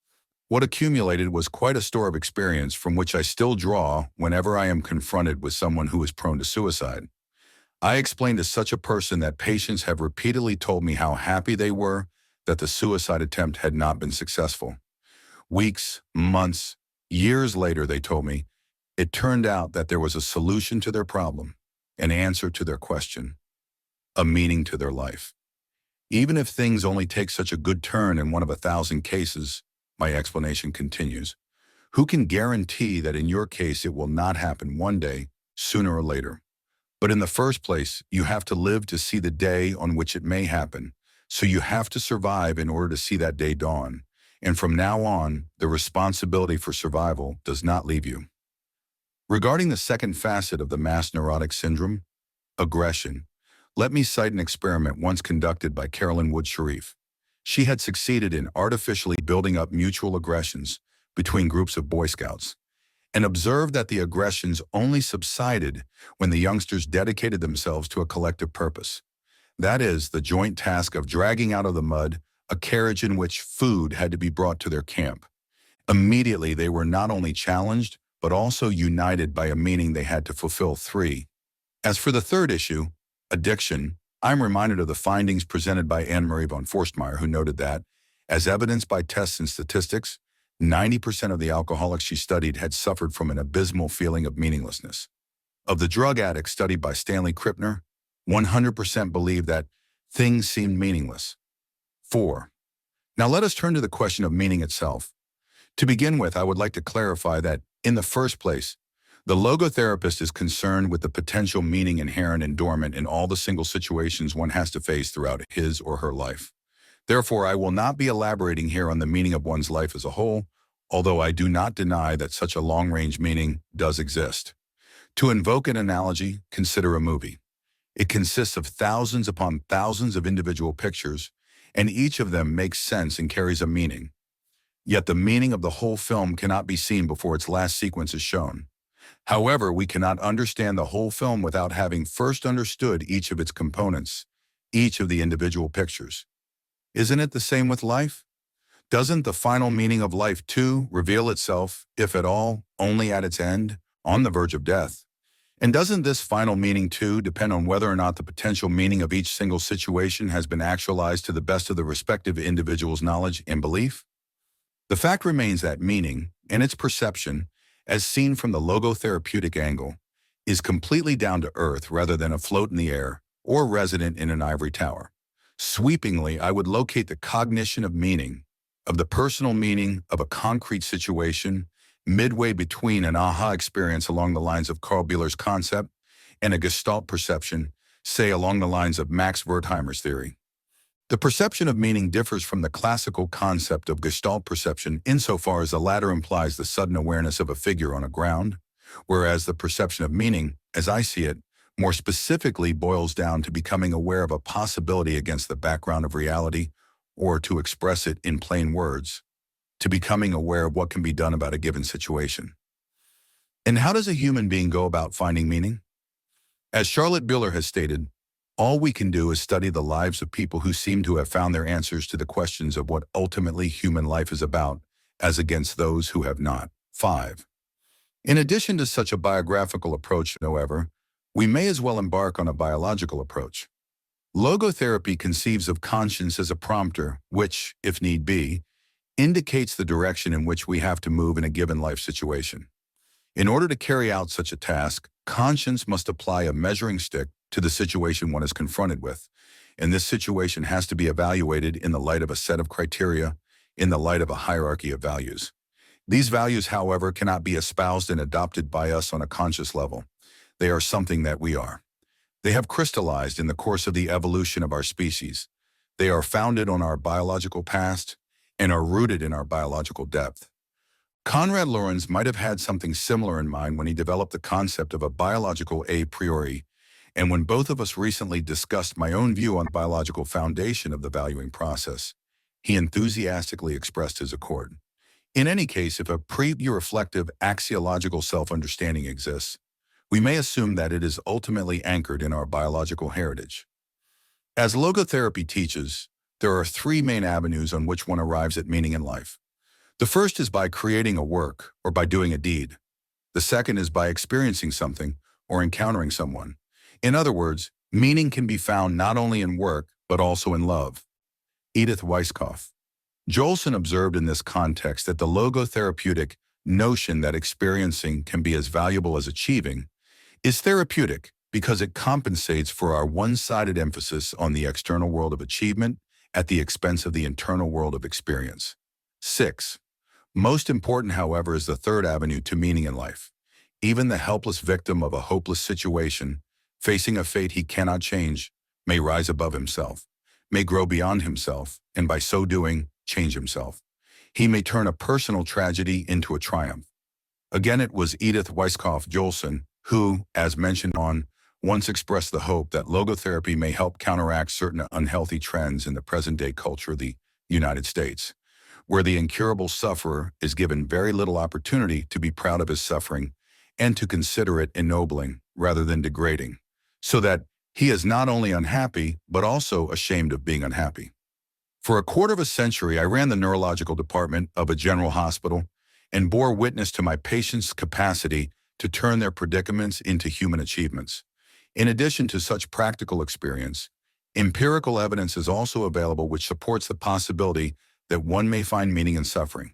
What accumulated was quite a store of experience from which I still draw whenever I am confronted with someone who is prone to suicide. I explained to such a person that patients have repeatedly told me how happy they were that the suicide attempt had not been successful. Weeks, months, years later, they told me, it turned out that there was a solution to their problem, an answer to their question, a meaning to their life. Even if things only take such a good turn in one of 1,000 cases, my explanation continues, who can guarantee that in your case it will not happen one day, sooner or later? But in the first place, you have to live to see the day on which it may happen, so you have to survive in order to see that day dawn. And from now on, the responsibility for survival does not leave you. Regarding the second facet of the mass neurotic syndrome, aggression, let me cite an experiment once conducted by Carolyn Wood Sharif. She had succeeded in artificially building up mutual aggressions between groups of Boy Scouts and observed that the aggressions only subsided when the youngsters dedicated themselves to a collective purpose. That is, the joint task of dragging out of the mud a carriage in which food had to be brought to their camp. Immediately, they were not only challenged, but also united by a meaning they had to fulfill. 3. As for the third issue, addiction, I'm reminded of the findings presented by Anne-Marie von Forstmeyer, who noted that, as evidenced by tests and statistics, 90% of the alcoholics she studied had suffered from an abysmal feeling of meaninglessness. Of the drug addicts studied by Stanley Krippner, 100% believed that things seemed meaningless. 4. Now let us turn to the question of meaning itself. To begin with, I would like to clarify that, in the first place, the logotherapist is concerned with the potential meaning inherent and dormant in all the single situations one has to face throughout his or her life. Therefore, I will not be elaborating here on the meaning of one's life as a whole, although I do not deny that such a long-range meaning does exist. To invoke an analogy, consider a movie. It consists of thousands upon thousands of individual pictures, and each of them makes sense and carries a meaning. Yet the meaning of the whole film cannot be seen before its last sequence is shown. However, we cannot understand the whole film without having first understood each of its components, each of the individual pictures. Isn't it the same with life? Doesn't the final meaning of life too reveal itself, if at all, only at its end, on the verge of death? And doesn't this final meaning too depend on whether or not the potential meaning of each single situation has been actualized to the best of the respective individual's knowledge and belief? The fact remains that meaning, and its perception, as seen from the logotherapeutic angle, is completely down to earth rather than afloat in the air or resident in an ivory tower. Sweepingly, I would locate the cognition of meaning, of the personal meaning of a concrete situation, midway between an aha experience along the lines of Carl Buehler's concept and a Gestalt perception, say along the lines of Max Wertheimer's theory. The perception of meaning differs from the classical concept of Gestalt perception insofar as the latter implies the sudden awareness of a figure on a ground, whereas the perception of meaning, as I see it, more specifically boils down to becoming aware of a possibility against the background of reality, or to express it in plain words, to becoming aware of what can be done about a given situation. And how does a human being go about finding meaning? As Charlotte Buehler has stated, all we can do is study the lives of people who seem to have found their answers to the questions of what ultimately human life is about, as against those who have not. 5. In addition to such a biographical approach, however, we may as well embark on a biological approach. Logotherapy conceives of conscience as a prompter which, if need be, indicates the direction in which we have to move in a given life situation. In order to carry out such a task, conscience must apply a measuring stick to the situation one is confronted with, and this situation has to be evaluated in the light of a set of criteria, in the light of a hierarchy of values. These values, however, cannot be espoused and adopted by us on a conscious level. They are something that we are. They have crystallized in the course of the evolution of our species. They are founded on our biological past and are rooted in our biological depth. Konrad Lorenz might have had something similar in mind when he developed the concept of a biological a priori, and when both of us recently discussed my own view on the biological foundation of the valuing process, he enthusiastically expressed his accord. In any case, if a pre-reflective axiological self-understanding exists, we may assume that it is ultimately anchored in our biological heritage. As logotherapy teaches, there are 3 main avenues on which one arrives at meaning in life. The first is by creating a work or by doing a deed. The second is by experiencing something or encountering someone. In other words, meaning can be found not only in work, but also in love. Edith Weisskopf. Jolson observed in this context that the logotherapeutic notion that experiencing can be as valuable as achieving is therapeutic because it compensates for our one-sided emphasis on the external world of achievement at the expense of the internal world of experience. 6. Most important, however, is the third avenue to meaning in life. Even the helpless victim of a hopeless situation, facing a fate he cannot change, may rise above himself, may grow beyond himself, and by so doing, change himself. He may turn a personal tragedy into a triumph. Again, it was Edith Weisskopf Jolson who, as mentioned on, once expressed the hope that logotherapy may help counteract certain unhealthy trends in the present-day culture of the United States, where the incurable sufferer is given very little opportunity to be proud of his suffering and to consider it ennobling rather than degrading, so that he is not only unhappy, but also ashamed of being unhappy. For a quarter of a century, I ran the neurological department of a general hospital and bore witness to my patients' capacity to turn their predicaments into human achievements. In addition to such practical experience, empirical evidence is also available which supports the possibility that one may find meaning in suffering.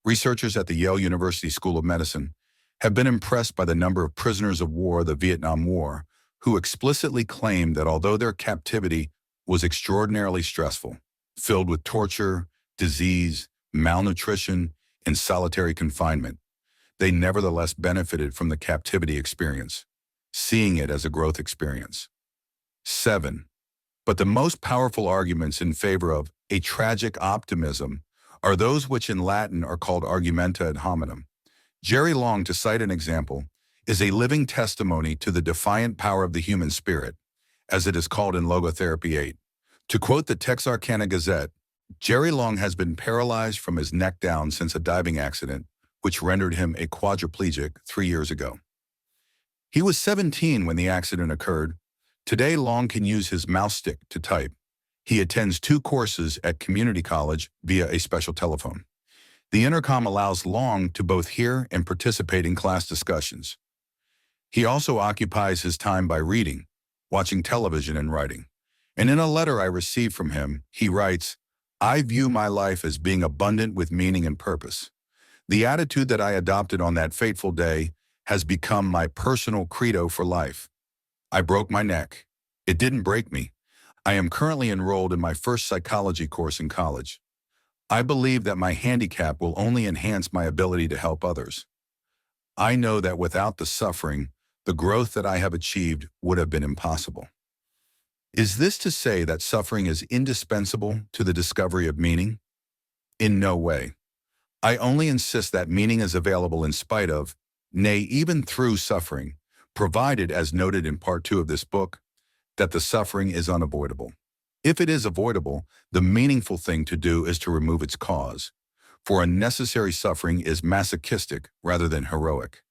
Researchers at the Yale University School of Medicine have been impressed by the number of prisoners of war of the Vietnam War who explicitly claimed that although their captivity was extraordinarily stressful, filled with torture, disease, malnutrition, and solitary confinement, they nevertheless benefited from the captivity experience, seeing it as a growth experience. 7. But the most powerful arguments in favor of a tragic optimism are those which in Latin are called argumenta ad hominem. Jerry Long, to cite an example, is a living testimony to the defiant power of the human spirit, as it is called in Logotherapy 8. To quote the Texarkana Gazette, Jerry Long has been paralyzed from his neck down since a diving accident, which rendered him a quadriplegic 3 years ago. He was 17 when the accident occurred. Today, Long can use his mouse stick to type. He attends 2 courses at community college via a special telephone. The intercom allows Long to both hear and participate in class discussions. He also occupies his time by reading, watching television, and writing. And in a letter I received from him, he writes, "I view my life as being abundant with meaning and purpose. The attitude that I adopted on that fateful day has become my personal credo for life. I broke my neck. It didn't break me. I am currently enrolled in my first psychology course in college. I believe that my handicap will only enhance my ability to help others. I know that without the suffering, the growth that I have achieved would have been impossible." Is this to say that suffering is indispensable to the discovery of meaning? In no way. I only insist that meaning is available in spite of, nay, even through suffering, provided, as noted in Part 2 of this book, that the suffering is unavoidable. If it is avoidable, the meaningful thing to do is to remove its cause, for unnecessary suffering is masochistic rather than heroic.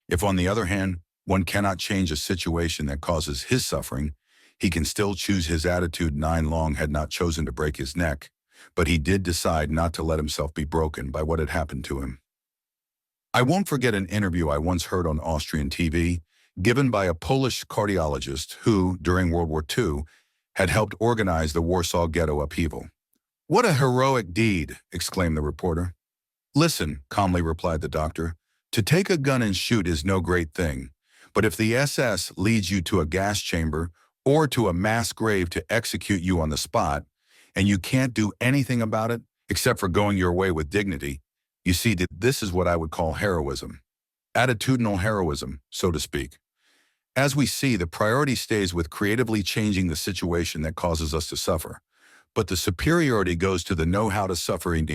If, on the other hand, one cannot change a situation that causes his suffering, he can still choose his attitude. Long had not chosen to break his neck, but he did decide not to let himself be broken by what had happened to him. I won't forget an interview I once heard on Austrian TV, given by a Polish cardiologist who, during World War II, had helped organize the Warsaw Ghetto upheaval. "What a heroic deed!" exclaimed the reporter. "Listen," calmly replied the doctor, "to take a gun and shoot is no great thing, but if the SS leads you to a gas chamber or to a mass grave to execute you on the spot, and you can't do anything about it except for going your way with dignity, you see that this is what I would call heroism. Attitudinal heroism, so to speak. As we see, the priority stays with creatively changing the situation that causes us to suffer, but the superiority goes to the know-how to suffering,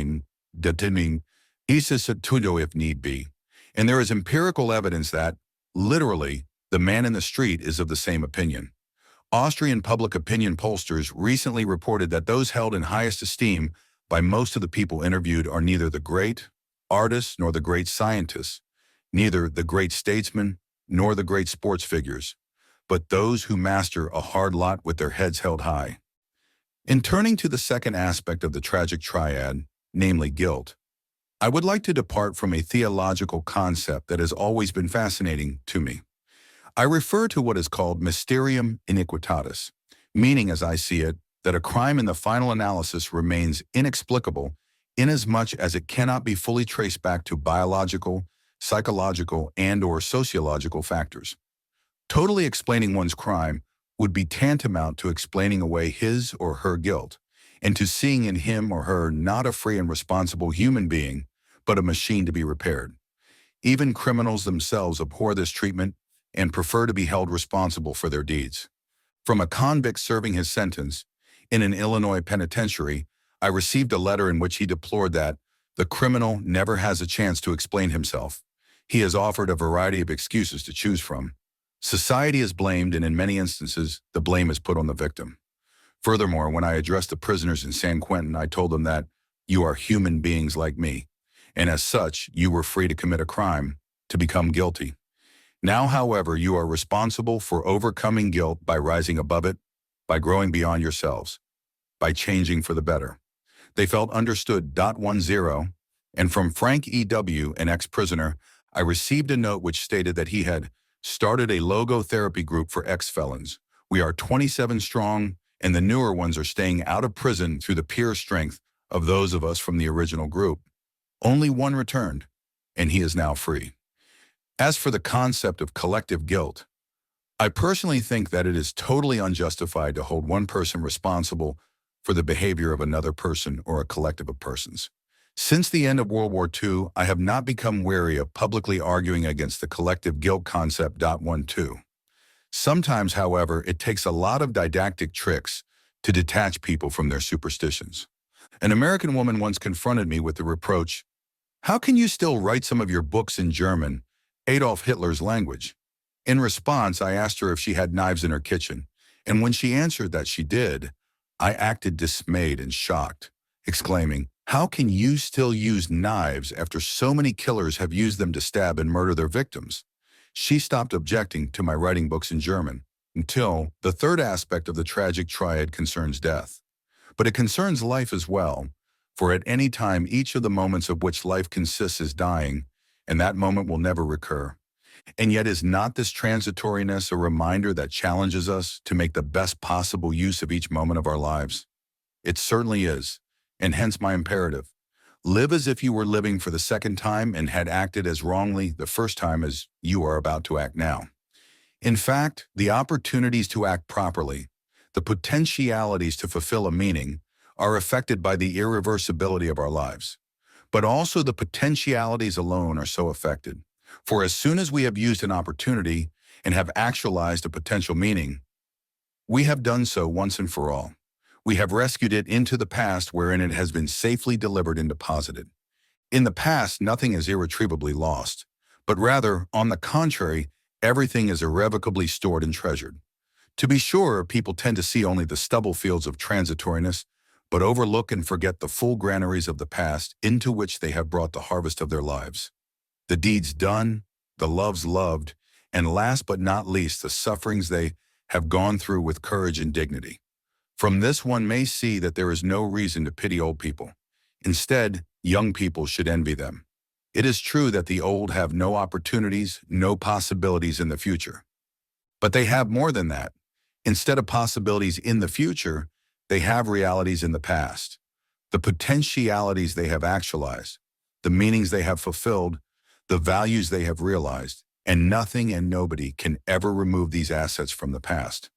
detaining, if need be. And there is empirical evidence that, literally, the man in the street is of the same opinion. Austrian public opinion pollsters recently reported that those held in highest esteem by most of the people interviewed are neither the great artists nor the great scientists, neither the great statesmen nor the great sports figures, but those who master a hard lot with their heads held high. In turning to the second aspect of the tragic triad, namely guilt, I would like to depart from a theological concept that has always been fascinating to me. I refer to what is called mysterium iniquitatis, meaning, as I see it, that a crime in the final analysis remains inexplicable inasmuch as it cannot be fully traced back to biological, psychological, and/or sociological factors. Totally explaining one's crime would be tantamount to explaining away his or her guilt, and to seeing in him or her not a free and responsible human being, but a machine to be repaired. Even criminals themselves abhor this treatment and prefer to be held responsible for their deeds. From a convict serving his sentence in an Illinois penitentiary, I received a letter in which he deplored that the criminal never has a chance to explain himself. He has offered a variety of excuses to choose from. Society is blamed, and in many instances, the blame is put on the victim. Furthermore, when I addressed the prisoners in San Quentin, I told them that you are human beings like me, and as such, you were free to commit a crime, to become guilty. Now, however, you are responsible for overcoming guilt by rising above it, by growing beyond yourselves, by changing for the better. They felt understood. 10. And from Frank E.W., an ex-prisoner, I received a note which stated that he had started a logotherapy group for ex-felons. We are 27 strong, and the newer ones are staying out of prison through the peer strength of those of us from the original group. Only one returned, and he is now free. As for the concept of collective guilt, I personally think that it is totally unjustified to hold one person responsible for the behavior of another person or a collective of persons. Since the end of World War II, I have not become wary of publicly arguing against the collective guilt concept. 12. Sometimes, however, it takes a lot of didactic tricks to detach people from their superstitions. An American woman once confronted me with the reproach, "How can you still write some of your books in German, Adolf Hitler's language?" In response, I asked her if she had knives in her kitchen, and when she answered that she did, I acted dismayed and shocked, exclaiming, "How can you still use knives after so many killers have used them to stab and murder their victims?" She stopped objecting to my writing books in German until the third aspect of the tragic triad concerns death. But it concerns life as well, for at any time each of the moments of which life consists is dying, and that moment will never recur. And yet is not this transitoriness a reminder that challenges us to make the best possible use of each moment of our lives? It certainly is, and hence my imperative. Live as if you were living for the second time and had acted as wrongly the first time as you are about to act now. In fact, the opportunities to act properly, the potentialities to fulfill a meaning, are affected by the irreversibility of our lives. But also the potentialities alone are so affected. For as soon as we have used an opportunity and have actualized a potential meaning, we have done so once and for all. We have rescued it into the past wherein it has been safely delivered and deposited. In the past, nothing is irretrievably lost, but rather, on the contrary, everything is irrevocably stored and treasured. To be sure, people tend to see only the stubble fields of transitoriness, but overlook and forget the full granaries of the past into which they have brought the harvest of their lives. The deeds done, the loves loved, and last but not least, the sufferings they have gone through with courage and dignity. From this one may see that there is no reason to pity old people. Instead, young people should envy them. It is true that the old have no opportunities, no possibilities in the future. But they have more than that. Instead of possibilities in the future, they have realities in the past. The potentialities they have actualized, the meanings they have fulfilled, the values they have realized, and nothing and nobody can ever remove these assets from the past.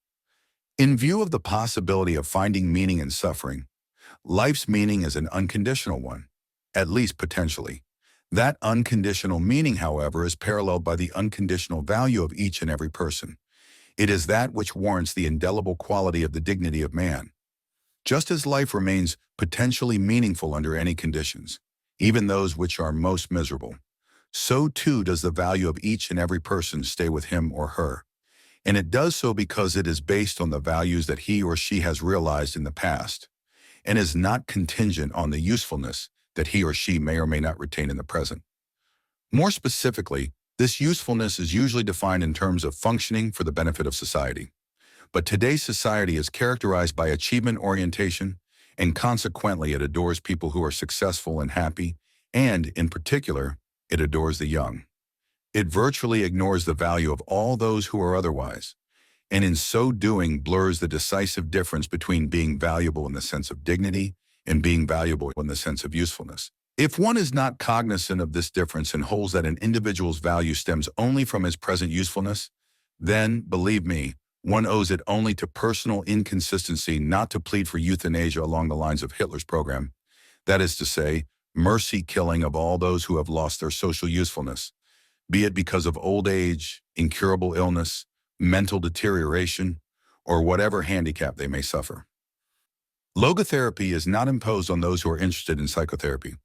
In view of the possibility of finding meaning in suffering, life's meaning is an unconditional one, at least potentially. That unconditional meaning, however, is paralleled by the unconditional value of each and every person. It is that which warrants the indelible quality of the dignity of man. Just as life remains potentially meaningful under any conditions, even those which are most miserable, so too does the value of each and every person stay with him or her. And it does so because it is based on the values that he or she has realized in the past, and is not contingent on the usefulness that he or she may or may not retain in the present. More specifically, this usefulness is usually defined in terms of functioning for the benefit of society. But today's society is characterized by achievement orientation, and consequently it adores people who are successful and happy, and, in particular, it adores the young. It virtually ignores the value of all those who are otherwise, and in so doing blurs the decisive difference between being valuable in the sense of dignity and being valuable in the sense of usefulness. If one is not cognizant of this difference and holds that an individual's value stems only from his present usefulness, then, believe me, one owes it only to personal inconsistency not to plead for euthanasia along the lines of Hitler's program. That is to say, mercy killing of all those who have lost their social usefulness, be it because of old age, incurable illness, mental deterioration, or whatever handicap they may suffer. Logotherapy is not imposed on those who are interested in psychotherapy.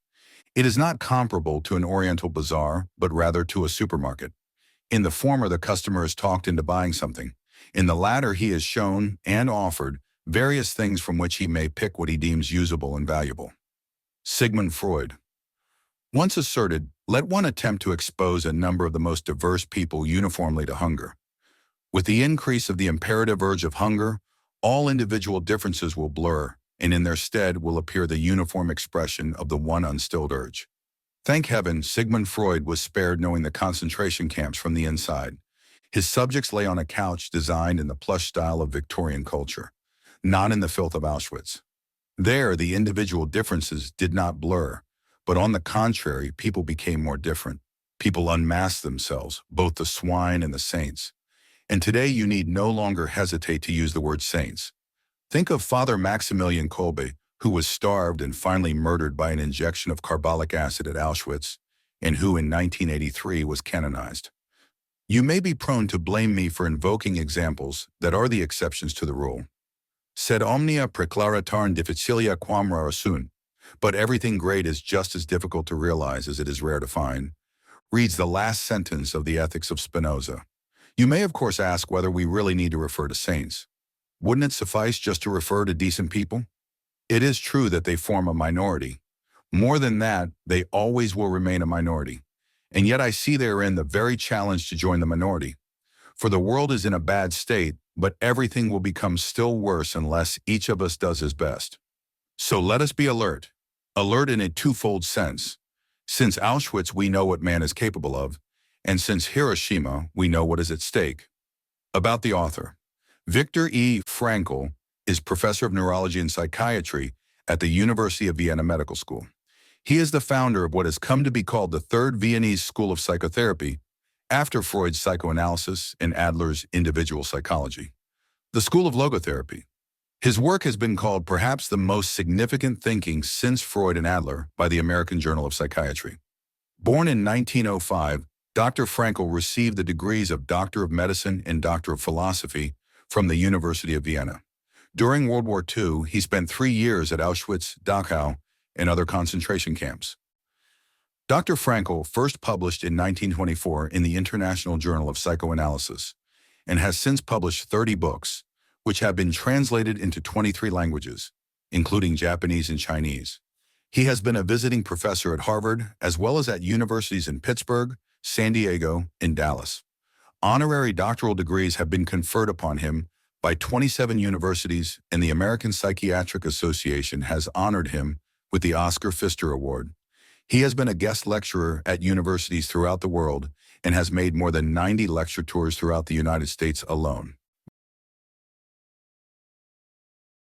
It is not comparable to an Oriental bazaar, but rather to a supermarket. In the former, the customer is talked into buying something. In the latter, he is shown and offered various things from which he may pick what he deems usable and valuable. Sigmund Freud once asserted, "Let one attempt to expose a number of the most diverse people uniformly to hunger. With the increase of the imperative urge of hunger, all individual differences will blur, and in their stead will appear the uniform expression of the one unstilled urge." Thank heaven, Sigmund Freud was spared knowing the concentration camps from the inside. His subjects lay on a couch designed in the plush style of Victorian culture, not in the filth of Auschwitz. There, the individual differences did not blur, but on the contrary, people became more different. People unmasked themselves, both the swine and the saints. And today you need no longer hesitate to use the word saints. Think of Father Maximilian Kolbe, who was starved and finally murdered by an injection of carbolic acid at Auschwitz, and who in 1983 was canonized. You may be prone to blame me for invoking examples that are the exceptions to the rule. Sed omnia preclaratarn difficilia quam rara sunt, but everything great is just as difficult to realize as it is rare to find, reads the last sentence of the Ethics of Spinoza. You may of course ask whether we really need to refer to saints. Wouldn't it suffice just to refer to decent people? It is true that they form a minority. More than that, they always will remain a minority. And yet I see therein the very challenge to join the minority. For the world is in a bad state, but everything will become still worse unless each of us does his best. So let us be alert. Alert in a twofold sense. Since Auschwitz we know what man is capable of, and since Hiroshima we know what is at stake. About the author. Viktor E. Frankl is professor of neurology and psychiatry at the University of Vienna Medical School. He is the founder of what has come to be called the Third Viennese School of Psychotherapy, after Freud's psychoanalysis and Adler's individual psychology. The School of Logotherapy. His work has been called perhaps the most significant thinking since Freud and Adler by the American Journal of Psychiatry. Born in 1905, Dr. Frankl received the degrees of Doctor of Medicine and Doctor of Philosophy from the University of Vienna. During World War II, he spent 3 years at Auschwitz, Dachau, and other concentration camps. Dr. Frankl first published in 1924 in the International Journal of Psychoanalysis and has since published 30 books, which have been translated into 23 languages, including Japanese and Chinese. He has been a visiting professor at Harvard, as well as at universities in Pittsburgh, San Diego, and Dallas. Honorary doctoral degrees have been conferred upon him by 27 universities, and the American Psychiatric Association has honored him with the Oscar Pfister Award. He has been a guest lecturer at universities throughout the world and has made more than 90 lecture tours throughout the United States alone.